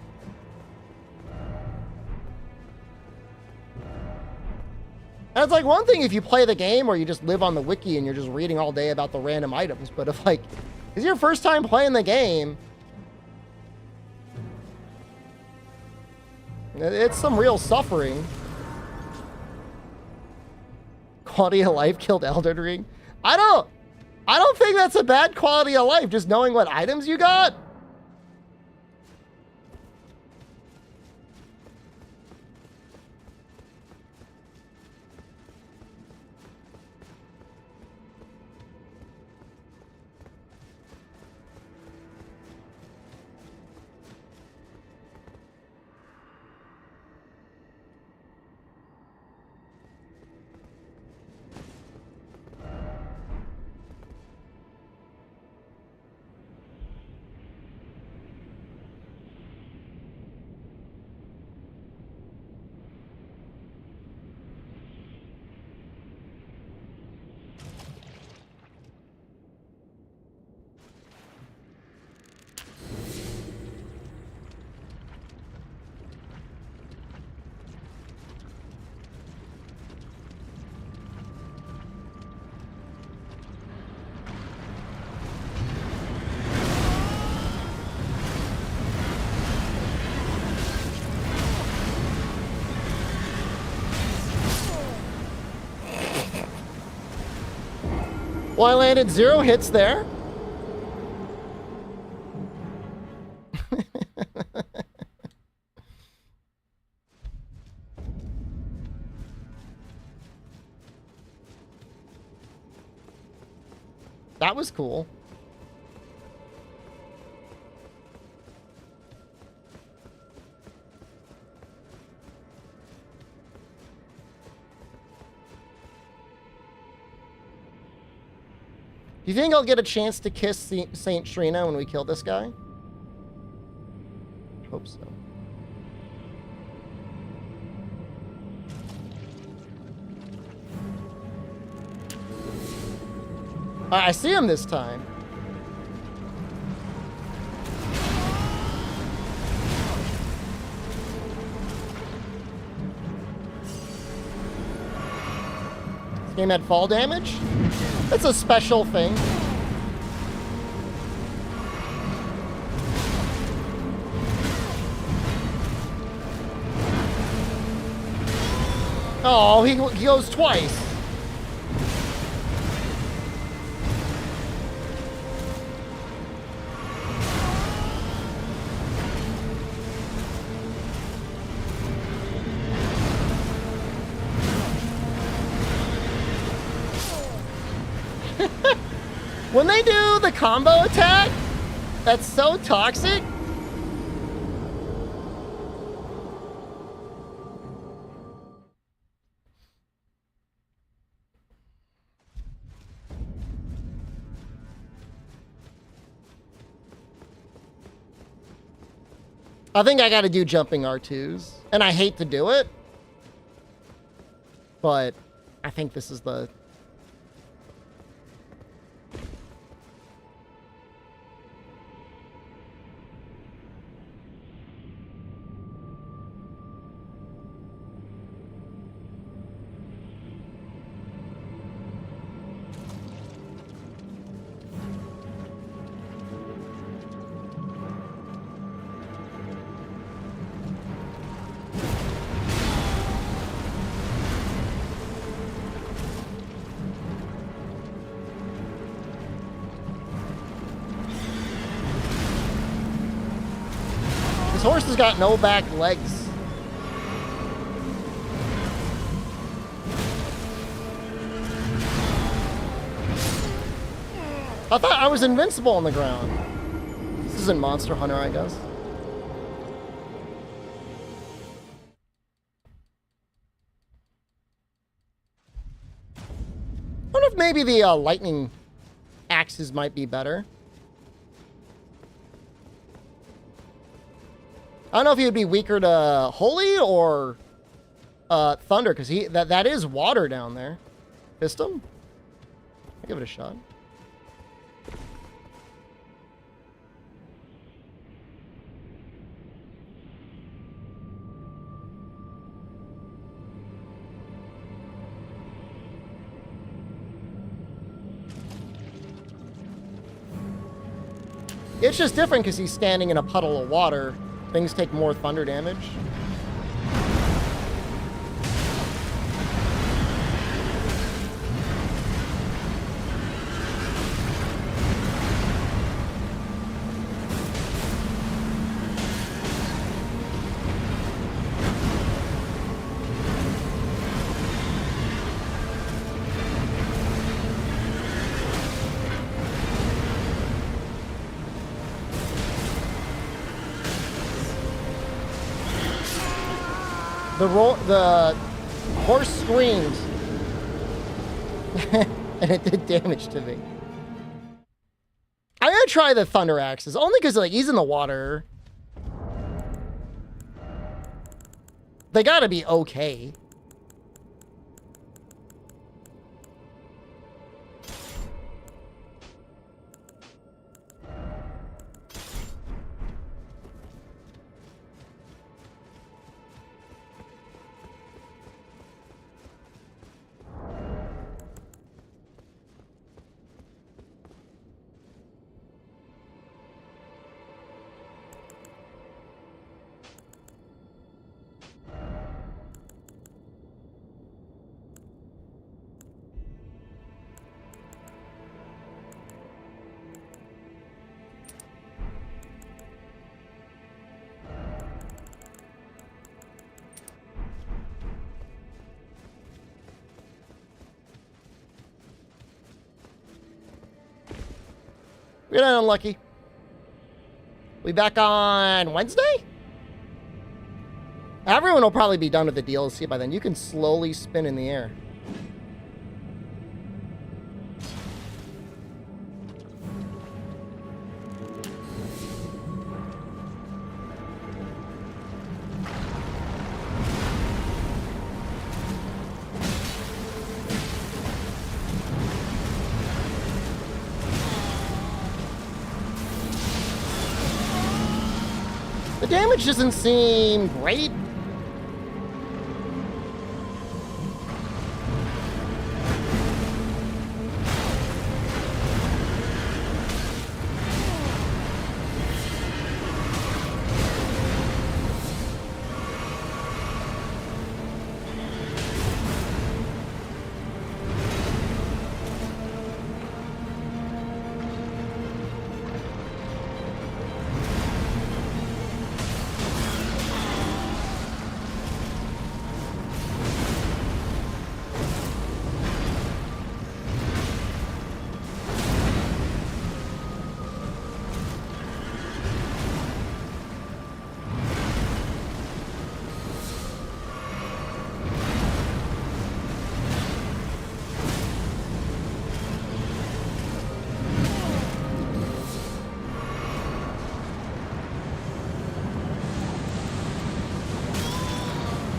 Speaker 1: And it's like one thing if you play the game or you just live on the wiki and you're just reading all day about the random items. But if like, it's your first time playing the game, it's some real suffering. Quality of life killed Elden Ring. I don't think that's a bad quality of life, just knowing what items you got. Well, I landed 0 hits there. That was cool. Do you think I'll get a chance to kiss Saint Trina when we kill this guy? Hope so. I see him this time. This game had fall damage? That's a special thing. Oh, he goes twice. When they do the combo attack, that's so toxic. I think I got to do jumping R2s, and I hate to do it, but I think this is the... This horse has got no back legs. I thought I was invincible on the ground. This isn't Monster Hunter, I guess. I wonder if maybe the lightning axes might be better. I don't know if he would be weaker to Holy or Thunder, because that is water down there. Pistum? I'll give it a shot. It's just different because he's standing in a puddle of water. Things take more thunder damage. The horse screamed, and it did damage to me. I'm gonna try the thunder axes, only because like he's in the water. They gotta be okay. We got unlucky. We back on Wednesday? Everyone will probably be done with the DLC by then. You can slowly spin in the air. The damage doesn't seem great.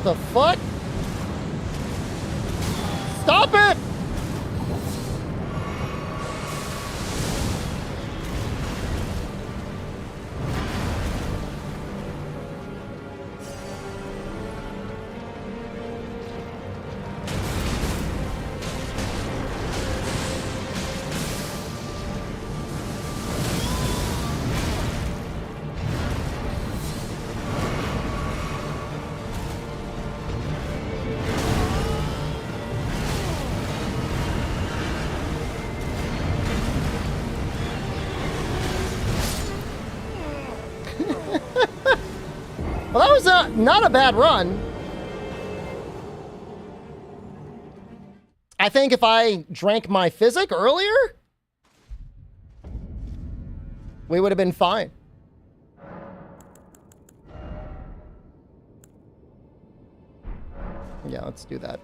Speaker 1: The fuck? Stop it! Well, that was not a bad run. I think if I drank my physic earlier, we would have been fine. Yeah, let's do that.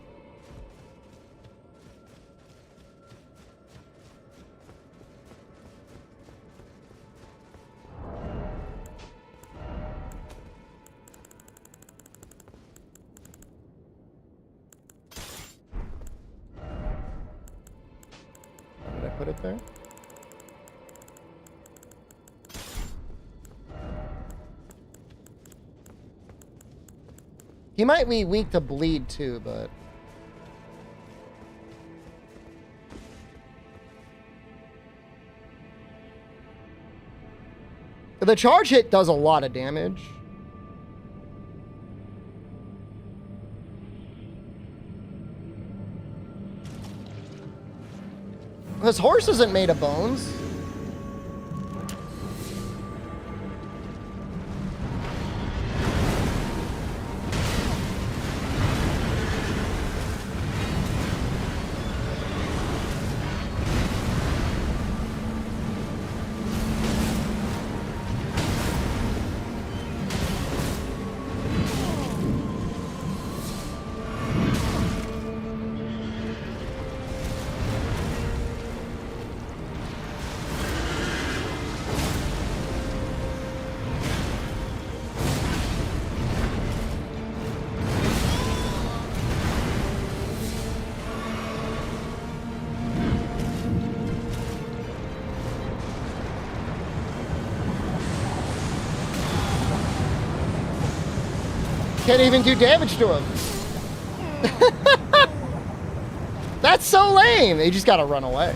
Speaker 1: Did I put it there? He might be weak to bleed too, but... The charge hit does a lot of damage. This horse isn't made of bones. Can't even do damage to him. That's so lame. He just gotta run away.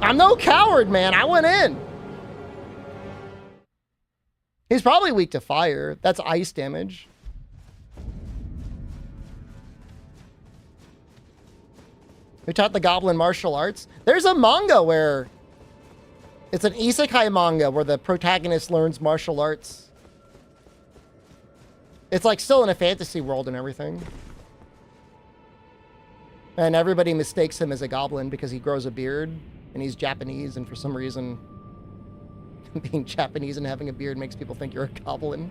Speaker 1: I'm no coward, man. I went in. He's probably weak to fire. That's ice damage. We taught the goblin martial arts. There's a manga where it's an isekai manga where the protagonist learns martial arts. It's like still in a fantasy world and everything. And everybody mistakes him as a goblin because he grows a beard and he's Japanese, and for some reason, being Japanese and having a beard makes people think you're a goblin.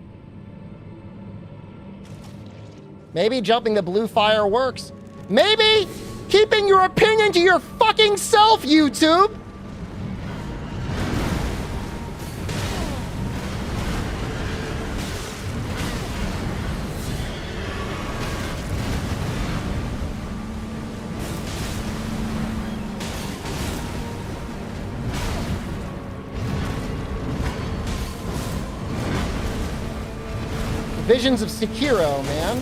Speaker 1: Maybe jumping the blue fire works. Maybe keeping your opinion to your fucking self, YouTube! Visions of Sekiro, man.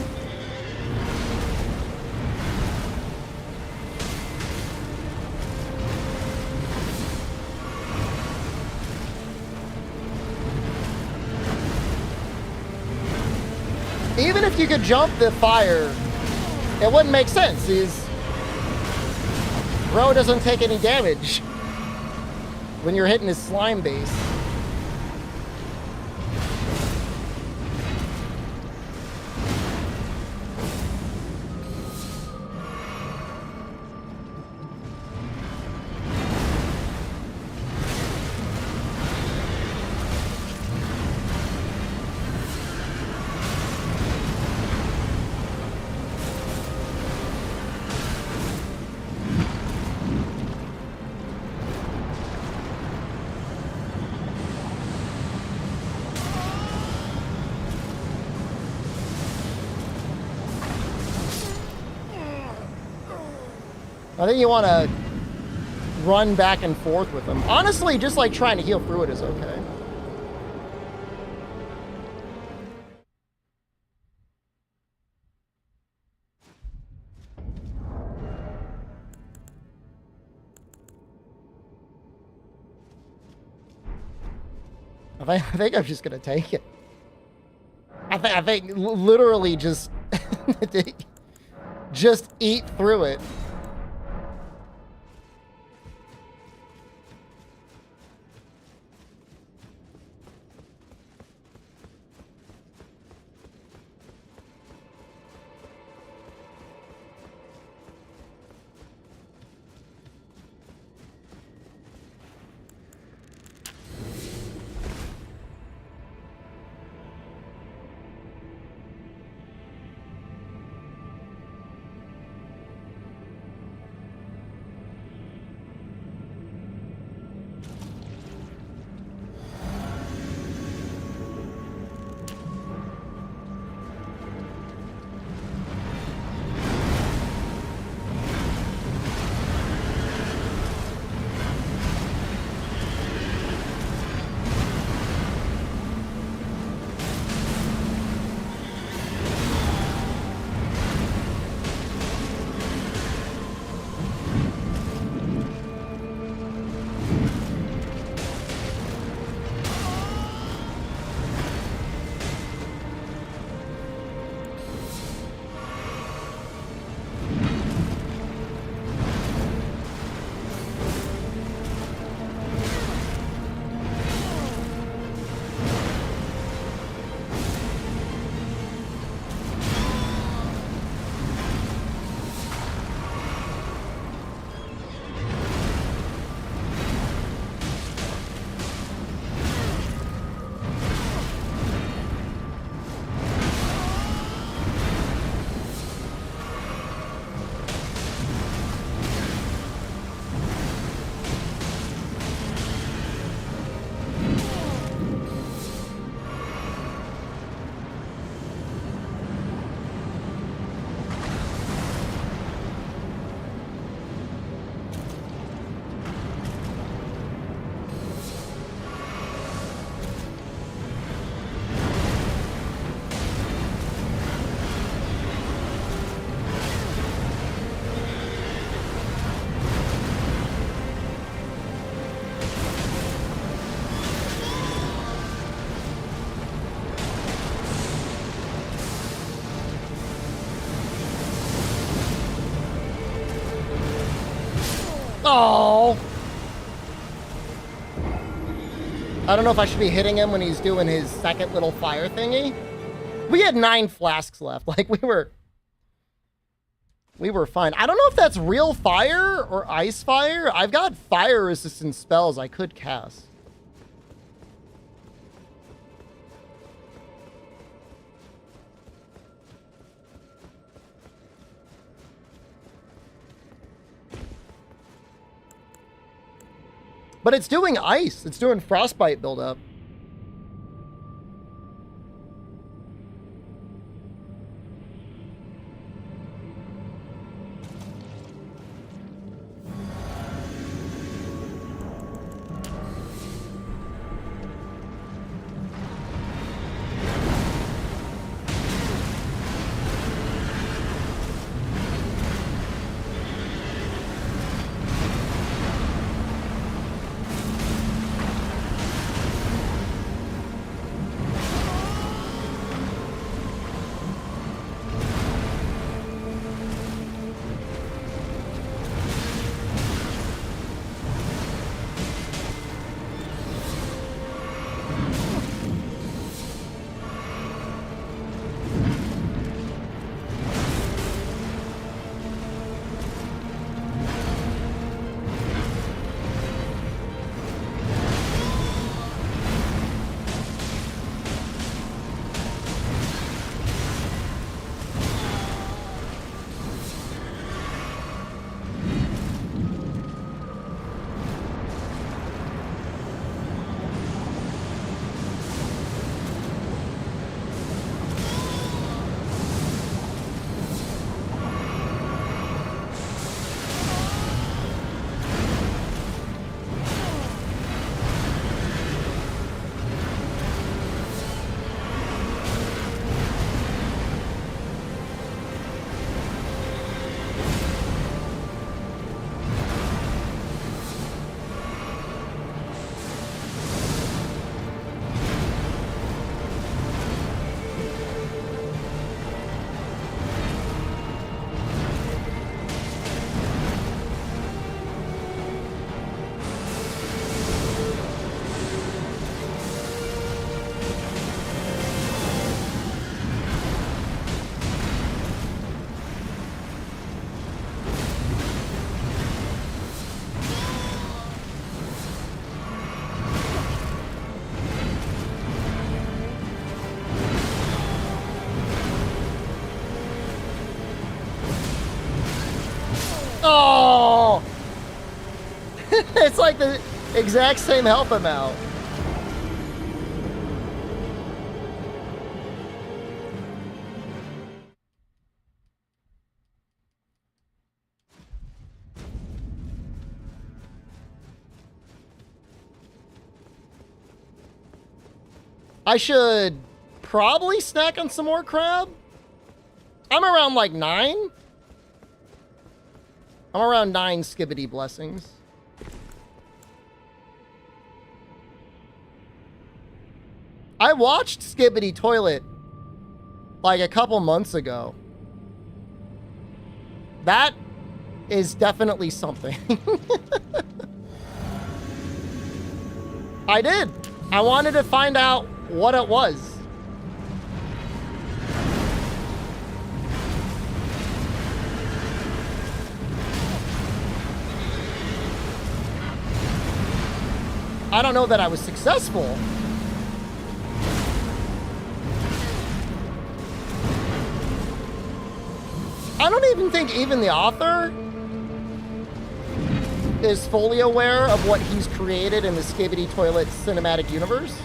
Speaker 1: Even if you could jump the fire, it wouldn't make sense. Bro doesn't take any damage when you're hitting his slime base. I think you want to run back and forth with them. Honestly, just like trying to heal through it is okay. I think I'm just gonna take it. I think literally just just eat through it. Oh! I don't know if I should be hitting him when he's doing his second little fire thingy. We had 9 flasks left. Like, we We were fine. I don't know if that's real fire or ice fire. I've got fire resistant spells I could cast. But it's doing ice. It's doing frostbite buildup. Oh! It's like the exact same health amount. I should probably snack on some more crab. I'm around like 9. I'm around 9 skibbity blessings. I watched Skibbity Toilet like a couple months ago. That is definitely something. I did. I wanted to find out what it was. I don't know that I was successful. I don't even think even the author is fully aware of what he's created in the Skibbity Toilet cinematic universe.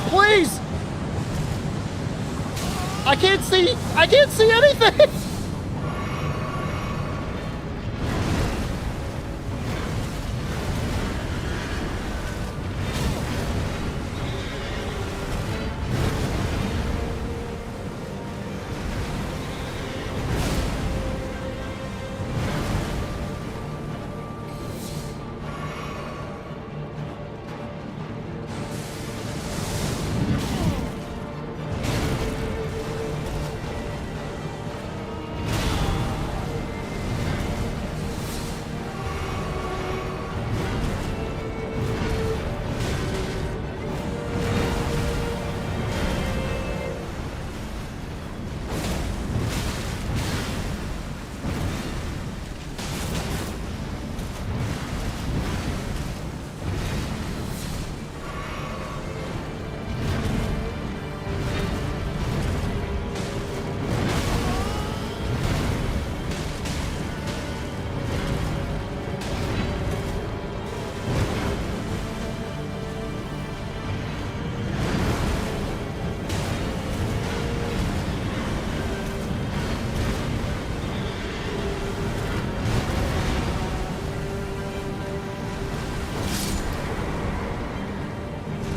Speaker 1: Please! I can't see anything.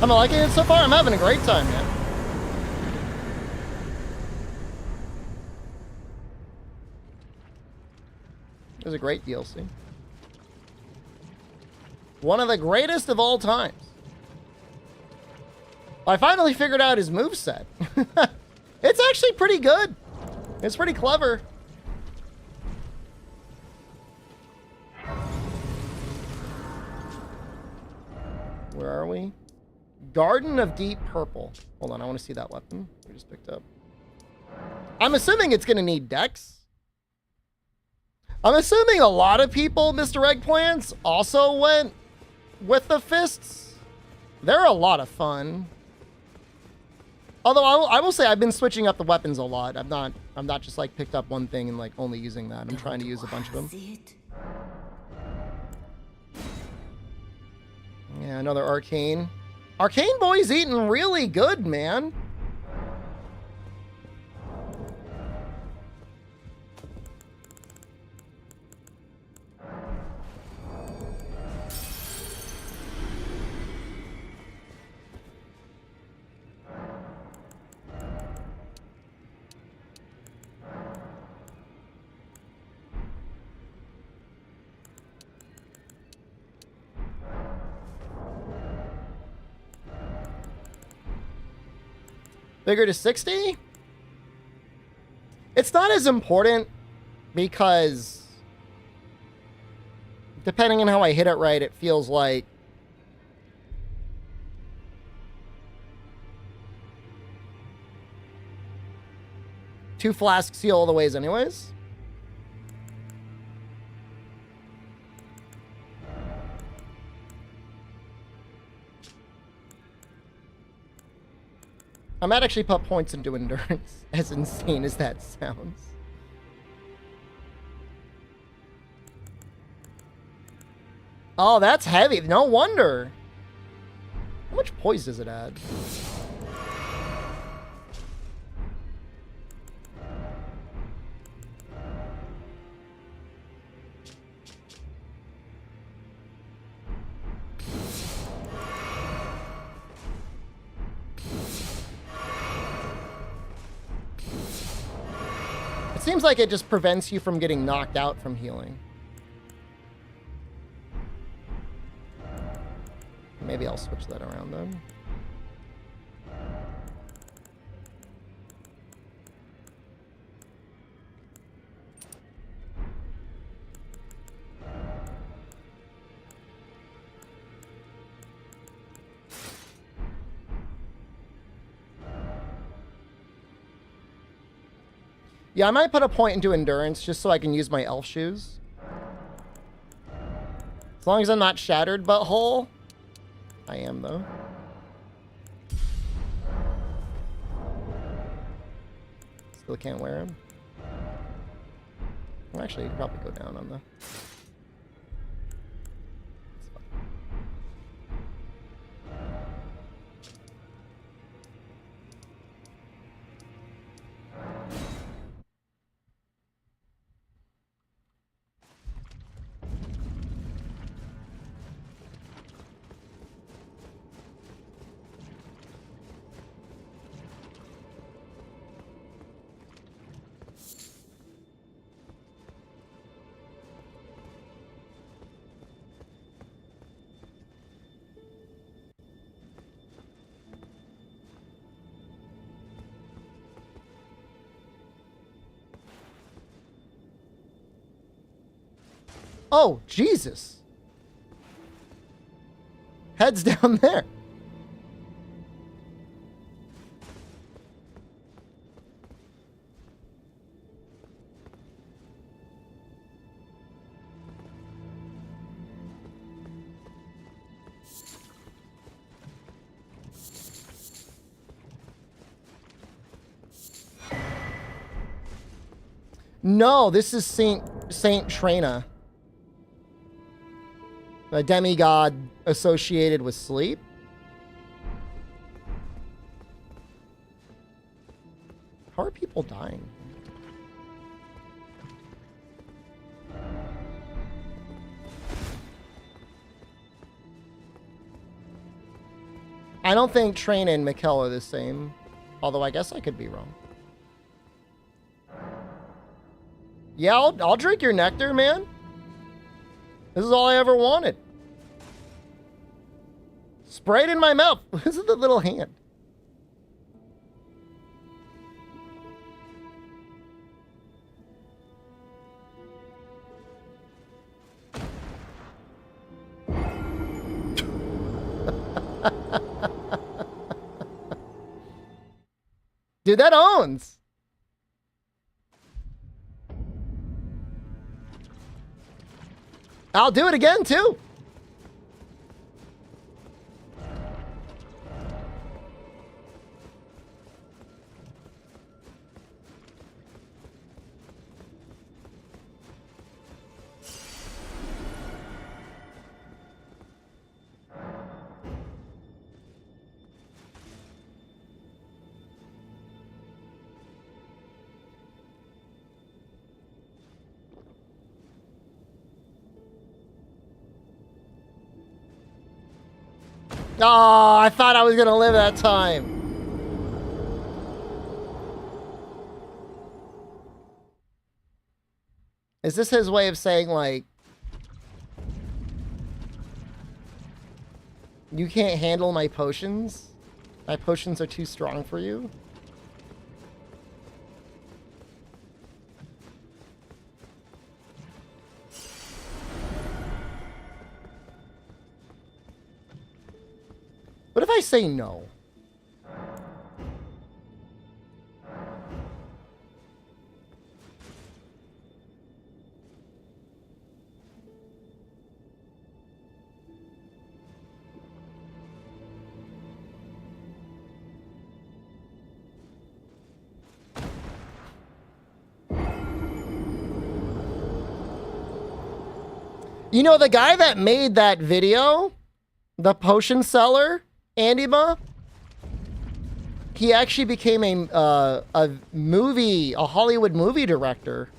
Speaker 1: I'm liking it so far. I'm having a great time, man. It was a great DLC. One of the greatest of all times. I finally figured out his moveset. It's actually pretty good. It's pretty clever. Where are we? Garden of Deep Purple. Hold on, I want to see that weapon we just picked up. I'm assuming it's going to need dex. I'm assuming a lot of people, Mr. Eggplants, also went with the fists. They're a lot of fun. Although I will say I've been switching up the weapons a lot. I'm not just like picked up one thing and like only using that. I'm trying to use a bunch of them. Yeah, another arcane. Arcane Boy's eating really good, man. Bigger to 60? It's not as important because depending on how I hit it right, it feels like two flasks heal all the ways anyways. I might actually put points into endurance, as insane as that sounds. Oh, that's heavy. No wonder. How much poise does it add? Seems like it just prevents you from getting knocked out from healing. Maybe I'll switch that around then. Yeah, I might put a point into endurance just so I can use my elf shoes. As long as I'm not shattered butthole. I am, though. Still can't wear them. Well, actually, you could probably go down on the... Oh, Jesus. Head's down there. No, this is Saint Trina. A demigod associated with sleep. How are people dying? I don't think Trina and Mikkel are the same. Although I guess I could be wrong. Yeah, I'll drink your nectar, man. This is all I ever wanted. Spray it in my mouth. This is the little hand. Dude, that owns. I'll do it again, too. Oh, I thought I was gonna live that time. Is this his way of saying, like, you can't handle my potions? My potions are too strong for you? What if I say no? You know, the guy that made that video, the potion seller, Andyma, he actually became a Hollywood movie director.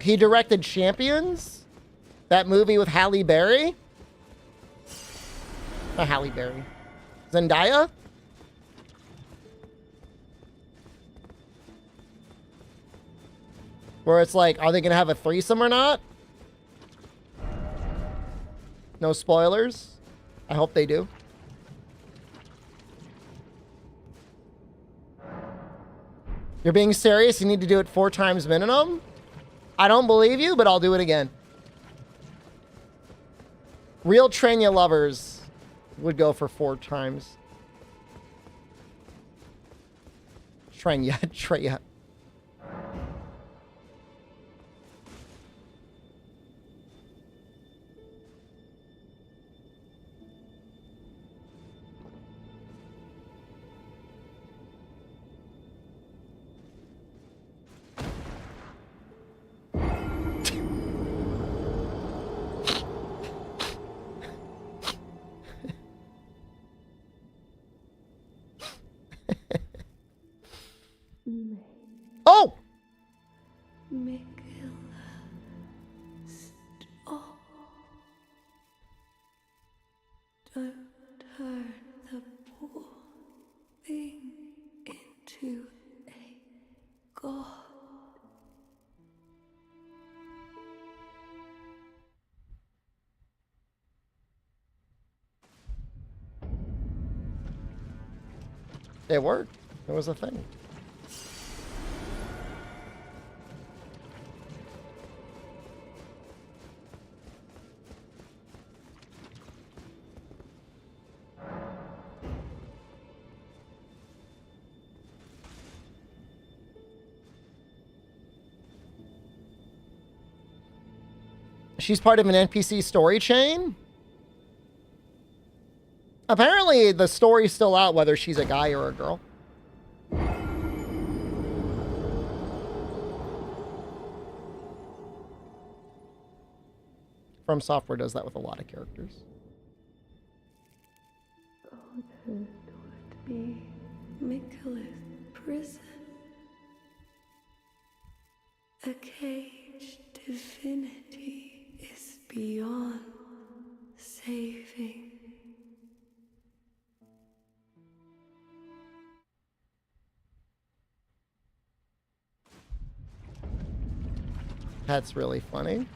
Speaker 1: He directed Champions, that movie with Halle Berry. Not Halle Berry. Zendaya. Where it's like, are they going to have a threesome or not? No spoilers. I hope they do. You're being serious? You need to do it 4 times minimum? I don't believe you, but I'll do it again. Real Trania lovers would go for 4 times. Trania. Oh!
Speaker 7: Mikkel, stop. Don't turn the poor thing into a god.
Speaker 1: It worked. It was a thing. She's part of an NPC story chain? Apparently, the story's still out whether she's a guy or a girl. From Software does that with a lot of characters.
Speaker 7: Godhood would be Michaela's prison. A cage divinity is beyond saving.
Speaker 1: That's really funny.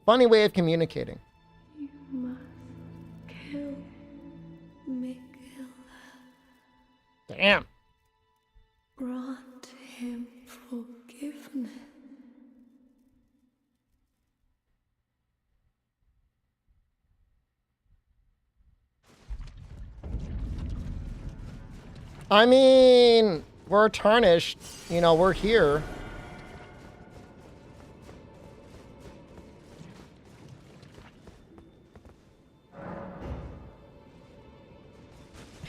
Speaker 1: Funny way of communicating.
Speaker 7: You must kill Michaela.
Speaker 1: Damn.
Speaker 7: Grant him forgiveness.
Speaker 1: I mean, we're tarnished. You know, we're here.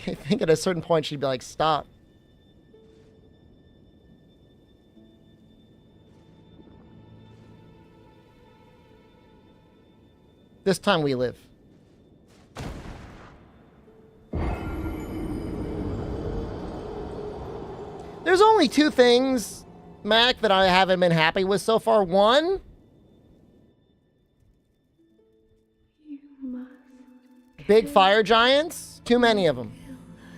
Speaker 1: I think at a certain point she'd be like, stop. This time we live. There's only two things, Mac, that I haven't been happy with so far. One,
Speaker 7: You must
Speaker 1: big fire giants. Too many of them.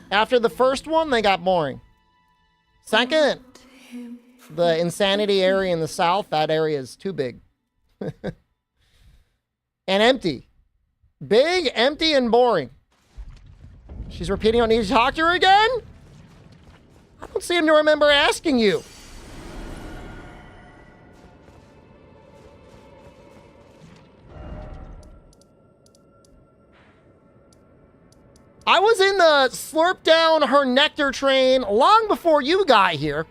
Speaker 1: After the first one, they got boring. Second,
Speaker 7: him
Speaker 1: the insanity area in the south, that area is too big. And empty. Big, empty, and boring. She's repeating, I don't need to talk to her again? I don't seem to remember asking you. I was in the slurp down her nectar train long before you got here.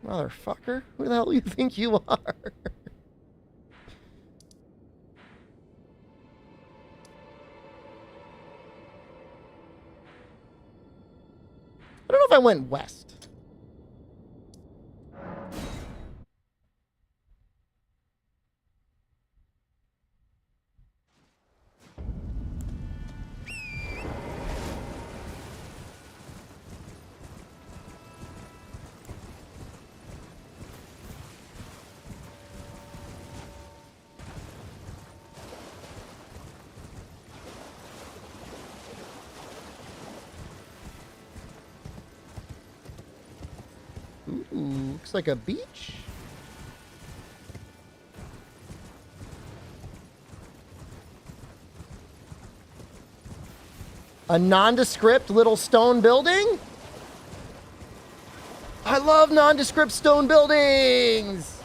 Speaker 1: Motherfucker, who the hell do you think you are? I don't know if I went west. Ooh, looks like a beach. A nondescript little stone building? I love nondescript stone buildings!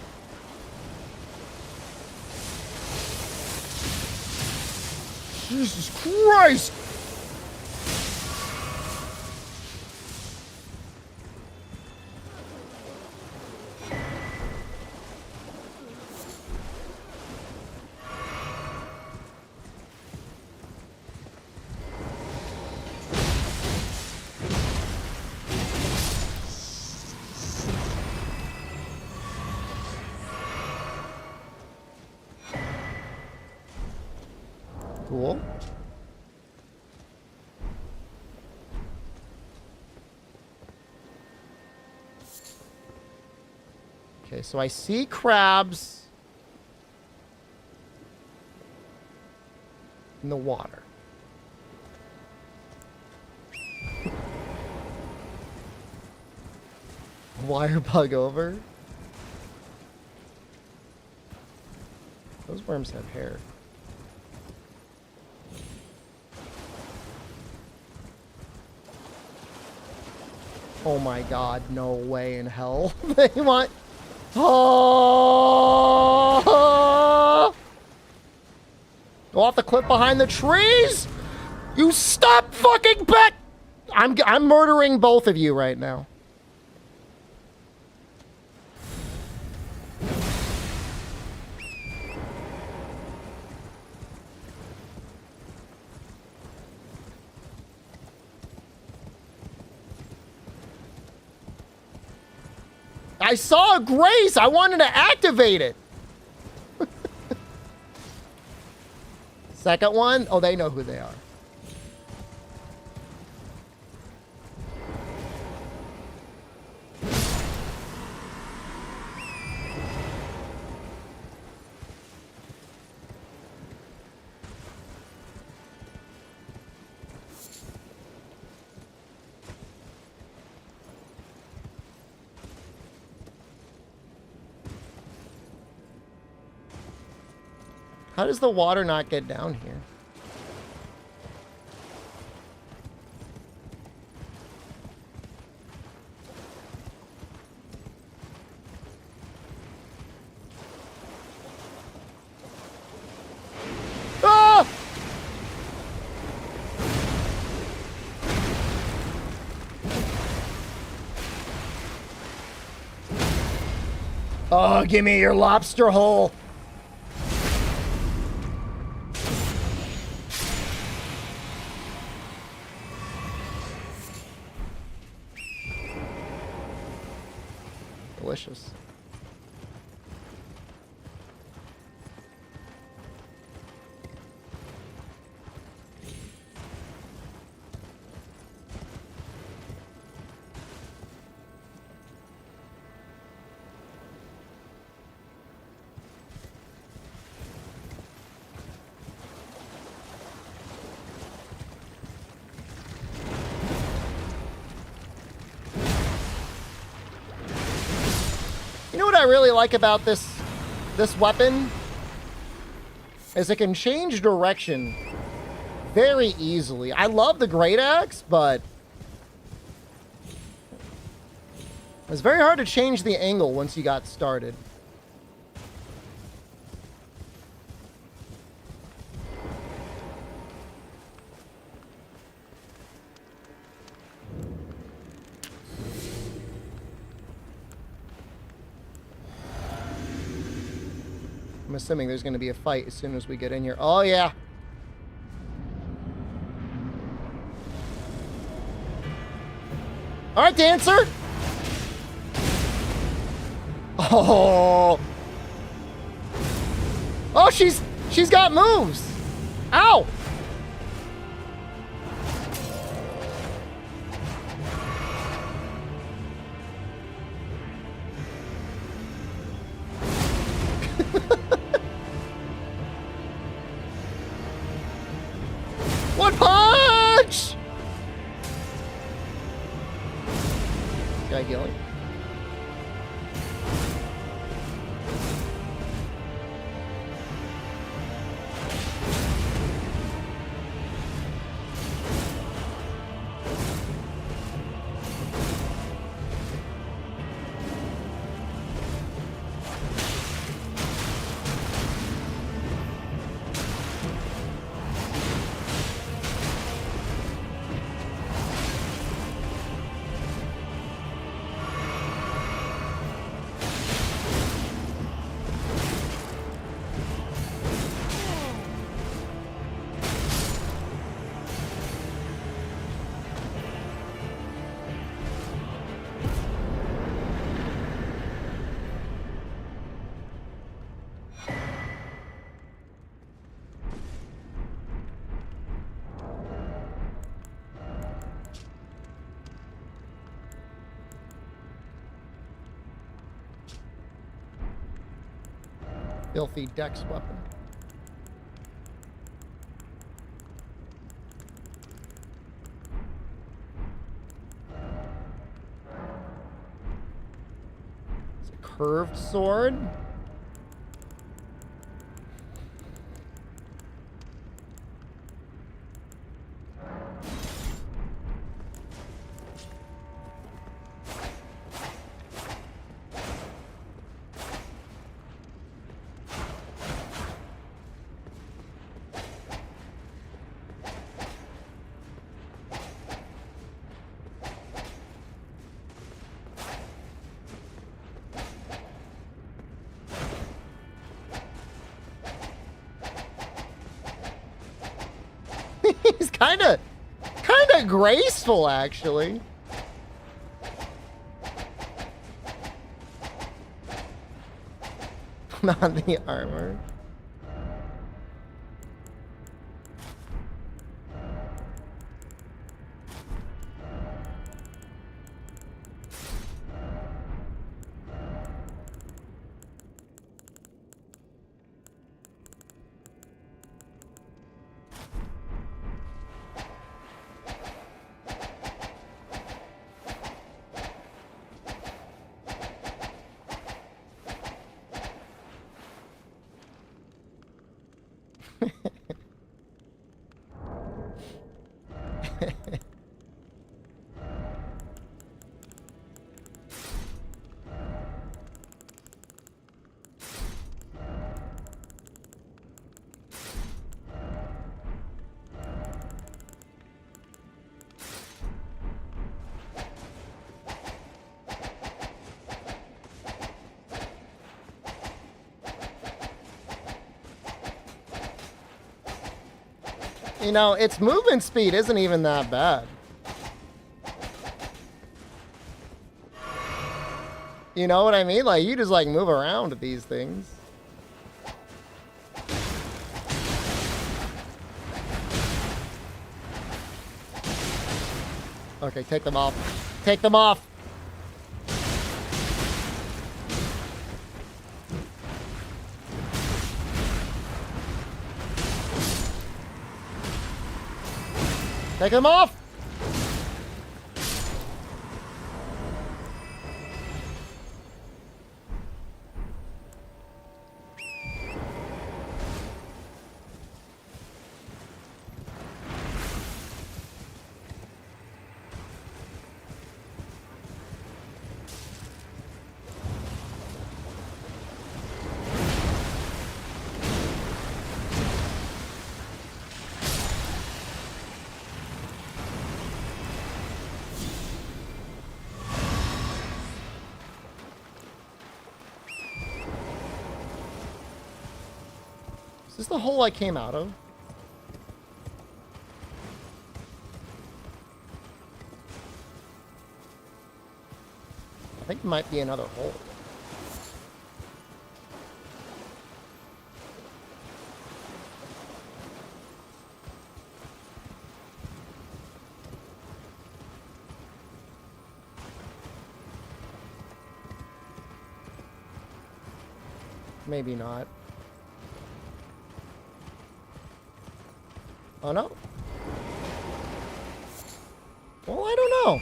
Speaker 1: Jesus Christ! Cool. Okay, so I see crabs in the water. Wire bug over. Those worms have hair. Oh my god, no way in hell. They want... Oh! Go off the cliff behind the trees! You stop fucking back! I'm murdering both of you right now. I saw a grace. I wanted to activate it. Second one. Oh, they know who they are. How does the water not get down here? Ah! Oh, give me your lobster hole. Delicious. You know what I really like about this weapon? Is it can change direction very easily. I love the great axe, but it's very hard to change the angle once you got started. I'm assuming there's going to be a fight as soon as we get in here. Oh, yeah. All right, dancer. Oh. Oh, she's got moves. Ow. One punch! Guy healing. Filthy dex weapon. curved sword. He's kind of graceful, actually. Not the armor. You know, its movement speed isn't even that bad. You know what I mean? Like, you just, like, move around with these things. Okay, take them off. Take them off! Take them off! Is this the hole I came out of? I think it might be another hole. Maybe not. Oh no. Well, I don't know.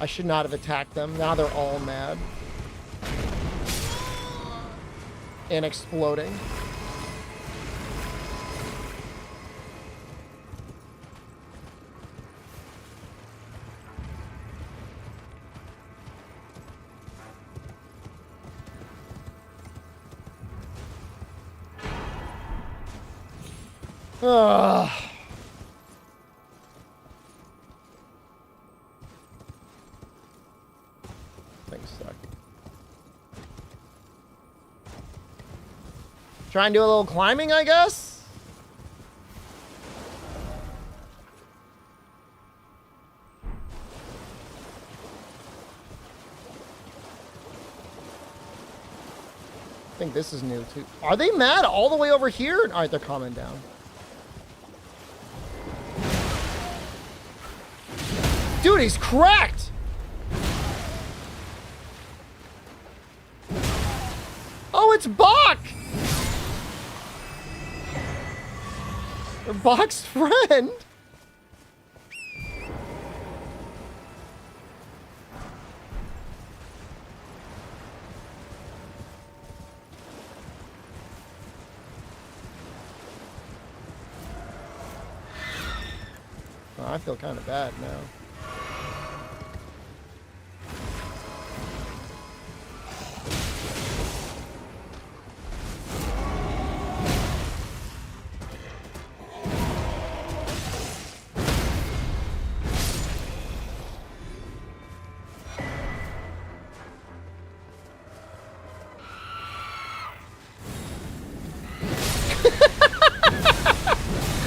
Speaker 1: I should not have attacked them. Now they're all mad. And exploding. Ugh. Things suck. Try and do a little climbing, I guess? I think this is new too. Are they mad all the way over here? Alright, they're calming down. Dude, he's cracked! Oh, it's Bach! Bach's friend! Oh, I feel kind of bad now.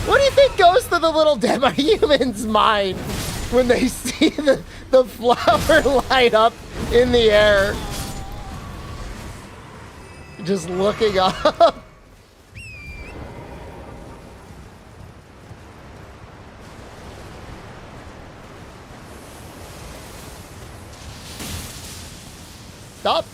Speaker 1: What do you think goes through the little demo human's mind when they see the flower light up in the air? Just looking up. Stop.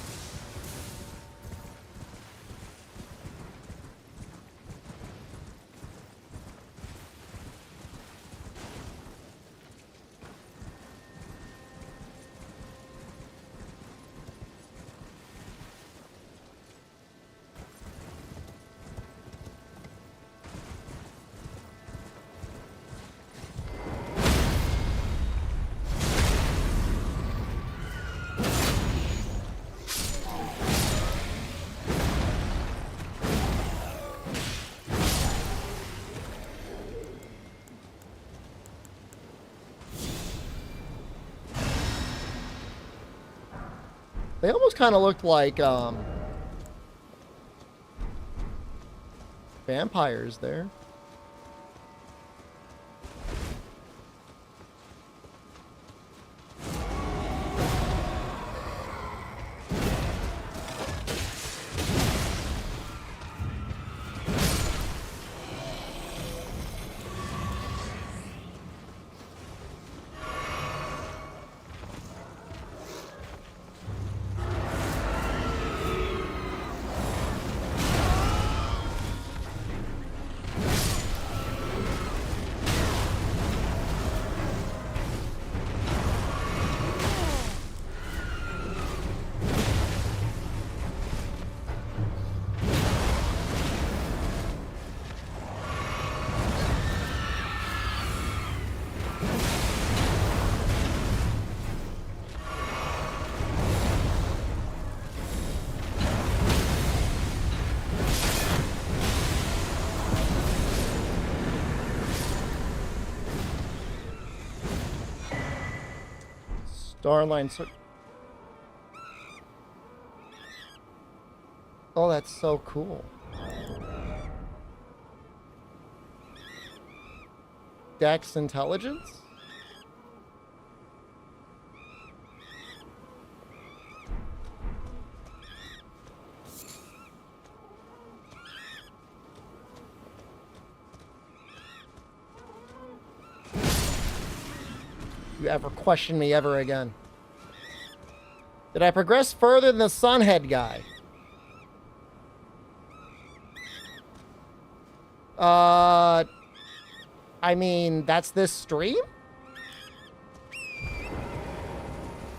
Speaker 1: They almost kind of looked like vampires there. Starline. Oh, that's so cool. Dex intelligence? You ever question me ever again? Did I progress further than the Sunhead guy? I mean, that's this stream?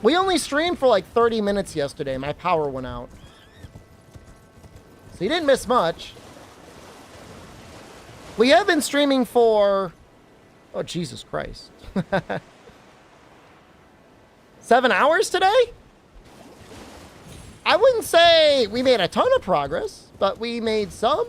Speaker 1: We only streamed for like 30 minutes yesterday. My power went out. So you didn't miss much. We have been streaming for... Oh, Jesus Christ. 7 hours today? I wouldn't say we made a ton of progress, but we made some.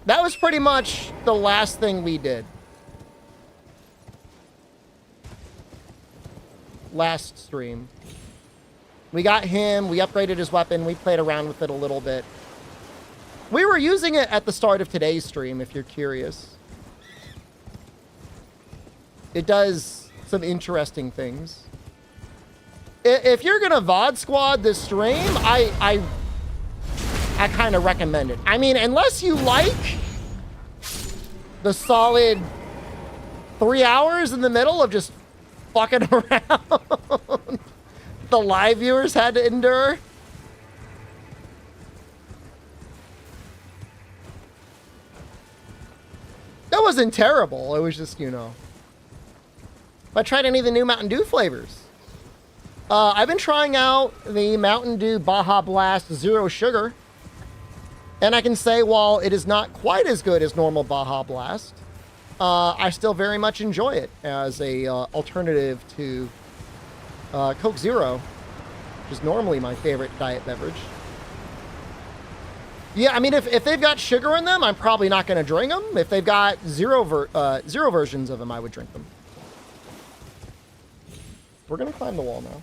Speaker 1: That was pretty much the last thing we did. Last stream. We got him, we upgraded his weapon, we played around with it a little bit. We were using it at the start of today's stream, if you're curious. It does some interesting things. If you're gonna VOD squad this stream, I kind of recommend it. I mean, unless you like the solid 3 hours in the middle of just fucking around the live viewers had to endure. That wasn't terrible. It was just, you know. If I tried any of the new Mountain Dew flavors. I've been trying out the Mountain Dew Baja Blast Zero Sugar. And I can say, while it is not quite as good as normal Baja Blast, I still very much enjoy it as a alternative to Coke Zero, which is normally my favorite diet beverage. Yeah, I mean, if they've got sugar in them, I'm probably not going to drink them. If they've got zero versions of them, I would drink them. We're going to climb the wall now.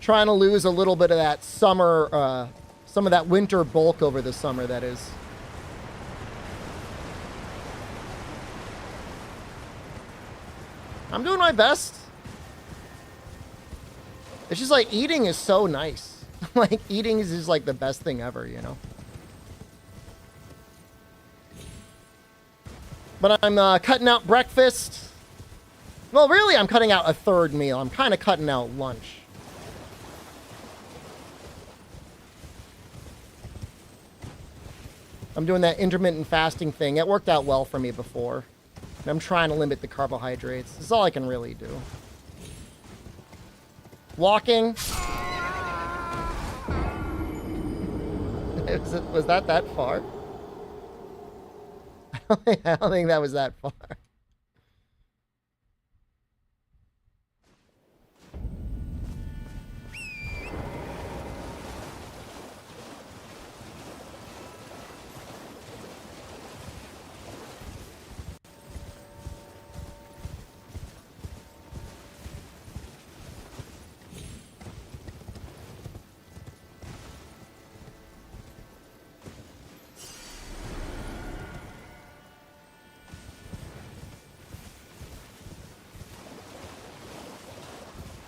Speaker 1: Trying to lose a little bit of that summer, some of that winter bulk over the summer, that is. I'm doing my best. It's just like eating is so nice. Like eating is just like the best thing ever, you know? But I'm cutting out breakfast. Well, really, I'm cutting out a third meal. I'm kind of cutting out lunch. I'm doing that intermittent fasting thing. It worked out well for me before. And I'm trying to limit the carbohydrates. This is all I can really do. Walking. Was that far? I don't think that was that far.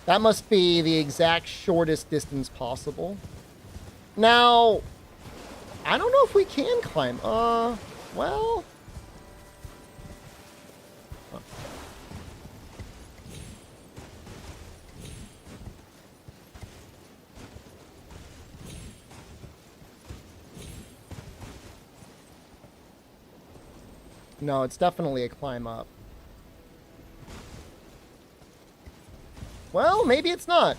Speaker 1: That must be the exact shortest distance possible. Now, I don't know if we can climb. Well. Huh. No, it's definitely a climb up. Well, maybe it's not.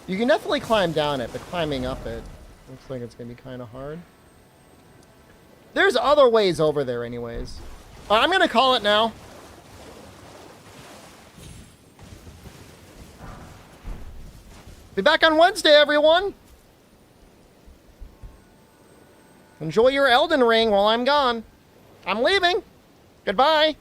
Speaker 1: You can definitely climb down it, but climbing up it looks like it's going to be kind of hard. There's other ways over there anyways. I'm going to call it now. Be back on Wednesday, everyone. Enjoy your Elden Ring while I'm gone. I'm leaving. Goodbye.